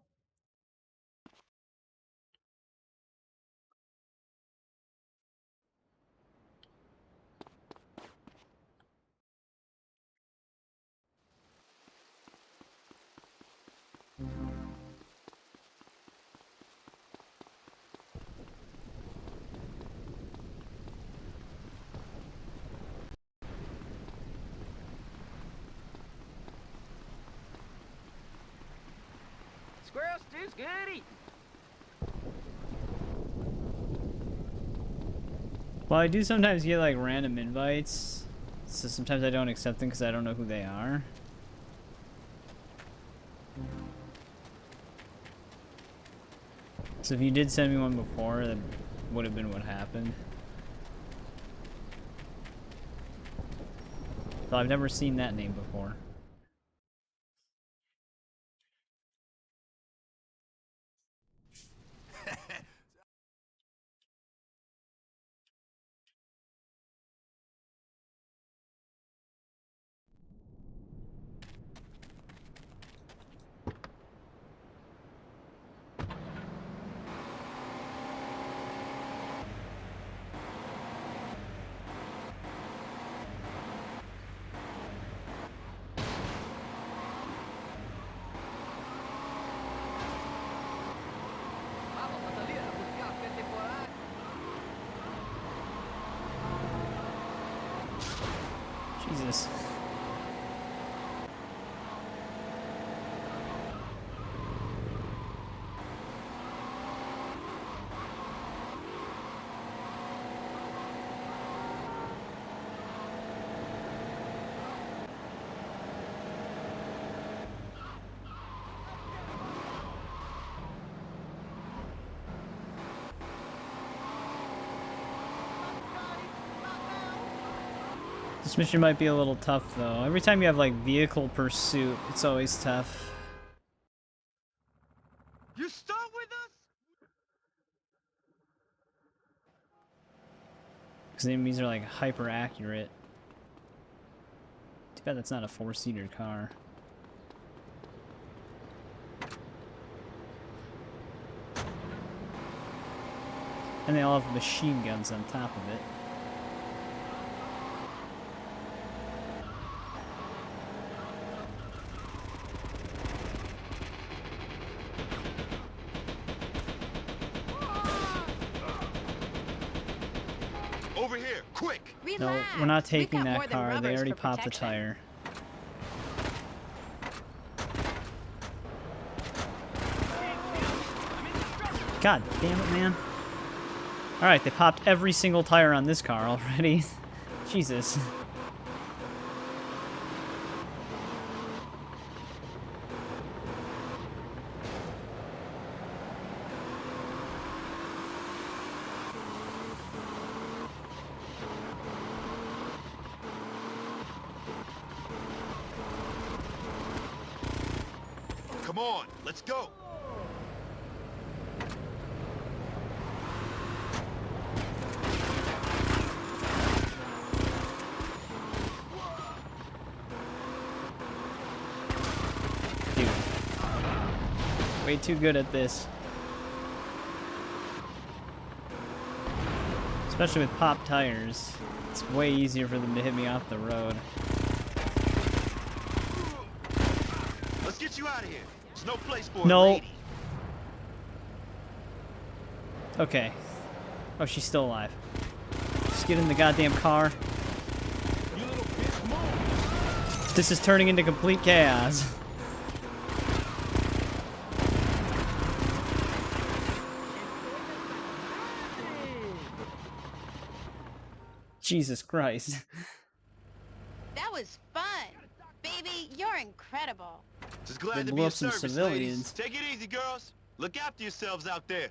Squirrel stew's good eating. Well, I do sometimes get like random invites, so sometimes I don't accept them because I don't know who they are. So if you did send me one before, that would have been what happened. So I've never seen that name before. Jesus. This mission might be a little tough, though. Every time you have, like, vehicle pursuit, it's always tough. You stuck with us? Because the enemies are, like, hyper accurate. Too bad that's not a 4-seater car. And they all have machine guns on top of it. Over here, quick! No, we're not taking that car. They already popped the tire. God damn it, man. Alright, they popped every single tire on this car already. Jesus. Come on, let's go! Dude. Way too good at this. Especially with pop tires. It's way easier for them to hit me off the road. Let's get you out of here. There's no place for a No. lady. Okay. Oh, she's still alive. Just get in the goddamn car. This is turning into complete chaos. Jesus Christ. That was fun. Baby, you're incredible. Just glad They to blew be up of some service, civilians. ladies. Take it easy, girls. Look after yourselves out there.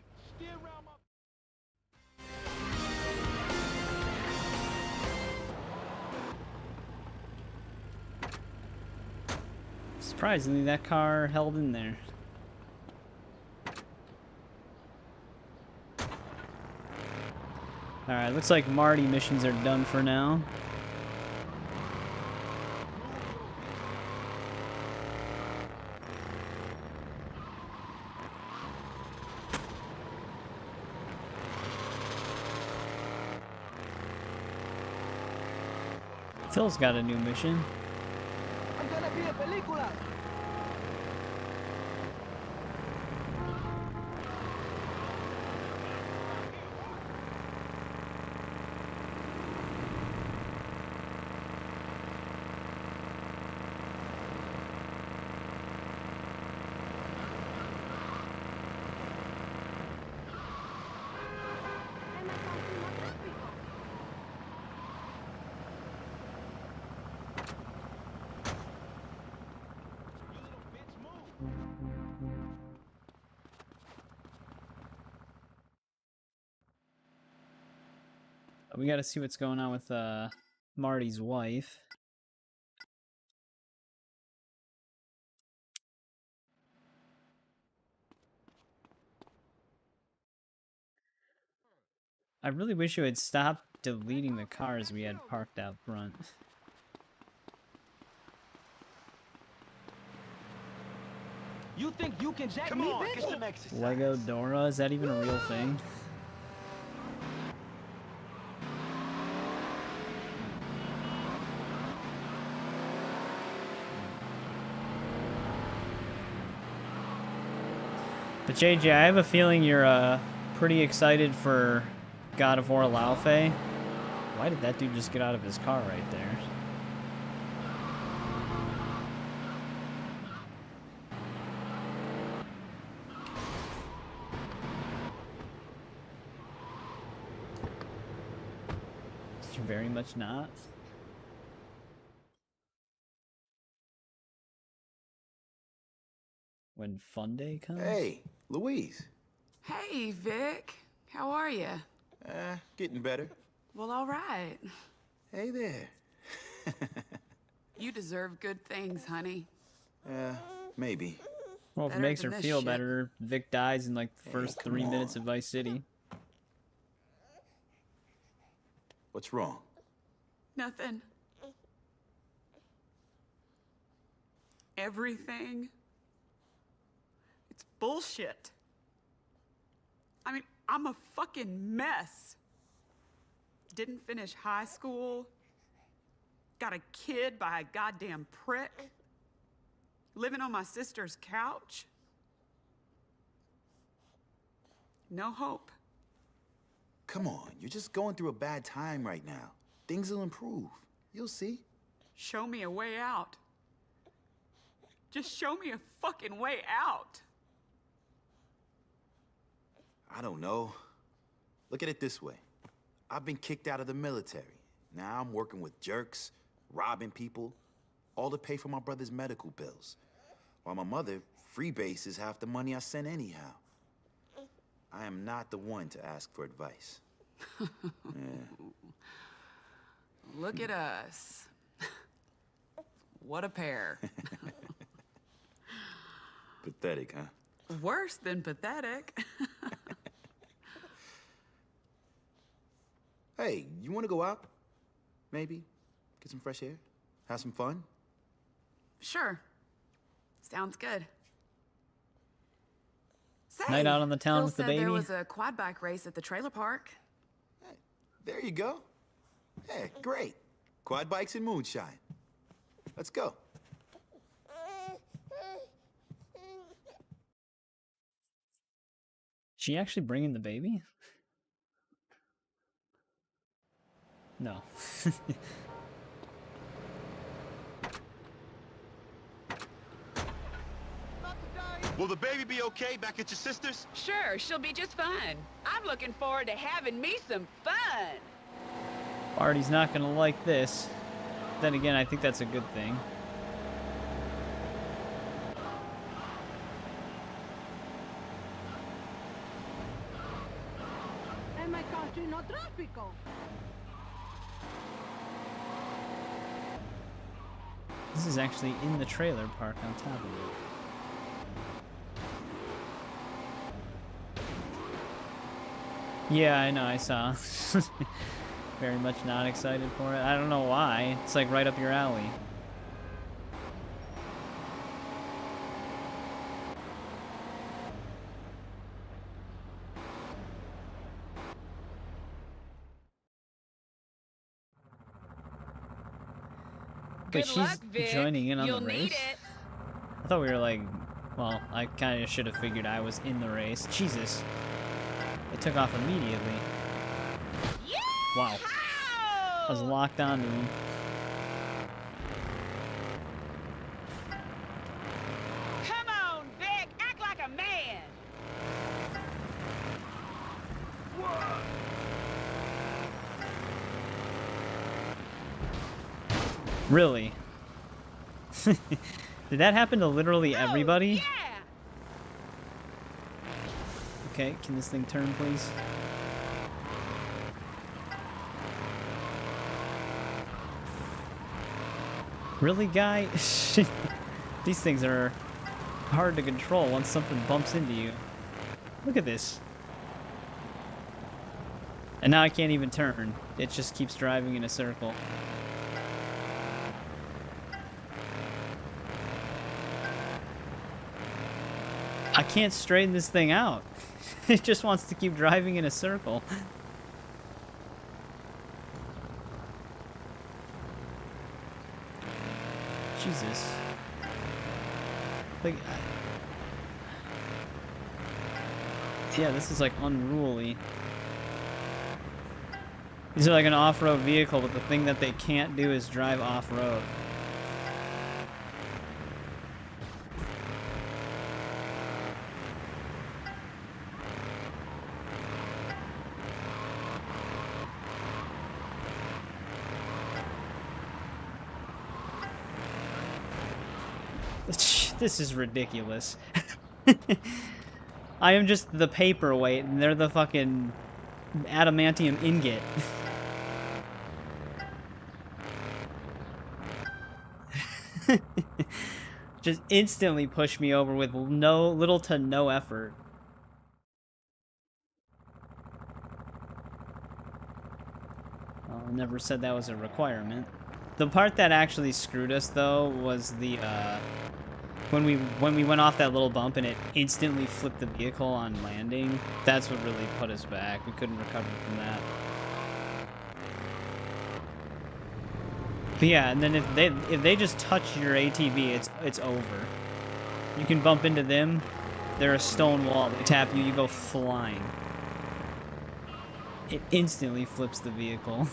Surprisingly, that car held in there. Alright, looks like Marty missions are done for now. Phil's got a new mission. I'm gonna be a película. We gotta see what's going on with Marty's wife. I really wish you had stopped deleting the cars we had parked out front. You think you can jack Come me, on, bitch? get some exercise. Lego Dora, is that even a real thing? But JJ, I have a feeling you're pretty excited for God of War Laufe. Why did that dude just get out of his car right there? You're very much not. When Fun Day comes? Hey, Louise. Hey, Vic. How are you? Getting better. Well, all right. Hey there. You deserve good things, honey. Maybe. Well, if it Better makes her than this feel shit. better, Vic dies in like the first come 3 minutes on. of Vice City. What's wrong? Nothing. Everything. It's bullshit. I mean, I'm a fucking mess. Didn't finish high school. Got a kid by a goddamn prick. Living on my sister's couch. No hope. Come on, you're just going through a bad time right now. Things will improve. You'll see. Show me a way out. Just show me a fucking way out. I don't know. Look at it this way. I've been kicked out of the military. Now I'm working with jerks, robbing people, all to pay for my brother's medical bills. While my mother freebases half the money I send anyhow. I am not the one to ask for advice. Look at us. What a pair. Pathetic, huh? Worse than pathetic. Hey, you want to go out? Maybe? Get some fresh air? Have some fun? Sure. Sounds good. Say, Night out on the town Phil with the said baby. there was a quad bike race at the trailer park. There you go. Hey, great. Quad bikes and moonshine. Let's go. She actually bringing the baby? No. Will the baby be okay back at your sister's? Sure, she'll be just fine. I'm looking forward to having me some fun. Artie's not gonna like this. Then again, I think that's a good thing. En my country no tropical. This is actually in the trailer park on top of it. Yeah, I know, I saw. Very much not excited for it. I don't know why. It's like right up your alley. Wait, she's luck, Vic. joining in on You'll the need race? it. I thought we were like, well, I kind of should have figured I was in the race. Jesus. It took off immediately. Wow. I was locked onto him. Come on, Vic, act like a man. Really? Did that happen to literally everybody? Yeah. Okay, can this thing turn, please? Really, guy? These things are hard to control once something bumps into you. Look at this. And now I can't even turn. It just keeps driving in a circle. I can't straighten this thing out. It just wants to keep driving in a circle. Jesus. Like, yeah, this is like unruly. These are like an off-road vehicle, but the thing that they can't do is drive off-road. This is ridiculous. I am just the paperweight, and they're the fucking adamantium ingot. Just instantly push me over with little to no effort. Well, I never said that was a requirement. The part that actually screwed us, though, was the, when we went off that little bump and it instantly flipped the vehicle on landing. That's what really put us back. We couldn't recover from that. But yeah, and then if they just touch your ATV, it's over. You can bump into them. They're a stone wall. They tap you, you go flying. It instantly flips the vehicle.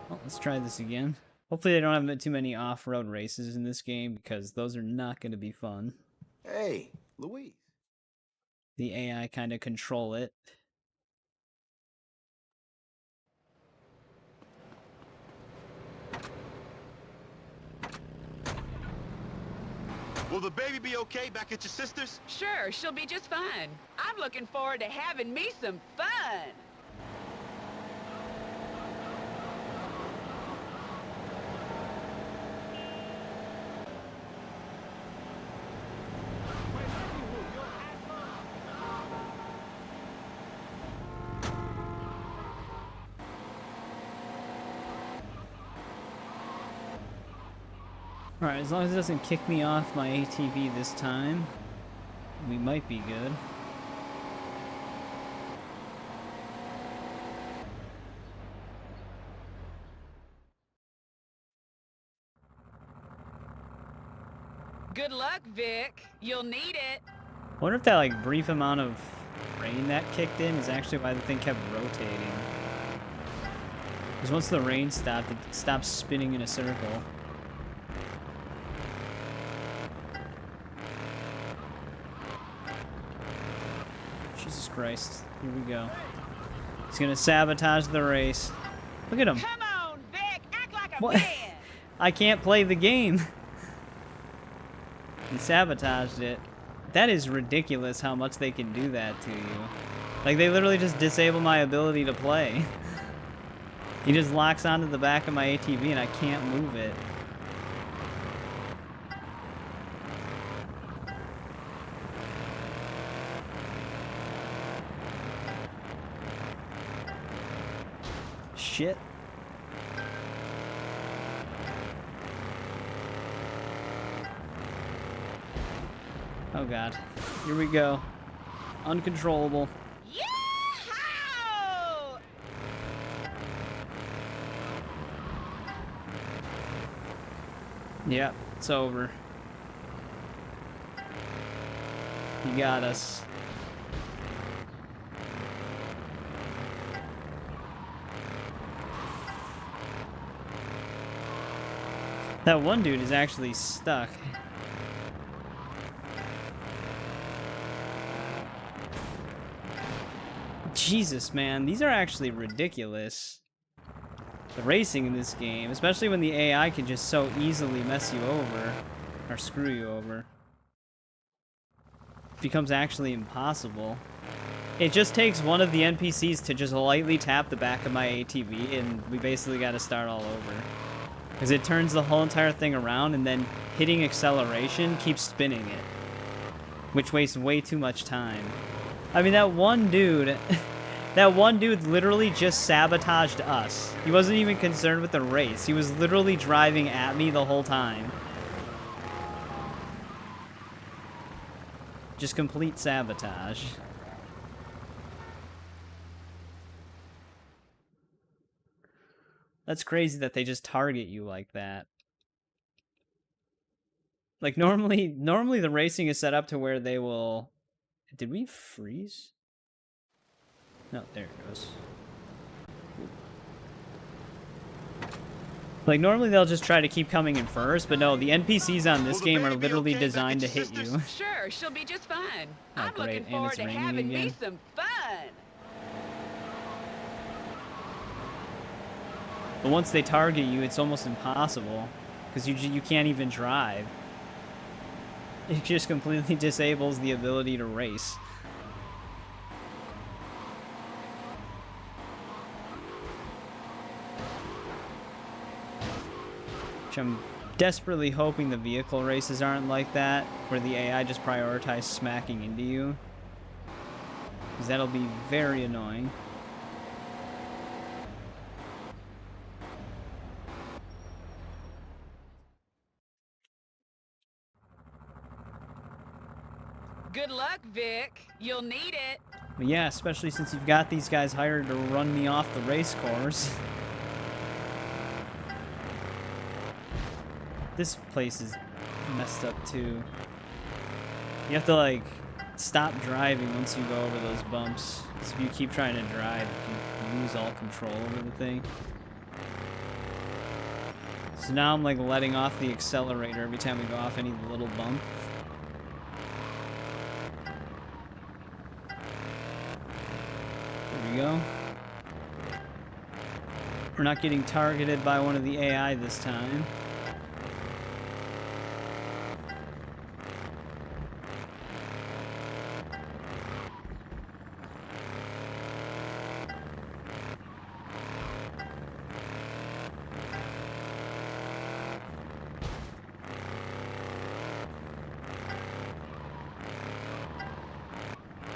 Well, let's try this again. Hopefully they don't have too many off-road races in this game, because those are not going to be fun. Hey, Louise. The AI kind of control it. Will the baby be okay back at your sister's? Sure, she'll be just fine. I'm looking forward to having me some fun. Alright, as long as it doesn't kick me off my ATV this time, we might be good. Good luck, Vic. You'll need it. I wonder if that like brief amount of rain that kicked in is actually why the thing kept rotating. Because once the rain stopped, it stopped spinning in a circle. Jesus Christ. Here we go. He's gonna sabotage the race. Look at him. Come on, Vic. Act like a What? man. I can't play the game. He sabotaged it. That is ridiculous how much they can do that to you. Like, they literally just disable my ability to play. He just locks onto the back of my ATV and I can't move it. Shit. Oh god. Here we go. Uncontrollable. Yahoo! Yep, it's over. You got us. That one dude is actually stuck. Jesus, man, these are actually ridiculous. The racing in this game, especially when the AI can just so easily mess you over, or screw you over, becomes actually impossible. It just takes one of the NPCs to just lightly tap the back of my ATV, and we basically got to start all over. Because it turns the whole entire thing around, and then hitting acceleration keeps spinning it, which wastes way too much time. I mean, that one dude literally just sabotaged us. He wasn't even concerned with the race. He was literally driving at me the whole time. Just complete sabotage. That's crazy that they just target you like that. Like, normally the racing is set up to where they will... Did we freeze? No, there it goes. Like, normally they'll just try to keep coming in first, but no, the NPCs on this game are literally designed to hit you. Sure, she'll be just fine. Oh, I'm great, looking forward to having me again. some fun. But once they target you, it's almost impossible because you can't even drive. It just completely disables the ability to race. Which I'm desperately hoping the vehicle races aren't like that, where the AI just prioritizes smacking into you. Because that'll be very annoying. Good luck, Vic. You'll need it. But yeah, especially since you've got these guys hired to run me off the race course. This place is messed up too. You have to like stop driving once you go over those bumps. Because if you keep trying to drive, you lose all control over the thing. So now I'm like letting off the accelerator every time we go off any little bump. There we go. We're not getting targeted by one of the AI this time.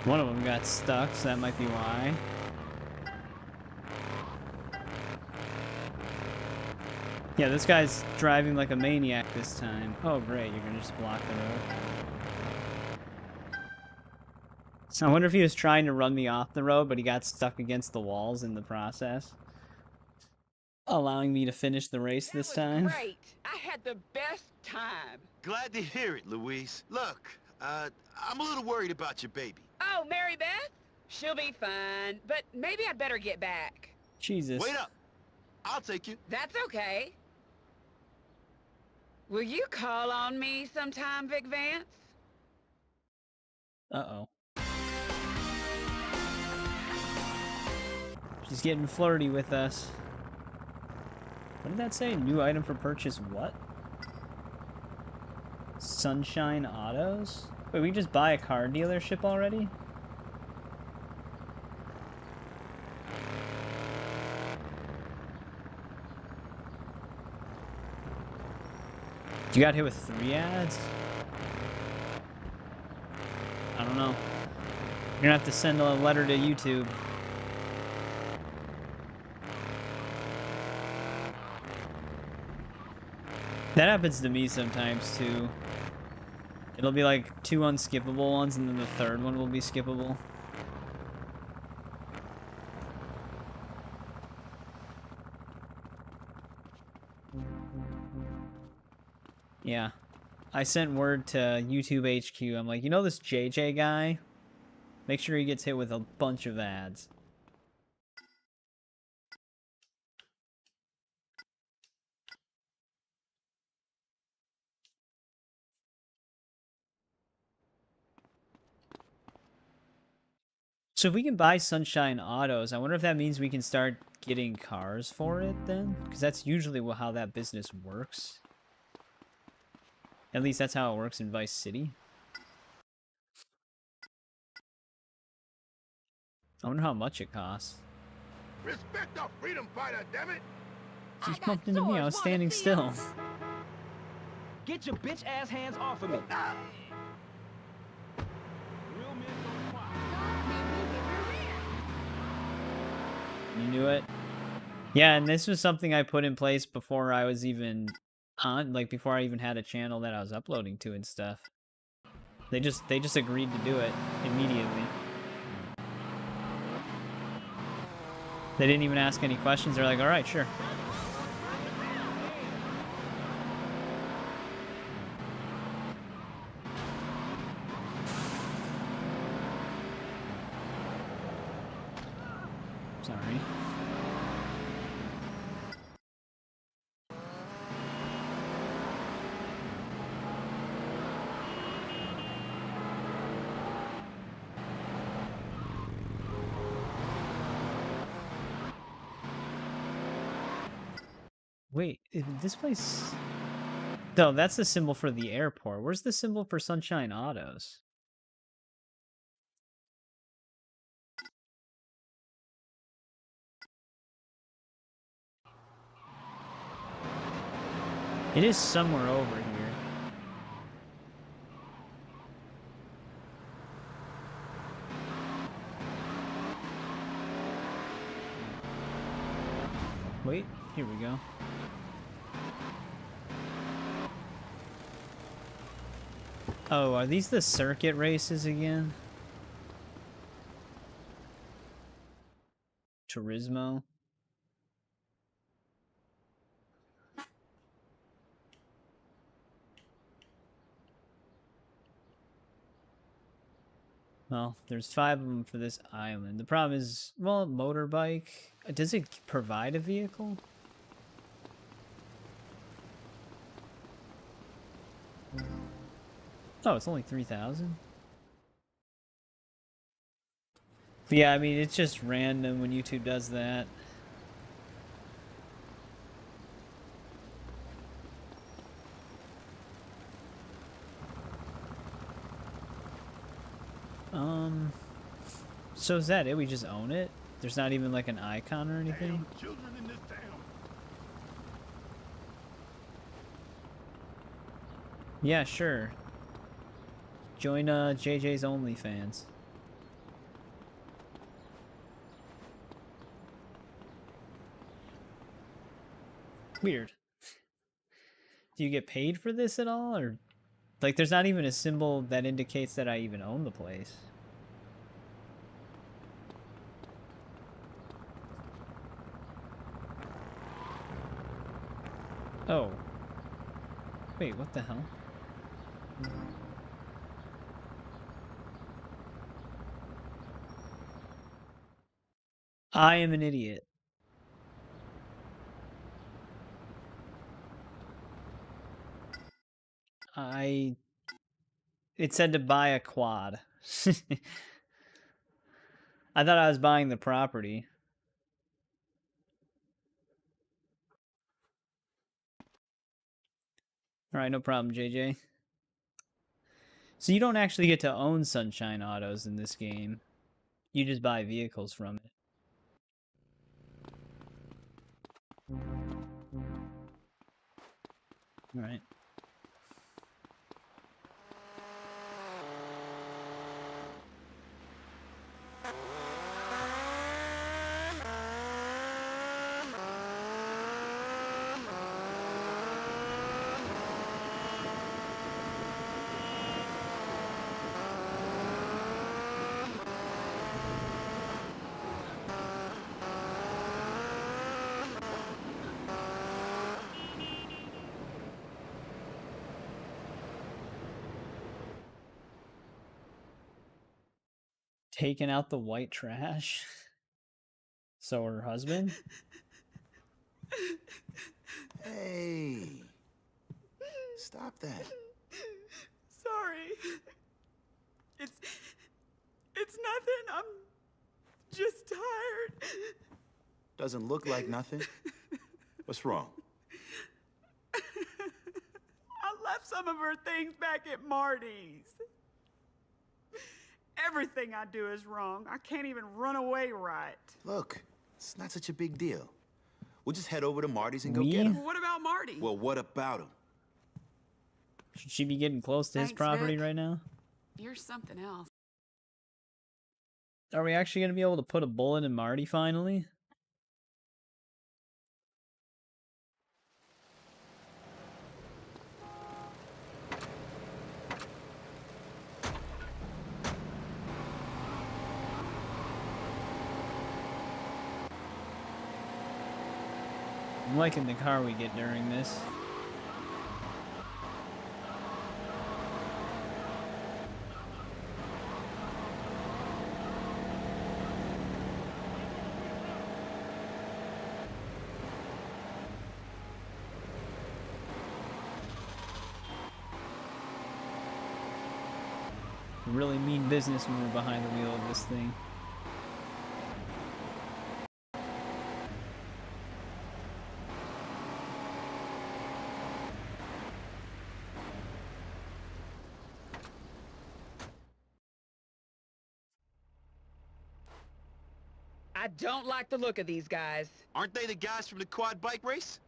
One of them got stuck, so that might be why. Yeah, this guy's driving like a maniac this time. Oh, great, you're gonna just block the road. So I wonder if he was trying to run me off the road, but he got stuck against the walls in the process. Allowing me to finish the race this time. Great. I had the best time. Glad to hear it, Louise. Look, I'm a little worried about your baby. Oh, Mary Beth? She'll be fine, but maybe I'd better get back. Jesus. Wait up. I'll take you. That's okay. Will you call on me sometime, Vic Vance? Uh-oh. She's getting flirty with us. What did that say? New item for purchase what? Sunshine Autos? Wait, we just buy a car dealership already? You got hit with 3 ads? I don't know. You're gonna have to send a letter to YouTube. That happens to me sometimes too. It'll be like 2 unskippable ones and then the 3rd one will be skippable. Yeah. I sent word to YouTube HQ. I'm like, you know this JJ guy? Make sure he gets hit with a bunch of ads. So if we can buy Sunshine Autos, I wonder if that means we can start getting cars for it then? Because that's usually how that business works. At least that's how it works in Vice City. I wonder how much it costs. Respect our freedom fighter, damn it! She just bumped into me. I was standing still. Get your bitch ass hands off of me. Real men don't cry. You knew it? Yeah, and this was something I put in place before I was even on, like before I even had a channel that I was uploading to and stuff. They just agreed to do it immediately. They didn't even ask any questions. They're like, all right, sure. Sorry. Wait, this place... No, that's the symbol for the airport. Where's the symbol for Sunshine Autos? It is somewhere over here. Wait, here we go. Oh, are these the circuit races again? Turismo? Well, there's 5 of them for this island. The problem is, well, motorbike. Does it provide a vehicle? Oh, it's only 3,000? Yeah, I mean, it's just random when YouTube does that. So is that it? We just own it? There's not even like an icon or anything? Children in this town. Yeah, sure. Join JJ's OnlyFans. Weird. Do you get paid for this at all? Or like there's not even a symbol that indicates that I even own the place. Oh. Wait, what the hell? I am an idiot. It said to buy a quad. I thought I was buying the property. Alright, no problem, JJ. So you don't actually get to own Sunshine Autos in this game. You just buy vehicles from it. Alright. Taking out the white trash? So her husband? Hey. Stop that. Sorry. It's nothing. I'm just tired. Doesn't look like nothing. What's wrong? I left some of her things back at Marty's. Everything I do is wrong. I can't even run away right. Look, it's not such a big deal. We'll just head over to Marty's and go get him. What about Marty? Well, what about him? Should she be getting close to his property right now? You're something else. Are we actually going to be able to put a bullet in Marty finally? I'm liking the car we get during this. Really mean business when we're behind the wheel of this thing. I don't like the look of these guys. Aren't they the guys from the quad bike race?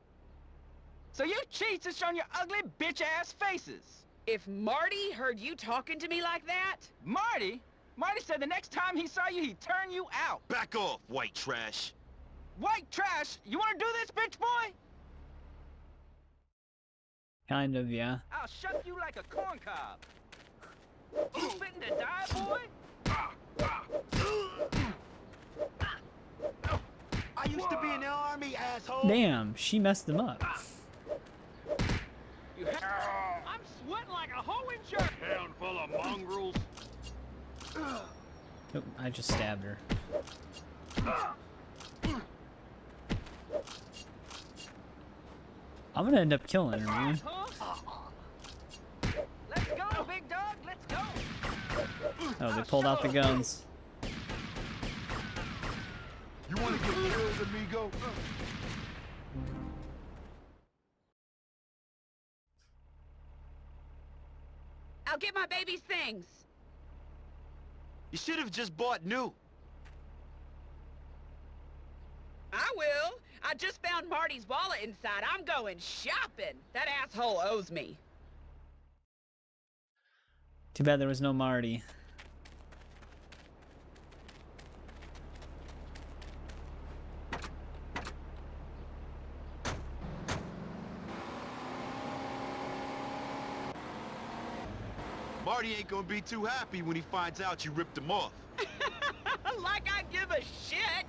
So you cheats have shown your ugly bitch-ass faces. If Marty heard you talking to me like that... Marty? Marty said the next time he saw you, he'd turn you out. Back off, white trash. White trash? You wanna do this, bitch boy? Kind of, yeah. I'll shuck you like a corn cob. You fitting to die, boy? I used to be in the army, asshole. Damn, she messed him up. I'm sweating like a hoe in shirt. Town full of mongrels. Oh, I just stabbed her. I'm gonna end up killing her, man. Let's go, big dog. Let's go. Oh, they pulled out the guns. You want to get killed, amigo? I'll get my baby's things. You should have just bought new. I will. I just found Marty's wallet inside. I'm going shopping. That asshole owes me. Too bad there was no Marty. Marty ain't gonna be too happy when he finds out you ripped him off. Like I give a shit.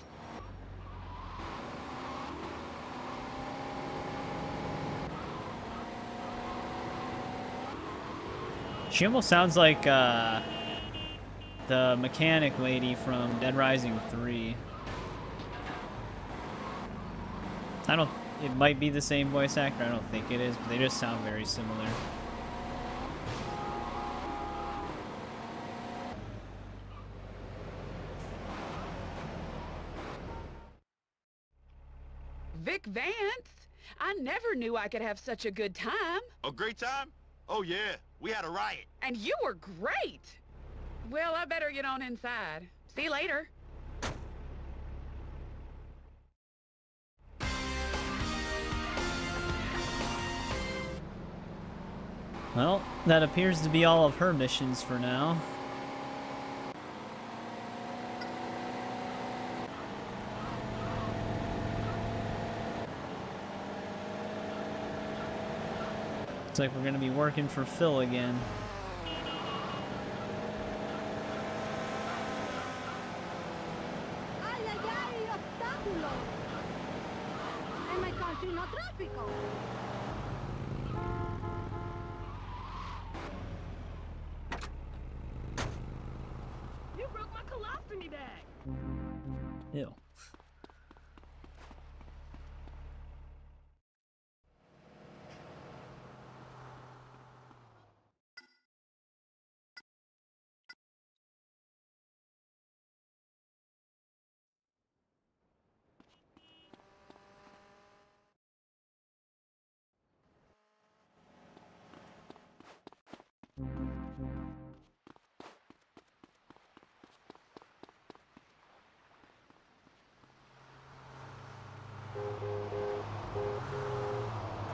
She almost sounds like the mechanic lady from Dead Rising 3. It might be the same voice actor, I don't think it is, but they just sound very similar. Vic Vance? I never knew I could have such a good time. A great time? Oh yeah, we had a riot. And you were great. Well, I better get on inside. See you later. Well, that appears to be all of her missions for now. Looks like we're gonna be working for Phil again. Ay, ay, ay, obstáculo. En my country, no tráfico. You broke my colostomy bag. Ew.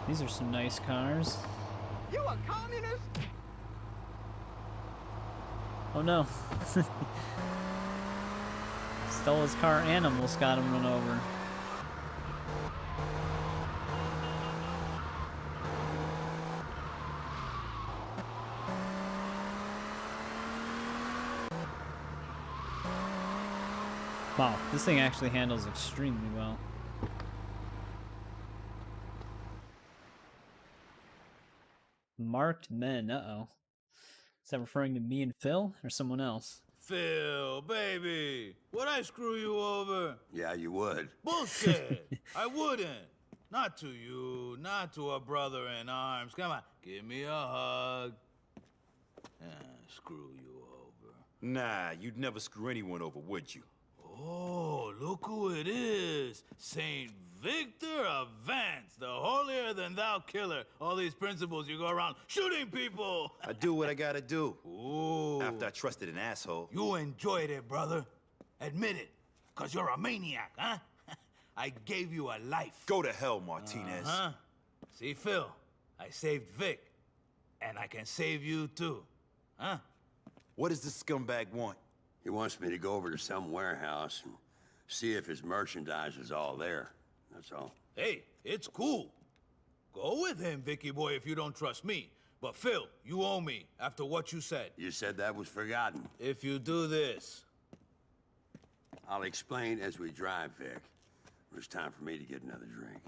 These are some nice cars. You a communist? Oh no. Stole his car and almost got him run over. Wow, this thing actually handles extremely well. Marked men, uh-oh. Is that referring to me and Phil or someone else? Phil, baby, would I screw you over? Yeah, you would. Bullshit! I wouldn't. Not to you, not to a brother in arms. Come on, give me a hug. Screw you over. Nah, you'd never screw anyone over, would you? Oh, look who it is. Saint Victor of Vance, the holier-than-thou killer. All these principles, you go around shooting people. I do what I gotta do. Ooh. After I trusted an asshole. You enjoyed it, brother. Admit it. 'Cause you're a maniac, huh? I gave you a life. Go to hell, Martinez. Uh-huh. See, Phil, I saved Vic. And I can save you too. Huh? What does this scumbag want? He wants me to go over to some warehouse and see if his merchandise is all there. That's all. Hey, it's cool. Go with him, Vicky boy, if you don't trust me. But Phil, you owe me after what you said. You said that was forgotten. If you do this. I'll explain as we drive, Vic. It's time for me to get another drink.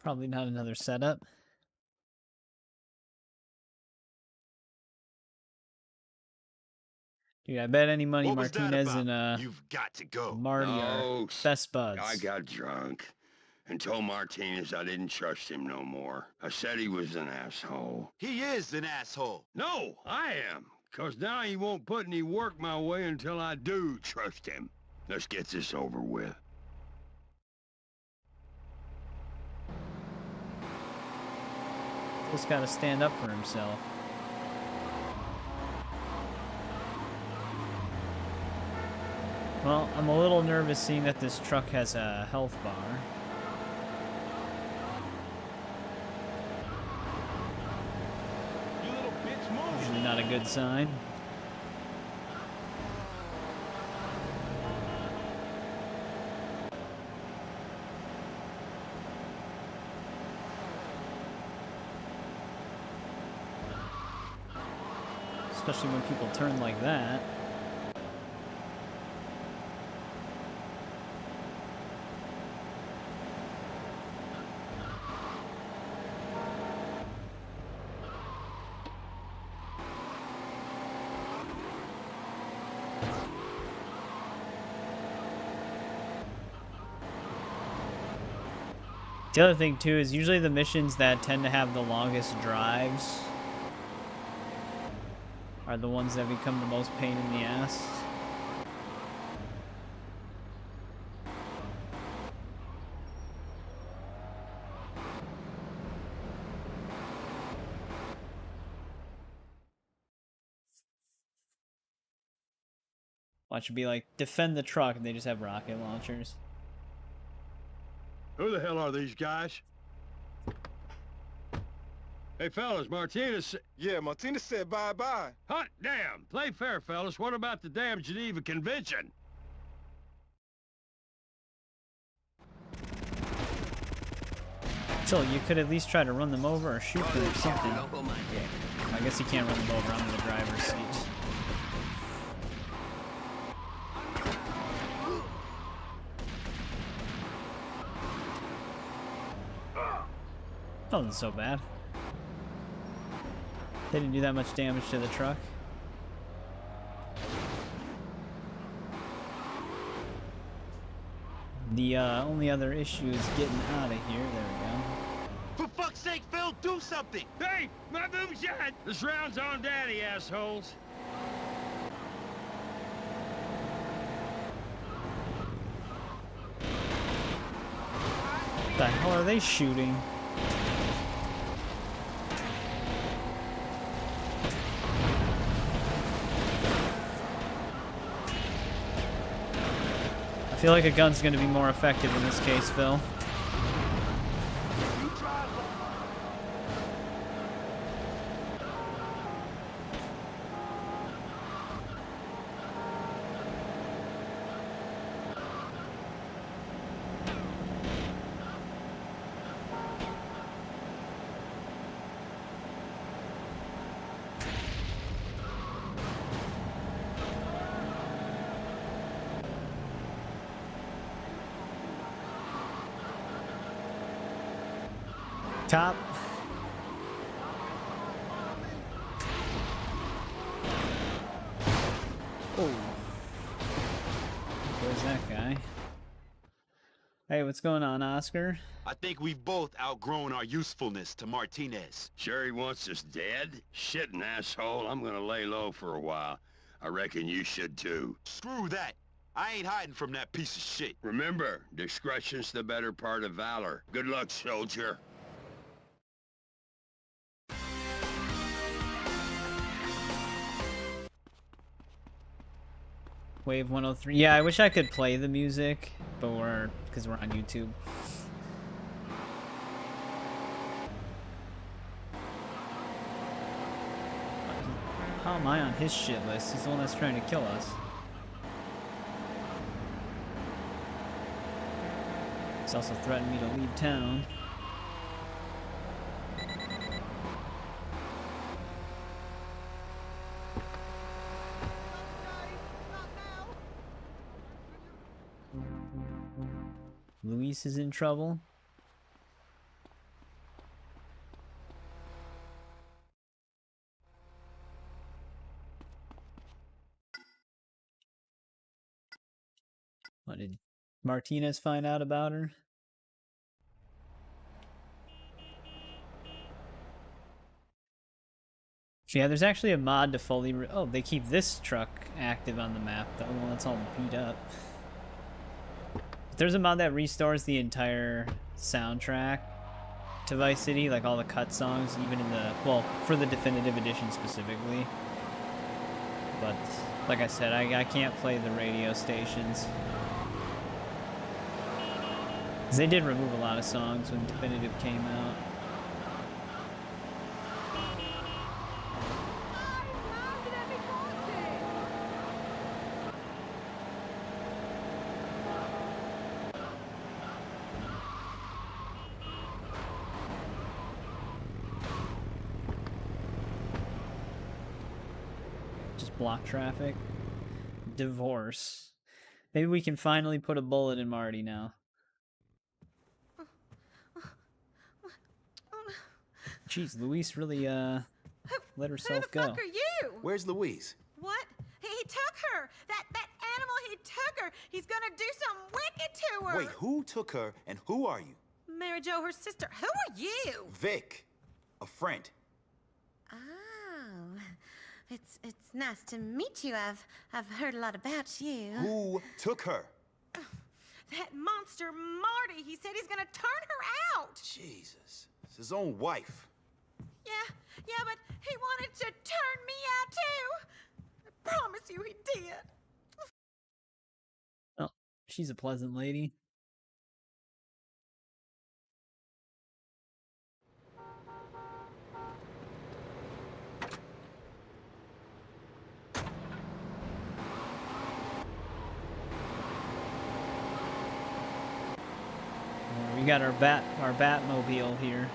Probably not another setup. Dude, I bet any money Martinez and You've got to go. Marty are best buds. I got drunk and told Martinez I didn't trust him no more. I said he was an asshole. He is an asshole. No, I am. 'Cause now he won't put any work my way until I do trust him. Let's get this over with. Just gotta stand up for himself. Well, I'm a little nervous seeing that this truck has a health bar. You little bitch, move. Usually not a good sign. Especially when people turn like that. The other thing too is usually the missions that tend to have the longest drives are the ones that become the most pain in the ass. Watch it be like, defend the truck, and they just have rocket launchers. Who the hell are these guys? Hey, fellas, Martinez... Yeah, Martinez said bye-bye. Hot damn! Play fair, fellas. What about the damn Geneva Convention? Still, you could at least try to run them over or shoot them or something. I guess you can't run them over. I'm in the driver's seat. Wasn't so bad. They didn't do that much damage to the truck. The only other issue is getting out of here. There we go. For fuck's sake, Phil, do something! Hey, my boom shot! This round's on daddy, assholes. What the hell are they shooting? I feel like a gun's gonna be more effective in this case, Phil. Top. Oh. Where's that guy? Hey, what's going on, Oscar? I think we've both outgrown our usefulness to Martinez. Sure he wants us dead? Shitting asshole, I'm gonna lay low for a while. I reckon you should too. Screw that. I ain't hiding from that piece of shit. Remember, discretion's the better part of valor. Good luck, soldier. Wave 103. Yeah, I wish I could play the music, but because we're on YouTube. How am I on his shit list? He's the one that's trying to kill us. He's also threatened me to leave town. Luis is in trouble. What did Martinez find out about her? Yeah, there's actually a mod to fully... oh, they keep this truck active on the map. The other one that's all beat up. There's a mod that restores the entire soundtrack to Vice City, like all the cut songs, even in the... well, for the definitive edition specifically. But, like I said, I can't play the radio stations. They did remove a lot of songs when definitive came out. Block traffic. Divorce. Maybe we can finally put a bullet in Marty now. Jeez, Luis really let herself go. Who the fuck are you? Where's Louise? What? He took her. That animal, he took her. He's gonna do something wicked to her. Wait, who took her and who are you? Mary Jo, her sister. Who are you? Vic, a friend. Oh, it's nice to meet you. I've heard a lot about you. Who took her? That monster Marty. He said he's gonna turn her out. Jesus, it's his own wife. Yeah, but he wanted to turn me out too. I promise you he did. Oh, she's a pleasant lady. We got our Batmobile here.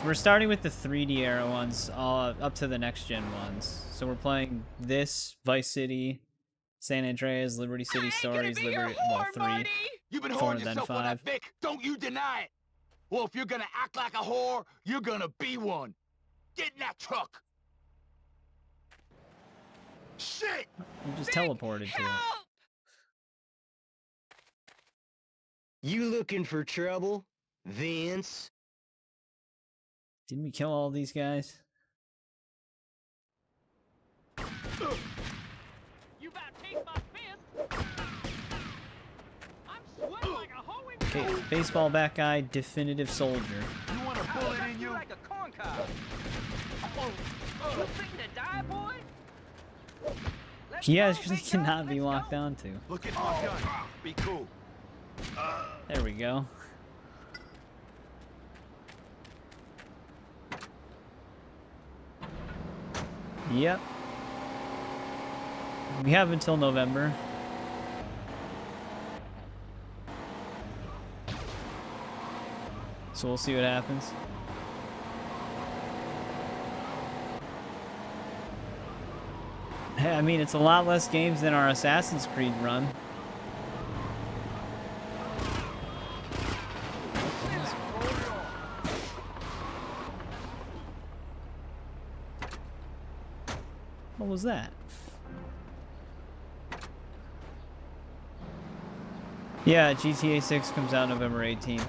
We're starting with the 3D era ones, all up to the next gen ones. So we're playing this, Vice City, San Andreas, Liberty City Stories, Liberty, well, 3, You've been 4, whoring and then yourself on 5. that Vic. Don't you deny it. Well, if you're gonna act like a whore, you're gonna be one. Get in that truck. Shit! We just teleported to it. You looking for trouble, Vance? Didn't we kill all these guys? You about take my fist? I'm sweating like a hoe in Okay, baseball bat guy, definitive soldier. You want a bullet in you? like a corn cob. You fitting to die, boy? He actually cannot be locked onto. Look at my gun. Be cool. There we go. Yep. We have until November. So we'll see what happens. Hey, I mean, it's a lot less games than our Assassin's Creed run. What was that? Yeah, GTA 6 comes out November 18th.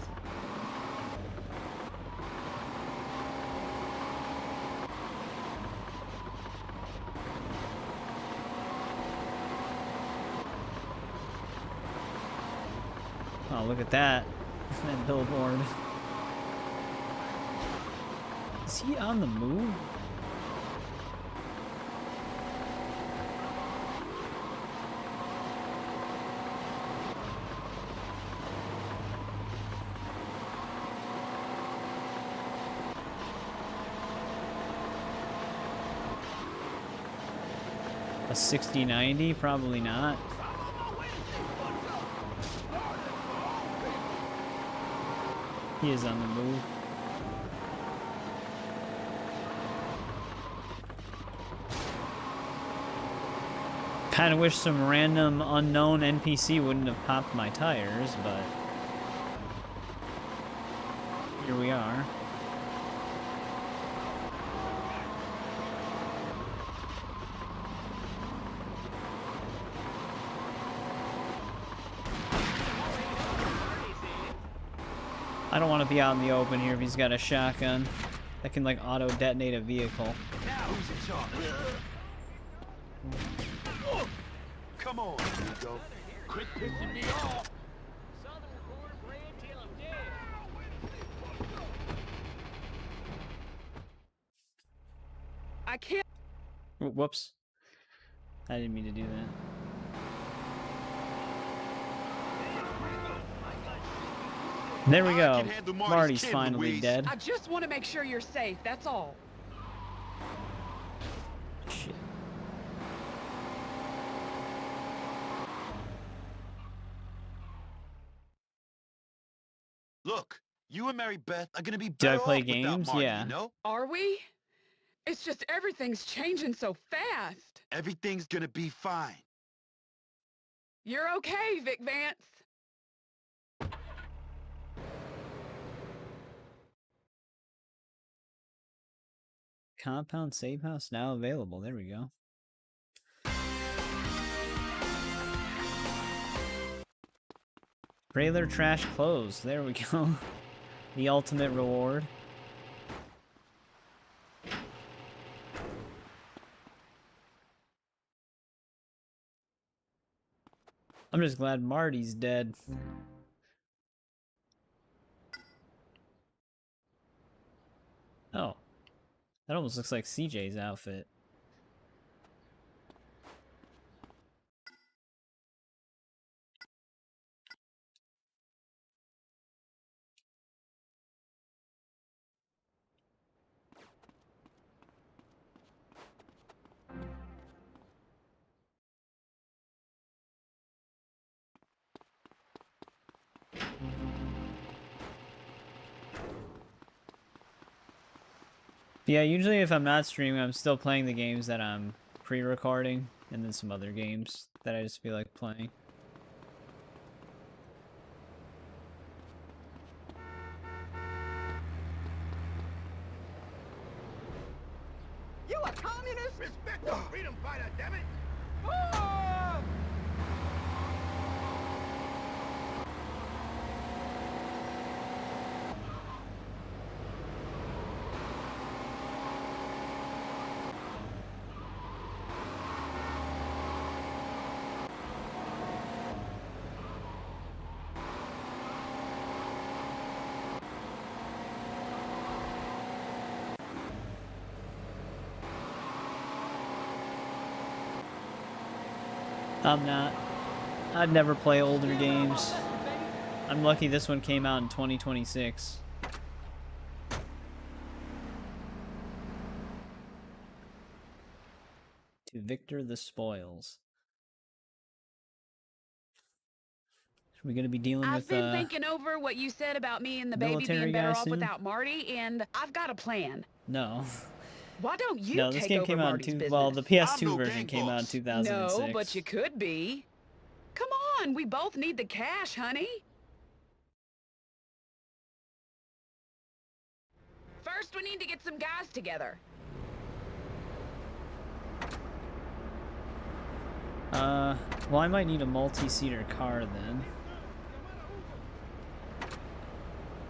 Oh, look at that. That billboard. Is he on the move? A 6090? Probably not. He is on the move. Kinda wish some random unknown NPC wouldn't have popped my tires, but here we are. I don't want to be out in the open here if he's got a shotgun that can like auto detonate a vehicle. Now who's in charge? Come on, Hugo. Quit pissing me off. I can't. Whoops. I didn't mean to do that. There we go. Marty's finally dead. I just want to make sure you're safe, that's all. Shit. Look, you and Mary Beth are gonna be Do I better play off without games? Marty, Yeah. you know? Are we? It's just everything's changing so fast. Everything's gonna be fine. You're okay, Vic Vance. Compound save house now available. There we go. Trailer trash closed. There we go. The ultimate reward. I'm just glad Marty's dead. Oh. That almost looks like CJ's outfit. Yeah, usually if I'm not streaming, I'm still playing the games that I'm pre-recording, and then some other games that I just feel like playing. You a communist? Respect the freedom fighter, damn it! I'm not. I'd never play older games. I'm lucky this one came out in 2026. To Victor the Spoils. Are we gonna be dealing I've with been thinking over what you said about me and the baby military being guy better off soon? without Marty, and I've got a plan. No. Why don't you No, this take game over came out Marty's in business? well, the PS2 version came out in 2006. No, but you could be. Come on, we both need the cash, honey. First, we need to get some guys together. Well, I might need a multi-seater car then.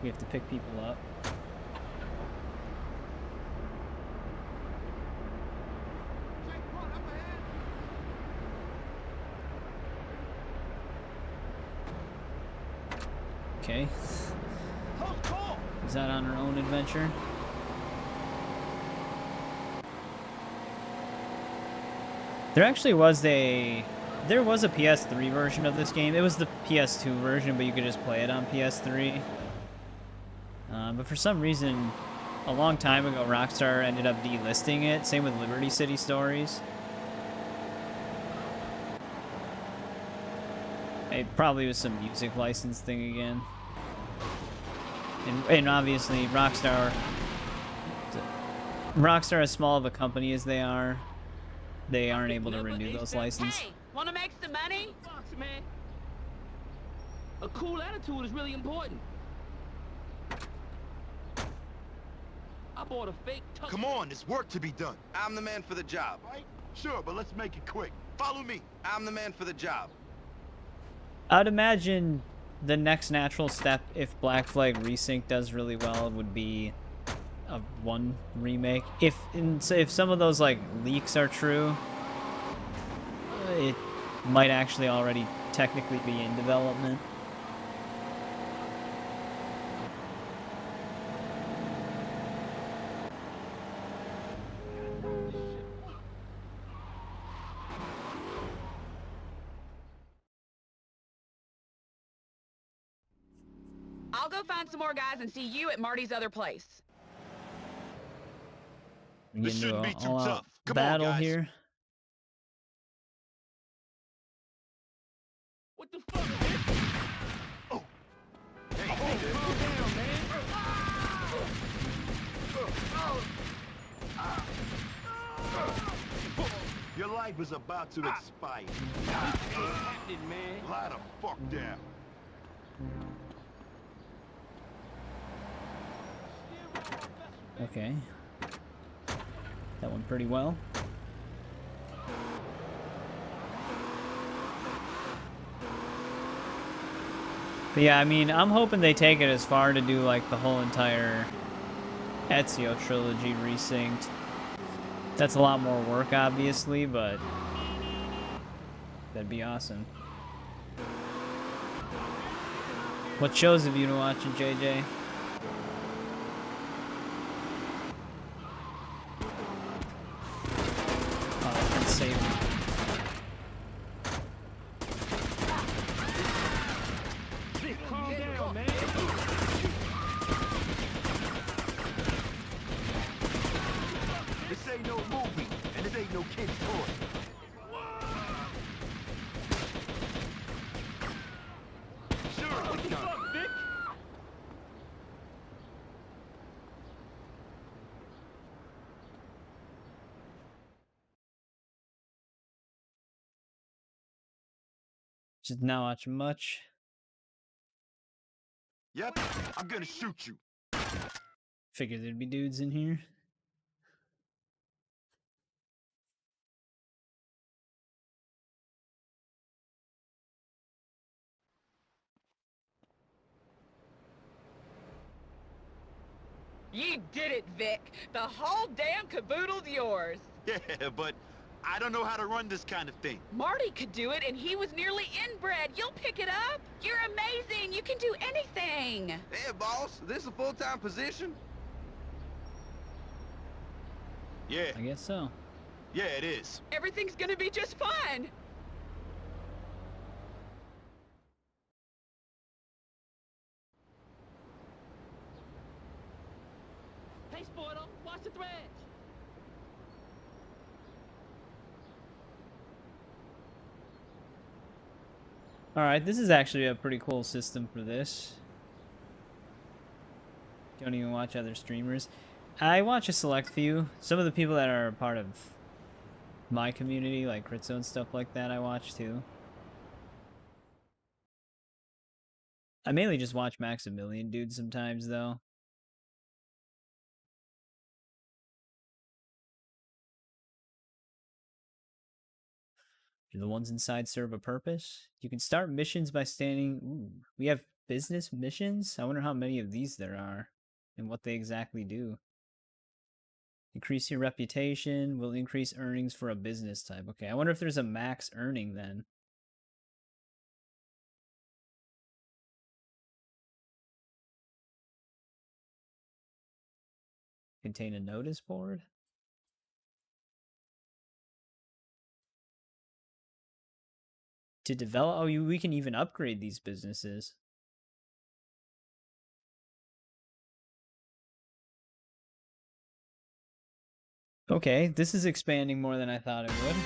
We have to pick people up. Okay. Is that on her own adventure? There actually was a PS3 version of this game. It was the PS2 version, but you could just play it on PS3. But for some reason, a long time ago, Rockstar ended up delisting it. Same with Liberty City Stories. It probably was some music license thing again. And obviously, Rockstar, as small of a company as they are, they aren't able to renew those licenses. Hey, wanna make some money? Fuck, man. A cool attitude is really important. I bought a fake tuck. Come on, there's work to be done. I'm the man for the job. Right? Sure, but let's make it quick. Follow me. I'm the man for the job. I'd imagine the next natural step, if Black Flag Resync does really well, would be a 1 remake. If some of those like leaks are true, it might actually already technically be in development. I'll go find some more guys and see you at Marty's other place. This shouldn't be too tough. Battle here. What the fuck? Oh. Hey, calm down, man. Your life is about to expire. This ain't happening, man. Lie the fuck down. Okay. That went pretty well. But yeah, I mean, I'm hoping they take it as far to do like the whole entire Ezio trilogy resynced. That's a lot more work, obviously, but that'd be awesome. What shows have you been watching, JJ? Oh, that's saving. Calm down, man. This ain't no movie, and this ain't no kid's toy. Sure, What the fuck, Vic? Just not watching much. Yep, I'm gonna shoot you. Figured there'd be dudes in here. You did it, Vic. The whole damn caboodle's yours. Yeah, but I don't know how to run this kind of thing. Marty could do it, and he was nearly inbred. You'll pick it up. You're amazing. You can do anything. Hey, boss, this a full-time position? Yeah. I guess so. Yeah, it is. Everything's gonna be just fine. Hey, Sporto, watch the threads. Alright, this is actually a pretty cool system for this. Don't even watch other streamers. I watch a select few. Some of the people that are a part of my community, like Critzo and stuff like that, I watch too. I mainly just watch Maximilian dudes sometimes, though. Do the ones inside serve a purpose? You can start missions by standing... Ooh, we have business missions? I wonder how many of these there are and what they exactly do. Increase your reputation will increase earnings for a business type. Okay, I wonder if there's a max earning then. Contain a notice board? To develop, oh, we can even upgrade these businesses. Okay, this is expanding more than I thought it would.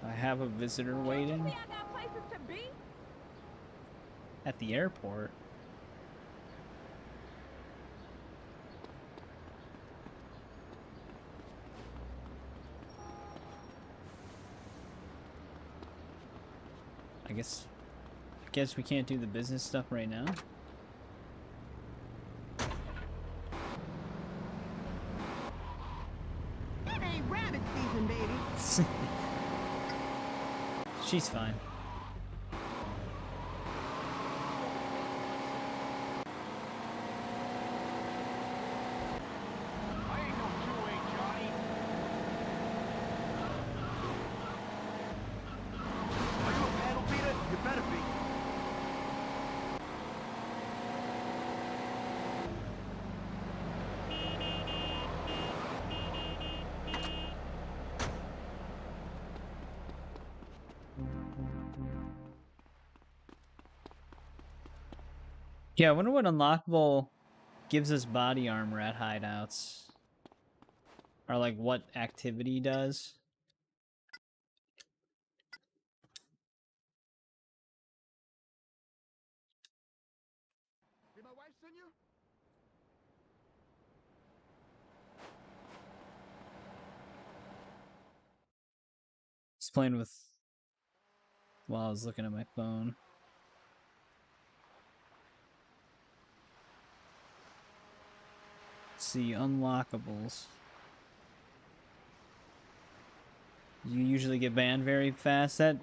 I have a visitor waiting. At the airport. I guess we can't do the business stuff right now. It ain't rabbit season, baby. She's fine. Yeah, I wonder what unlockable gives us body armor at hideouts. Or like what activity does. Did my wife send you? Just playing with while I was looking at my phone. Let's see, unlockables. You usually get banned very fast. That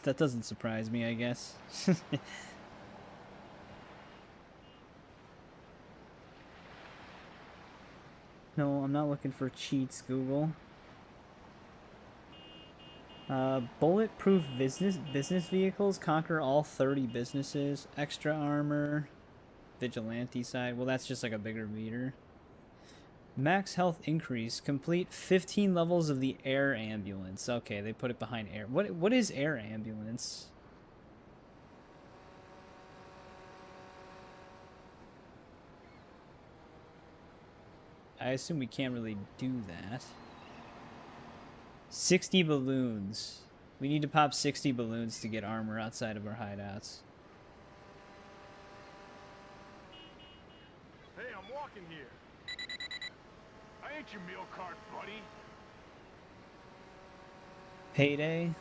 doesn't surprise me, I guess. No, I'm not looking for cheats, Google. Bulletproof business vehicles conquer all 30 businesses. Extra armor. Vigilante side. Well, that's just like a bigger meter. Max health increase. Complete 15 levels of the air ambulance. Okay, they put it behind air. What is air ambulance? I assume we can't really do that. 60 balloons. We need to pop 60 balloons to get armor outside of our hideouts. Hey, I'm walking here. I ain't your meal cart, buddy. Payday.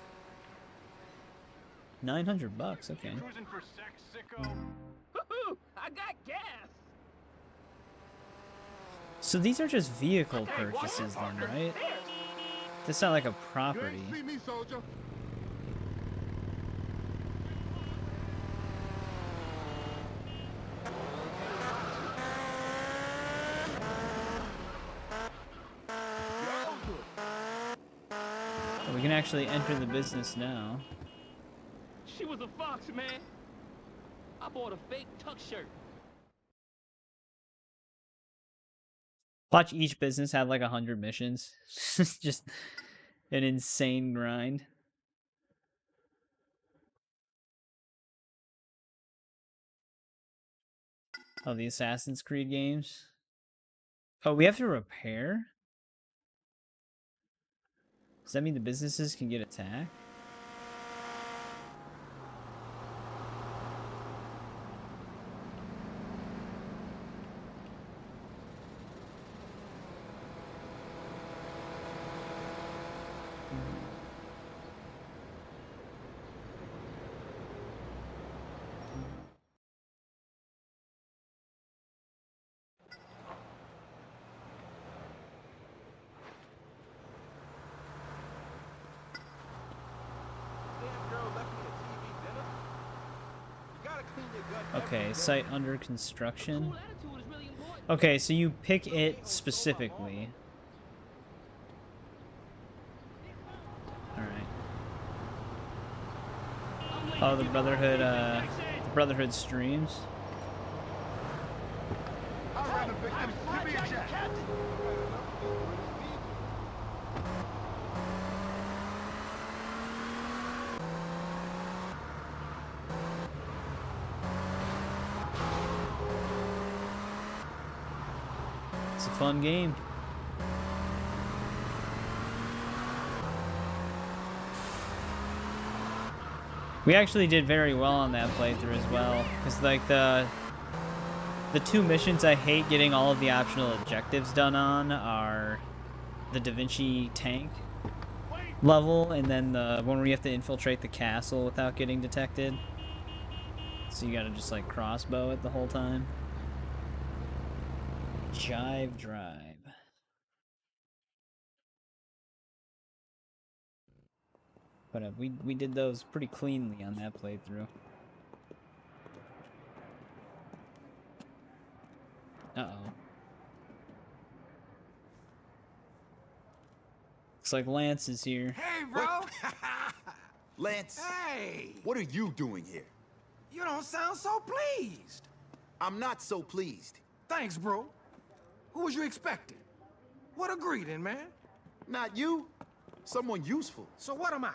900 bucks. Okay. Cruising for sex, sicko? Woohoo! I got gas. So these are just vehicle purchases then, right? That's not like a property. You ain't see me, soldier. Oh, we can actually enter the business now. She was a fox, man. I bought a fake tuck shirt. Watch each business have like 100 missions. Just an insane grind. Oh, the Assassin's Creed games. Oh, we have to repair? Does that mean the businesses can get attacked? Okay, site under construction. Okay, so you pick it specifically. Alright. Oh, the Brotherhood streams. It's a fun game. We actually did very well on that playthrough as well, because like the two missions I hate getting all of the optional objectives done on are the Da Vinci tank level, and then the one where you have to infiltrate the castle without getting detected. So you gotta just like crossbow it the whole time. Jive Drive. But we did those pretty cleanly on that playthrough. Uh-oh. Looks like Lance is here. Hey, bro! Lance! Hey! What are you doing here? You don't sound so pleased. I'm not so pleased. Thanks, bro. Who was you expecting? What a greeting, man. Not you. Someone useful. So what am I?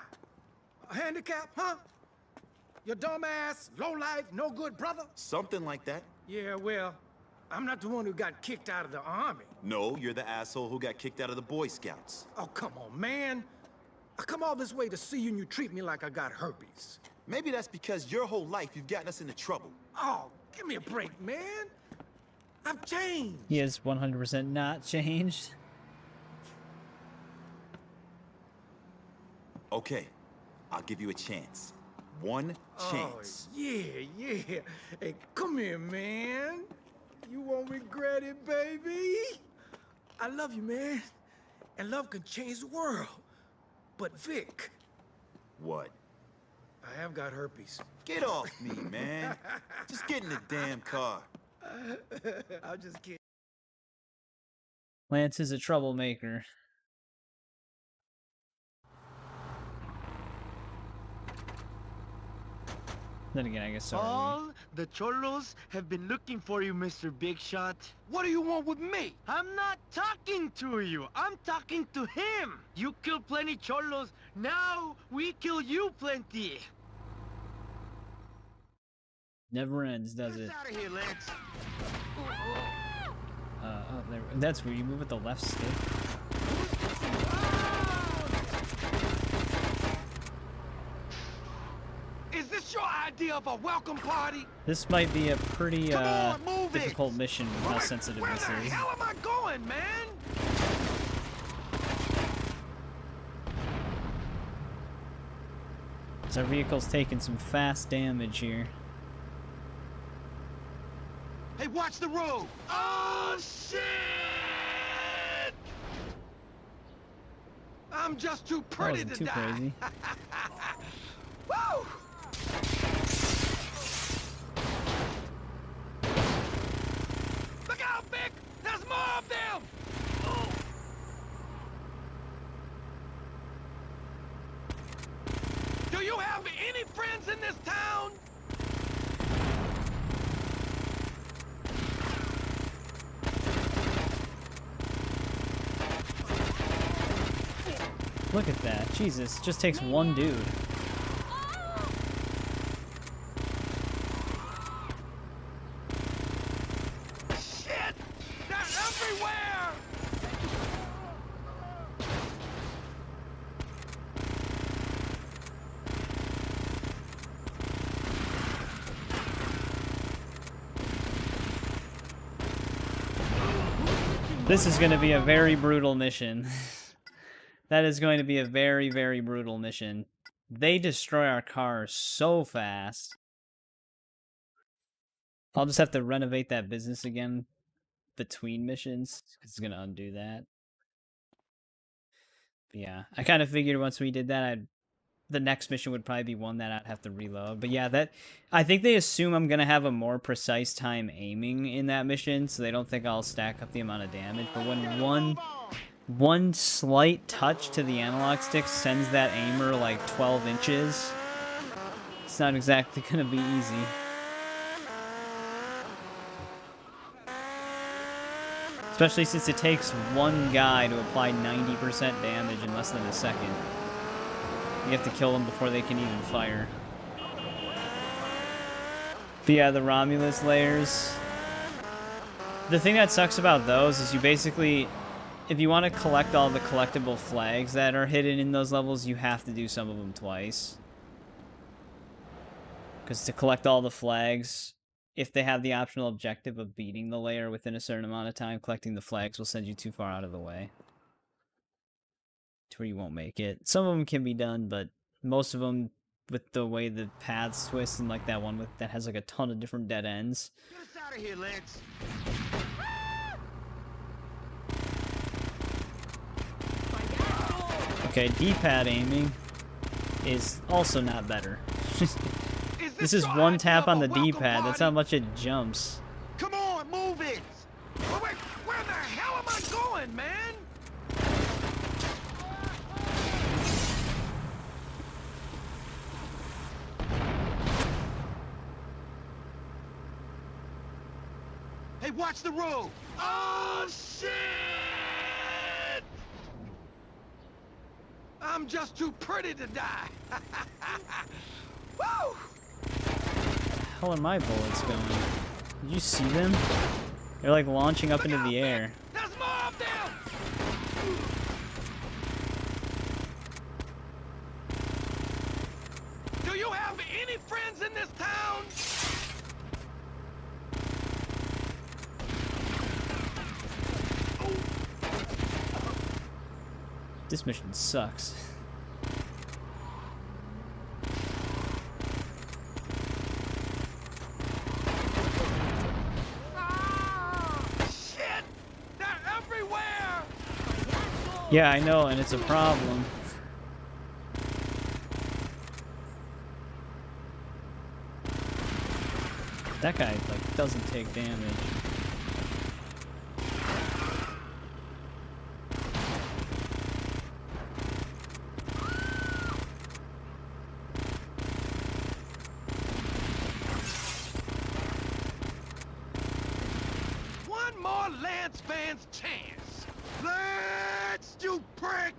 A handicap, huh? Your dumbass, low-life, no-good brother? Something like that. Yeah, well, I'm not the one who got kicked out of the army. No, you're the asshole who got kicked out of the Boy Scouts. Oh, come on, man. I come all this way to see you and you treat me like I got herpes. Maybe that's because your whole life you've gotten us into trouble. Oh, give me a break, man. I've changed. He is 100% not changed. Okay, I'll give you a chance. One chance. Oh, yeah. Hey, come here, man. You won't regret it, baby. I love you, man. And love can change the world. But Vic. What? I have got herpes. Get off me, man. Just get in the damn car. I'll just kidding. Lance is a troublemaker. Then again, I guess so. All the cholos have been looking for you, Mr. Big Shot. What do you want with me? I'm not talking to you. I'm talking to him. You kill plenty cholos. Now we kill you plenty. Never ends, does it? Get out of here, Lance. Oh, there. That's where you move with the left stick. Is this your idea of a welcome party? This might be a pretty difficult mission with how sensitive this is. Where the hell am I going, man? So our vehicle's taking some fast damage here. Hey, watch the road! Oh, shit! I'm just too pretty to too die. crazy. Woo! Look out, Vic! There's more of them! Oh. Do you have any friends in this town? Look at that. Jesus, just takes one dude. Shit! They're everywhere! This is going to be a very brutal mission. That is going to be a very, very brutal mission. They destroy our cars so fast. I'll just have to renovate that business again between missions, because it's going to undo that. But yeah, I kind of figured once we did that, I'd the next mission would probably be one that I'd have to reload. But yeah, that I think they assume I'm gonna have a more precise time aiming in that mission, so they don't think I'll stack up the amount of damage. But when one slight touch to the analog stick sends that aimer like 12 inches, it's not exactly gonna be easy. Especially since it takes one guy to apply 90% damage in less than a second. You have to kill them before they can even fire. But yeah, the Romulus layers. The thing that sucks about those is you basically, if you want to collect all the collectible flags that are hidden in those levels, you have to do some of them twice. Because to collect all the flags, if they have the optional objective of beating the layer within a certain amount of time, collecting the flags will send you too far out of the way to where you won't make it. Some of them can be done, but most of them, with the way the paths twist, and like that one with that has like a ton of different dead ends. Get us out of here, Lance. Okay, D-pad aiming is also not better. This is one tap on the D-pad. That's how much it jumps. Come on, move it. Where the hell am I going, man? Hey, watch the road. Oh, shit! I'm just too pretty to die. Woo! How are my bullets going? Did you see them? They're like launching up into the air. There's more of them! Do you have any friends in this town? This mission sucks. Shit! They're everywhere! Yeah, I know, and it's a problem. That guy, like, doesn't take damage. One more Lance Vance chance. Lance, you prick!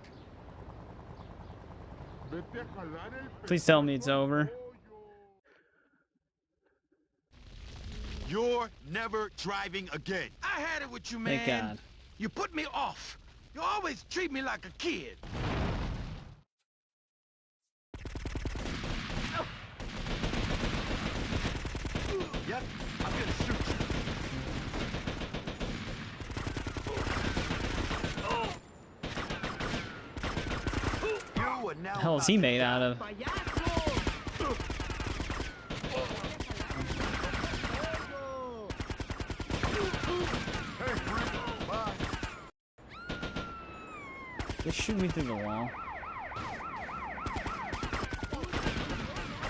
Please tell me it's over. You're never driving again. I had it with you, man. Thank God. You put me off. You always treat me like a kid. Yep, I'm gonna shoot you. You are now The hell is he made out of? They shoot me through the wall.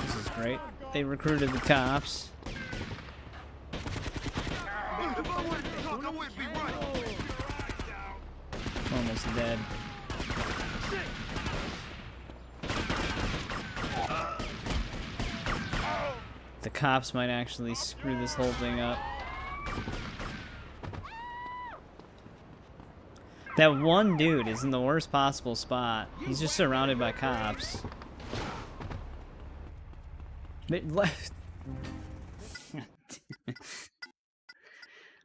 This is great. They recruited the cops. Almost dead. The cops might actually screw this whole thing up. That one dude is in the worst possible spot. He's just surrounded by cops.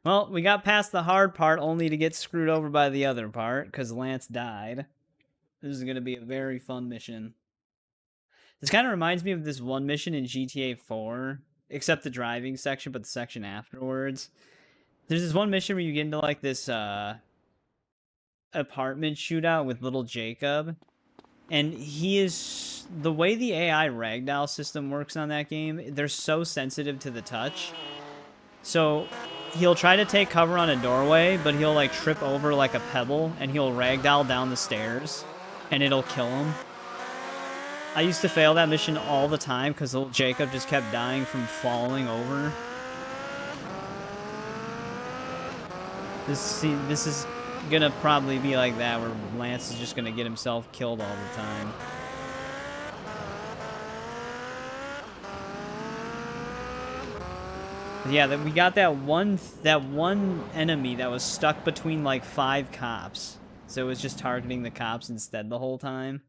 Well, we got past the hard part only to get screwed over by the other part, because Lance died. This is going to be a very fun mission. This kind of reminds me of this one mission in GTA 4, except the driving section, but the section afterwards. There's this one mission where you get into like this apartment shootout with little Jacob, and he is, the way the AI ragdoll system works on that game, they're so sensitive to the touch. So he'll try to take cover on a doorway, but he'll like trip over like a pebble, and he'll ragdoll down the stairs, and it'll kill him. I used to fail that mission all the time because old Jacob just kept dying from falling over. This is gonna probably be like that, where Lance is just gonna get himself killed all the time. Yeah, we got that one enemy that was stuck between like 5 cops, so it was just targeting the cops instead the whole time.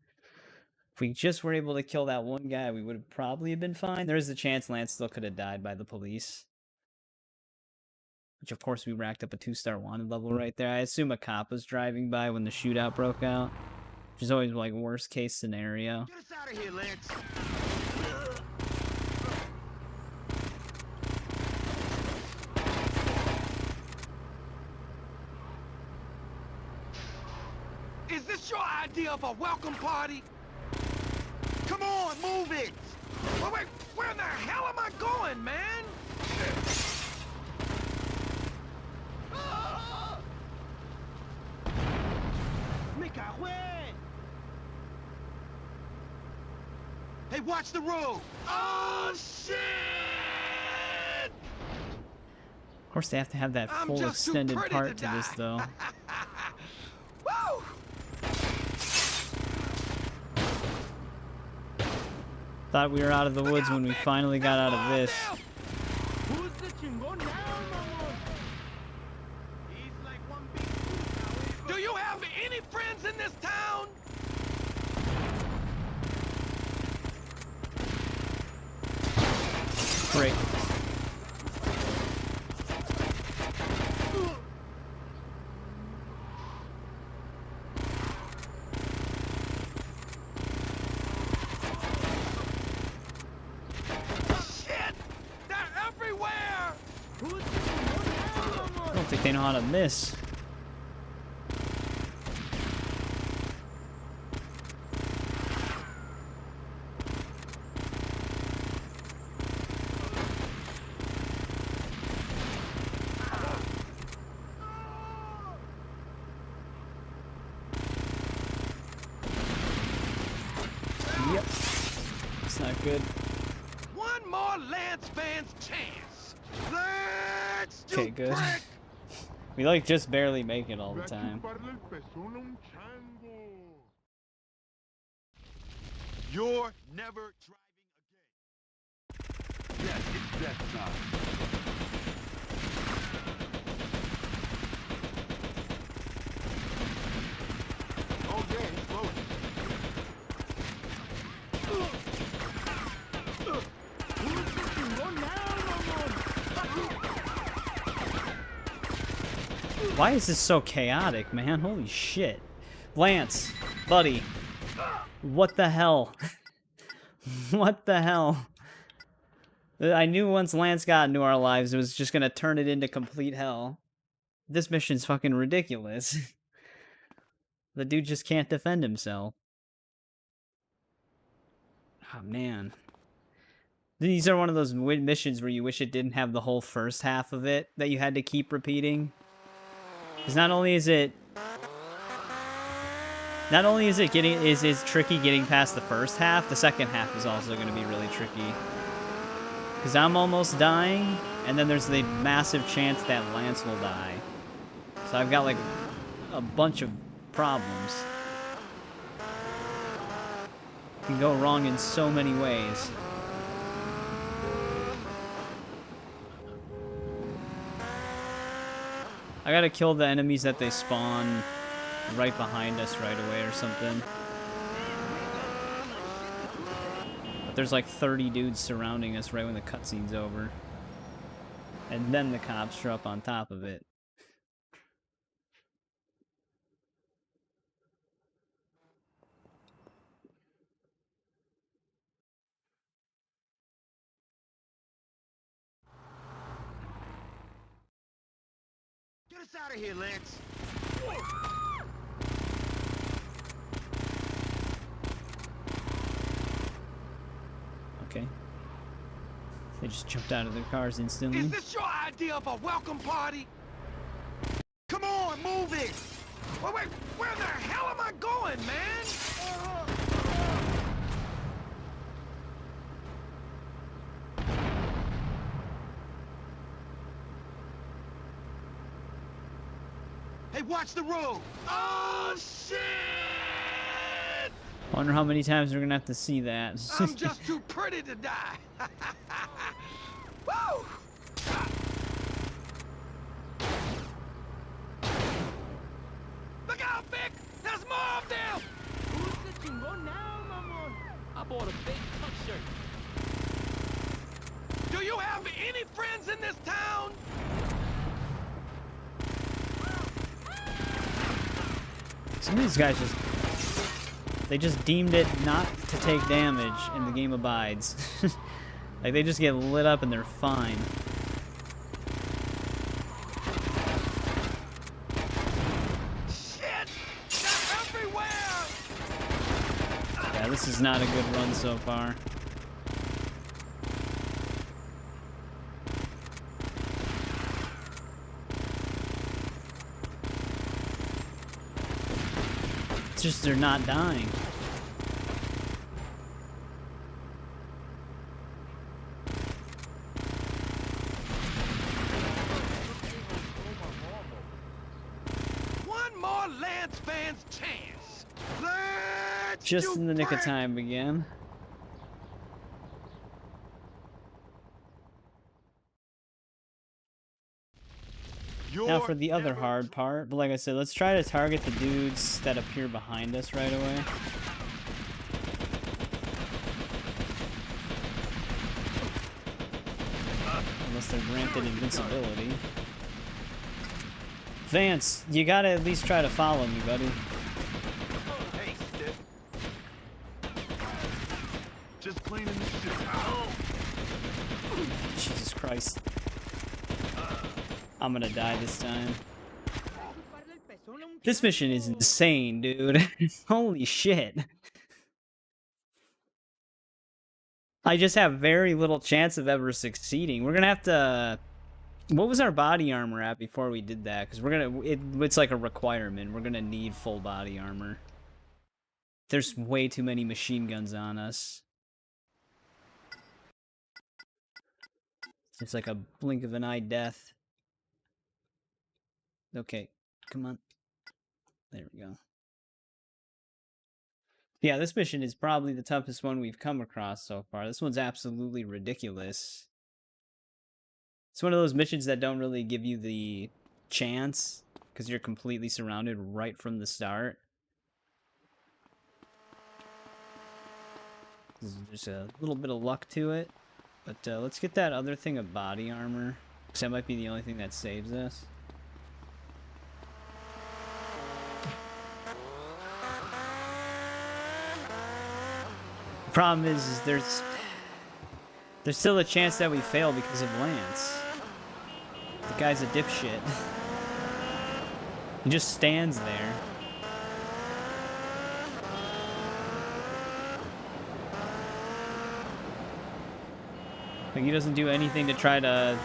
If we just were able to kill that one guy, we would have probably been fine. There is a chance Lance still could have died by the police. Which, of course, we racked up a 2-star wanted level right there. I assume a cop was driving by when the shootout broke out. Which is always, like, worst case scenario. Get us out of here, Lance. Is this your idea of a welcome party? Come on, move it! Wait, where in the hell am I going, man? Hey, watch the road! Oh, shit! Of course, they have to have that full extended part to this, though. Woo! Thought we were out of the woods when we finally got out of this. Do you have any friends in this town? Great. Shit! They're everywhere! I don't think they know how to miss. Yep. It's not good. One more Lance Vance chance. Let's do Okay, good. We like just barely make it all the time. You're never driving again. Yes, it's that time. Oh, yeah, it's loaded. Why is this so chaotic, man? Holy shit. Lance, buddy. What the hell? What the hell? I knew once Lance got into our lives, it was just gonna turn it into complete hell. This mission's fucking ridiculous. The dude just can't defend himself. Oh, man. These are one of those missions where you wish it didn't have the whole first half of it that you had to keep repeating. Because not only is it tricky getting past the first half, the second half is also going to be really tricky. Because I'm almost dying, and then there's the massive chance that Lance will die. So I've got like a bunch of problems. It can go wrong in so many ways. I gotta kill the enemies that they spawn right behind us right away or something. But there's like 30 dudes surrounding us right when the cutscene's over. And then the cops show up on top of it. Get us out of here, Lance. Okay. They just jumped out of their cars instantly. Is this your idea of a welcome party? Come on, move it! Wait, where the hell am I going, man? Hey, watch the road! Oh, shit! Wonder how many times we're gonna have to see that. I'm just too pretty to die! Woo! Look out, Vic! There's more of them! Who's the chingon now, mamon? I bought a fake tuck shirt. Do you have any friends in this town? Some of these guys they just deemed it not to take damage and the game abides. Like they just get lit up and they're fine. Shit! They're everywhere! Yeah, this is not a good run so far. It's just they're not dying. One more Lance Vance chance. Let's Just do in the nick of break. time again. Now for the other hard part, but like I said, let's try to target the dudes that appear behind us right away. Unless they're granted invincibility. Vance, you gotta at least try to follow me, buddy. Hey, Stiff. Just cleaning the shit. Oh. Jesus Christ. I'm gonna die this time. This mission is insane, dude. Holy shit. I just have very little chance of ever succeeding. We're gonna have to... What was our body armor at before we did that? Because we're gonna... It's like a requirement. We're gonna need full body armor. There's way too many machine guns on us. It's like a blink of an eye death. Okay, come on. There we go. Yeah, this mission is probably the toughest one we've come across so far. This one's absolutely ridiculous. It's one of those missions that don't really give you the chance, because you're completely surrounded right from the start. There's just a little bit of luck to it. But let's get that other thing of body armor, because that might be the only thing that saves us. Problem is there's still a chance that we fail because of Lance. The guy's a dipshit. He just stands there. Like, he doesn't do anything to try to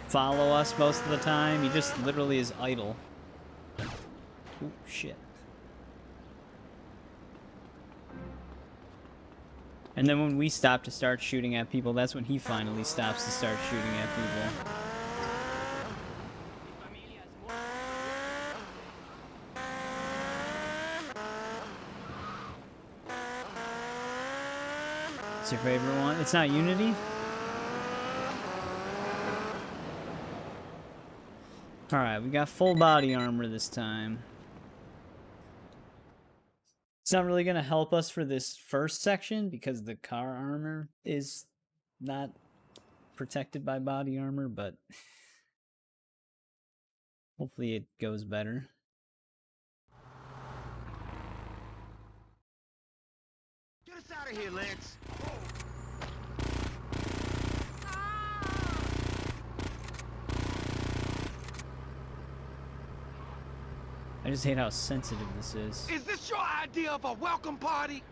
follow us most of the time. He just literally is idle. Ooh, shit. And then when we stop to start shooting at people, that's when he finally stops to start shooting at people. What's your favorite one? It's not Unity? Alright, we got full body armor this time. It's not really going to help us for this first section because the car armor is not protected by body armor, but hopefully it goes better. Get us out of here, Lance. I just hate how sensitive this is. Is this your idea of a welcome party?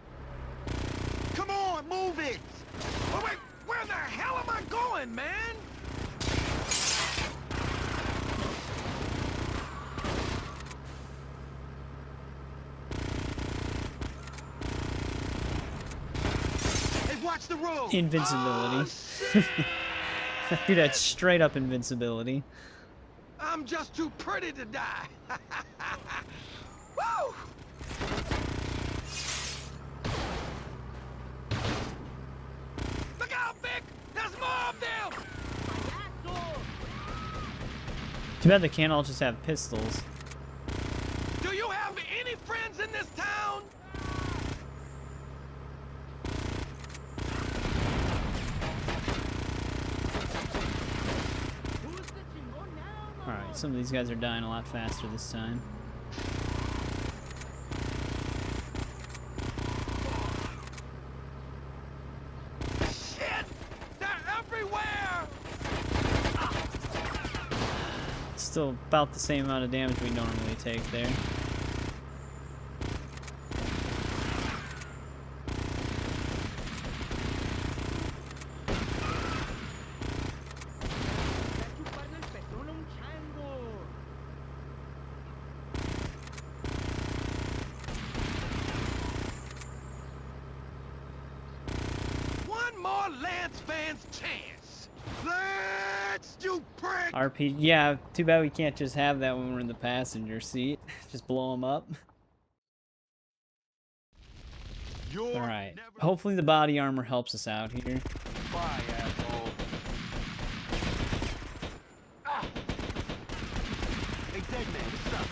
Come on, move it! Oh, wait, where the hell am I going, man? Hey, watch the road! Invincibility. Dude, that's straight up invincibility. I'm just too pretty to die. Woo! Look out, Vic! There's more of them! Too bad they can't all just have pistols. Do you have any friends in this town? Alright, some of these guys are dying a lot faster this time. Shit! They're everywhere! Still about the same amount of damage we normally take there. One more Lance Vance chance! Let's you prick! RP, yeah, too bad we can't just have that when we're in the passenger seat. Just blow them up. Alright, hopefully the body armor helps us out here. Bye, asshole. Ah! Hey, dead man, what's up?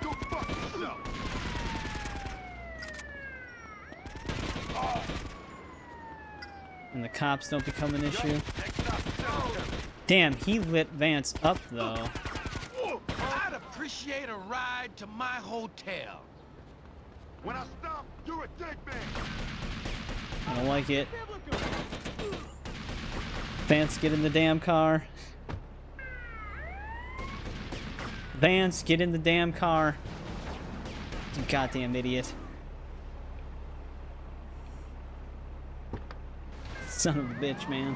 Go fuck yourself! And the cops don't become an issue. Damn, he lit Vance up though. I'd appreciate a ride to my hotel. When I stop, you're a dead man. I don't like it. Vance, get in the damn car. Vance, get in the damn car. You goddamn idiot. Son of a bitch, man.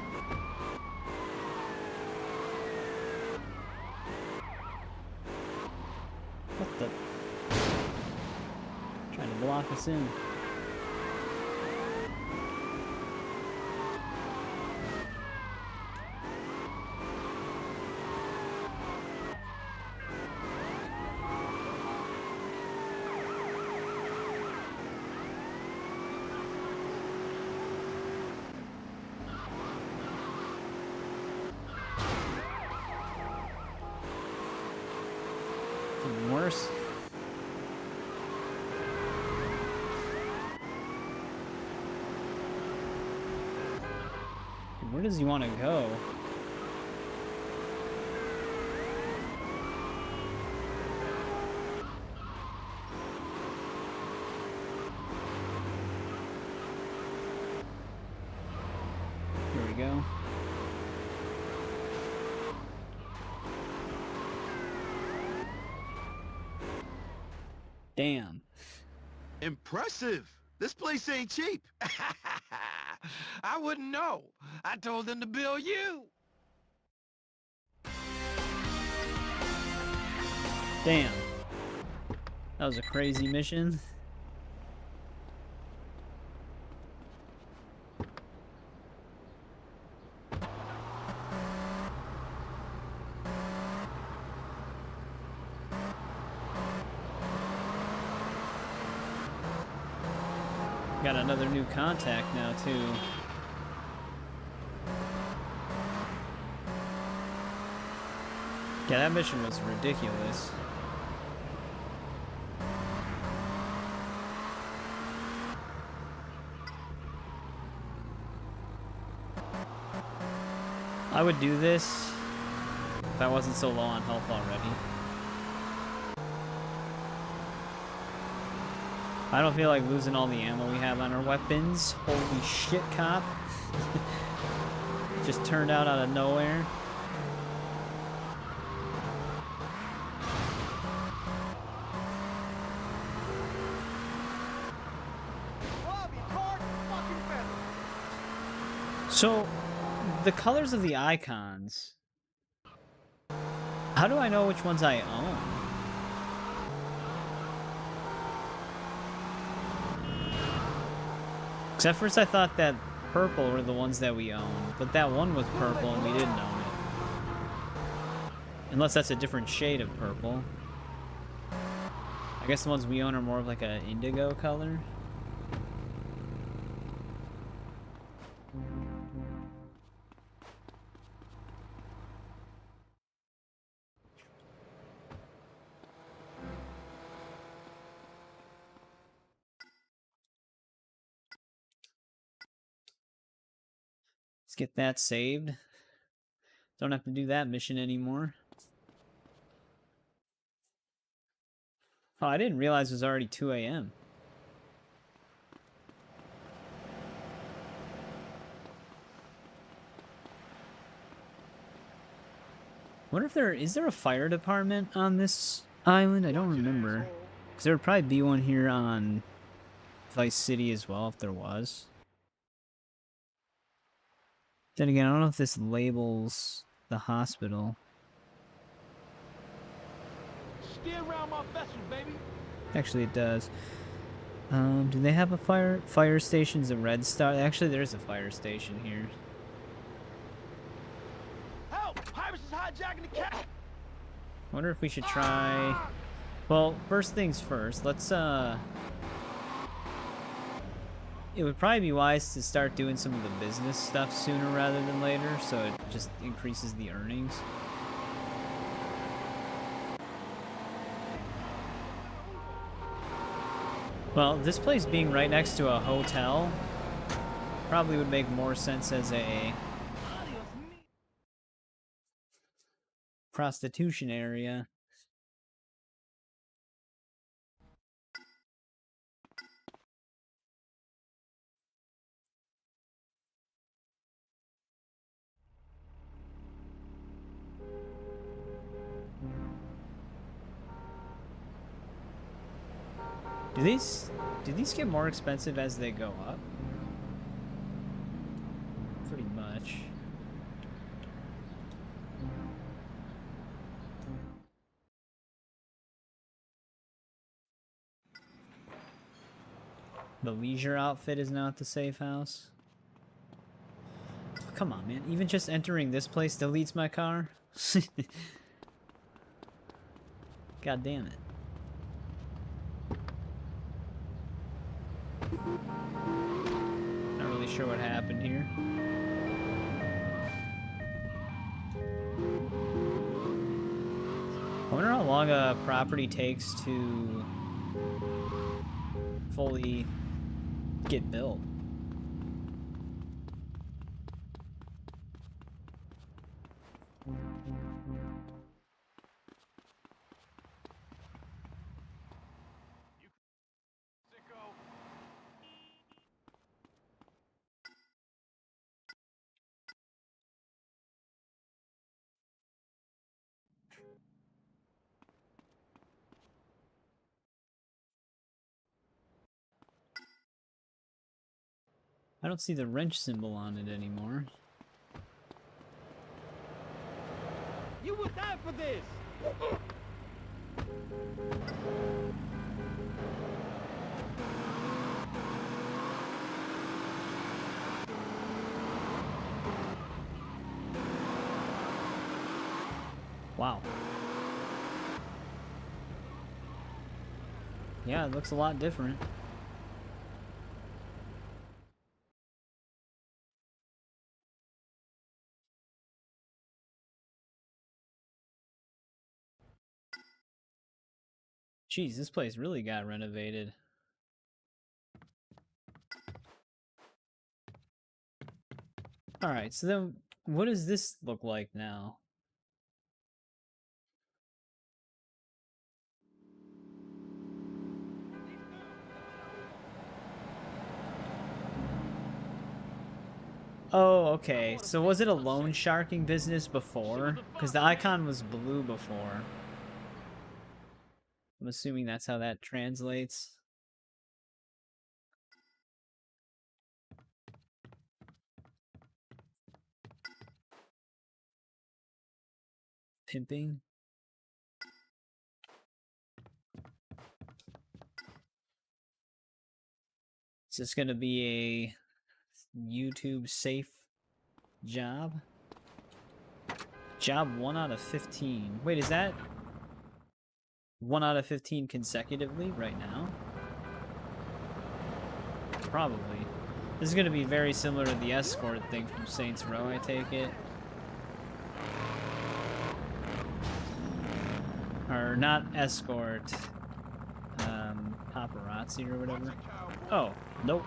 What the? Trying to block us in. Even worse. Where does he want to go? Here we go. Damn. Impressive. This place ain't cheap. I wouldn't know. I told them to bill you. Damn. That was a crazy mission. Got another new contact now, too. Yeah, that mission was ridiculous. I would do this if I wasn't so low on health already. I don't feel like losing all the ammo we have on our weapons. Holy shit, cop. Just turned out of nowhere. So, the colors of the icons. How do I know which ones I own? Because at first I thought that purple were the ones that we owned, but that one was purple and we didn't own it. Unless that's a different shade of purple. I guess the ones we own are more of like an indigo color. Let's get that saved. Don't have to do that mission anymore. Oh, I didn't realize it was already 2 a.m. Wonder if is there a fire department on this island? I don't remember. Because there would probably be one here on Vice City as well, if there was. Then again, I don't know if this labels the hospital. Steer around my vessel, baby. Actually, it does. Do they have a fire station's a Red Star? Actually, there's a fire station here. Help! Pirates is hijacking the cat. Wonder if we should try... Well, first things first, let's, it would probably be wise to start doing some of the business stuff sooner rather than later, so it just increases the earnings. Well, this place being right next to a hotel probably would make more sense as a prostitution area. Do these get more expensive as they go up? Pretty much. The leisure outfit is now at the safe house. Come on, man. Even just entering this place deletes my car? God damn it. Not really sure what happened here. I wonder how long a property takes to fully get built. I don't see the wrench symbol on it anymore. You would die for this. Wow. Yeah, it looks a lot different. Jeez, this place really got renovated. Alright, so then what does this look like now? Oh, okay. So was it a loan sharking business before? Because the icon was blue before. I'm assuming that's how that translates. Pimping. Is this gonna be a YouTube safe job? Job 1 out of 15. Wait, is that 1 out of 15 consecutively right now? Probably. This is gonna be very similar to the escort thing from Saints Row, I take it. Or not escort. Paparazzi or whatever. Oh, nope.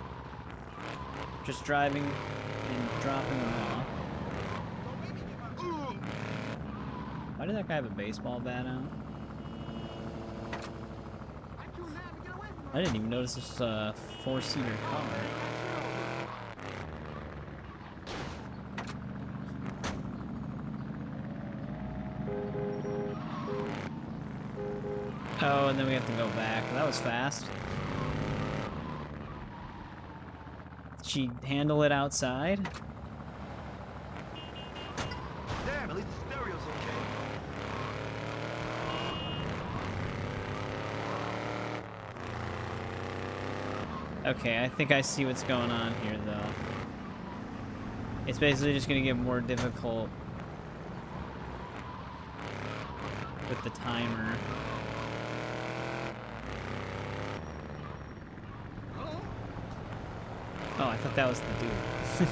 Just driving and dropping them off. Why did that guy have a baseball bat out? I didn't even notice this was a 4-seater car. Oh, and then we have to go back. That was fast. Did she handle it outside? Damn, at least the stereo's okay. Okay, I think I see what's going on here, though. It's basically just gonna get more difficult with the timer. Oh, I thought that was the dude.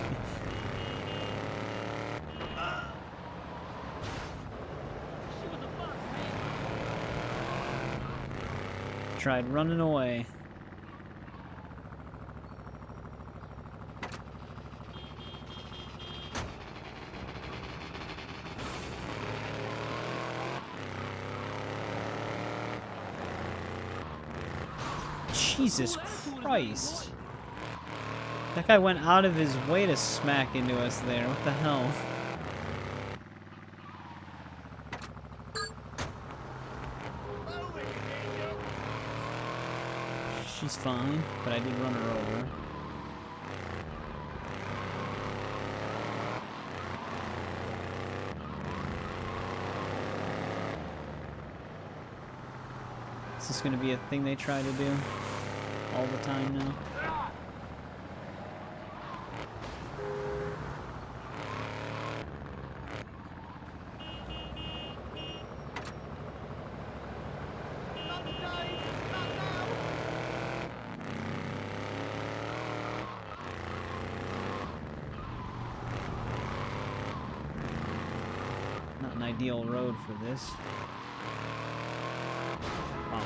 Tried running away. Jesus Christ. That guy went out of his way to smack into us there. What the hell? She's fine, but I did run her over. Is this gonna be a thing they try to do all the time now? Not an ideal road for this. Wow.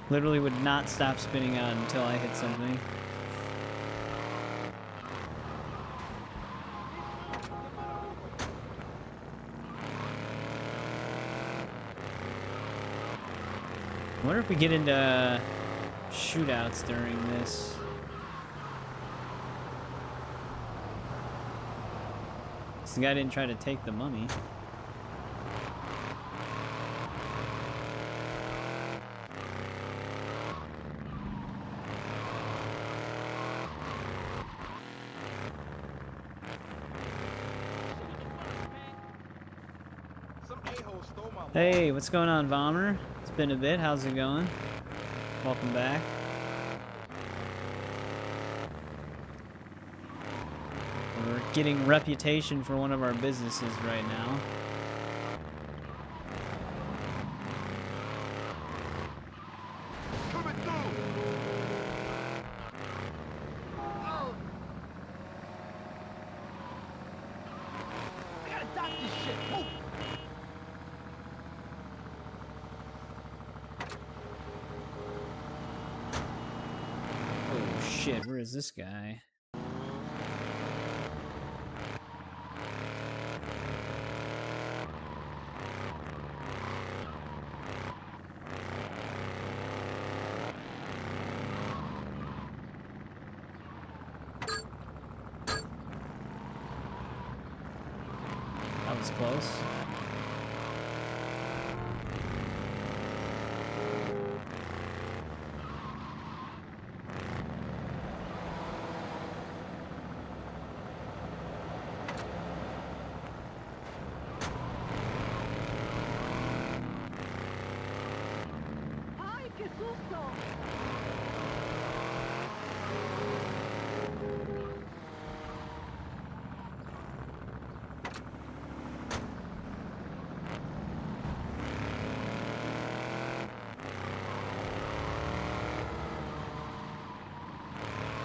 Literally would not stop spinning out until I hit something. I wonder if we get into shootouts during this. The guy didn't try to take the money. Hey, what's going on, Vommer? It's been a bit. How's it going? Welcome back. We're getting reputation for one of our businesses right now. Coming through. Oh. I gotta stop this shit. Move. Oh shit, where is this guy? That was close. ¡Ay, qué susto!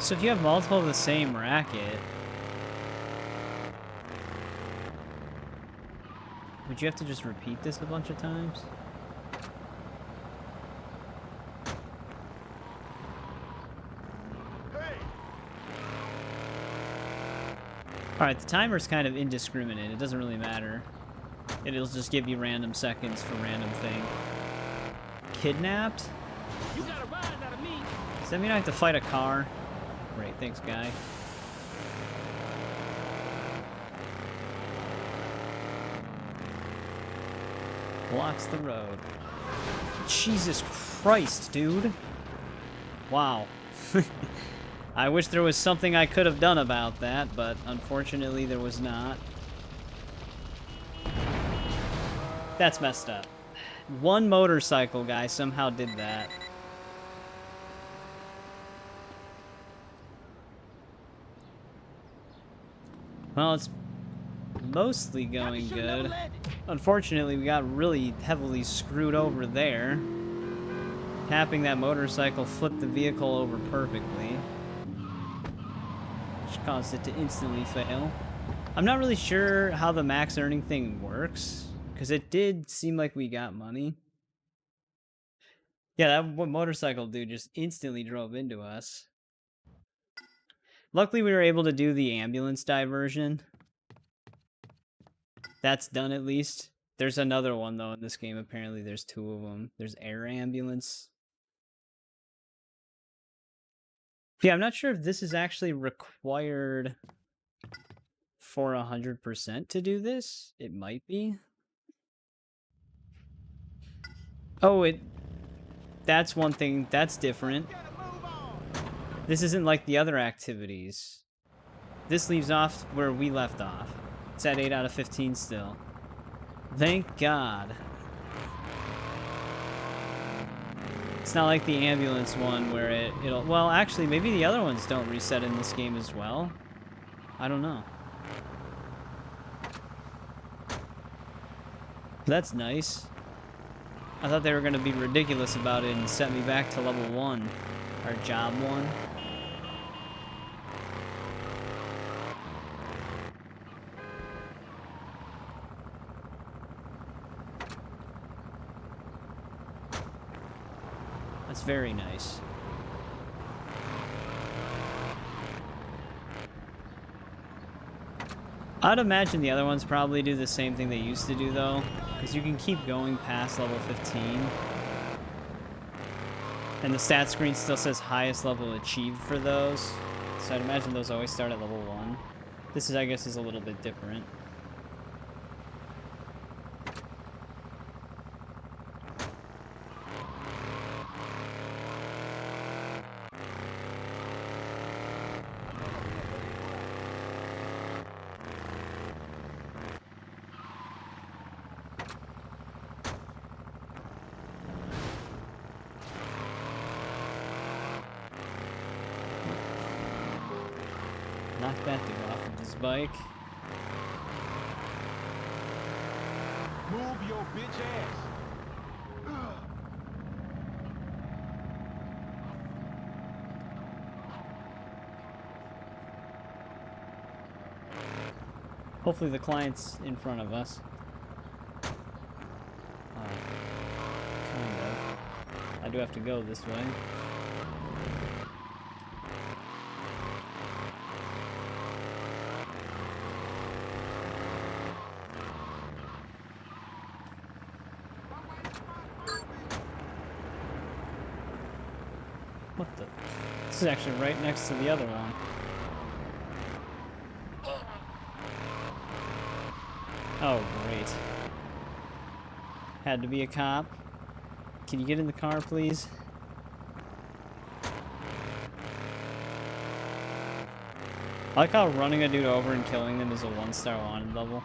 So if you have multiple of the same racket, would you have to just repeat this a bunch of times? Alright, the timer's kind of indiscriminate. It doesn't really matter. It'll just give you random seconds for random thing. Kidnapped? You got a rise out of me. Does that mean I have to fight a car? Great, thanks, guy. Blocks the road. Jesus Christ, dude. Wow. I wish there was something I could have done about that, but unfortunately there was not. That's messed up. One motorcycle guy somehow did that. Well, it's mostly going good. Unfortunately, we got really heavily screwed over there. Tapping that motorcycle flipped the vehicle over perfectly, which caused it to instantly fail. I'm not really sure how the max earning thing works, because it did seem like we got money. Yeah, that motorcycle dude just instantly drove into us. Luckily, we were able to do the ambulance diversion. That's done at least. There's another one, though, in this game. Apparently, there's two of them. There's air ambulance. Yeah, I'm not sure if this is actually required for 100% to do this. It might be. Oh, that's one thing. That's different. This isn't like the other activities. This leaves off where we left off. It's at 8 out of 15 still. Thank God. It's not like the ambulance one where it'll... Well, actually, maybe the other ones don't reset in this game as well. I don't know. That's nice. I thought they were going to be ridiculous about it and set me back to level 1. Or job 1. That's very nice. I'd imagine the other ones probably do the same thing they used to do, though, because you can keep going past level 15. And the stat screen still says highest level achieved for those. So I'd imagine those always start at level 1. This is, I guess, is a little bit different. Knock that dude off of his bike. Move your bitch ass. Hopefully the client's in front of us. Kind of. I do have to go this way. What the? This is actually right next to the other one. Oh, great. Had to be a cop. Can you get in the car, please? I like how running a dude over and killing them is a 1-star wanted level.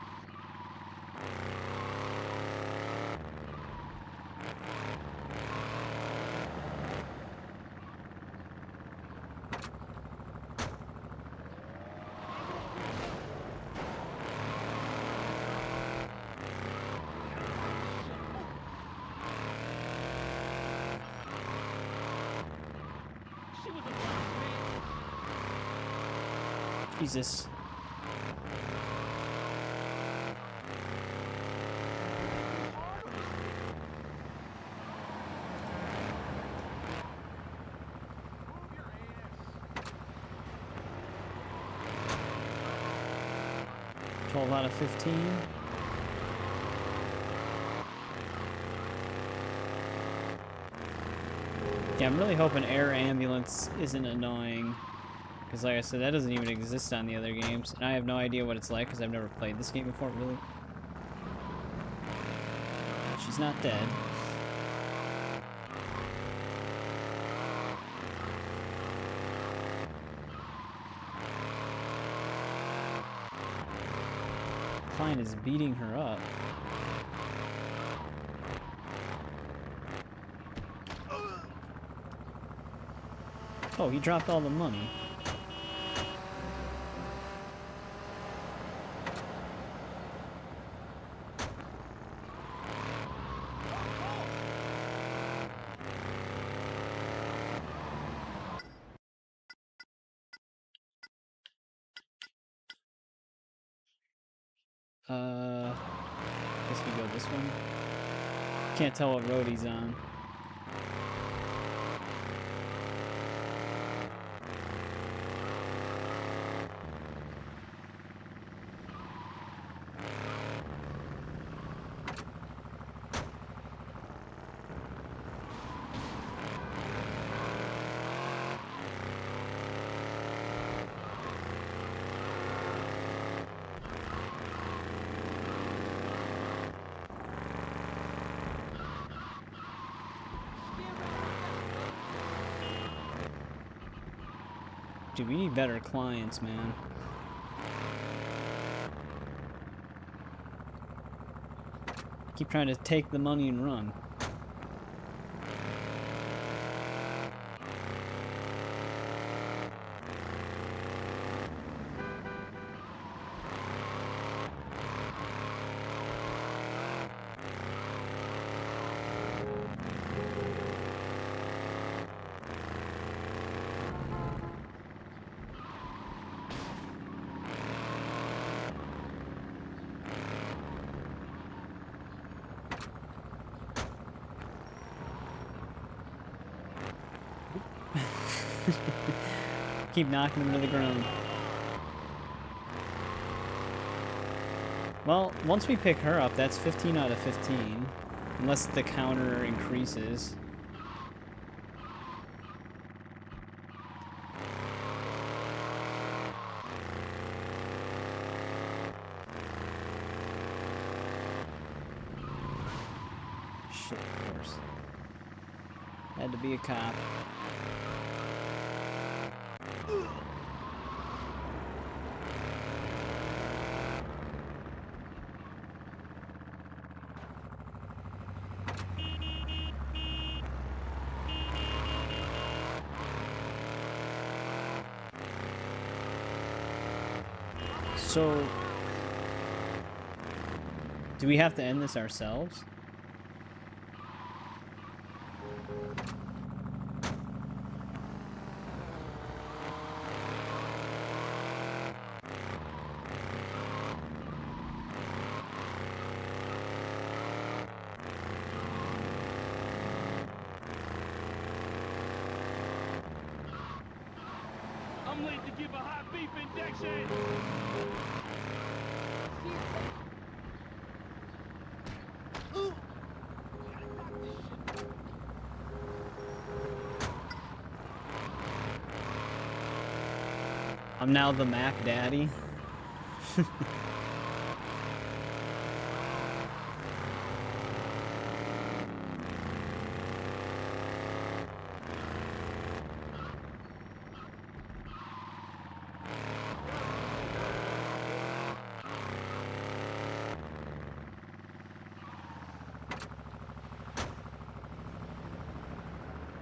Jesus. Out of 15. Yeah, I'm really hoping air ambulance isn't annoying. Because like I said, that doesn't even exist on the other games. And I have no idea what it's like because I've never played this game before, really. She's not dead. Klein is beating her up. Oh, he dropped all the money. Guess we go this one. Can't tell what road he's on. Dude, we need better clients, man. Keep trying to take the money and run. Keep knocking them to the ground. Well, once we pick her up, that's 15 out of 15. Unless the counter increases. Shit, of course. Had to be a cop. So, do we have to end this ourselves? I'm late to give a hot beef injection. I'm now the Mac Daddy.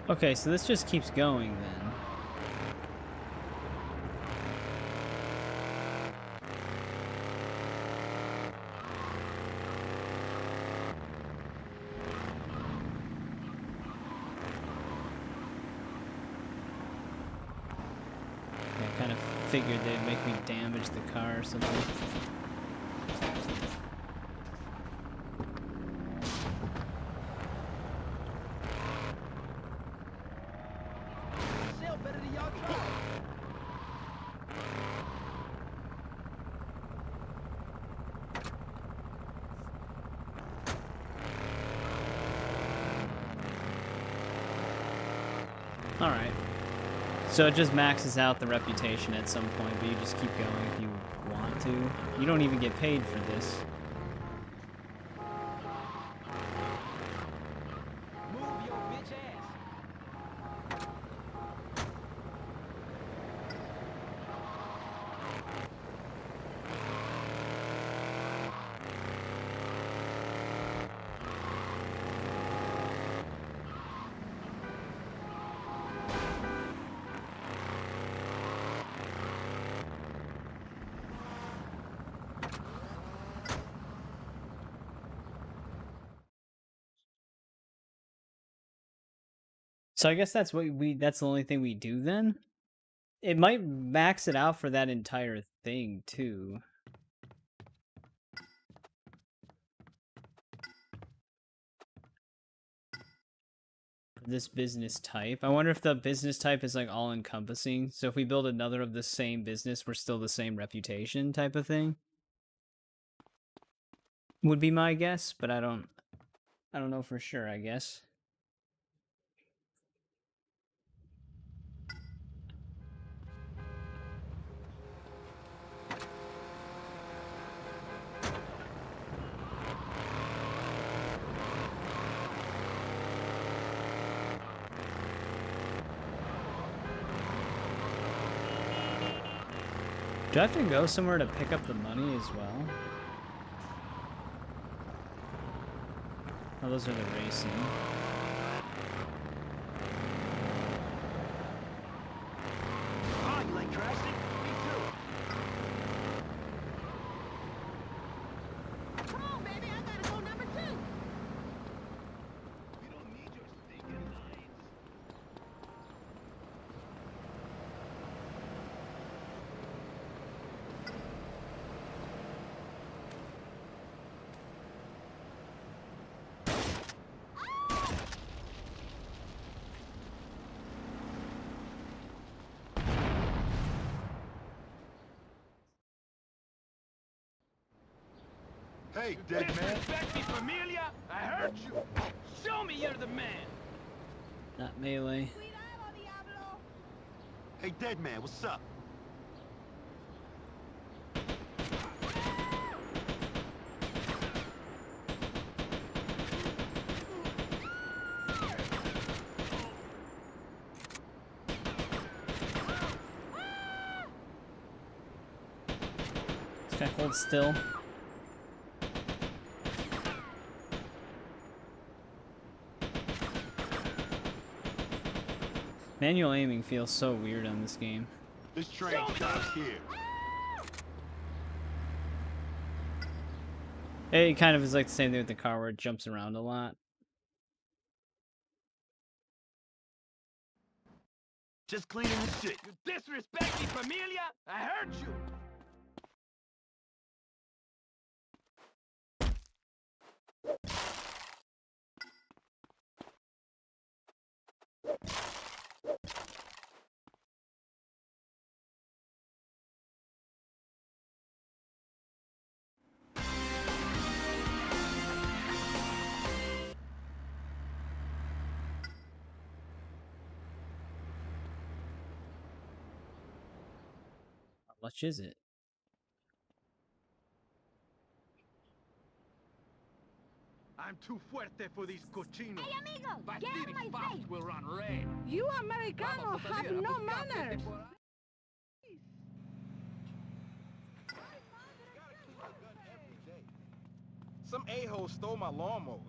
Okay, so this just keeps going then. figured they'd make me damage the car or something. Sail better than y'all drive. Alright. So it just maxes out the reputation at some point, but you just keep going if you want to. You don't even get paid for this. Move your bitch ass. So I guess that's that's the only thing we do then? It might max it out for that entire thing too. This business type. I wonder if the business type is like all encompassing. So if we build another of the same business, we're still the same reputation type of thing. Would be my guess, but I don't know for sure, I guess. Do I have to go somewhere to pick up the money as well? Oh, those are the racing. Oh, you like crashing? Me too. Come on, baby, I gotta go number 2. We don't need your stinking lights. Hey, dead man. Disrespect me, familia? I heard you. Show me you're the man. Not melee. Hey, dead man, what's up? This guy holds still. Manual aiming feels so weird on this game. This train stops here. It kind of is like the same thing with the car where it jumps around a lot. Just cleaning the shit. You disrespect me, familia? I heard you. How much is it? I'm too fuerte for these cochinos. Hey, amigo, My get out city of my spots face. will run red. You Americanos have no manners. Some a-hole stole my lawnmower.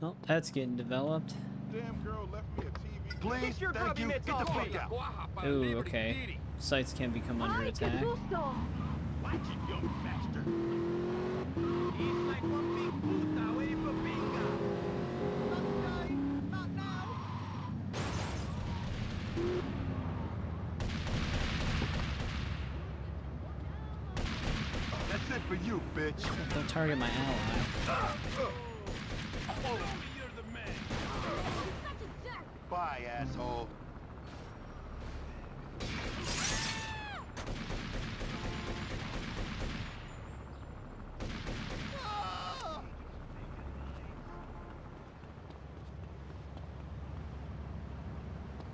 Oh, that's getting developed. Damn girl left me a TV. Please, thank you. Get the fuck out. Ooh, okay. Sites can become under Ay, qué attack. susto. Watch it, young bastard. He's like one big puta waiting for bingo. Not now. you, bitch. Don't target my ally. Bye, asshole.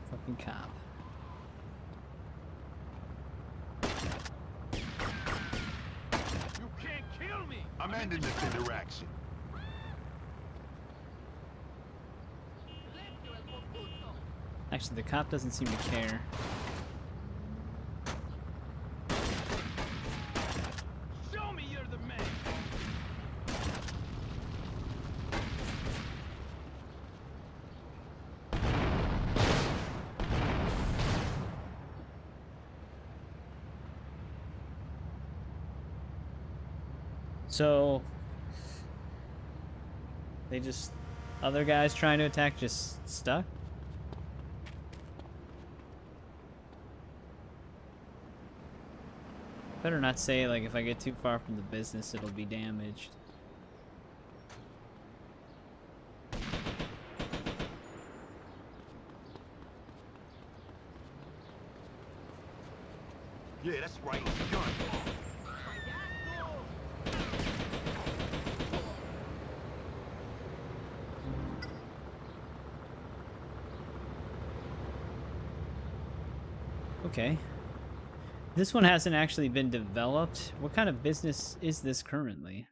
Fucking cop. You can't kill me! I'm ending this interaction. Actually, the cop doesn't seem to care. Show me you're the man! So they just, other guys trying to attack just stuck? Better not say, like, if I get too far from the business, it'll be damaged. Yeah, that's right. Gun. Okay. This one hasn't actually been developed. What kind of business is this currently?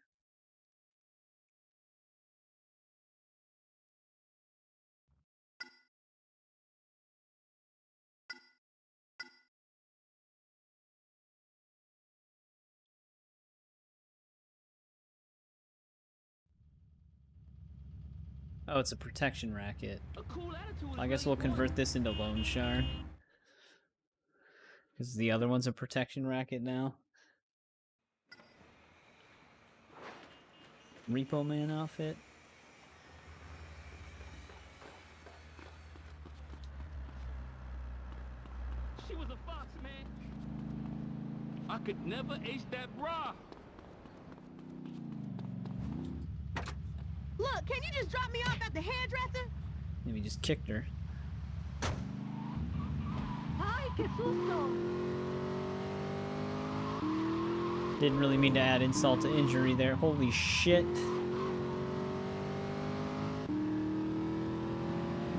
Oh, it's a protection racket. I guess we'll convert this into loan shark. Because the other one's a protection racket now. Repo Man outfit. She was a fox, man. I could never ace that bra. Look, can you just drop me off at the hairdresser? Maybe just kicked her. Ay, qué susto. Didn't really mean to add insult to injury there. Holy shit. There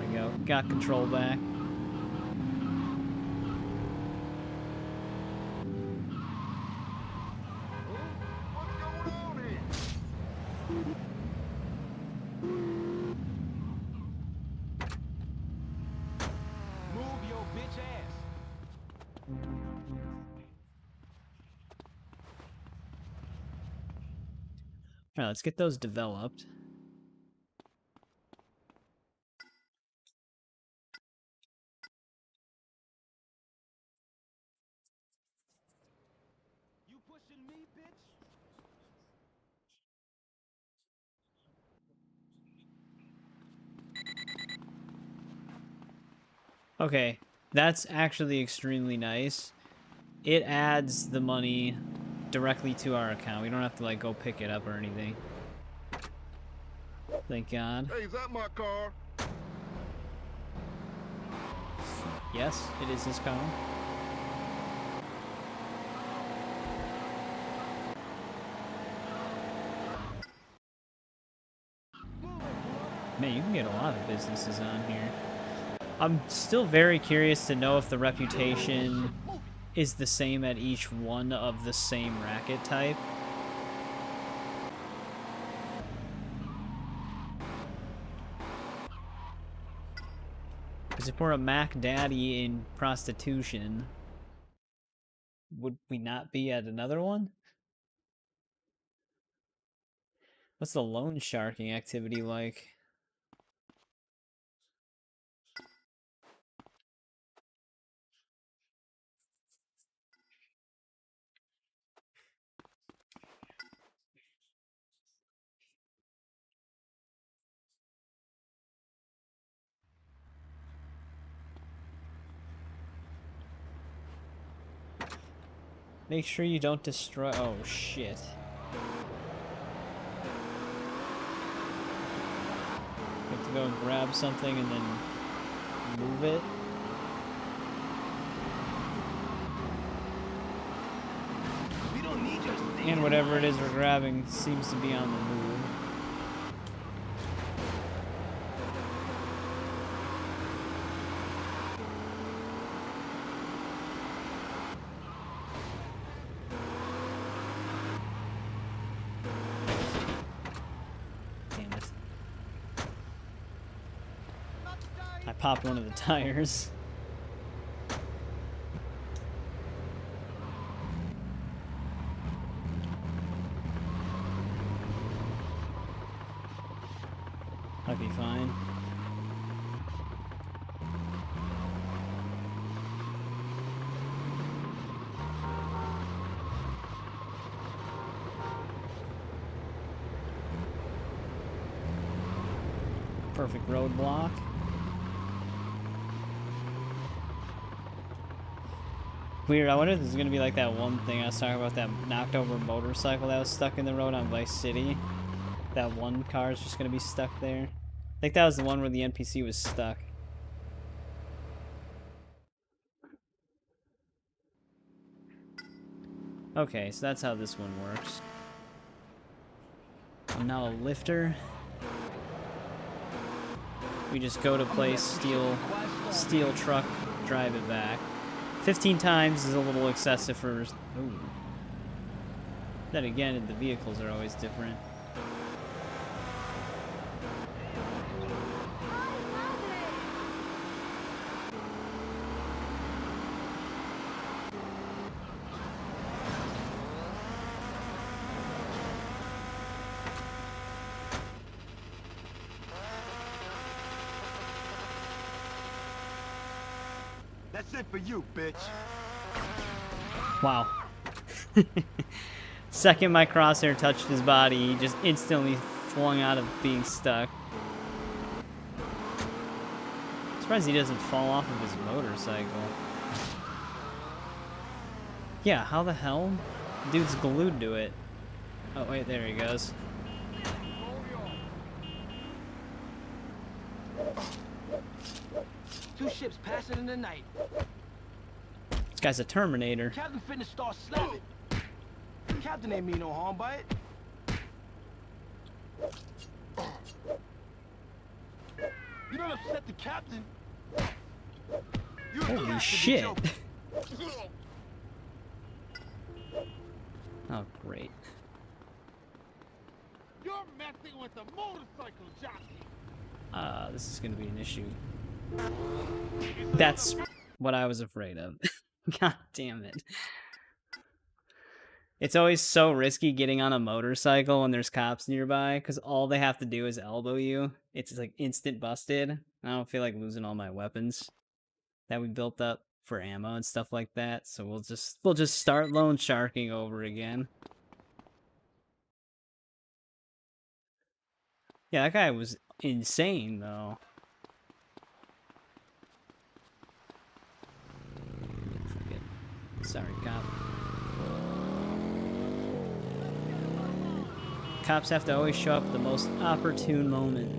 we go. Got control back. Alright, let's get those developed. You pushing me, bitch? Okay, that's actually extremely nice. It adds the money directly to our account. We don't have to, like, go pick it up or anything. Thank God. Hey, is that my car? Yes, it is his car. Man, you can get a lot of businesses on here. I'm still very curious to know if the reputation is the same at each one of the same racket type. Because if we're a Mac Daddy in prostitution, would we not be at another one? What's the loan sharking activity like? Make sure you don't destroy... Oh, shit. go grab something and then move it. We don't need your And whatever it is we're grabbing seems to be on the move. Damn it. I popped one of the tires. I'd be fine. Perfect roadblock. Weird, I wonder if this is gonna be like that one thing I was talking about, that knocked over motorcycle that was stuck in the road on Vice City. That one car is just gonna be stuck there. I think that was the one where the NPC was stuck. Okay, so that's how this one works. I'm now a lifter. We just go to place, steal truck, drive it back. 15 times is a little excessive for... Ooh. Then again, the vehicles are always different. That's it for you, bitch. Wow. Second my crosshair touched his body, he just instantly flung out of being stuck. Surprised he doesn't fall off of his motorcycle. Yeah, how the hell? Dude's glued to it. Oh wait, there he goes. Two ships passing in the night. This guy's a Terminator. Captain finna start slapping. Captain ain't mean no harm by it. You don't upset the captain. Holy shit. Oh, great. You're messing with the motorcycle jockey. This is gonna be an issue. That's what I was afraid of. God damn it. It's always so risky getting on a motorcycle when there's cops nearby, because all they have to do is elbow you. It's like instant busted. I don't feel like losing all my weapons that we built up for ammo and stuff like that, so we'll just start loan sharking over again. Yeah, that guy was insane though. Sorry, cop. Cops have to always show up at the most opportune moment.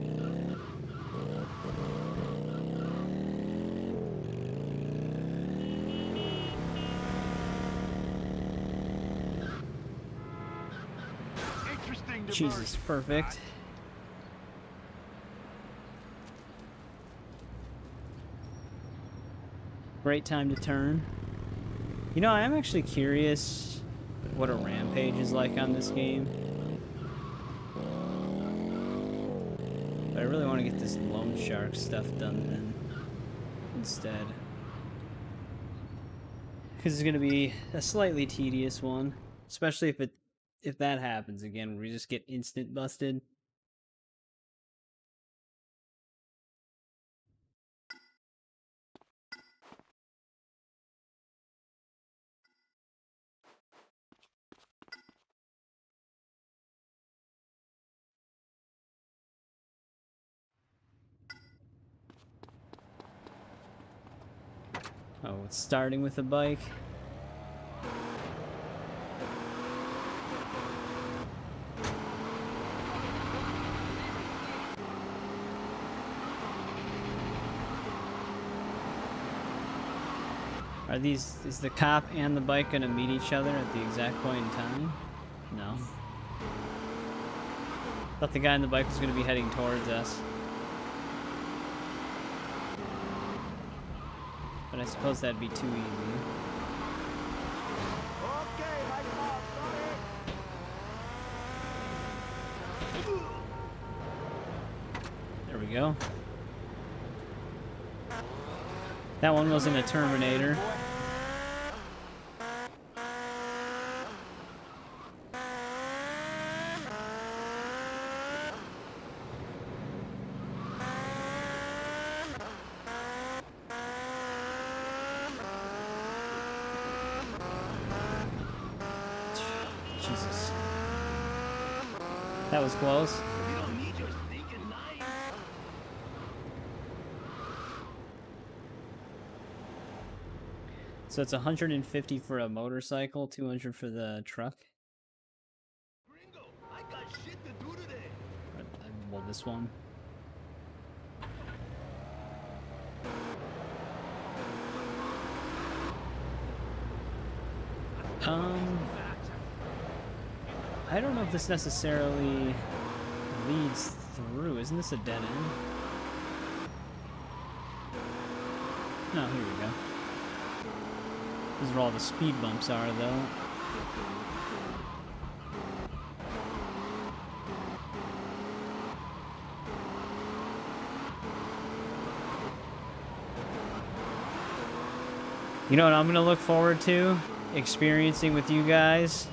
Jesus, perfect. Great time to turn. You know, I am actually curious what a rampage is like on this game. But I really want to get this loan shark stuff done then instead. Because it's going to be a slightly tedious one. Especially if that happens again, where we just get instant busted. Oh, it's starting with a bike. Is the cop and the bike gonna meet each other at the exact point in time? No. Thought the guy on the bike was gonna be heading towards us. But I suppose that'd be too easy. There we go. That one wasn't a Terminator. Jesus. That was close. So it's 150 for a motorcycle, 200 for the truck. Well, this one. I don't know if this necessarily leads through. Isn't this a dead end? No, here we go. These are where all the speed bumps are, though. You know what I'm gonna look forward to experiencing with you guys?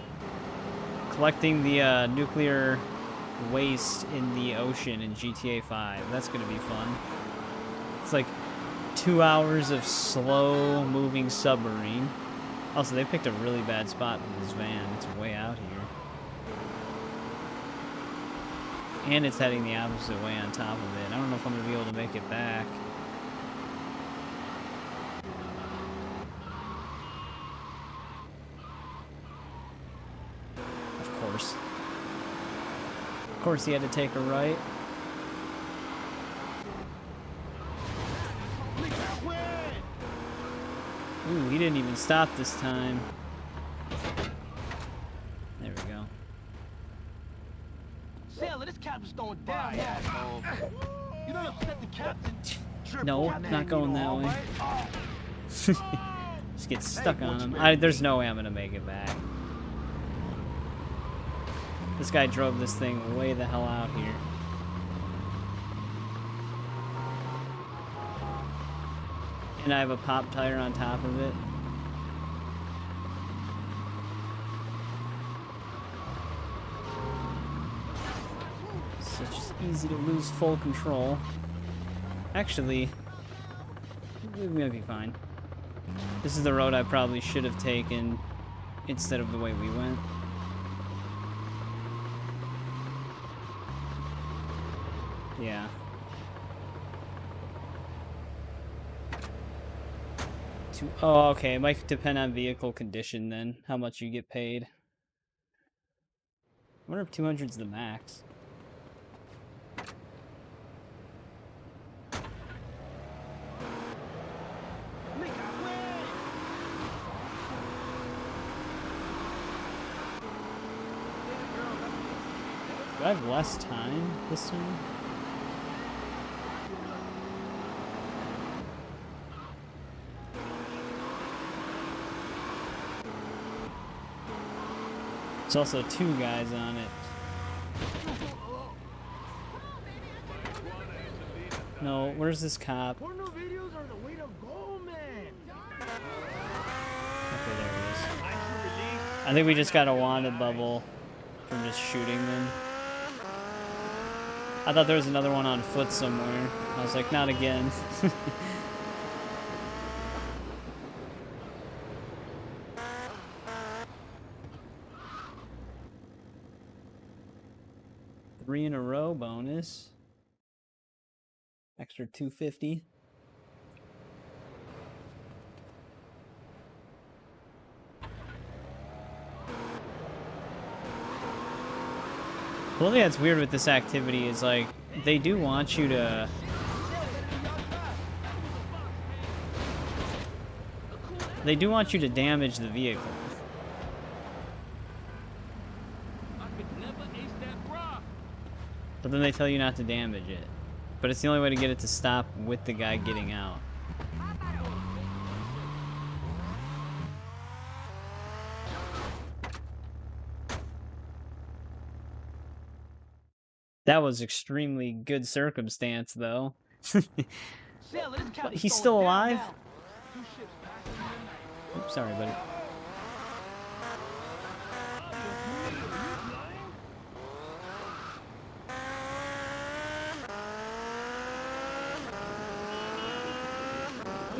Collecting the nuclear waste in the ocean in GTA 5. That's gonna be fun. It's like 2 hours of slow moving submarine. Also, they picked a really bad spot with this van. It's way out here. And it's heading the opposite way on top of it. I don't know if I'm gonna be able to make it back. Of course he had to take a right. Ooh, he didn't even stop this time. There we go. Sailor, this captain's throwing down, asshole. You don't upset the captain. No, not going that way. Just get stuck on him. There's no way I'm gonna make it back. This guy drove this thing way the hell out here. And I have a pop tire on top of it. So it's just easy to lose full control. Actually, we might be fine. This is the road I probably should have taken instead of the way we went. Yeah. Oh, okay. It might depend on vehicle condition then, how much you get paid. I wonder if 200's the max. Do I have less time this time? There's also 2 guys on it. No, where's this cop? Okay, there he is. I think we just got a wanted bubble from just shooting them. I thought there was another one on foot somewhere. I was like, not again. Three in a row bonus. Extra 250. The only thing that's weird with this activity is like they do want you to They do want you to damage the vehicle. But then they tell you not to damage it. But it's the only way to get it to stop with the guy getting out. That was extremely good circumstance, though. He's still alive? Oops, sorry, buddy.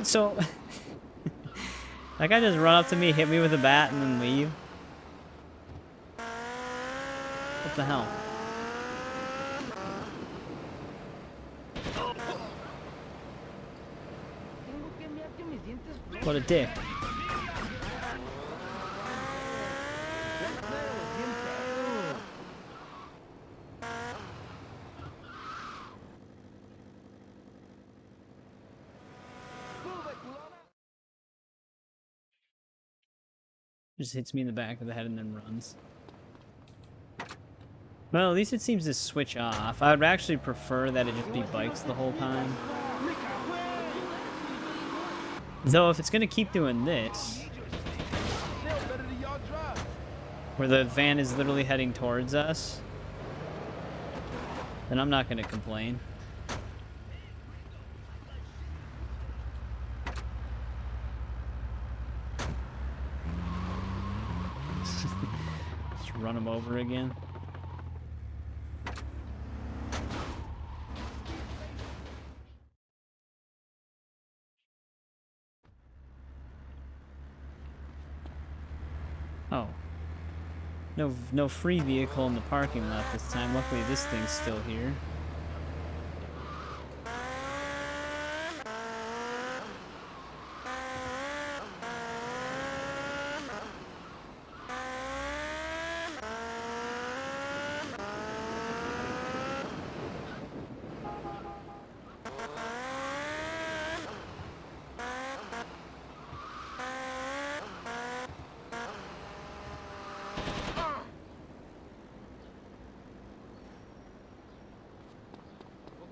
So, that guy just run up to me, hit me with a bat, and then leave? What the hell? What a dick. Just hits me in the back of the head and then runs. Well, at least it seems to switch off. I would actually prefer that it just be bikes the whole time. Though, if it's going to keep doing this, where the van is literally heading towards us, then I'm not going to complain. Just run him over again. Oh. No free vehicle in the parking lot this time. Luckily, this thing's still here.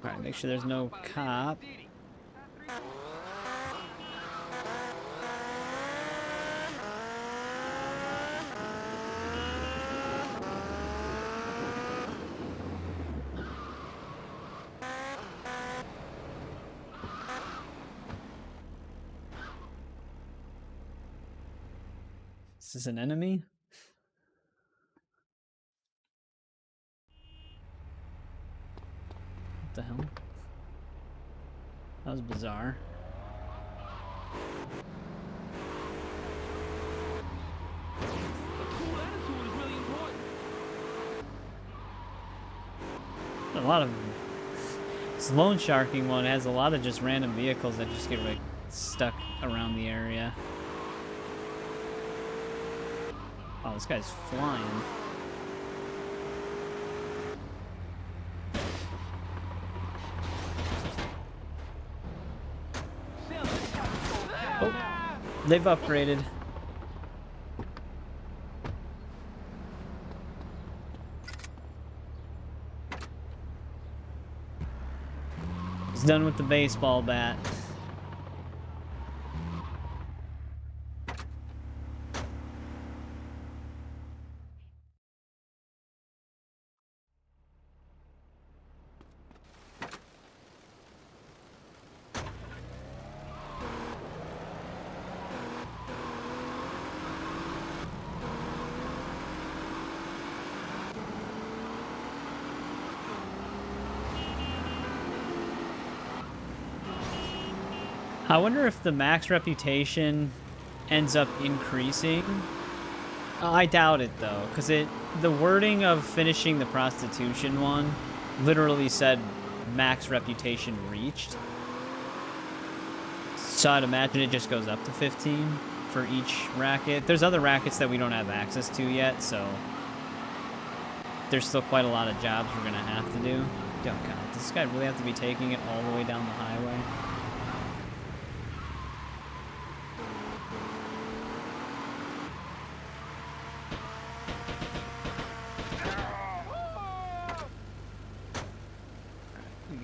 Alright, make sure there's no cop. Is this an enemy? What the hell? That was bizarre. A lot of this loan sharking one has a lot of just random vehicles that just get like stuck around the area. Oh, this guy's flying. Oh, they've upgraded. He's done with the baseball bat. I wonder if the max reputation ends up increasing. I doubt it though, because the wording of finishing the prostitution one literally said max reputation reached. So I'd imagine it just goes up to 15 for each racket. There's other rackets that we don't have access to yet, so there's still quite a lot of jobs we're gonna have to do. Oh god, does this guy really have to be taking it all the way down the highway?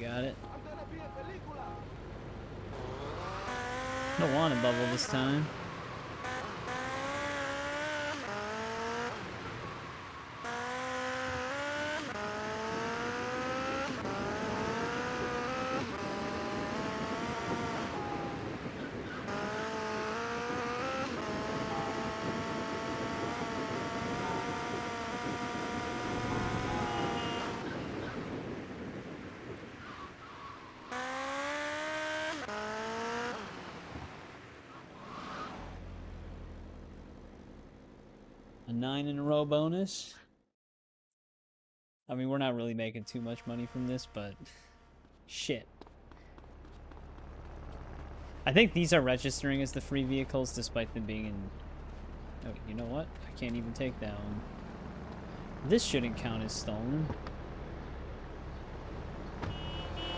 got it. Don't want a bubble this time. A 9 in a row bonus. I mean, we're not really making too much money from this, but shit. I think these are registering as the free vehicles despite them being in... Oh, you know what? I can't even take that one. This shouldn't count as stolen.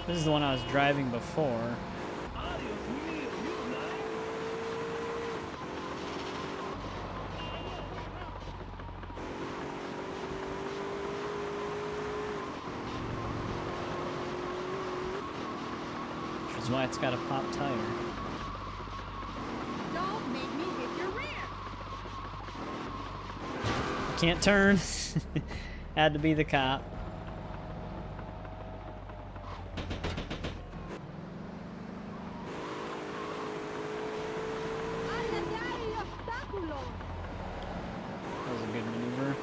This is the one I was driving before. Which is why it's got a pop tire. Don't make me hit your rear. Can't turn. Had to be the cop. That was a good maneuver.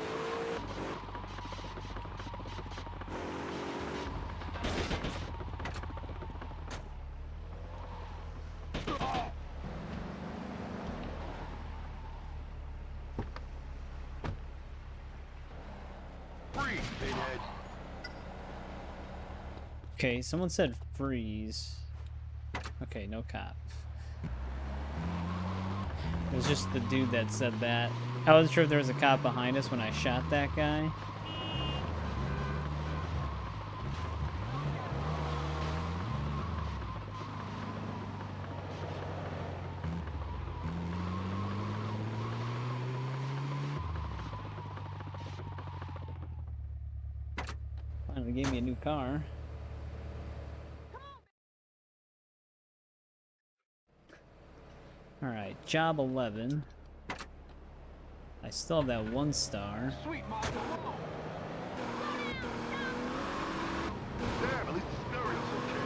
Okay, someone said freeze. Okay, no cop. It was just the dude that said that. I wasn't sure if there was a cop behind us when I shot that guy. Finally gave me a new car. Alright, job 11. I still have that 1 star. Sweet, Mom. Damn, at least the stereo's okay.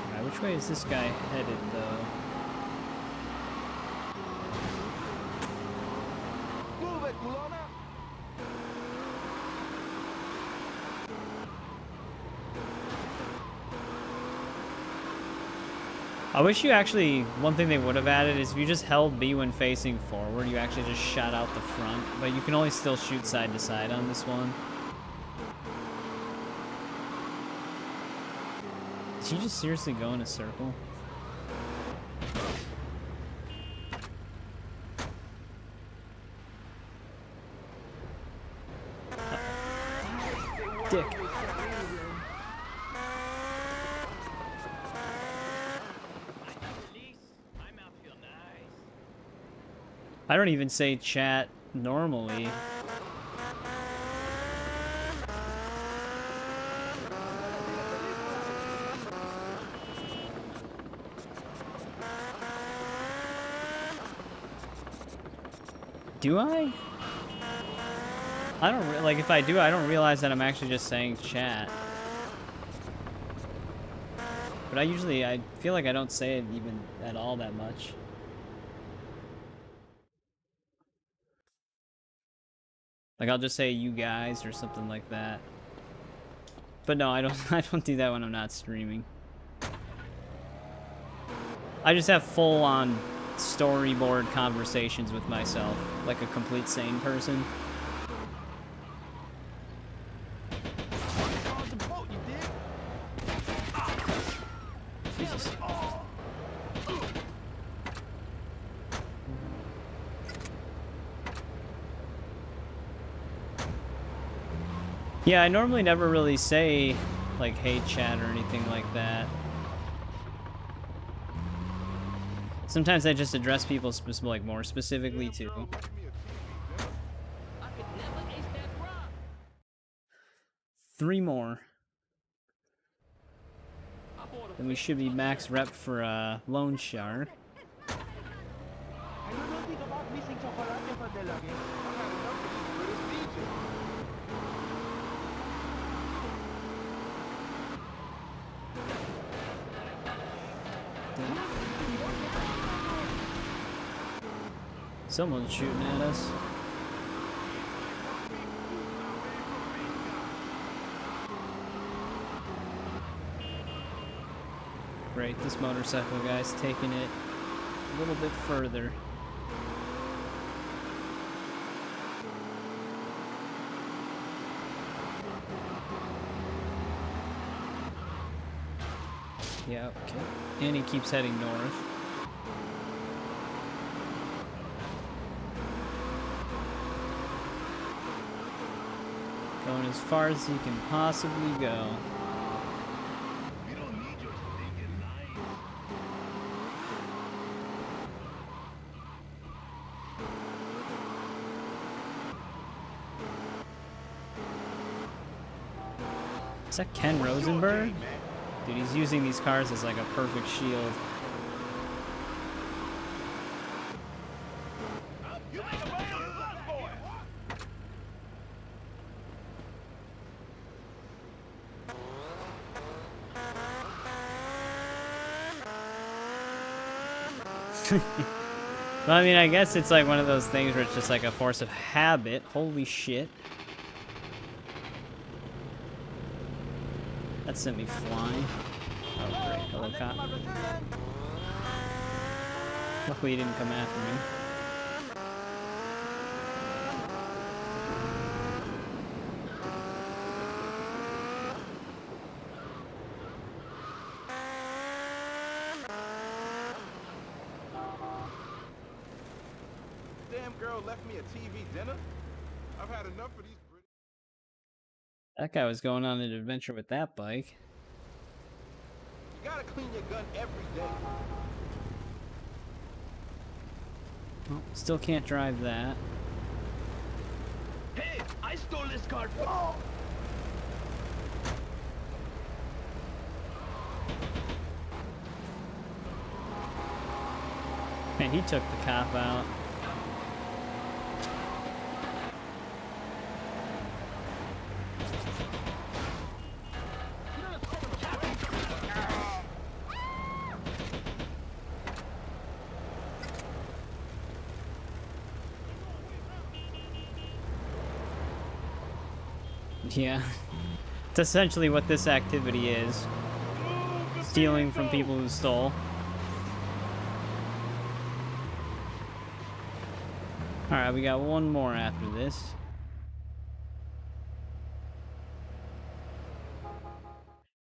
Alright, which way is this guy headed, though? Move it, culona. I wish you actually, one thing they would have added is if you just held B when facing forward, you actually just shot out the front, but you can only still shoot side to side on this one. Did he just seriously go in a circle? Dick. I don't even say chat normally. Do I? I don't like if I do, I don't realize that I'm actually just saying chat. But I feel like I don't say it even at all that much. Like I'll just say you guys or something like that. But no, I don't do that when I'm not streaming. I just have full-on storyboard conversations with myself, like a complete sane person. Jesus. Yeah, I normally never really say, like, hey chat or anything like that. Sometimes I just address people like more specifically too. 3 more. Then we should be max rep for Loan Shark. Someone's shooting at us. Great, this motorcycle guy's taking it a little bit further. Yeah, okay. And he keeps heading north. Going as far as he can possibly go. Is that Ken Rosenberg? Dude, he's using these cars as like a perfect shield. Well, I mean, I guess it's like one of those things where it's just like a force of habit. Holy shit. That sent me flying. Oh, great. Hello, cop. Luckily, he didn't come after me. Damn girl left me a TV dinner. I've had enough of these. That guy was going on an adventure with that bike. You gotta clean your gun every day. Well, still can't drive that. Hey, I stole this car. Oh! Man, he took the cop out. Yeah, it's essentially what this activity is. Stealing from people who stole. Alright, we got one more after this.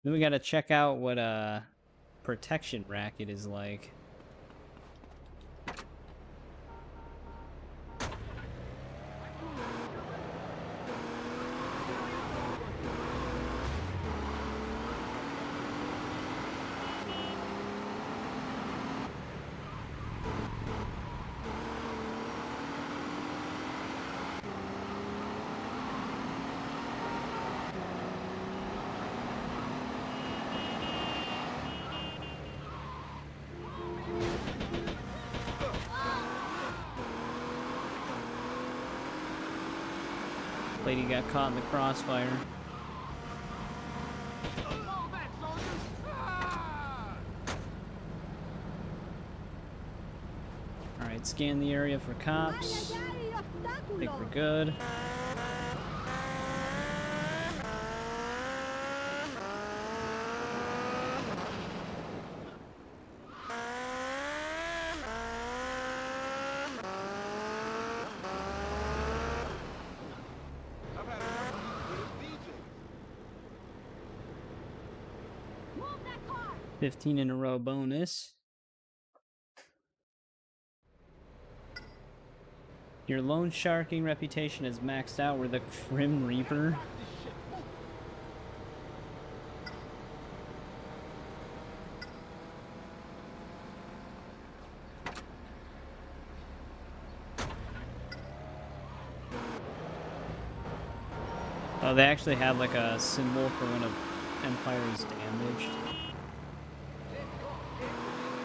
Then we gotta check out what a protection racket is like. Lady got caught in the crossfire. Alright, scan the area for cops. I think we're good. I've had enough of these DJs. 15 in a row bonus. Your loan sharking reputation is maxed out. We're the Grim Reaper. Oh, they actually have like a symbol for when an empire is damaged.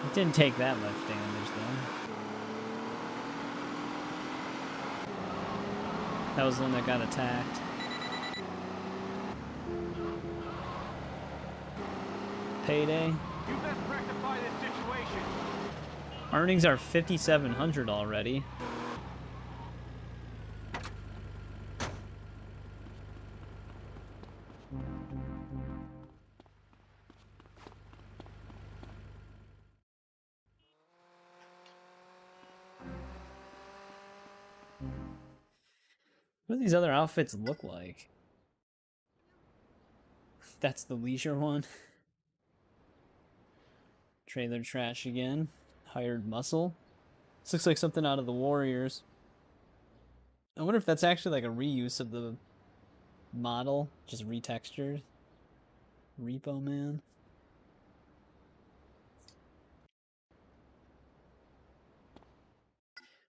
It didn't take that much damage though. That was the one that got attacked. Payday. You best rectify this situation. Earnings are 5,700 already. What do these other outfits look like? That's the leisure one. Trailer trash again. Hired muscle. This looks like something out of the Warriors. I wonder if that's actually like a reuse of the model, just retextured. Repo Man.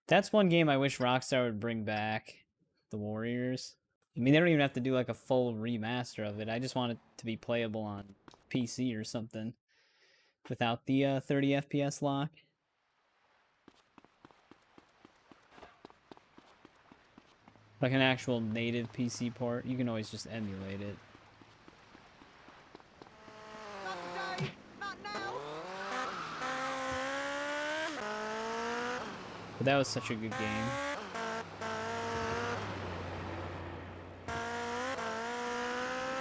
That's one game I wish Rockstar would bring back. The Warriors. I mean, they don't even have to do like a full remaster of it. I just want it to be playable on PC or something without the 30 FPS lock. Like an actual native PC port. You can always just emulate it. Not today. Not now. But that was such a good game.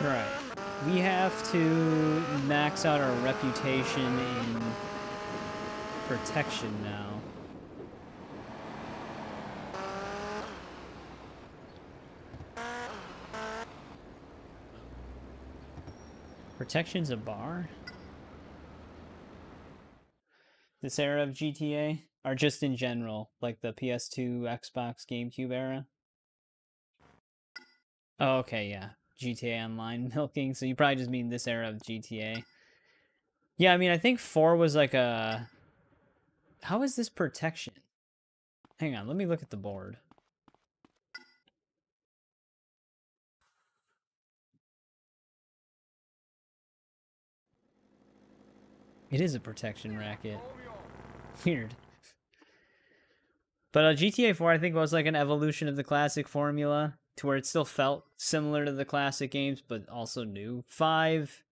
Right. We have to max out our reputation in protection now. Protection's a bar? This era of GTA? Or just in general? Like the PS2, Xbox, GameCube era? Oh, okay, yeah. GTA Online milking, so you probably just mean this era of GTA. Yeah, I mean, I think 4 was like a... How is this protection? Hang on, let me look at the board. It is a protection racket. Weird. But GTA 4, I think, was like an evolution of the classic formula, to where it still felt similar to the classic games, but also new. 5,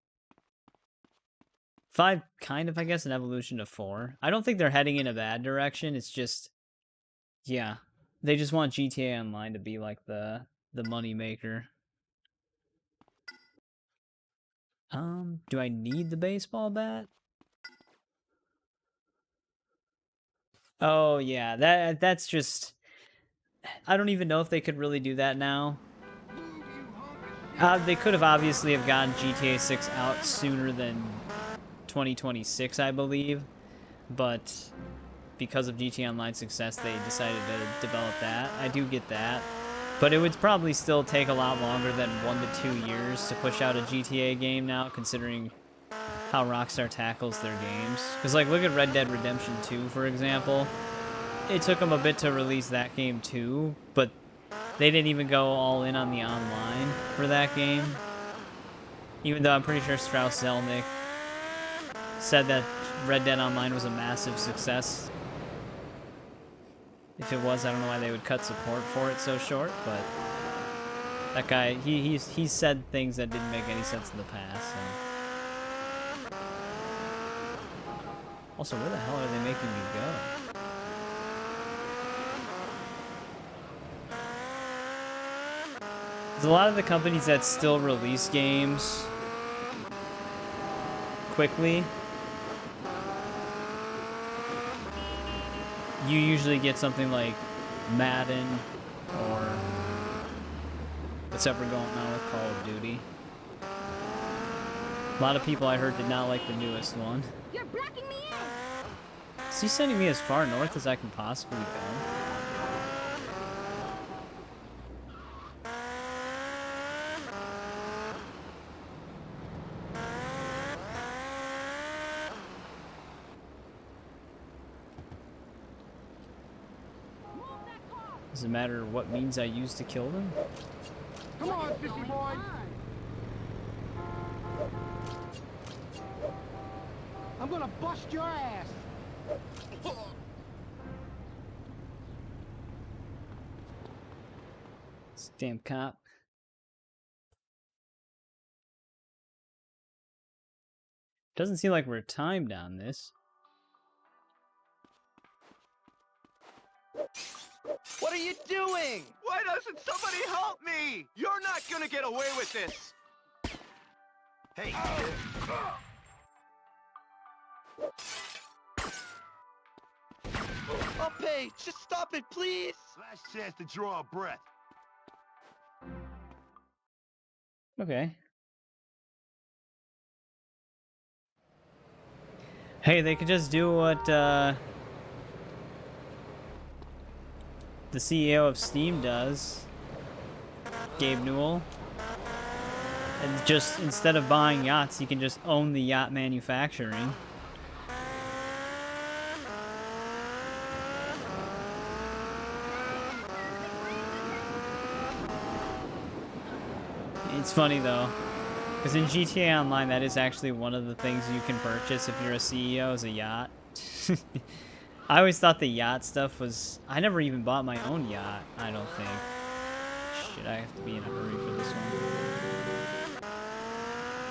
kind of, I guess, an evolution of 4. I don't think they're heading in a bad direction. It's just, yeah, they just want GTA Online to be like the money maker. Do I need the baseball bat? Oh yeah, that's just... I don't even know if they could really do that now. They could have obviously have gotten GTA 6 out sooner than 2026, I believe, but because of GTA Online's success, they decided to develop that. I do get that, but it would probably still take a lot longer than 1 to 2 years to push out a GTA game now, considering how Rockstar tackles their games. Because, like, look at Red Dead Redemption 2, for example. It took them a bit to release that game too, but they didn't even go all in on the online for that game. Even though I'm pretty sure Strauss Zelnick said that Red Dead Online was a massive success. If it was, I don't know why they would cut support for it so short, but that guy, he said things that didn't make any sense in the past. So. Also, where the hell are they making me go? There's a lot of the companies that still release games quickly. You usually get something like Madden or what's ever going on with Call of Duty. A lot of people I heard did not like the newest one. You're blocking me in. Is he sending me as far north as I can possibly go? Does it matter what means I use to kill them? Come on, sissy boy. I'm gonna bust your ass. Damn cop. Doesn't seem like we're timed on this. What are you doing? Why doesn't somebody help me? You're not gonna get away with this. Hey, I'll pay. Just stop it, please. Last chance to draw a breath. Okay. Hey, they could just do what the CEO of Steam does, Gabe Newell. And just, instead of buying yachts, you can just own the yacht manufacturing. It's funny though, because in GTA Online, that is actually one of the things you can purchase if you're a CEO, is a yacht. I always thought the yacht stuff was... I never even bought my own yacht, I don't think. Shit, I have to be in a hurry for this one.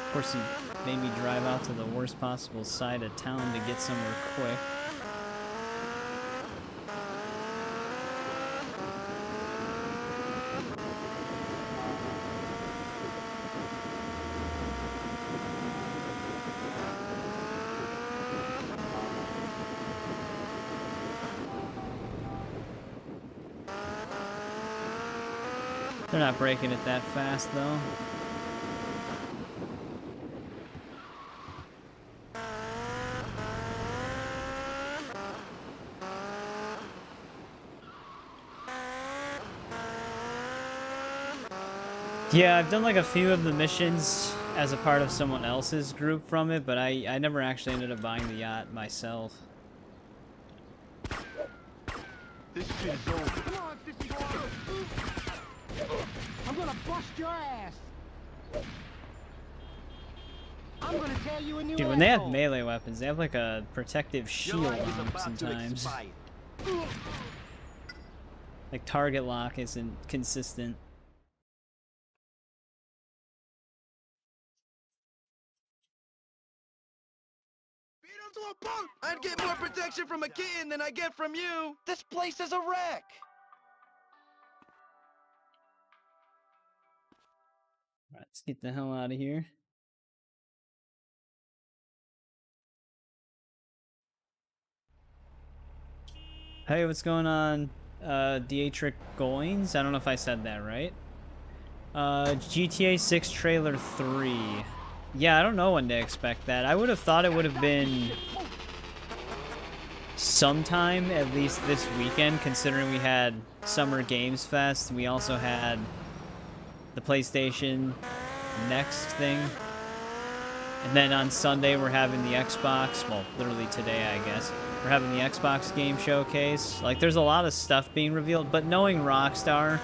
Of course, he made me drive out to the worst possible side of town to get somewhere quick. They're not breaking it that fast, though. Yeah, I've done like a few of the missions as a part of someone else's group from it, but I never actually ended up buying the yacht myself. This shit is over. Come on, sissy boy. I'm gonna bust your ass. I'm gonna tear you a new Dude, when they have asshole. melee weapons, they have like a protective shield on them sometimes. Like target lock isn't consistent. Beat him to a pulp! I'd get more protection from a kitten than I get from you. This place is a wreck. Alright, let's get the hell out of here. Hey, what's going on, Dietrich Goins? I don't know if I said that right. GTA 6 Trailer 3. Yeah, I don't know when to expect that. I would have thought it would have been sometime, at least this weekend, considering we had Summer Games Fest. We also had the PlayStation Next thing. And then on Sunday, we're having the Xbox, well, literally today, I guess. We're having the Xbox game showcase. Like, there's a lot of stuff being revealed, but knowing Rockstar,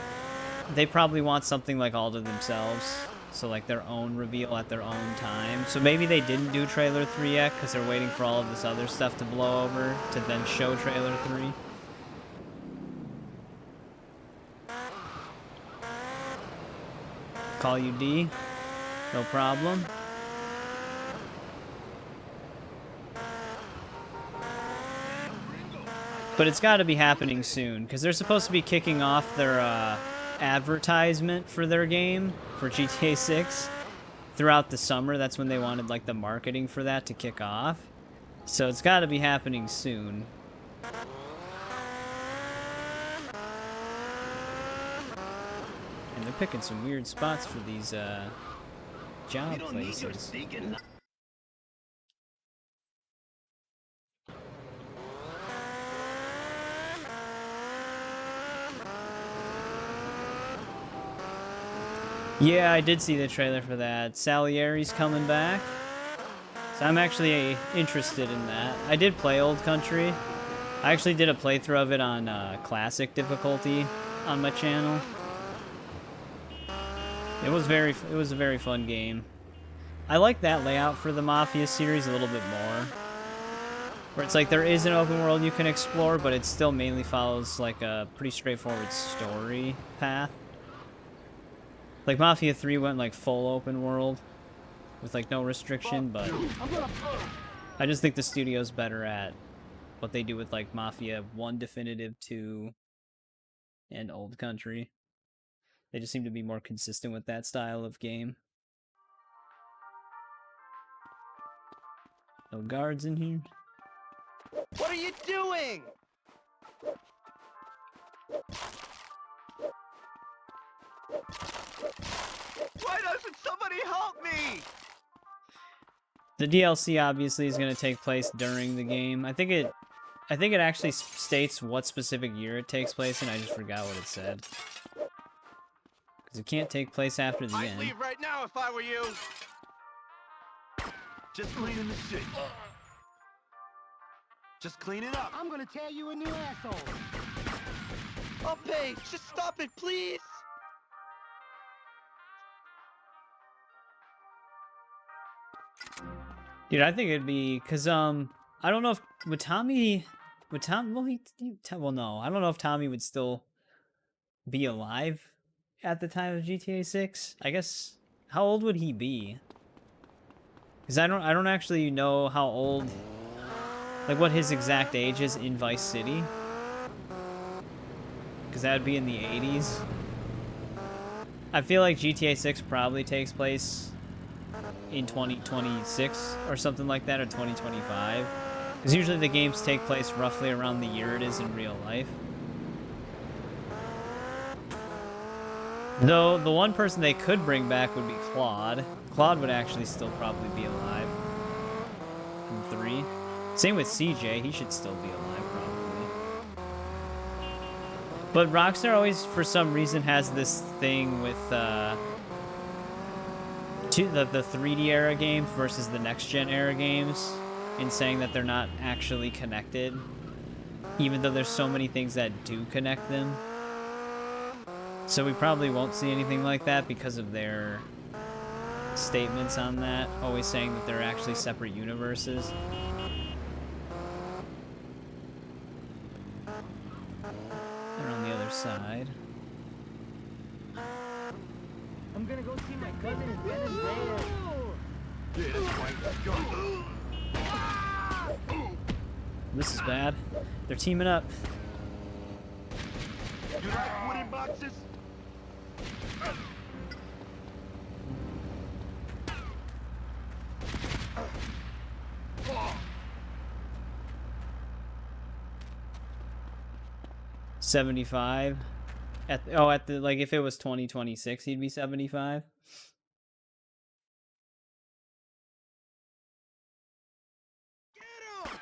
they probably want something like all to themselves. So, like, their own reveal at their own time. So maybe they didn't do Trailer 3 yet, because they're waiting for all of this other stuff to blow over, to then show Trailer 3. Call you D. No problem. But it's got to be happening soon, because they're supposed to be kicking off their advertisement for their game, for GTA 6, throughout the summer. That's when they wanted, like, the marketing for that to kick off. So it's got to be happening soon. And they're picking some weird spots for these job places. Yeah, I did see the trailer for that. Salieri's coming back. So I'm actually interested in that. I did play Old Country. I actually did a playthrough of it on classic difficulty on my channel. It was a very fun game. I like that layout for the Mafia series a little bit more. Where it's like there is an open world you can explore, but it still mainly follows like a pretty straightforward story path. Like Mafia 3 went like full open world with like no restriction, but I just think the studio's better at what they do with like Mafia 1 Definitive 2 and Old Country. They just seem to be more consistent with that style of game. No guards in here. What are you doing? Why doesn't somebody help me? The DLC obviously is going to take place during the game. I think it actually states what specific year it takes place in. I just forgot what it said. Because it can't take place after the I'd end. leave right now if I were you. Just cleaning the shit. Just clean it up. I'm gonna tear you a new asshole. I'll pay. Just stop it, please. Dude, I think it'd be because I don't know if Tommy no, I don't know if Tommy would still be alive at the time of GTA 6. I guess how old would he be? Because I don't actually know how old, like what his exact age is in Vice City. Because that would be in the 80s. I feel like GTA 6 probably takes place in 2026 or something like that, or 2025. Because usually the games take place roughly around the year it is in real life. Though the one person they could bring back would be Claude. Claude would actually still probably be alive in 3. Same with CJ, he should still be alive probably. But Rockstar always, for some reason, has this thing with the 3D era games versus the next gen era games, in saying that they're not actually connected, even though there's so many things that do connect them. So we probably won't see anything like that because of their statements on that, always saying that they're actually separate universes. They're on the other side. I'm gonna go see my cousin in bed and bed. Yeah, that's right. Go. This is bad. They're teaming up. You like wooden boxes? 75. At the like if it was 2026, he'd be 75.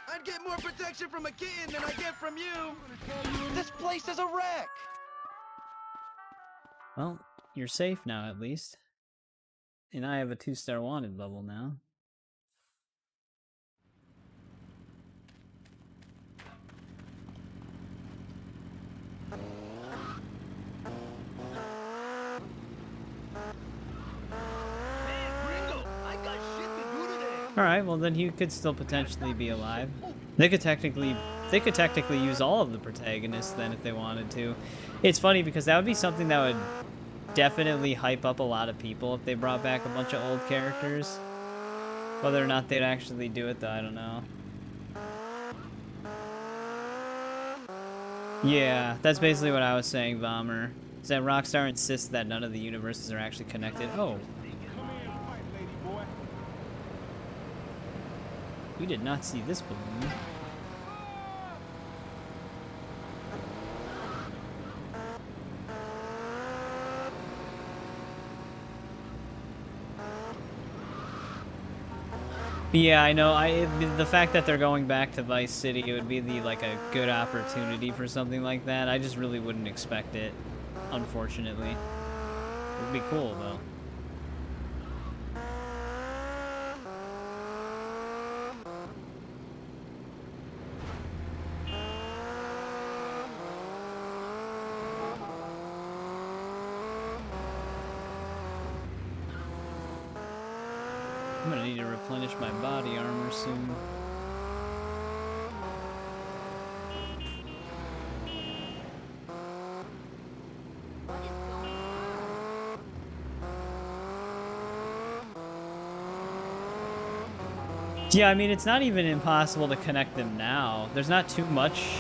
I'd get more protection from a kitten than I get from you. This place is a wreck. Well, you're safe now at least. And I have a 2-star wanted level now. Alright, well then he could still potentially be alive. They could technically use all of the protagonists then if they wanted to. It's funny because that would be something that would definitely hype up a lot of people if they brought back a bunch of old characters. Whether or not they'd actually do it though, I don't know. Yeah, that's basically what I was saying, Bomber. Is that Rockstar insists that none of the universes are actually connected. Oh. We did not see this balloon. But yeah, I know. The fact that they're going back to Vice City, it would be like a good opportunity for something like that. I just really wouldn't expect it, unfortunately. It would be cool though. ready to replenish my body armor soon. Yeah, I mean, it's not even impossible to connect them now. There's not too much.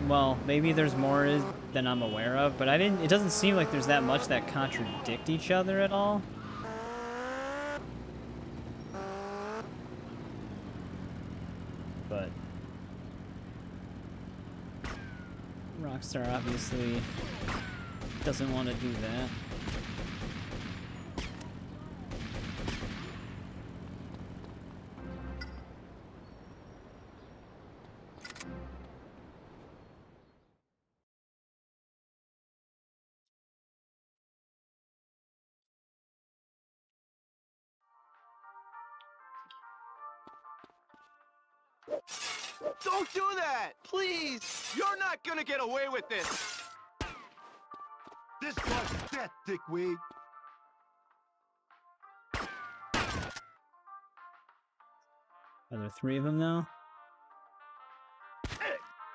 Well, maybe there's more than I'm aware of, but it doesn't seem like there's that much that contradict each other at all. But Rockstar obviously doesn't want to do that. Don't do that! Please! You're not gonna get away with this! This was death, dickweed. Are there 3 of them now?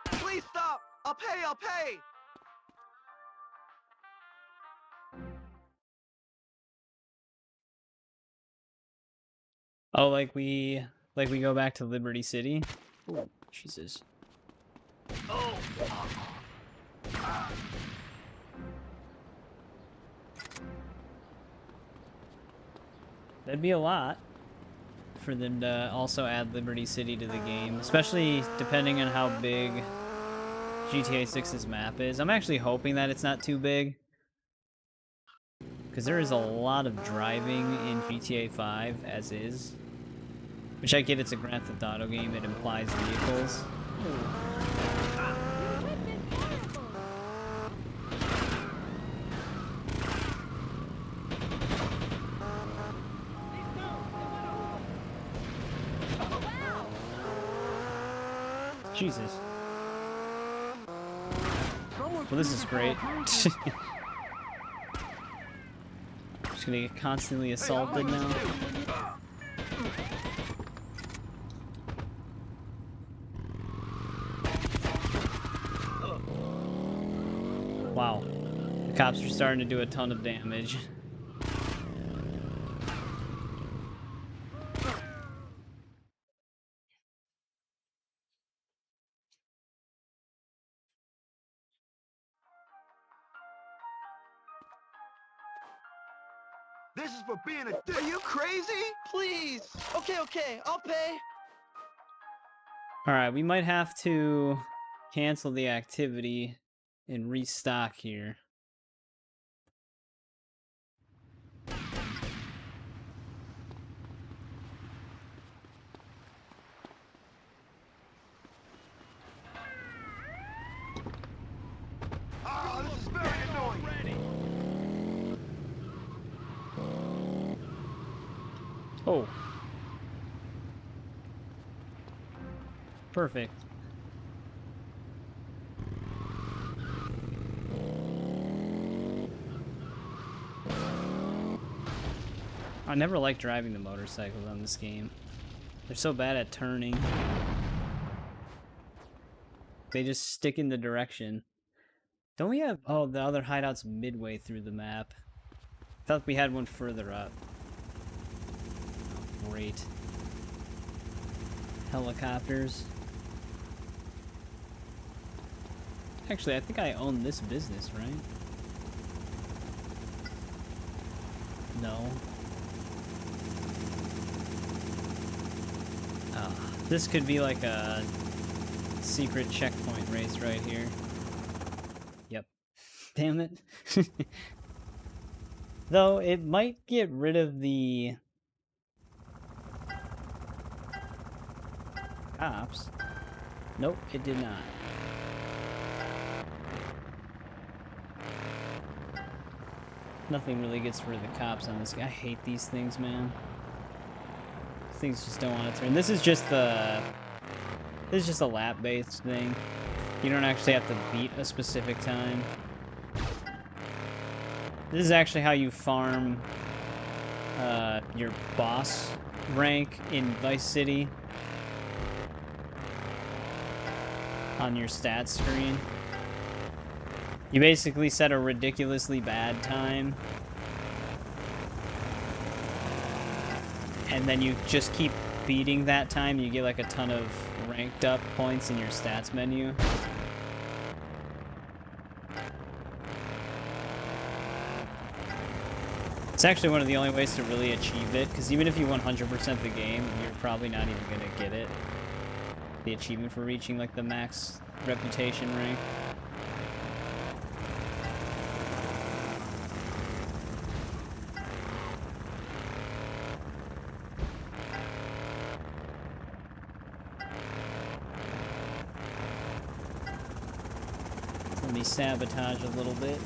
Please stop! I'll pay, I'll pay! Oh, like we go back to Liberty City? Oh, Jesus. Oh! That'd be a lot for them to also add Liberty City to the game, especially depending on how big GTA 6's map is. I'm actually hoping that it's not too big, because there is a lot of driving in GTA 5 as is. Which I get, it's a Grand Theft Auto game, it implies vehicles. Jesus. Well, this is great. Just gonna get constantly assaulted now. Wow. The cops are starting to do a ton of damage. This is for being a dick! Are you crazy? Please! Okay, I'll pay! Alright, we might have to cancel the activity and restock here. Oh, this is very annoying! Oh. Perfect. I never liked driving the motorcycles on this game. They're so bad at turning. They just stick in the direction. Don't we have... Oh, the other hideout's midway through the map. I thought we had one further up. Oh, great. Helicopters. Actually, I think I own this business, right? No. Oh, this could be like a secret checkpoint race right here. Yep. Damn it. Though, it might get rid of the cops. Nope, it did not. Nothing really gets rid of the cops on this guy. I hate these things, man. These things just don't want to turn. This is just a lap-based thing. You don't actually have to beat a specific time. This is actually how you farm your boss rank in Vice City on your stats screen. You basically set a ridiculously bad time, and then you just keep beating that time. You get like a ton of ranked up points in your stats menu. It's actually one of the only ways to really achieve it, because even if you 100% the game, you're probably not even going to get it. The achievement for reaching like the max reputation rank. So let me sabotage a little bit,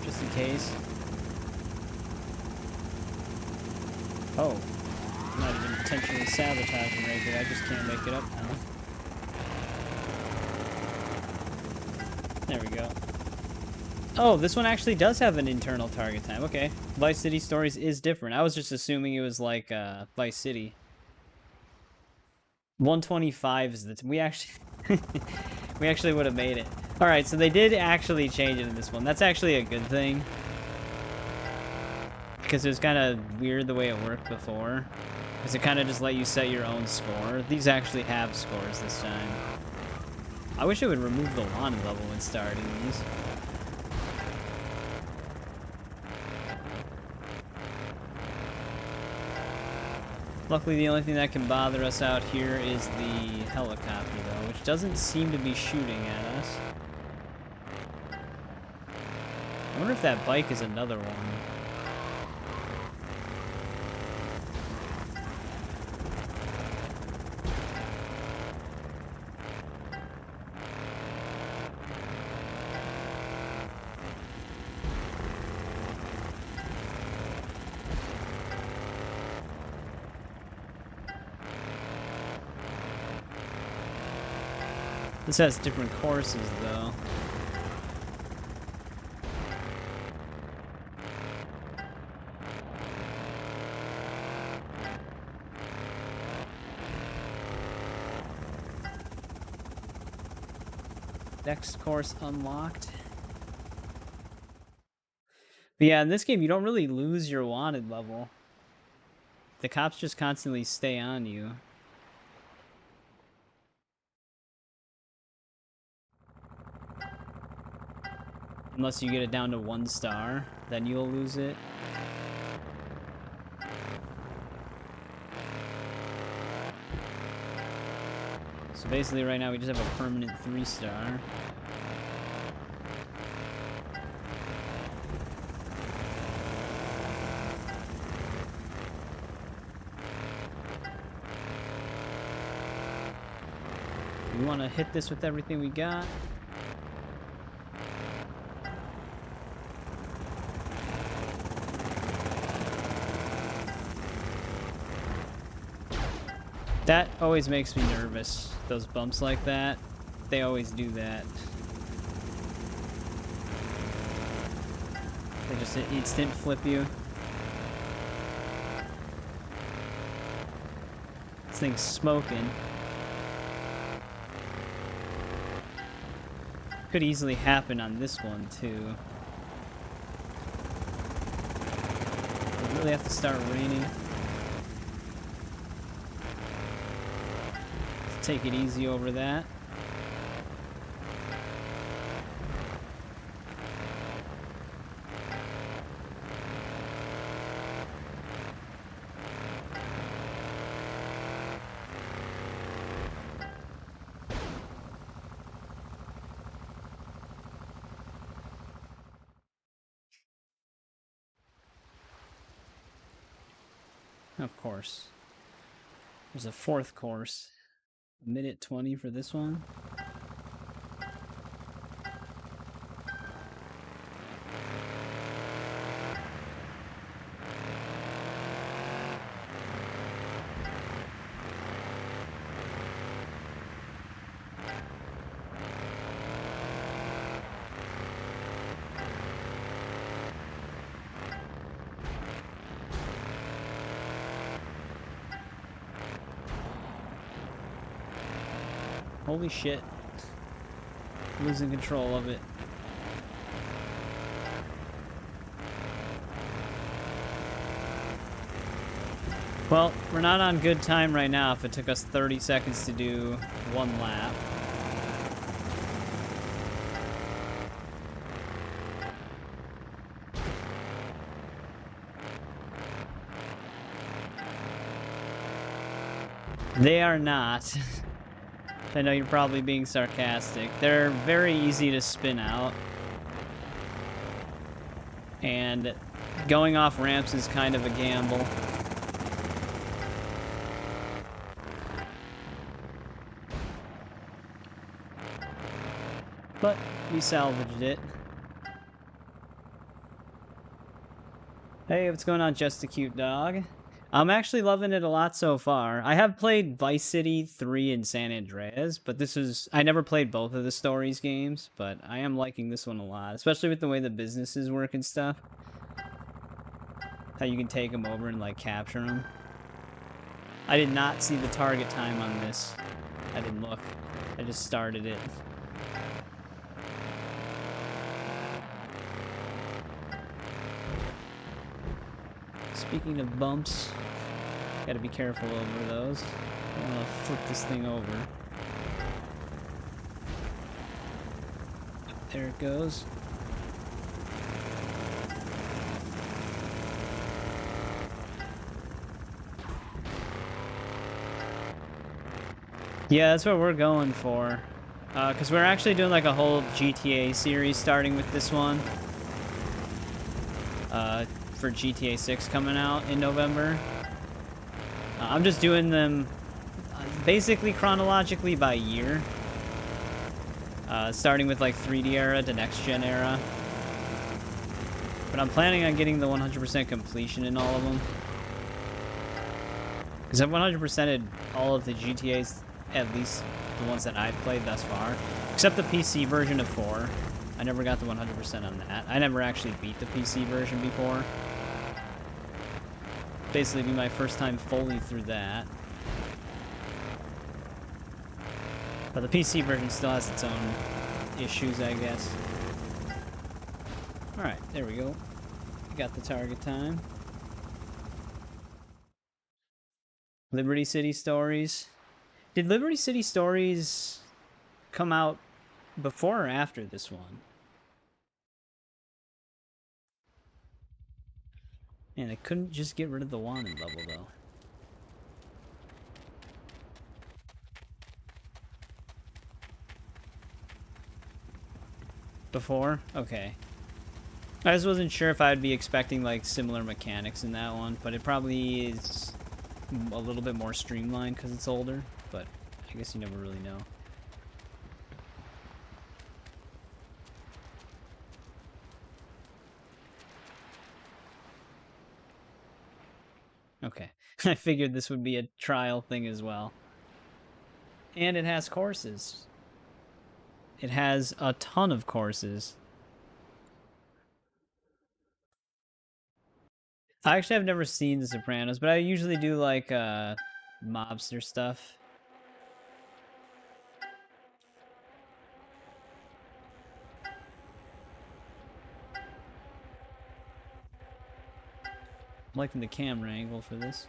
just in case. Oh, I'm not even intentionally sabotaging right there, I just can't make it up now. There we go. Oh, this one actually does have an internal target time, okay. Vice City Stories is different. I was just assuming it was like Vice City. 125 is the we actually we actually would have made it. Alright, so they did actually change it in this one. That's actually a good thing. Because it was kind of weird the way it worked before. Because it kind of just let you set your own score. These actually have scores this time. I wish it would remove the wanted level when starting these. Luckily, the only thing that can bother us out here is the helicopter, though, which doesn't seem to be shooting at us. I wonder if that bike is another one. This has different courses, though. Next course unlocked. But yeah, in this game, you don't really lose your wanted level. The cops just constantly stay on you. Unless you get it down to 1 star, then you'll lose it. So basically right now we just have a permanent 3-star. We want to hit this with everything we got. That always makes me nervous. Those bumps like that, they always do that. They just instant flip you. This thing's smoking. Could easily happen on this one too. We really have to start raining. Take it easy over that. Of course. There's a 4th course. 1:20 for this one. Holy shit. Losing control of it. Well, we're not on good time right now if it took us 30 seconds to do one lap. They are not. I know you're probably being sarcastic. They're very easy to spin out. And going off ramps is kind of a gamble. But we salvaged it. Hey, what's going on, Just a Cute Dog? I'm actually loving it a lot so far. I have played Vice City 3 and San Andreas, but I never played both of the Stories games, but I am liking this one a lot, especially with the way the businesses work and stuff. How you can take them over and, like, capture them. I did not see the target time on this. I didn't look. I just started it. Speaking of bumps, gotta be careful over those. I don't want to flip this thing over. There it goes. Yeah, that's what we're going for. Because we're actually doing like a whole GTA series starting with this one. For GTA 6 coming out in November. I'm just doing them basically chronologically by year. Starting with like 3D era to next gen era. But I'm planning on getting the 100% completion in all of them. Because I've 100%ed all of the GTAs, at least the ones that I've played thus far. Except the PC version of 4. I never got the 100% on that. I never actually beat the PC version before. Basically be my first time fully through that. But the PC version still has its own issues, I guess. Alright, there we go. Got the target time. Liberty City Stories. Did Liberty City Stories come out before or after this one? Man, they couldn't just get rid of the wanted level, though. Before? Okay. I just wasn't sure if I'd be expecting, like, similar mechanics in that one, but it probably is a little bit more streamlined because it's older, but I guess you never really know. Okay. I figured this would be a trial thing as well. And it has courses. It has a ton of courses. I actually have never seen The Sopranos, but I usually do like mobster stuff. I'm liking the camera angle for this.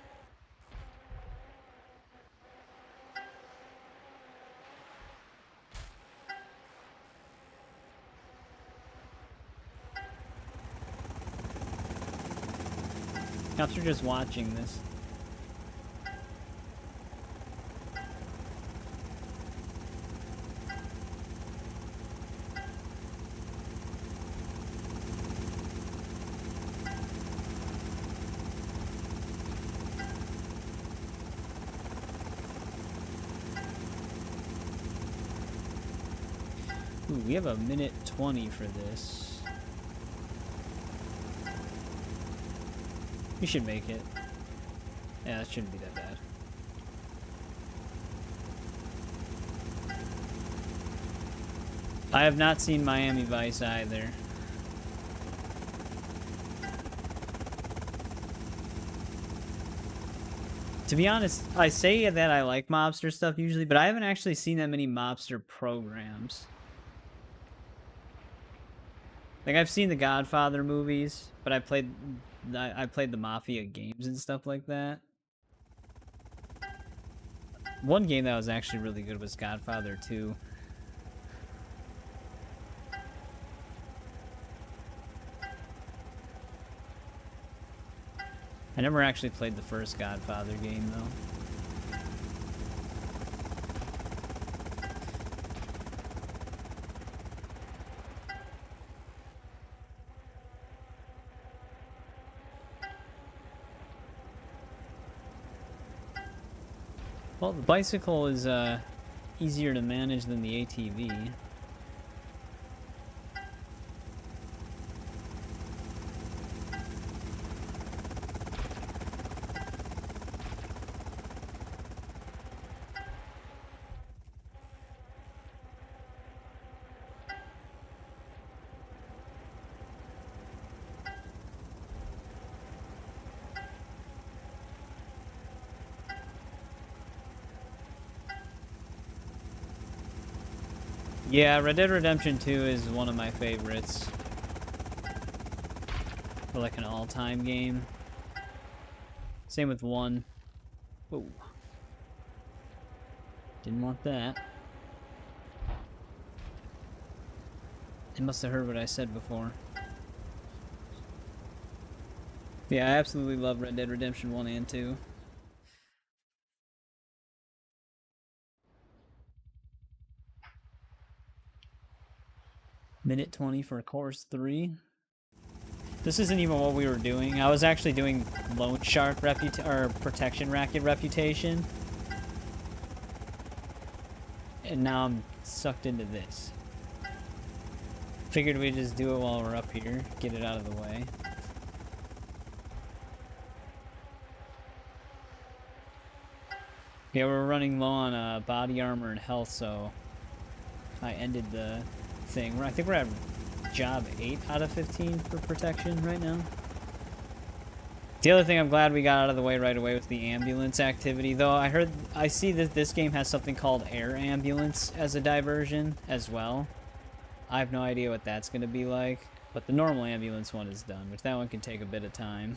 Cops are just watching this. Ooh, we have a minute 20 for this. We should make it. Yeah, that shouldn't be that bad. I have not seen Miami Vice either. To To be honest, I say that I like mobster stuff usually, but I haven't actually seen that many mobster programs. Like, I've seen the Godfather movies, but I played the Mafia games and stuff like that. One game that was actually really good was Godfather 2. I never actually played the first Godfather game, though. Well, the bicycle is easier to manage than the ATV. Yeah, Red Dead Redemption 2 is one of my favorites. For like an all-time game. Same with 1. Whoa. Didn't want that. They must have heard what I said before. Yeah, I absolutely love Red Dead Redemption 1 and 2. Minute 20 for course 3. This isn't even what we were doing. I was actually doing Loan Shark Protection Racket Reputation. And now I'm sucked into this. Figured we'd just do it while we're up here. Get it out of the way. Yeah, we're running low on body armor and health, so I ended the thing. I think we're at job 8 out of 15 for protection right now. The other thing I'm glad we got out of the way right away was the ambulance activity, though I see that this game has something called air ambulance as a diversion as well. I have no idea what that's going to be like, but the normal ambulance one is done, which that one can take a bit of time.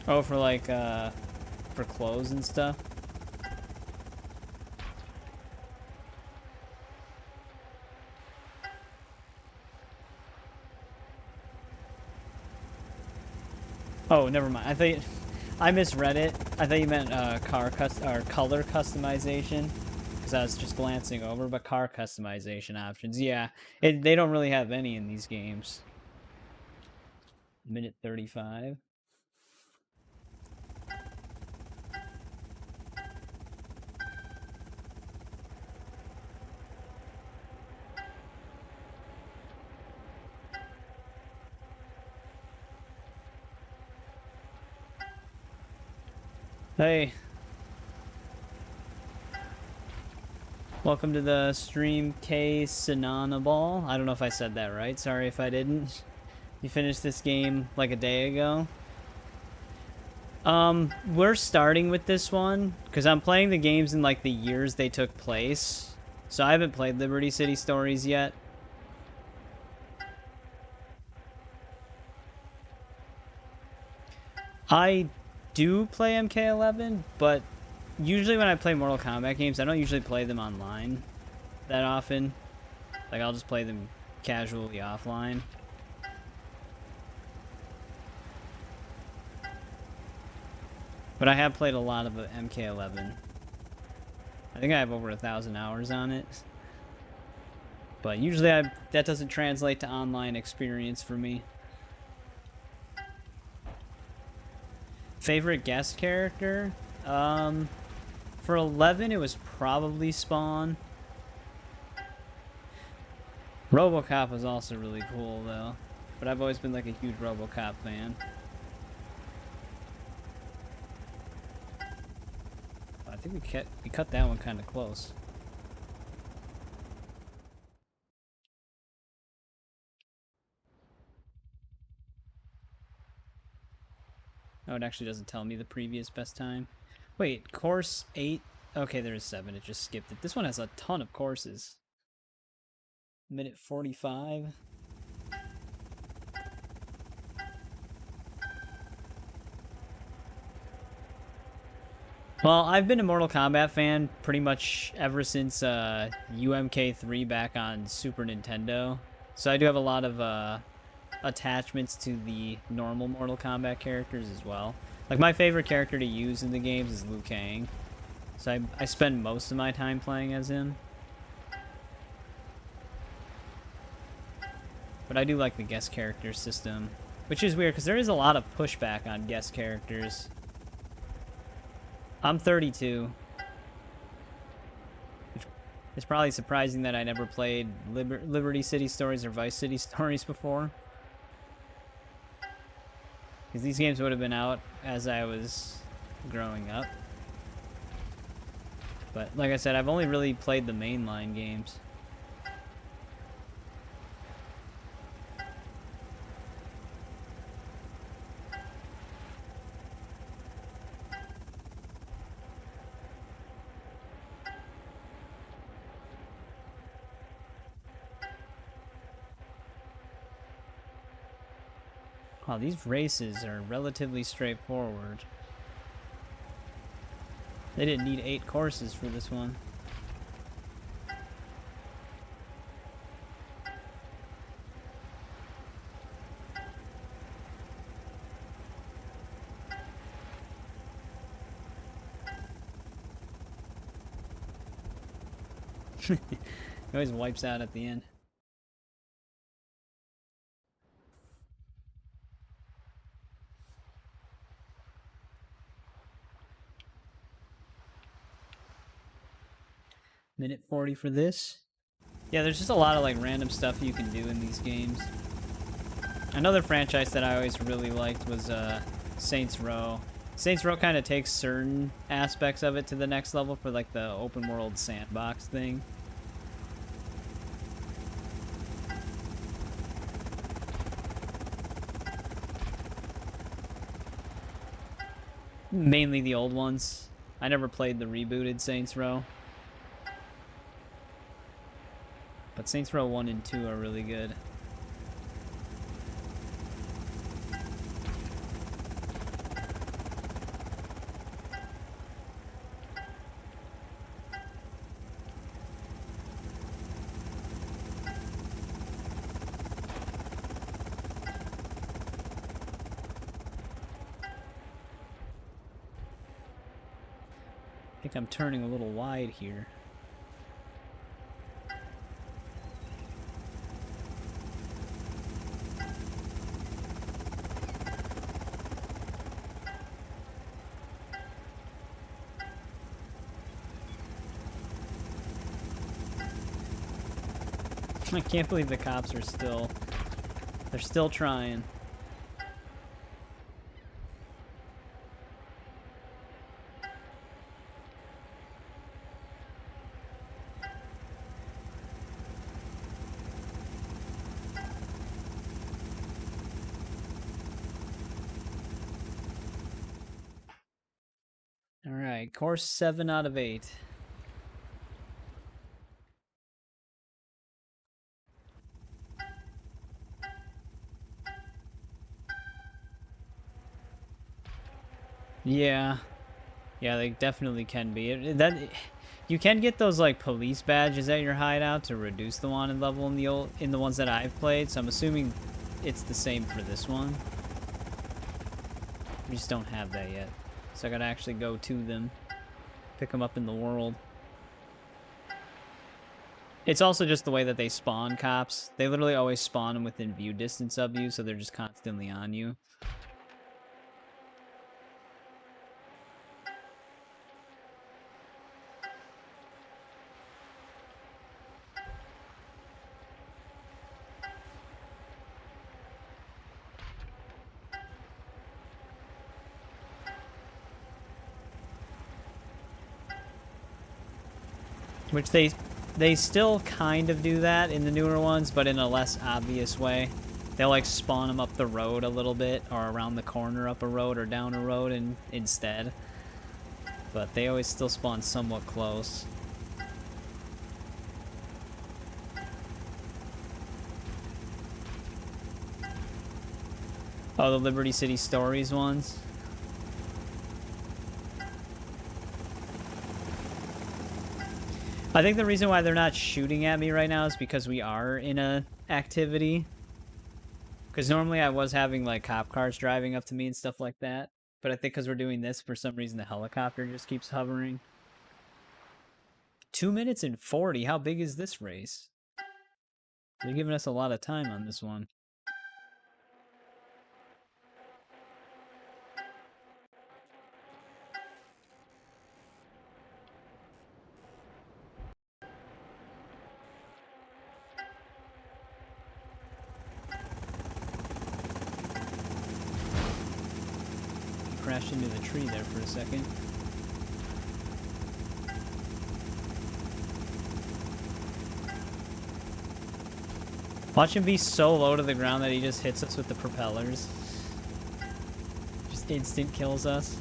Oh, for like, for clothes and stuff? Oh, never mind. I misread it. I thought you meant color customization, because I was just glancing over. But car customization options, yeah, they don't really have any in these games. Minute 35. Hey. Welcome to the stream, K Sinanaball. I don't know if I said that right. Sorry if I didn't. You finished this game like a day ago. We're starting with this one because I'm playing the games in like the years they took place. So I haven't played Liberty City Stories yet. I do play MK11, but usually when I play Mortal Kombat games, I don't usually play them online that often. Like, I'll just play them casually offline. But I have played a lot of MK11. I think I have over 1,000 hours on it. But usually that doesn't translate to online experience for me. Favorite guest character? For 11, it was probably Spawn. RoboCop was also really cool, though. But I've always been, like, a huge RoboCop fan. I think we cut that one kind of close. Oh, it actually doesn't tell me the previous best time. Wait, course 8? Okay, there's 7. It just skipped it. This one has a ton of courses. Minute 45. Well, I've been a Mortal Kombat fan pretty much ever since UMK3 back on Super Nintendo. So I do have a lot of attachments to the normal Mortal Kombat characters as well. Like, my favorite character to use in the games is Liu Kang. So I spend most of my time playing as him. But I do like the guest character system. Which is weird, because there is a lot of pushback on guest characters. I'm 32. It's probably surprising that I never played Liberty City Stories or Vice City Stories before. Because these games would have been out as I was growing up. But like I said, I've only really played the mainline games. Wow, these races are relatively straightforward. They didn't need 8 courses for this one. It always wipes out at the end. Minute 40 for this. Yeah, there's just a lot of like random stuff you can do in these games. Another franchise that I always really liked was Saints Row. Saints Row kind of takes certain aspects of it to the next level for like the open world sandbox thing. Mainly the old ones. I never played the rebooted Saints Row. But Saints Row 1 and 2 are really good. I think I'm turning a little wide here. I can't believe the cops are still... They're still trying. Alright, course 7 out of 8. Yeah. Yeah, they definitely can be. You can get those like police badges at your hideout to reduce the wanted level in the ones that I've played, so I'm assuming it's the same for this one. We just don't have that yet. So I gotta actually go to them. Pick them up in the world. It's also just the way that they spawn cops. They literally always spawn them within view distance of you, so they're just constantly on you. Which they still kind of do that in the newer ones, but in a less obvious way. they'll like spawn them up the road a little bit, or around the corner up a road, or down a road instead. But they always still spawn somewhat close. Oh, the Liberty City Stories ones? I think the reason why they're not shooting at me right now is because we are in a activity. Because normally I was having like cop cars driving up to me and stuff like that. But I think because we're doing this, for some reason the helicopter just keeps hovering. 2 minutes and 40. How big is this race? They're giving us a lot of time on this one. Crashed into the tree there for a second. Watch him be so low to the ground that he just hits us with the propellers. Just instant kills us.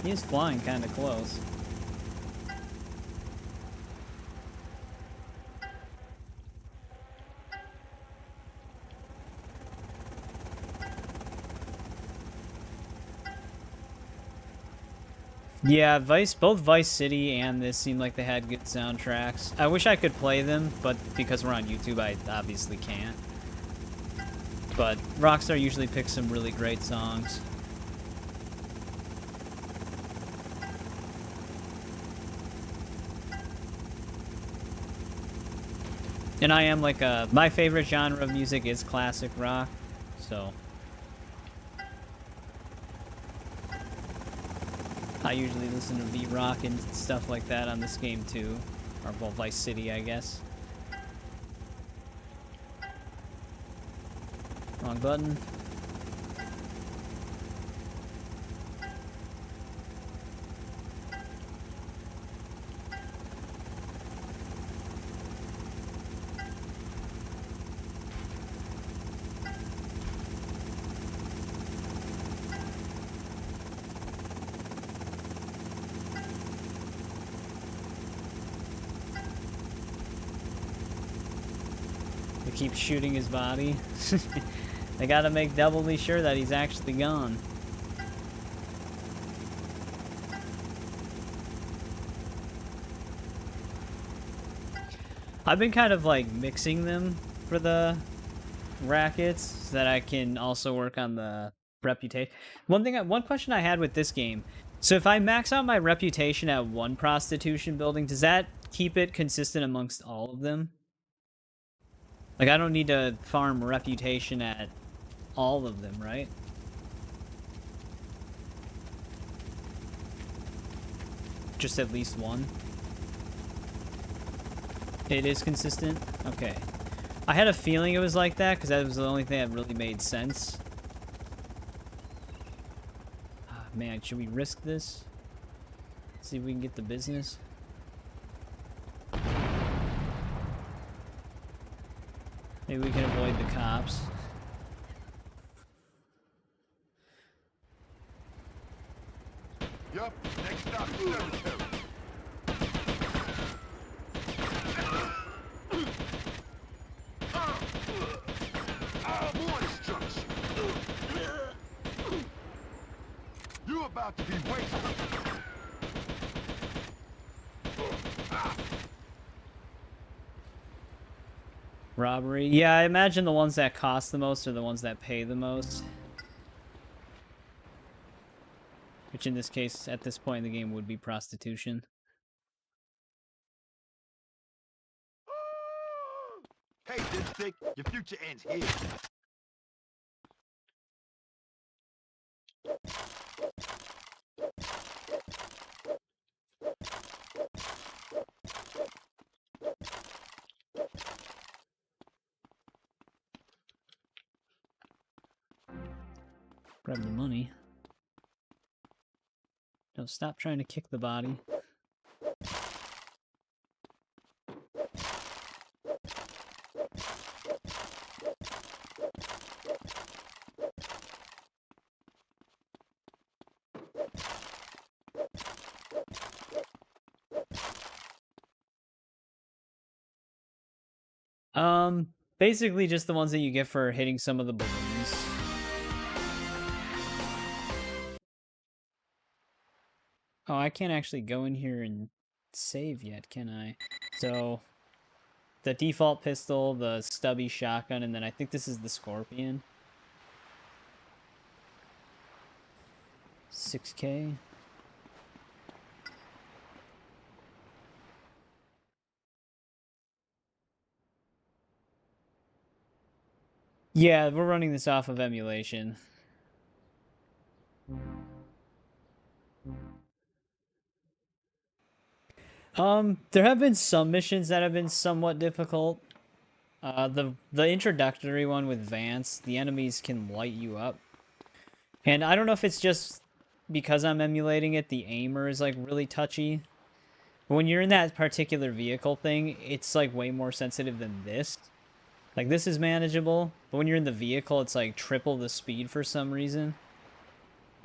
He is flying kind of close. Yeah, both Vice City and this seemed like they had good soundtracks. I wish I could play them, but because we're on YouTube, I obviously can't. But Rockstar usually picks some really great songs. And I am like my favorite genre of music is classic rock, so I usually listen to V-Rock and stuff like that on this game too. Or, well, Vice City, I guess. Wrong button. Keep shooting his body. They gotta make doubly sure that he's actually gone. I've been kind of like mixing them for the rackets so that I can also work on the reputation. One question I had with this game. So if I max out my reputation at one prostitution building, does that keep it consistent amongst all of them? Like, I don't need to farm reputation at all of them, right? Just at least one? It is consistent? Okay. I had a feeling it was like that, because that was the only thing that really made sense. Man, should we risk this? See if we can get the business. Maybe we can avoid the cops. Yup, next stop is cemetery. More destruction. You about to be wasted. Robbery. Yeah, I imagine the ones that cost the most are the ones that pay the most. Which in this case, at this point in the game, would be prostitution. Hey, dipstick, your future ends here. Grab the money. No, stop trying to kick the body. Basically just the ones that you get for hitting some of the balloons. Oh, I can't actually go in here and save yet, can I? So, the default pistol, the stubby shotgun, and then I think this is the Scorpion. 6K. Yeah, we're running this off of emulation. There have been some missions that have been somewhat difficult. The introductory one with Vance, the enemies can light you up. And I don't know if it's just because I'm emulating it, the aimer is like really touchy. But when you're in that particular vehicle thing, it's like way more sensitive than this. Like this is manageable, but when you're in the vehicle, it's like triple the speed for some reason.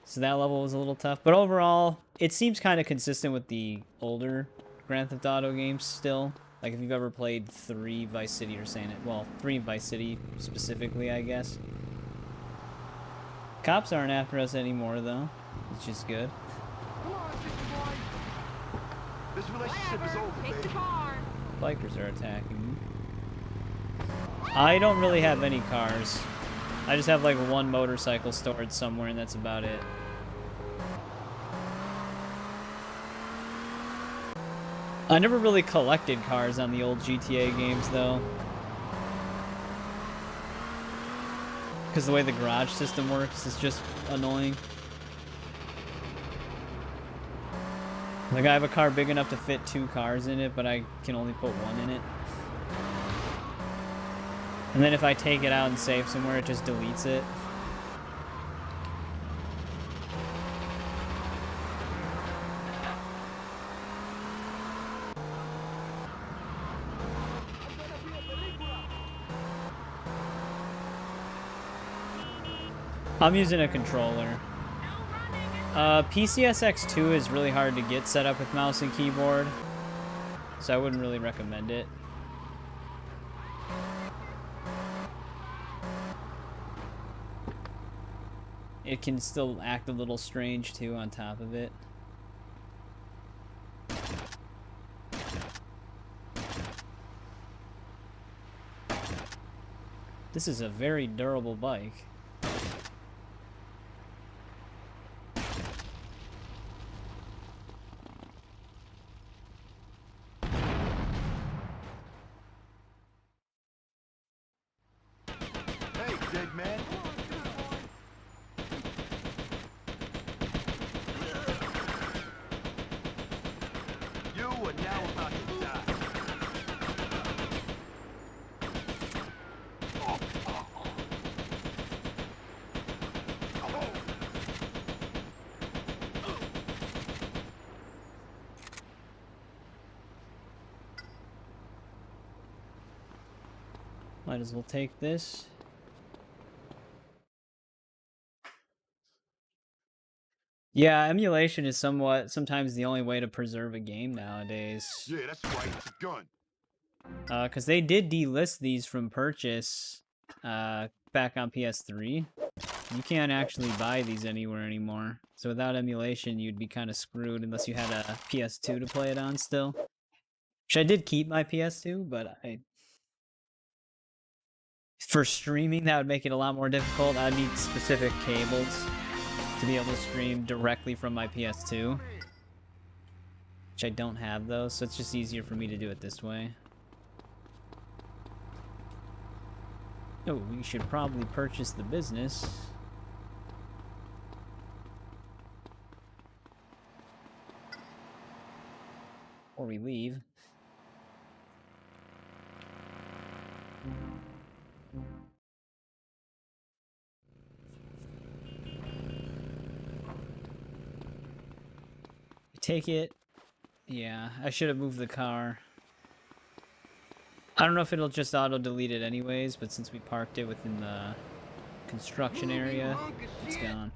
So that level was a little tough. But overall, it seems kind of consistent with the older Grand Theft Auto games still. Like if you've ever played 3 Vice City or San... Well, 3 Vice City specifically, I guess. Cops aren't after us anymore, though, which is good. Come on, sister boy. This relationship is over, Take baby. the car. Bikers are attacking me. I don't really have any cars. I just have like one motorcycle stored somewhere, and that's about it. I never really collected cars on the old GTA games, though. Because the way the garage system works is just annoying. Like, I have a car big enough to fit 2 cars in it, but I can only put 1 in it. And then if I take it out and save somewhere, it just deletes it. I'm using a controller. PCSX2 is really hard to get set up with mouse and keyboard, so I wouldn't really recommend it. It can still act a little strange too on top of it. This is a very durable bike. Hey, dead man. You are now about to die. Might as well take this. Yeah, emulation is sometimes the only way to preserve a game nowadays. Yeah, that's right. It's a gun. Because they did delist these from purchase back on PS3. You can't actually buy these anywhere anymore. So without emulation, you'd be kind of screwed unless you had a PS2 to play it on still. Which I did keep my PS2, but for streaming, that would make it a lot more difficult. I'd need specific cables to be able to stream directly from my PS2. Which I don't have those, so it's just easier for me to do it this way. Oh, we should probably purchase the business. Or we leave. Take it. Yeah, I should have moved the car. I don't know if it'll just auto-delete it anyways, but since we parked it within the construction area, it's gone.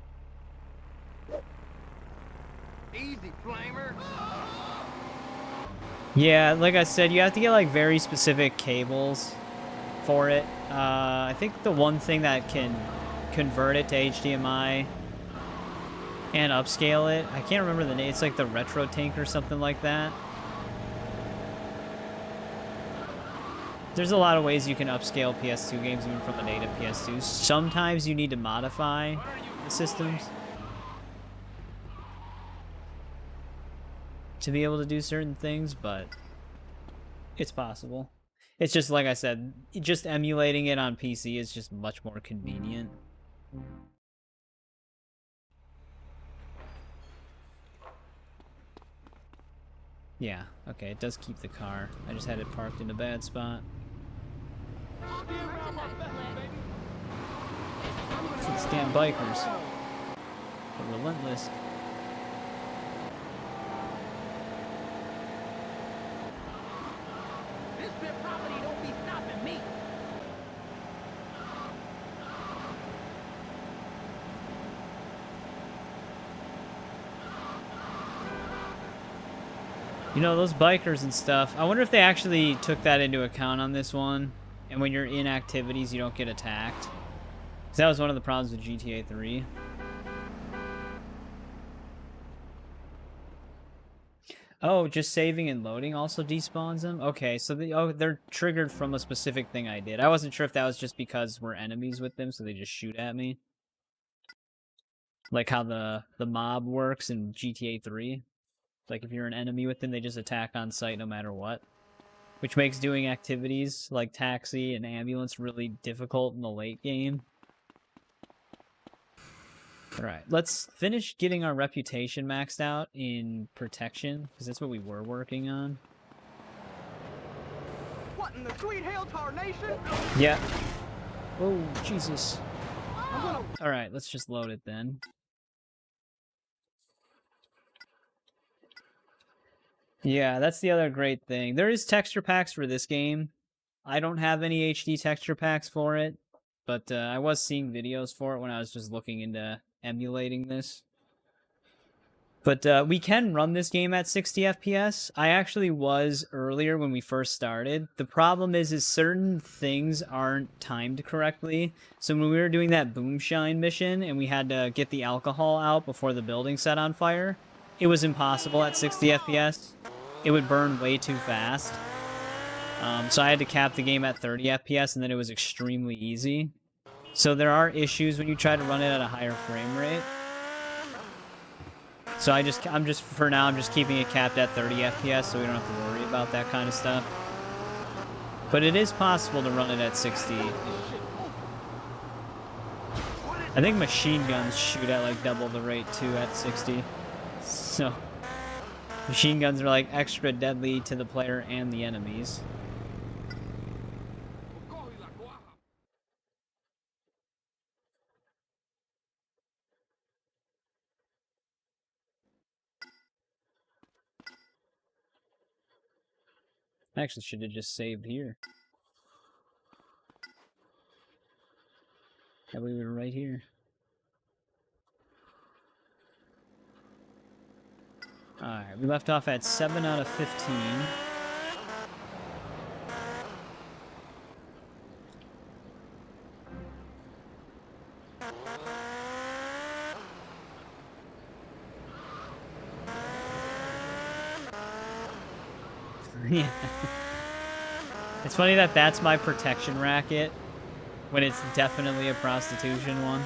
Easy, flamer. Yeah, like I said, you have to get like very specific cables for it. I think the one thing that can convert it to HDMI and upscale it, I can't remember the name, it's like the Retro Tank or something like that. There's a lot of ways you can upscale PS2 games even from a native PS2. Sometimes you need to modify the systems to be able to do certain things, but it's possible. It's just, like I said, just emulating it on PC is just much more convenient. Yeah, okay, it does keep the car. I just had it parked in a bad spot. These damn bikers. They're relentless. This bit of property don't be stopping me. You know, those bikers and stuff, I wonder if they actually took that into account on this one, and when you're in activities, you don't get attacked. Because that was one of the problems with GTA 3. Oh, just saving and loading also despawns them? Okay, so they're triggered from a specific thing I did. I wasn't sure if that was just because we're enemies with them, so they just shoot at me. Like how the mob works in GTA 3. Like, if you're an enemy with them, they just attack on sight no matter what. Which makes doing activities like taxi and ambulance really difficult in the late game. Alright, let's finish getting our reputation maxed out in protection, because that's what we were working on. What in the sweet hell tarnation? Yeah. Oh, Jesus. Alright, let's just load it then. Yeah, that's the other great thing. There is texture packs for this game. I don't have any HD texture packs for it, but I was seeing videos for it when I was just looking into emulating this. But we can run this game at 60 FPS. I actually was earlier when we first started. The problem is certain things aren't timed correctly. So when we were doing that Boomshine mission and we had to get the alcohol out before the building set on fire, it was impossible at 60 FPS. It would burn way too fast. So I had to cap the game at 30 FPS, and then it was extremely easy. So there are issues when you try to run it at a higher frame rate. So for now, I'm just keeping it capped at 30 FPS, so we don't have to worry about that kind of stuff. But it is possible to run it at 60. I think machine guns shoot at like double the rate too at 60. So machine guns are like extra deadly to the player and the enemies. I actually should have just saved here. That way we were right here. Alright, we left off at 7 out of 15. Yeah. It's funny that that's my protection racket when it's definitely a prostitution one.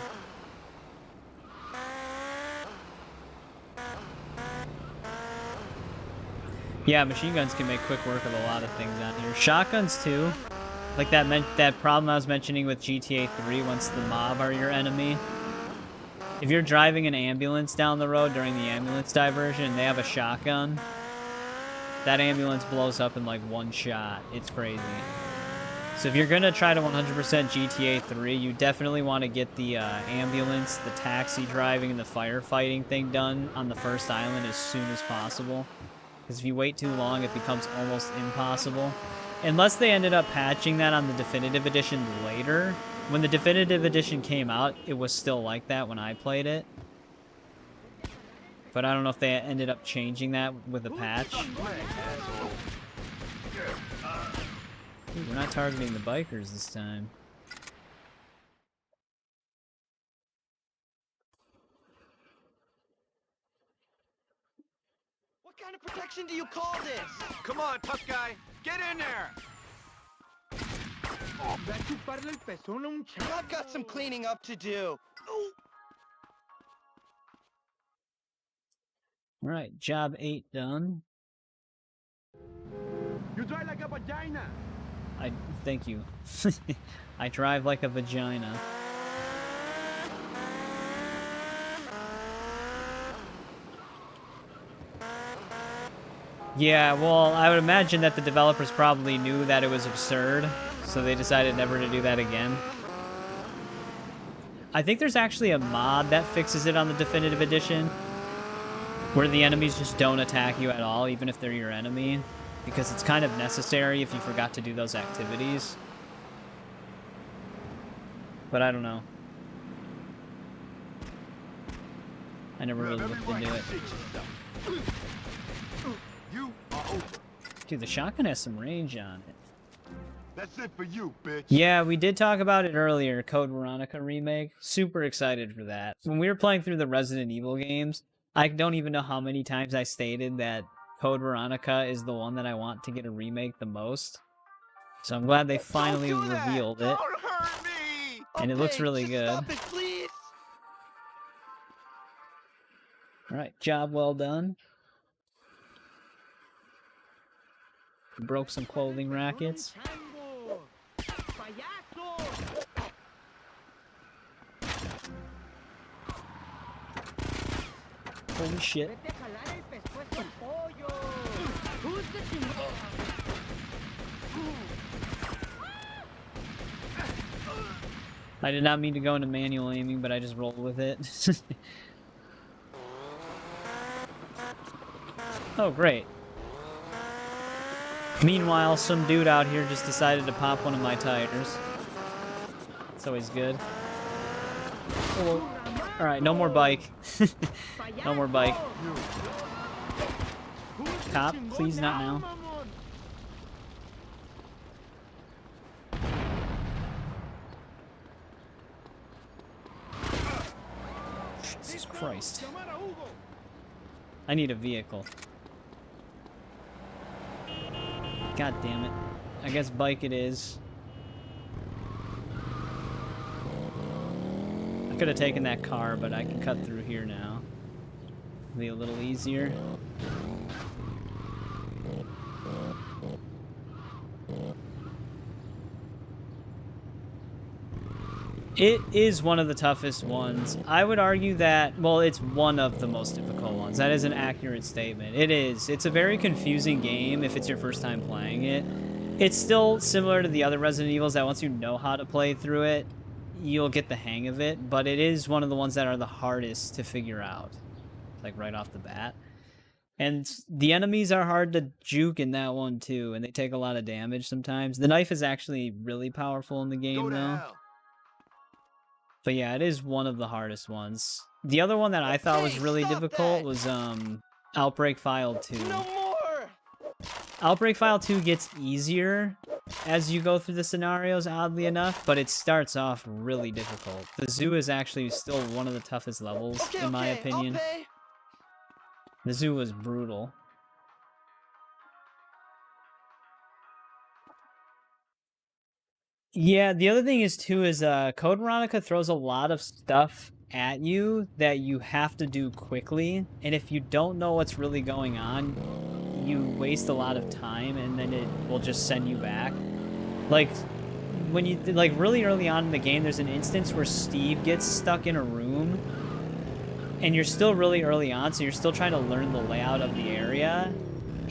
Yeah, machine guns can make quick work of a lot of things on here. Shotguns too. Like that problem I was mentioning with GTA 3 once the mob are your enemy. If you're driving an ambulance down the road during the ambulance diversion and they have a shotgun, that ambulance blows up in like one shot. It's crazy. So if you're gonna try to 100% GTA 3, you definitely want to get the ambulance, the taxi driving, and the firefighting thing done on the first island as soon as possible. Because if you wait too long, it becomes almost impossible. Unless they ended up patching that on the Definitive Edition later. When the Definitive Edition came out, it was still like that when I played it. But I don't know if they ended up changing that with a patch. Ooh, we're not targeting the bikers this time. What kind of protection do you call this? Come on, tough guy. Get in there. I've got some cleaning up to do. Alright, job 8 done. You drive like a vagina. Thank you. I drive like a vagina. Yeah, well, I would imagine that the developers probably knew that it was absurd, so they decided never to do that again. I think there's actually a mod that fixes it on the Definitive Edition, where the enemies just don't attack you at all, even if they're your enemy, because it's kind of necessary if you forgot to do those activities. But I don't know. I never really looked into it. You are over. Dude, the shotgun has some range on it. That's it for you, bitch. Yeah, we did talk about it earlier, Code Veronica remake. Super excited for that. When we were playing through the Resident Evil games, I don't even know how many times I stated that Code Veronica is the one that I want to get a remake the most. So I'm glad they finally revealed it. Don't hurt me. And it looks really good. Stop it, please. Alright, job well done. Broke some clothing rackets. Holy shit. I did not mean to go into manual aiming, but I just rolled with it. Oh, great. Meanwhile, some dude out here just decided to pop one of my tires. It's always good. Oh. Alright, no more bike. No more bike. Cop, please not now. Jesus Christ. I need a vehicle. God damn it. I guess bike it is. I could have taken that car, but I can cut through here now. Be a little easier. It is one of the toughest ones. I would argue that, well, it's one of the most difficult ones. That is an accurate statement. It is. It's a very confusing game if it's your first time playing it. It's still similar to the other Resident Evils that once you know how to play through it, you'll get the hang of it, but it is one of the ones that are the hardest to figure out, like right off the bat. And the enemies are hard to juke in that one too, and they take a lot of damage sometimes. The knife is actually really powerful in the game though. But yeah, it is one of the hardest ones. The other one that I thought was really difficult was Outbreak File 2. No more. Outbreak File 2 gets easier as you go through the scenarios, oddly enough, but it starts off really difficult. The zoo is actually still one of the toughest levels, in my opinion. The zoo was brutal. Yeah, the other thing is, too, is Code Veronica throws a lot of stuff at you that you have to do quickly, and if you don't know what's really going on, you waste a lot of time, and then it will just send you back. Like, when you, like, really early on in the game, there's an instance where Steve gets stuck in a room, and you're still really early on, so you're still trying to learn the layout of the area,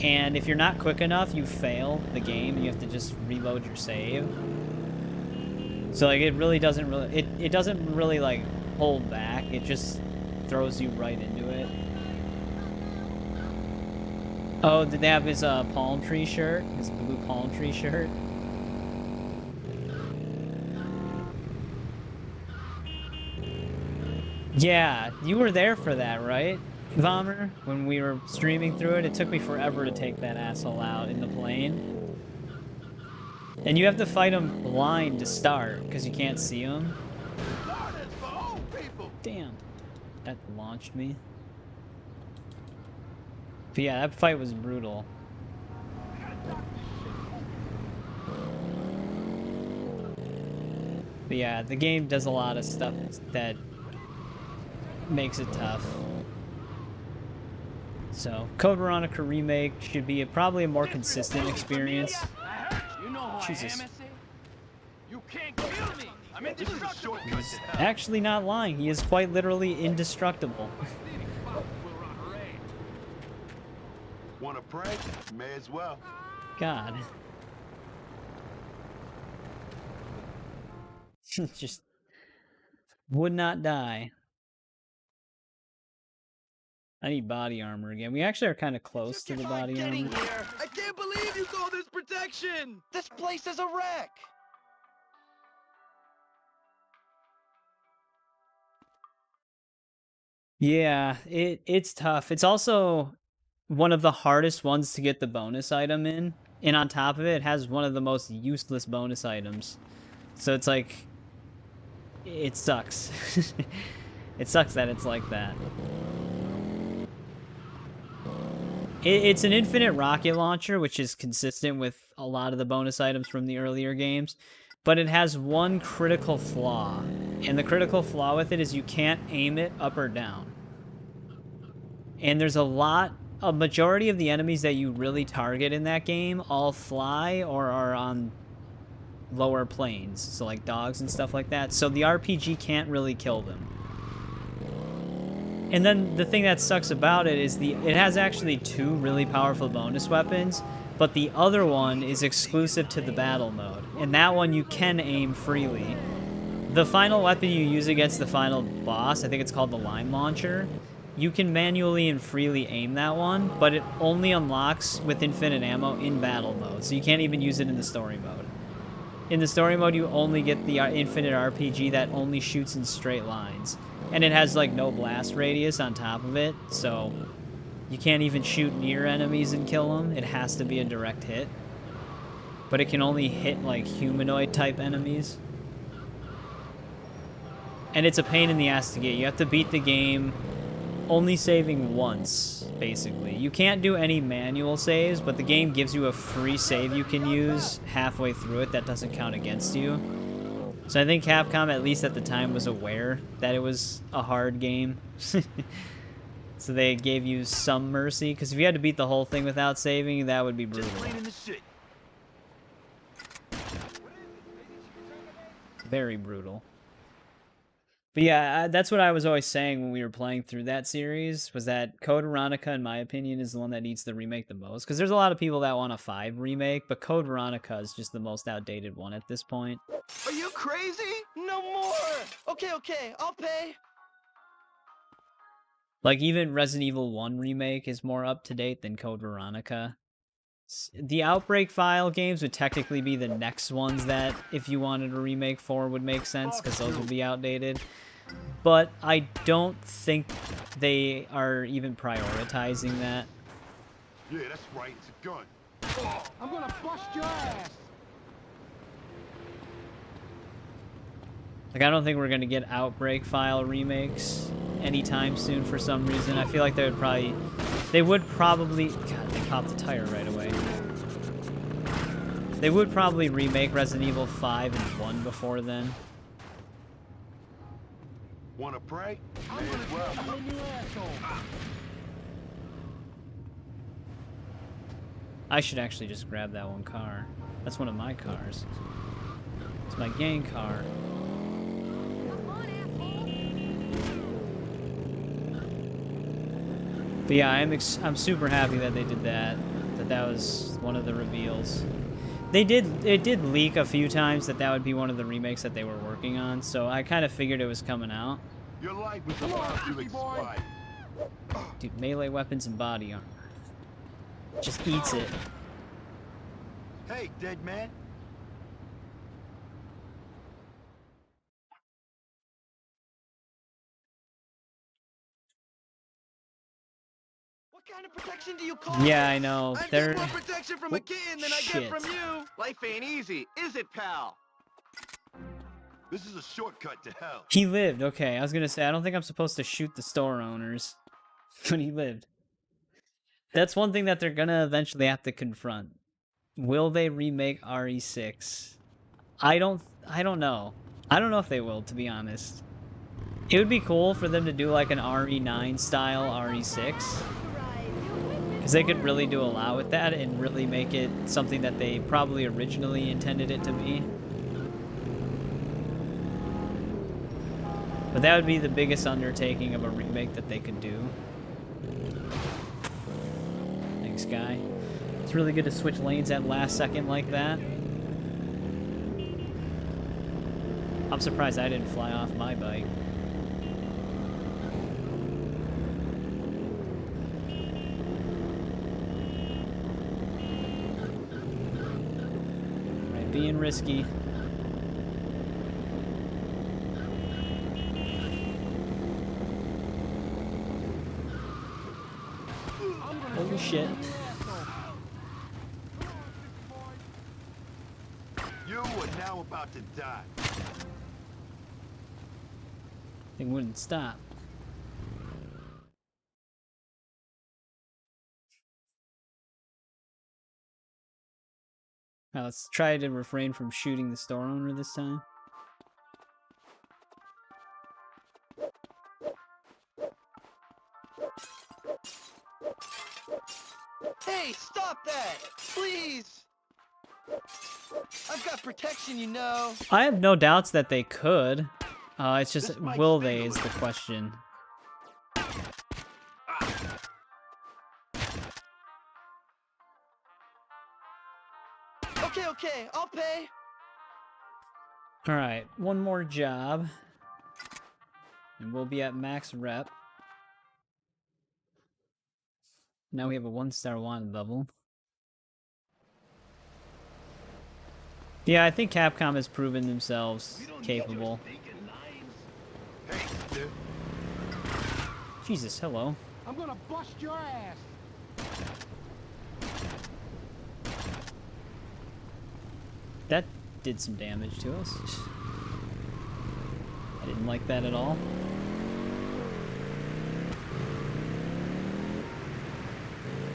And if you're not quick enough, you fail the game. You have to just reload your save. So like it really doesn't really it doesn't really like hold back. It just throws you right into it. Oh, did they have his palm tree shirt? His blue palm tree shirt? Yeah, you were there for that, right, Vommer? When we were streaming through it, it took me forever to take that asshole out in the plane. And you have to fight him blind to start, because you can't see him. Damn. That launched me. But yeah, that fight was brutal. But yeah, the game does a lot of stuff that makes it tough. So, Code Veronica Remake should be probably a more consistent experience. You know who Jesus. I am, S.A.? You can't kill me. I'm indestructible. He's actually not lying. He is quite literally indestructible. Wanna pray? May as well. God. Just would not die. I need body armor again. We actually are kind of close to the body armor. Here. I can't believe you call this protection. This place is a wreck. Yeah, it's tough. It's also one of the hardest ones to get the bonus item in. And on top of it, it has one of the most useless bonus items. So it's like, it sucks. It sucks that it's like that. It's an infinite rocket launcher, which is consistent with a lot of the bonus items from the earlier games. But it has one critical flaw. And the critical flaw with it is you can't aim it up or down. And there's a majority of the enemies that you really target in that game all fly or are on lower planes. So like dogs and stuff like that. So the RPG can't really kill them. And then the thing that sucks about it is it has actually 2 really powerful bonus weapons, but the other one is exclusive to the battle mode. And that one you can aim freely. The final weapon you use against the final boss, I think it's called the Lime Launcher, you can manually and freely aim that one, but it only unlocks with infinite ammo in battle mode, so you can't even use it in the story mode. In the story mode, you only get the infinite RPG that only shoots in straight lines. And it has, like, no blast radius on top of it, so you can't even shoot near enemies and kill them. It has to be a direct hit. But it can only hit, like, humanoid-type enemies. And it's a pain in the ass to get. You have to beat the game only saving once, basically. You can't do any manual saves, but the game gives you a free save you can use halfway through it that doesn't count against you. So I think Capcom, at least at the time, was aware that it was a hard game. So they gave you some mercy, because if you had to beat the whole thing without saving, that would be brutal. Very brutal. But yeah, that's what I was always saying when we were playing through that series, was that Code Veronica, in my opinion, is the one that needs the remake the most. Because there's a lot of people that want a 5 remake, but Code Veronica is just the most outdated one at this point. Are you crazy? No more. Okay, I'll pay. Like, even Resident Evil 1 remake is more up-to-date than Code Veronica. The Outbreak File games would technically be the next ones that, if you wanted a remake for, would make sense, because those would be outdated. But I don't think they are even prioritizing that. Yeah, that's right. It's a gun. Oh, I'm gonna bust your ass. Like, I don't think we're gonna get Outbreak File remakes anytime soon for some reason. I feel like they would probably... God, they popped the tire right away. They would probably remake Resident Evil 5 and 1 before then. Wanna pray? May as well. I should actually just grab that one car. That's one of my cars. It's my gang car. But yeah, I'm super happy that they did that. that was one of the reveals. It did leak a few times that would be one of the remakes that they were working on, so I kind of figured it was coming out. Your life is about to expire. Dude, melee weapons and body armor. Just eats it. Hey, dead man. What kind of protection do you call Yeah, this? I know. I They're... get more protection from a kitten than I get from you. Life ain't easy, is it, pal? This is a shortcut to hell. He lived. Okay, I was gonna say, I don't think I'm supposed to shoot the store owners. But he lived. That's one thing that they're gonna eventually have to confront. Will they remake RE6? I don't know. I don't know if they will, to be honest. It would be cool for them to do like an RE9 style RE6. Because they could really do a lot with that and really make it something that they probably originally intended it to be. But that would be the biggest undertaking of a remake that they could do. Thanks, guy. It's really good to switch lanes at last second like that. I'm surprised I didn't fly off my bike. Right, being risky. Holy shit. You are now about to die. Thing wouldn't stop. Now let's try to refrain from shooting the store owner this time. Hey, stop that! Please! I've got protection, you know. I have no doubts that they could. It's just, will they is the question. Okay, I'll pay. Alright, one more job. And we'll be at max rep. Now we have a 1-star wanted level. Yeah, I think Capcom has proven themselves capable. Hey, dude. Jesus, hello. I'm gonna bust your ass. That did some damage to us. I didn't like that at all.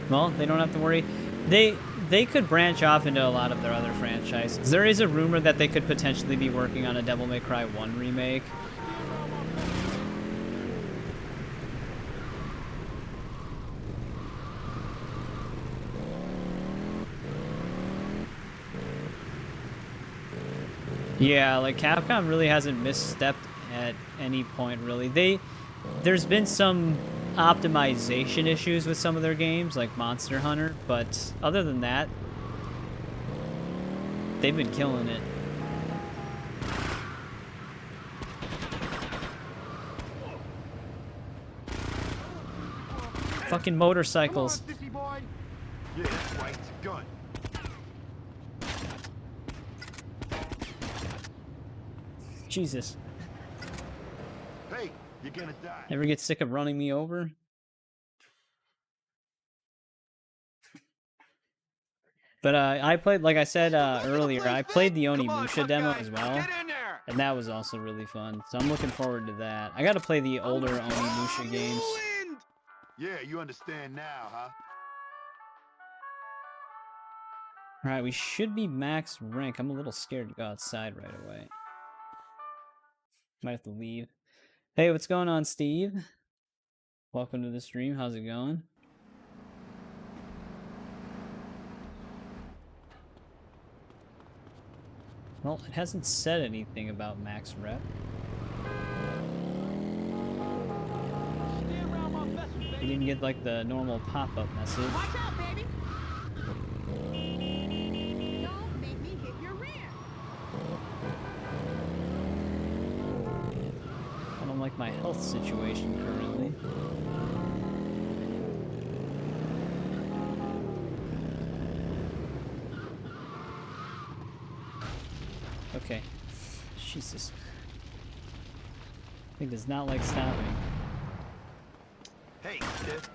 Well, they don't have to worry. They could branch off into a lot of their other franchises. There is a rumor that they could potentially be working on a Devil May Cry 1 remake. Yeah, like Capcom really hasn't misstepped at any point, really. There's been some optimization issues with some of their games, like Monster Hunter, but other than that, they've been killing it. Fucking motorcycles. Yeah, that's right. It's a gun. Jesus. Hey, you're gonna die. Ever get sick of running me over? But I played, like I said earlier, I played the Onimusha demo as well, and that was also really fun. So I'm looking forward to that. I gotta play the older Onimusha games. Yeah, you understand now, huh? Alright, we should be max rank. I'm a little scared to go outside right away. Might have to leave. Hey, what's going on, Steve? Welcome to the stream. How's it going? Well, it hasn't said anything about max rep. You didn't get like the normal pop-up message. Watch out, baby! my health situation currently. Okay. Jesus. He does not like stopping. Hey, Stiff.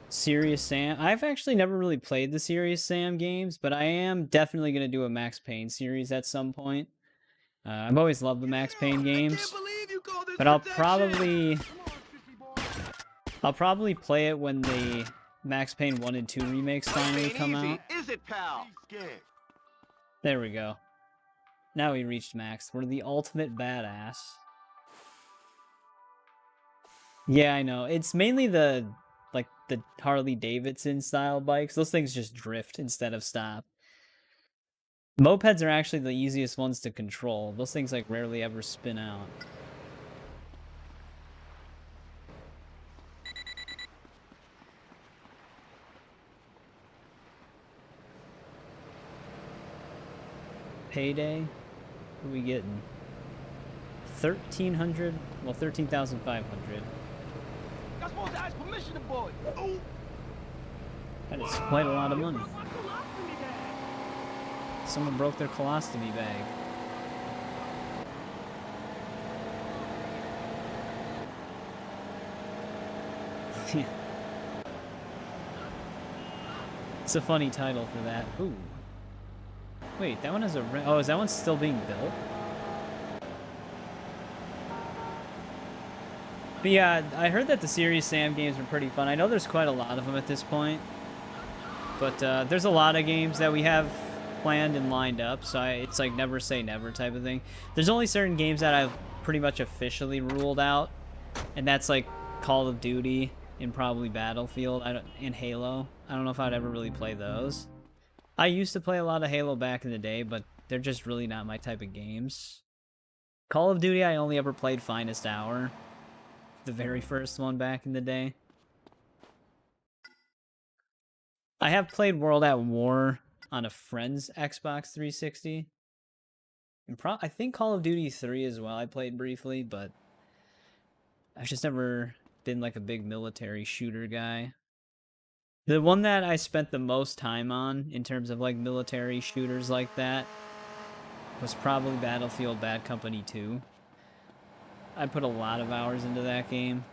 Serious Sam. I've actually never really played the Serious Sam games, but I am definitely going to do a Max Payne series at some point. I've always loved the Max Payne games, but I'll probably play it when the Max Payne 1 and 2 remakes finally come out. Is it, pal? There we go. Now we reached Max. We're the ultimate badass. Yeah, I know. It's mainly the Harley Davidson style bikes. Those things just drift instead of stop. Mopeds are actually the easiest ones to control. Those things like rarely ever spin out. Payday? What are we getting? 1,300? Well, 13,500. You're supposed to ask permission to board. Oh. That is quite a lot of money. Someone broke their colostomy bag. It's a funny title for that. Ooh. Wait, that one has a... Oh, is that one still being built? But yeah, I heard that the Serious Sam games were pretty fun. I know there's quite a lot of them at this point. But there's a lot of games that we have planned and lined up, so it's like never say never type of thing. There's only certain games that I've pretty much officially ruled out, and that's like Call of Duty and probably Battlefield and Halo. I don't know if I'd ever really play those. I used to play a lot of Halo back in the day, but they're just really not my type of games. Call of Duty, I only ever played Finest Hour, the very first one back in the day. I have played World at War on a friend's Xbox 360. And I think Call of Duty 3 as well I played briefly, but I've just never been like a big military shooter guy. The one that I spent the most time on in terms of like military shooters like that was probably Battlefield Bad Company 2. I put a lot of hours into that game,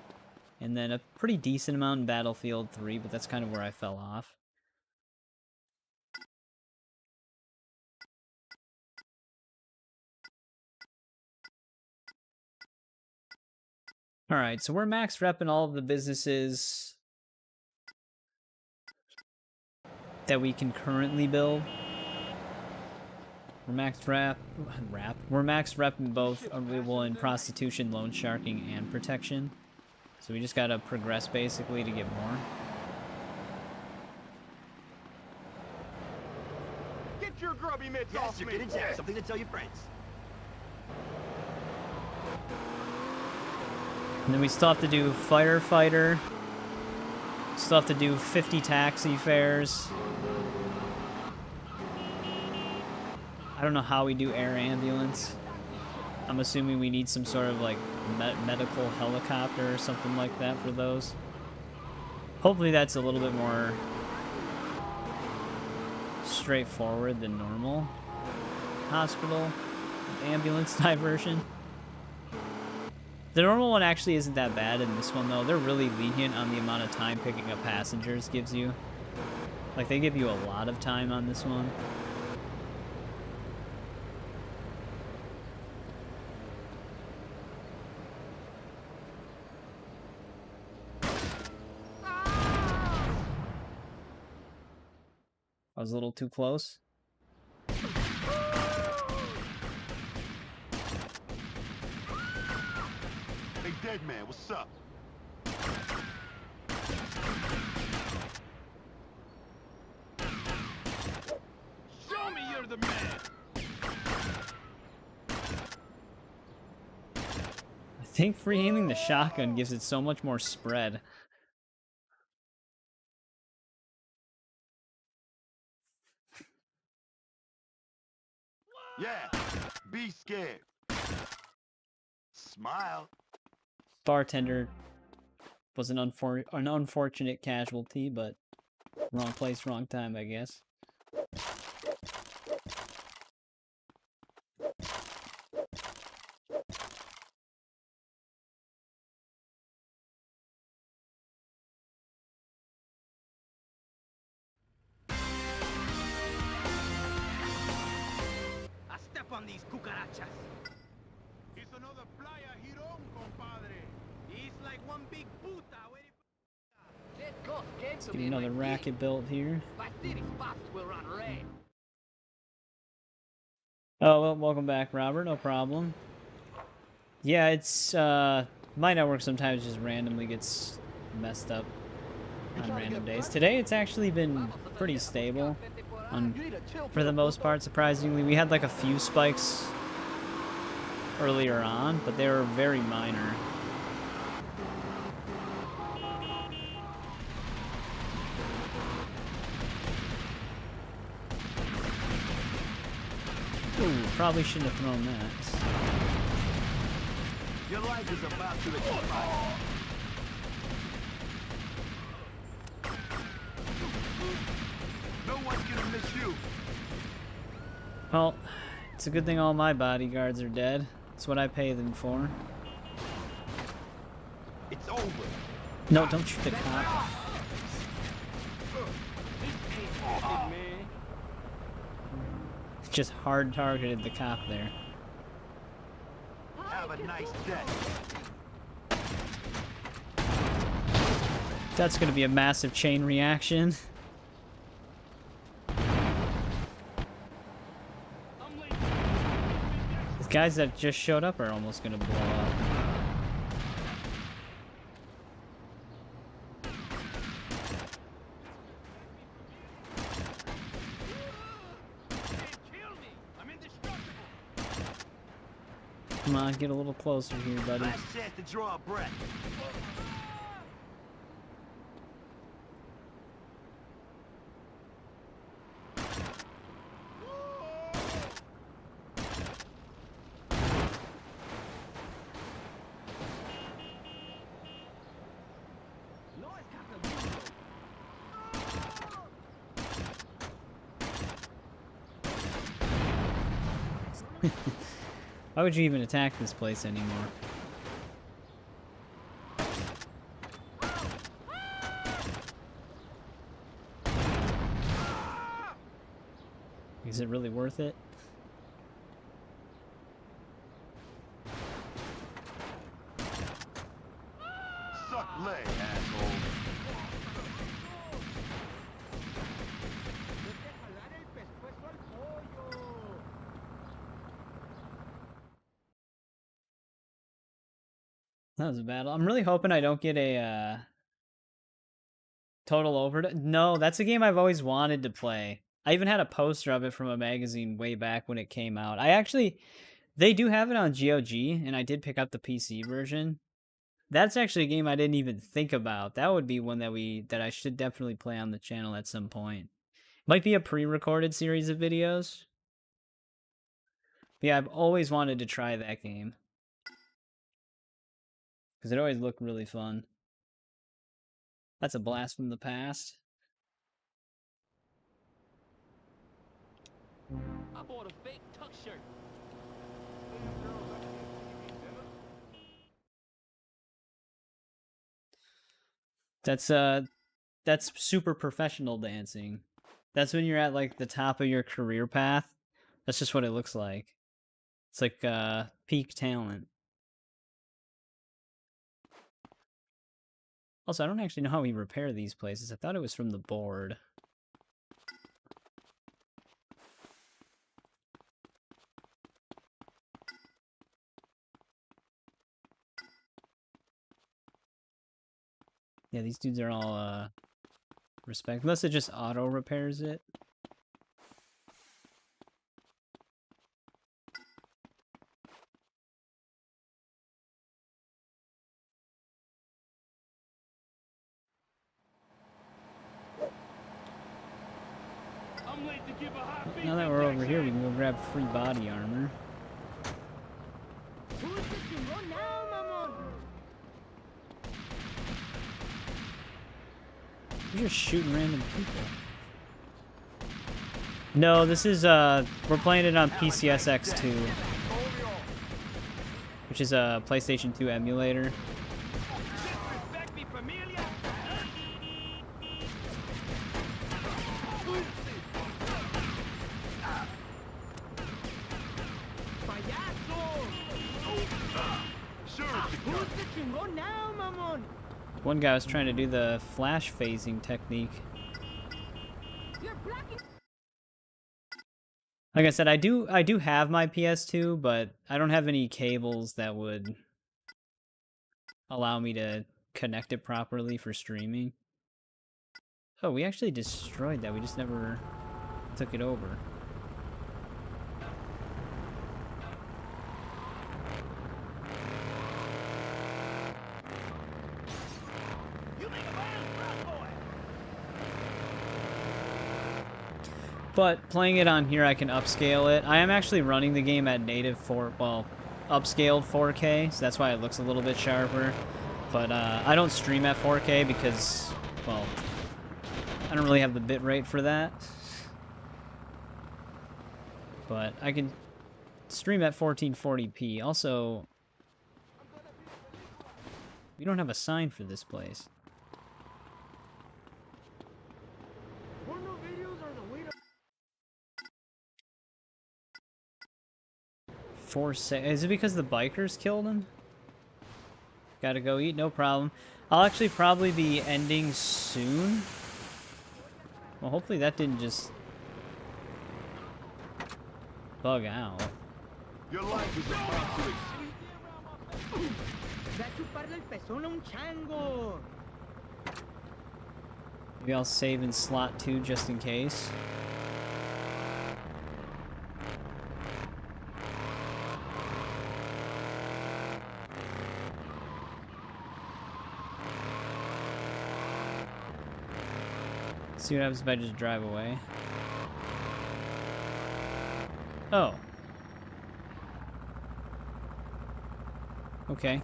and then a pretty decent amount in Battlefield 3, but that's kind of where I fell off. Alright, so we're max repping all of the businesses that we can currently build. We're max We're max repping both illegal and prostitution, loan sharking, and protection. So we just gotta progress basically to get more. Get your grubby mitts off me. Yes, you're something to tell your friends. And then we still have to do firefighter. Still have to do 50 taxi fares. I don't know how we do air ambulance. I'm assuming we need some sort of like medical helicopter or something like that for those. Hopefully that's a little bit more straightforward than normal hospital ambulance diversion. The normal one actually isn't that bad in this one, though. They're really lenient on the amount of time picking up passengers gives you. Like, they give you a lot of time on this one. I was a little too close. Hey, dead man, what's up? Show me you're the man. I think free aiming the shotgun gives it so much more spread. Yeah, be scared. Smile. Bartender was an unfortunate casualty, but wrong place, wrong time, I guess. I step on these cucarachas. It's another playa girón, compadre. He's like one big puta waiting Let's get another racket built here. Oh, well, welcome back, Robert. No problem. Yeah, it's, my network sometimes just randomly gets messed up on random days. Today, it's actually been pretty stable for the most part, surprisingly. We had, like, a few spikes earlier on, but they were very minor. Ooh, probably shouldn't have thrown that. Your life is about to expire. No one's gonna miss you. Well, it's a good thing all my bodyguards are dead. That's what I pay them for. It's over. No, don't shoot the cop. Just hard targeted the cop there. Have a nice day. That's gonna be a massive chain reaction. The guys that just showed up are almost gonna blow up. Come on, get a little closer here, buddy. Last chance to draw a breath. Why would you even attack this place anymore? Is it really worth it? Suck leg, asshole. That was a battle. I'm really hoping I don't get a total overdose. No, that's a game I've always wanted to play. I even had a poster of it from a magazine way back when it came out. They do have it on GOG, and I did pick up the PC version. That's actually a game I didn't even think about. That would be one that I should definitely play on the channel at some point. Might be a pre-recorded series of videos. But yeah, I've always wanted to try that game. Because it always looked really fun. That's a blast from the past. I bought a fake tuck shirt. That's super professional dancing. That's when you're at like the top of your career path. That's just what it looks like. It's like peak talent. Also, I don't actually know how we repair these places. I thought it was from the board. Yeah, these dudes are all respect. Unless it just auto repairs it. I'm late to give a hot Now that we're over here, we can go grab free body armor. You're just shooting random people. No, this is, we're playing it on PCSX2, which is a PlayStation 2 emulator. One guy was trying to do the flash phasing technique. Like I said, I do have my PS2, but I don't have any cables that would allow me to connect it properly for streaming. Oh, we actually destroyed that. We just never took it over. But playing it on here, I can upscale it. I am actually running the game at native upscaled 4K, so that's why it looks a little bit sharper. But I don't stream at 4K because, well, I don't really have the bitrate for that. But I can stream at 1440p. Also, we don't have a sign for this place. Is it because the bikers killed him? Gotta go eat, no problem. I'll actually probably be ending soon. Well, hopefully that didn't just bug out. Your life is about to Maybe I'll save in slot 2 just in case. See what happens if I just drive away. Oh. Okay.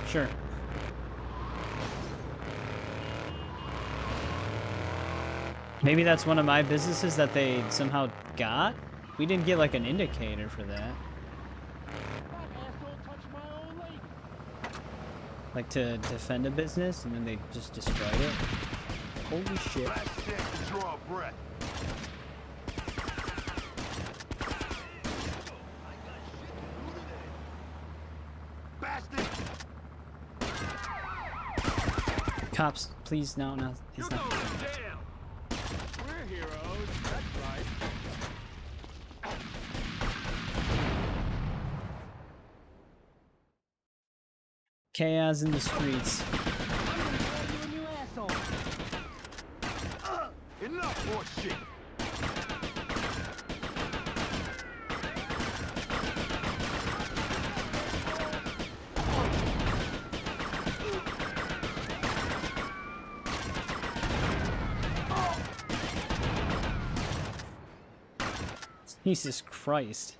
Sure. Maybe that's one of my businesses that they somehow got? We didn't get like an indicator for that. Like to defend a business and then they just destroyed it. Holy shit. draw a breath. Bastard! Cops, please, no, he's not. We're heroes, that's right. Chaos in the streets. Enough horse shit! Jesus Christ.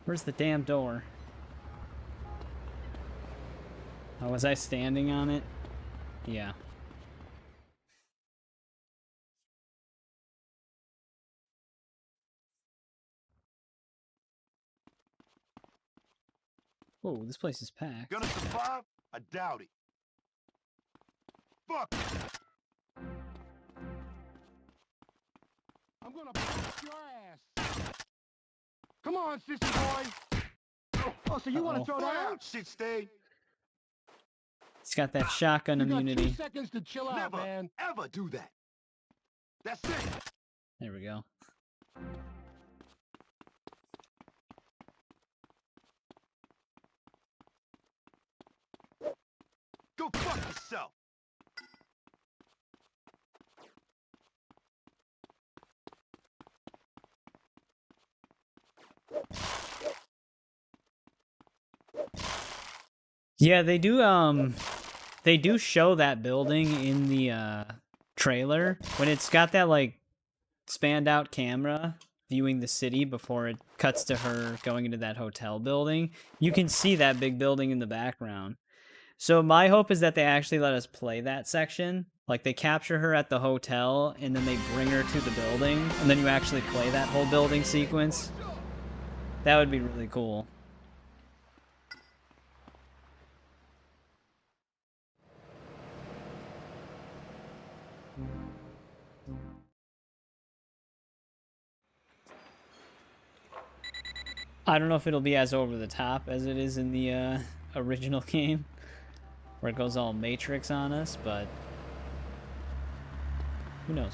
Where's the damn door? Oh, was I standing on it? Yeah. Whoa, this place is packed. Gonna survive? I doubt it. Fuck! I'm gonna bust your ass! Come on, sissy boy! Oh, so you wanna throw that out? Shit, stay! He's got that shotgun immunity. 2 seconds to chill out, man. Ever do that. That's it. There we go. Go fuck yourself. Yeah, they do show that building in the trailer when it's got that like spanned out camera viewing the city before it cuts to her going into that hotel building. You can see that big building in the background. So my hope is that they actually let us play that section. Like, they capture her at the hotel, and then they bring her to the building, and then you actually play that whole building sequence. That would be really cool. I don't know if it'll be as over the top as it is in the original game, where it goes all Matrix on us, but who knows?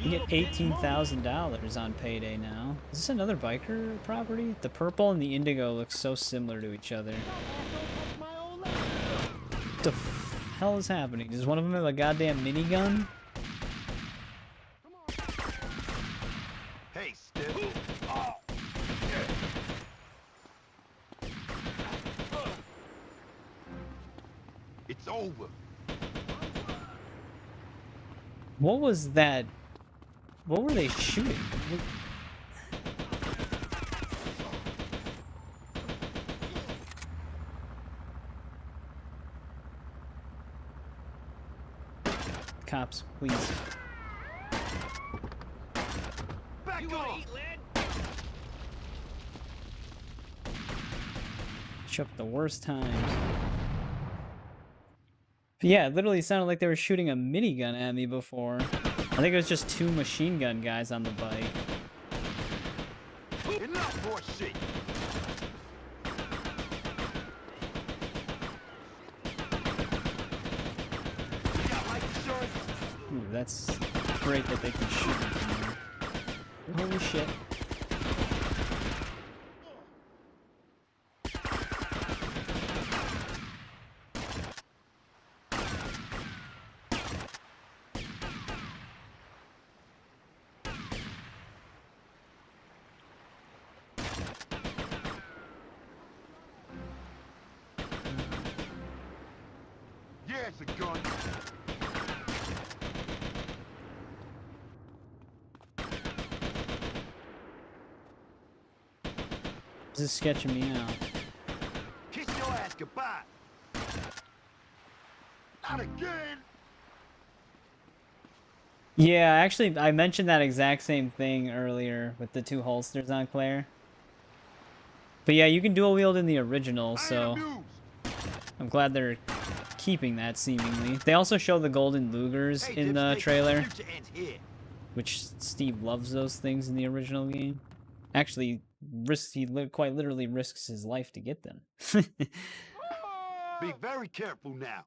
You get $18,000 on payday now. Is this another biker property? The purple and the indigo look so similar to each other. What the hell is happening? Does one of them have a goddamn minigun? Hey, Stiff. Oh. It's over. What was that? What were they shooting? Cops, please. Back off. Show up at the worst times. But yeah, it literally sounded like they were shooting a minigun at me before. I think it was just 2 machine gun guys on the bike. Enough more shit. Ooh, that's great that they can shoot me from there. Holy shit. Yeah, it's a gun. This is sketching me out. Kiss your ass goodbye. Not again. Yeah, actually, I mentioned that exact same thing earlier with the 2 holsters on Claire. But yeah, you can dual wield in the original, so I'm glad they're keeping that seemingly. They also show the golden Lugers in the trailer, which Steve loves those things in the original game. Actually, quite literally risks his life to get them. Be very careful now.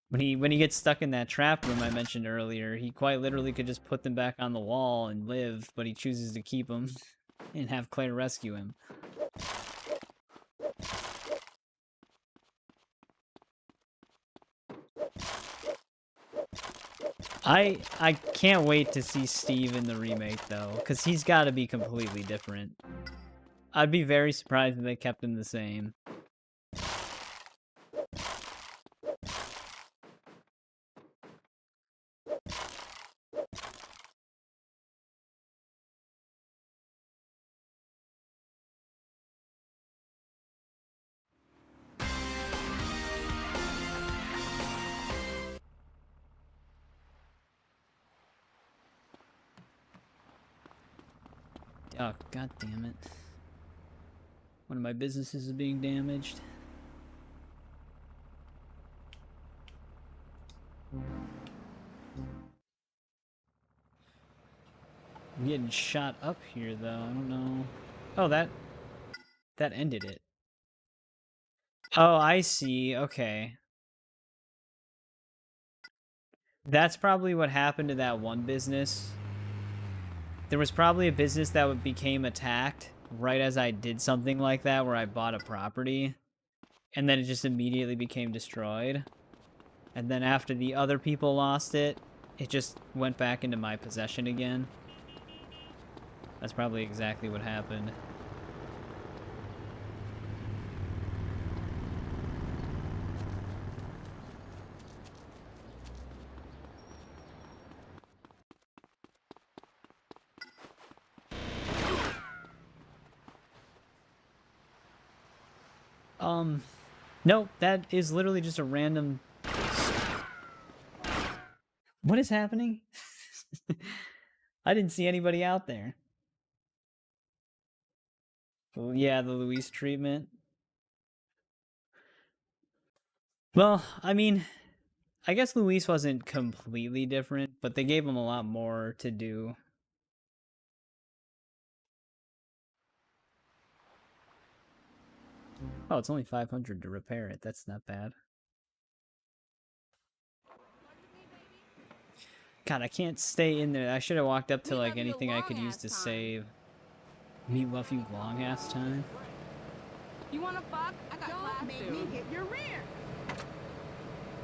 When he gets stuck in that trap room I mentioned earlier, he quite literally could just put them back on the wall and live, but he chooses to keep them and have Claire rescue him. I can't wait to see Steve in the remake though, because he's got to be completely different. I'd be very surprised if they kept him the same. Oh, god damn it. One of my businesses is being damaged. I'm getting shot up here though, I don't know. Oh, that ended it. Oh, I see, okay. That's probably what happened to that one business. There was probably a business that became attacked right as I did something like that, where I bought a property, and then it just immediately became destroyed. And then after the other people lost it, it just went back into my possession again. That's probably exactly what happened. Nope, that is literally just a random... What is happening? I didn't see anybody out there. Well, yeah, the Luis treatment. Well, I mean, I guess Luis wasn't completely different, but they gave him a lot more to do. Oh, it's only 500 to repair it. That's not bad. God, I can't stay in there. I should have walked up to, like, anything I could use to save. Me love you long ass time. You wanna fuck? I got class Make me hit your rear.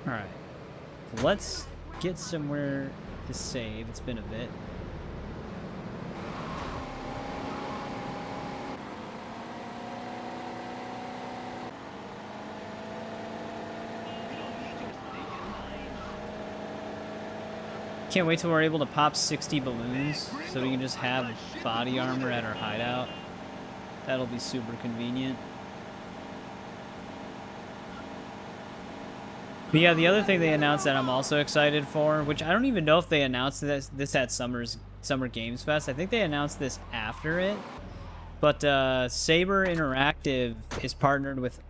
Alright. Let's get somewhere to save. It's been a bit. Can't wait till we're able to pop 60 balloons so we can just have body armor at our hideout. That'll be super convenient. But yeah, the other thing they announced that I'm also excited for, which I don't even know if they announced this at Summer Games Fest. I think they announced this after it. But Saber Interactive has partnered with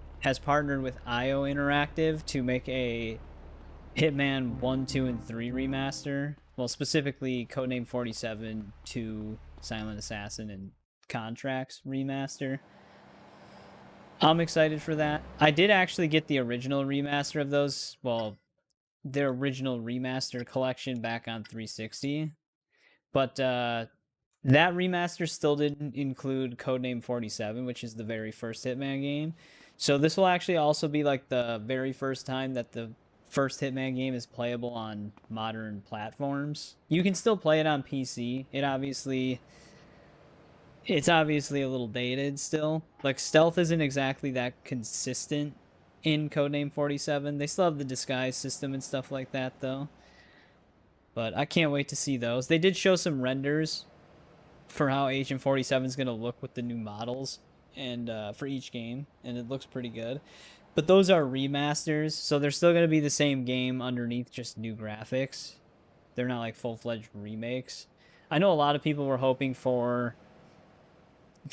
IO Interactive to make a Hitman 1, 2, and 3 remaster. Well, specifically Codename 47 to Silent Assassin and Contracts remaster. I'm excited for that. I did actually get the original remaster of those, well, their original remaster collection back on 360. But that remaster still didn't include Codename 47, which is the very first Hitman game. So this will actually also be like the very first time that the first Hitman game is playable on modern platforms. You can still play it on PC. It's obviously a little dated still. Like, stealth isn't exactly that consistent in Codename 47. They still have the disguise system and stuff like that, though. But I can't wait to see those. They did show some renders for how Agent 47 is going to look with the new models and for each game, and it looks pretty good. But those are remasters, so they're still going to be the same game underneath just new graphics. They're not like full-fledged remakes. I know a lot of people were hoping for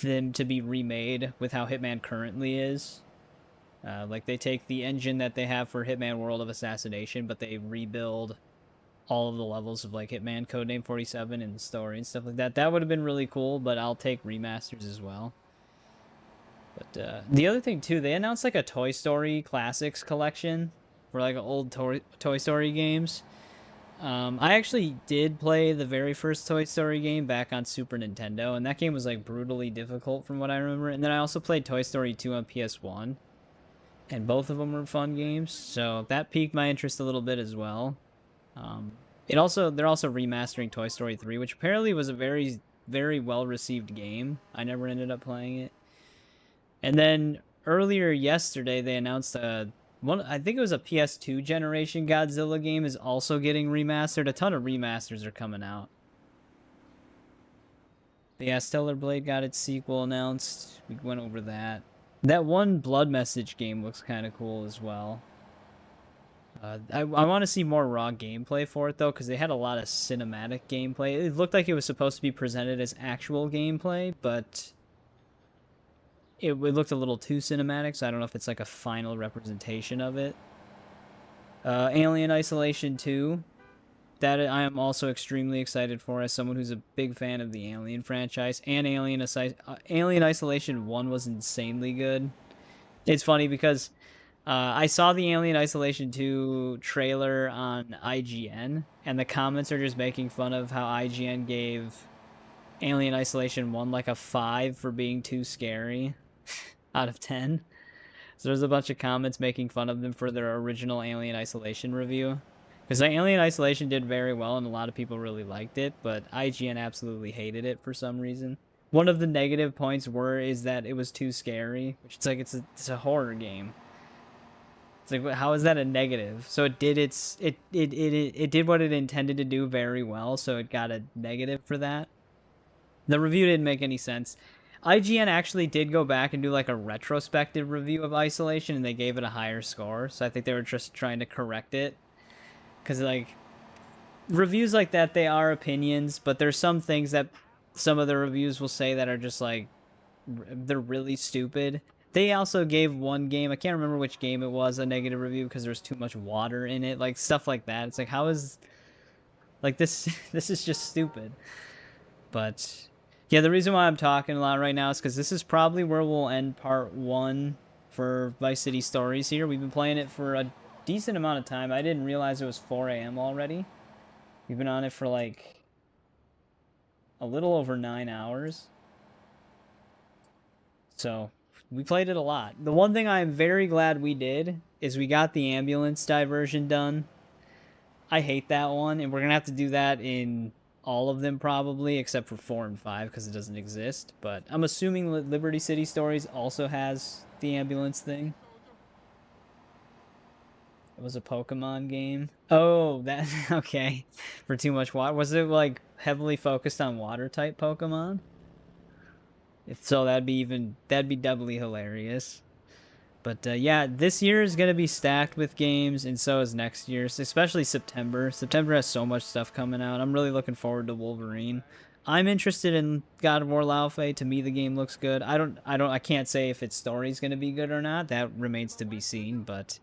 them to be remade with how Hitman currently is. Like, they take the engine that they have for Hitman World of Assassination, but they rebuild all of the levels of, like, Hitman Codename 47 and the story and stuff like that. That would have been really cool, but I'll take remasters as well. But the other thing, too, they announced, like, a Toy Story Classics collection for, like, old Toy Story games. I actually did play the very first Toy Story game back on Super Nintendo, and that game was, like, brutally difficult from what I remember. And then I also played Toy Story 2 on PS1, and both of them were fun games, so that piqued my interest a little bit as well. They're also remastering Toy Story 3, which apparently was a very, very well-received game. I never ended up playing it. And then earlier yesterday, they announced I think it was a PS2 generation Godzilla game is also getting remastered. A ton of remasters are coming out. But yeah, Stellar Blade got its sequel announced. We went over that. That one Blood Message game looks kind of cool as well. I want to see more raw gameplay for it, though, because they had a lot of cinematic gameplay. It looked like it was supposed to be presented as actual gameplay, but it looked a little too cinematic, so I don't know if it's like a final representation of it. Alien Isolation 2. That I am also extremely excited for as someone who's a big fan of the Alien franchise. And Alien Isolation 1 was insanely good. It's funny because I saw the Alien Isolation 2 trailer on IGN, and the comments are just making fun of how IGN gave Alien Isolation 1 like a 5 for being too scary out of 10. So there's a bunch of comments making fun of them for their original Alien Isolation review. Because Alien Isolation did very well, and a lot of people really liked it, but IGN absolutely hated it for some reason. One of the negative points is that it was too scary, which it's like it's a horror game. It's like, how is that a negative? So it did it did what it intended to do very well, so it got a negative for that. The review didn't make any sense. IGN actually did go back and do like a retrospective review of Isolation, and they gave it a higher score. So I think they were just trying to correct it. Because, like, reviews like that, they are opinions, but there's some things that some of the reviews will say that are just, like, they're really stupid. They also gave one game, I can't remember which game it was, a negative review because there was too much water in it. Like, stuff like that. It's like, how is... Like, this is just stupid. But, yeah, the reason why I'm talking a lot right now is because this is probably where we'll end part 1 for Vice City Stories here. We've been playing it for a decent amount of time. I didn't realize it was 4 a.m. already. We've been on it for, like, a little over 9 hours. So, we played it a lot. The one thing I'm very glad we did is we got the ambulance diversion done. I hate that one, and we're going to have to do that in all of them probably, except for 4 and 5 because it doesn't exist. But I'm assuming Liberty City Stories also has the ambulance thing. It was a Pokemon game. Oh, that... Okay. For too much water. Was it, like, heavily focused on water-type Pokemon? If so, that'd be doubly hilarious. But, yeah, this year is going to be stacked with games, and so is next year, especially September. September has so much stuff coming out. I'm really looking forward to Wolverine. I'm interested in God of War Laufey. To me, the game looks good. I can't say if its story's going to be good or not. That remains to be seen, but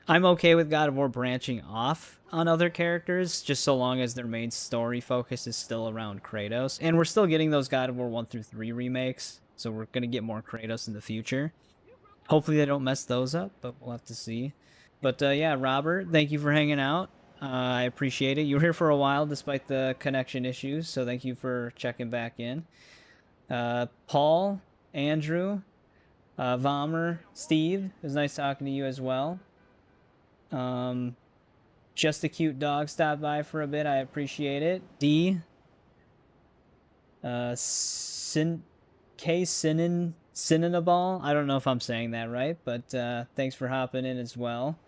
I'm okay with God of War branching off on other characters, just so long as their main story focus is still around Kratos. And we're still getting those God of War 1 through 3 remakes, so we're going to get more Kratos in the future. Hopefully they don't mess those up, but we'll have to see. But yeah, Robert, thank you for hanging out. I appreciate it. You were here for a while despite the connection issues, so thank you for checking back in. Paul, Andrew, Vomer, Steve, it was nice talking to you as well. Just a Cute Dog stopped by for a bit. I appreciate it. D. Cinnaball. I don't know if I'm saying that right, but thanks for hopping in as well.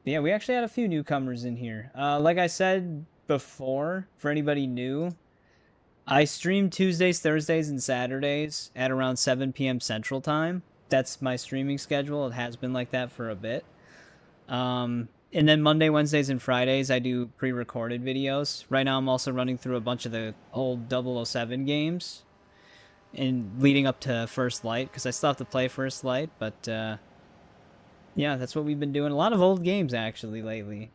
Yeah, we actually had a few newcomers in here. Like I said before, for anybody new, I stream Tuesdays, Thursdays, and Saturdays at around 7 p.m. Central Time. That's my streaming schedule. It has been like that for a bit. And then Monday, Wednesdays, and Fridays, I do pre-recorded videos. Right now, I'm also running through a bunch of the old 007 games and leading up to First Light, because I still have to play First Light, but yeah, that's what we've been doing. A lot of old games, actually, lately.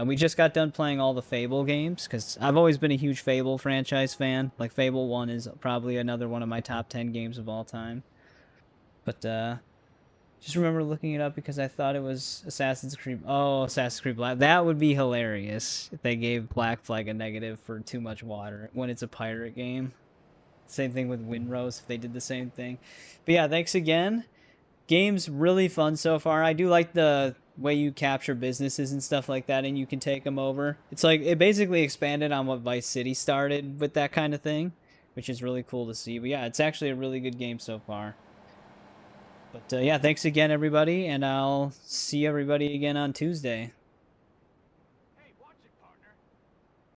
We just got done playing all the Fable games, because I've always been a huge Fable franchise fan. Like, Fable 1 is probably another one of my top 10 games of all time. But, just remember looking it up because I thought it was Assassin's Creed. Oh, Assassin's Creed Black. That would be hilarious if they gave Black Flag a negative for too much water when it's a pirate game. Same thing with Windrose if they did the same thing. But yeah, thanks again. Game's really fun so far. I do like the way you capture businesses and stuff like that, and you can take them over. It's like, it basically expanded on what Vice City started with that kind of thing, which is really cool to see. But yeah, it's actually a really good game so far. But yeah, thanks again, everybody, and I'll see everybody again on Tuesday.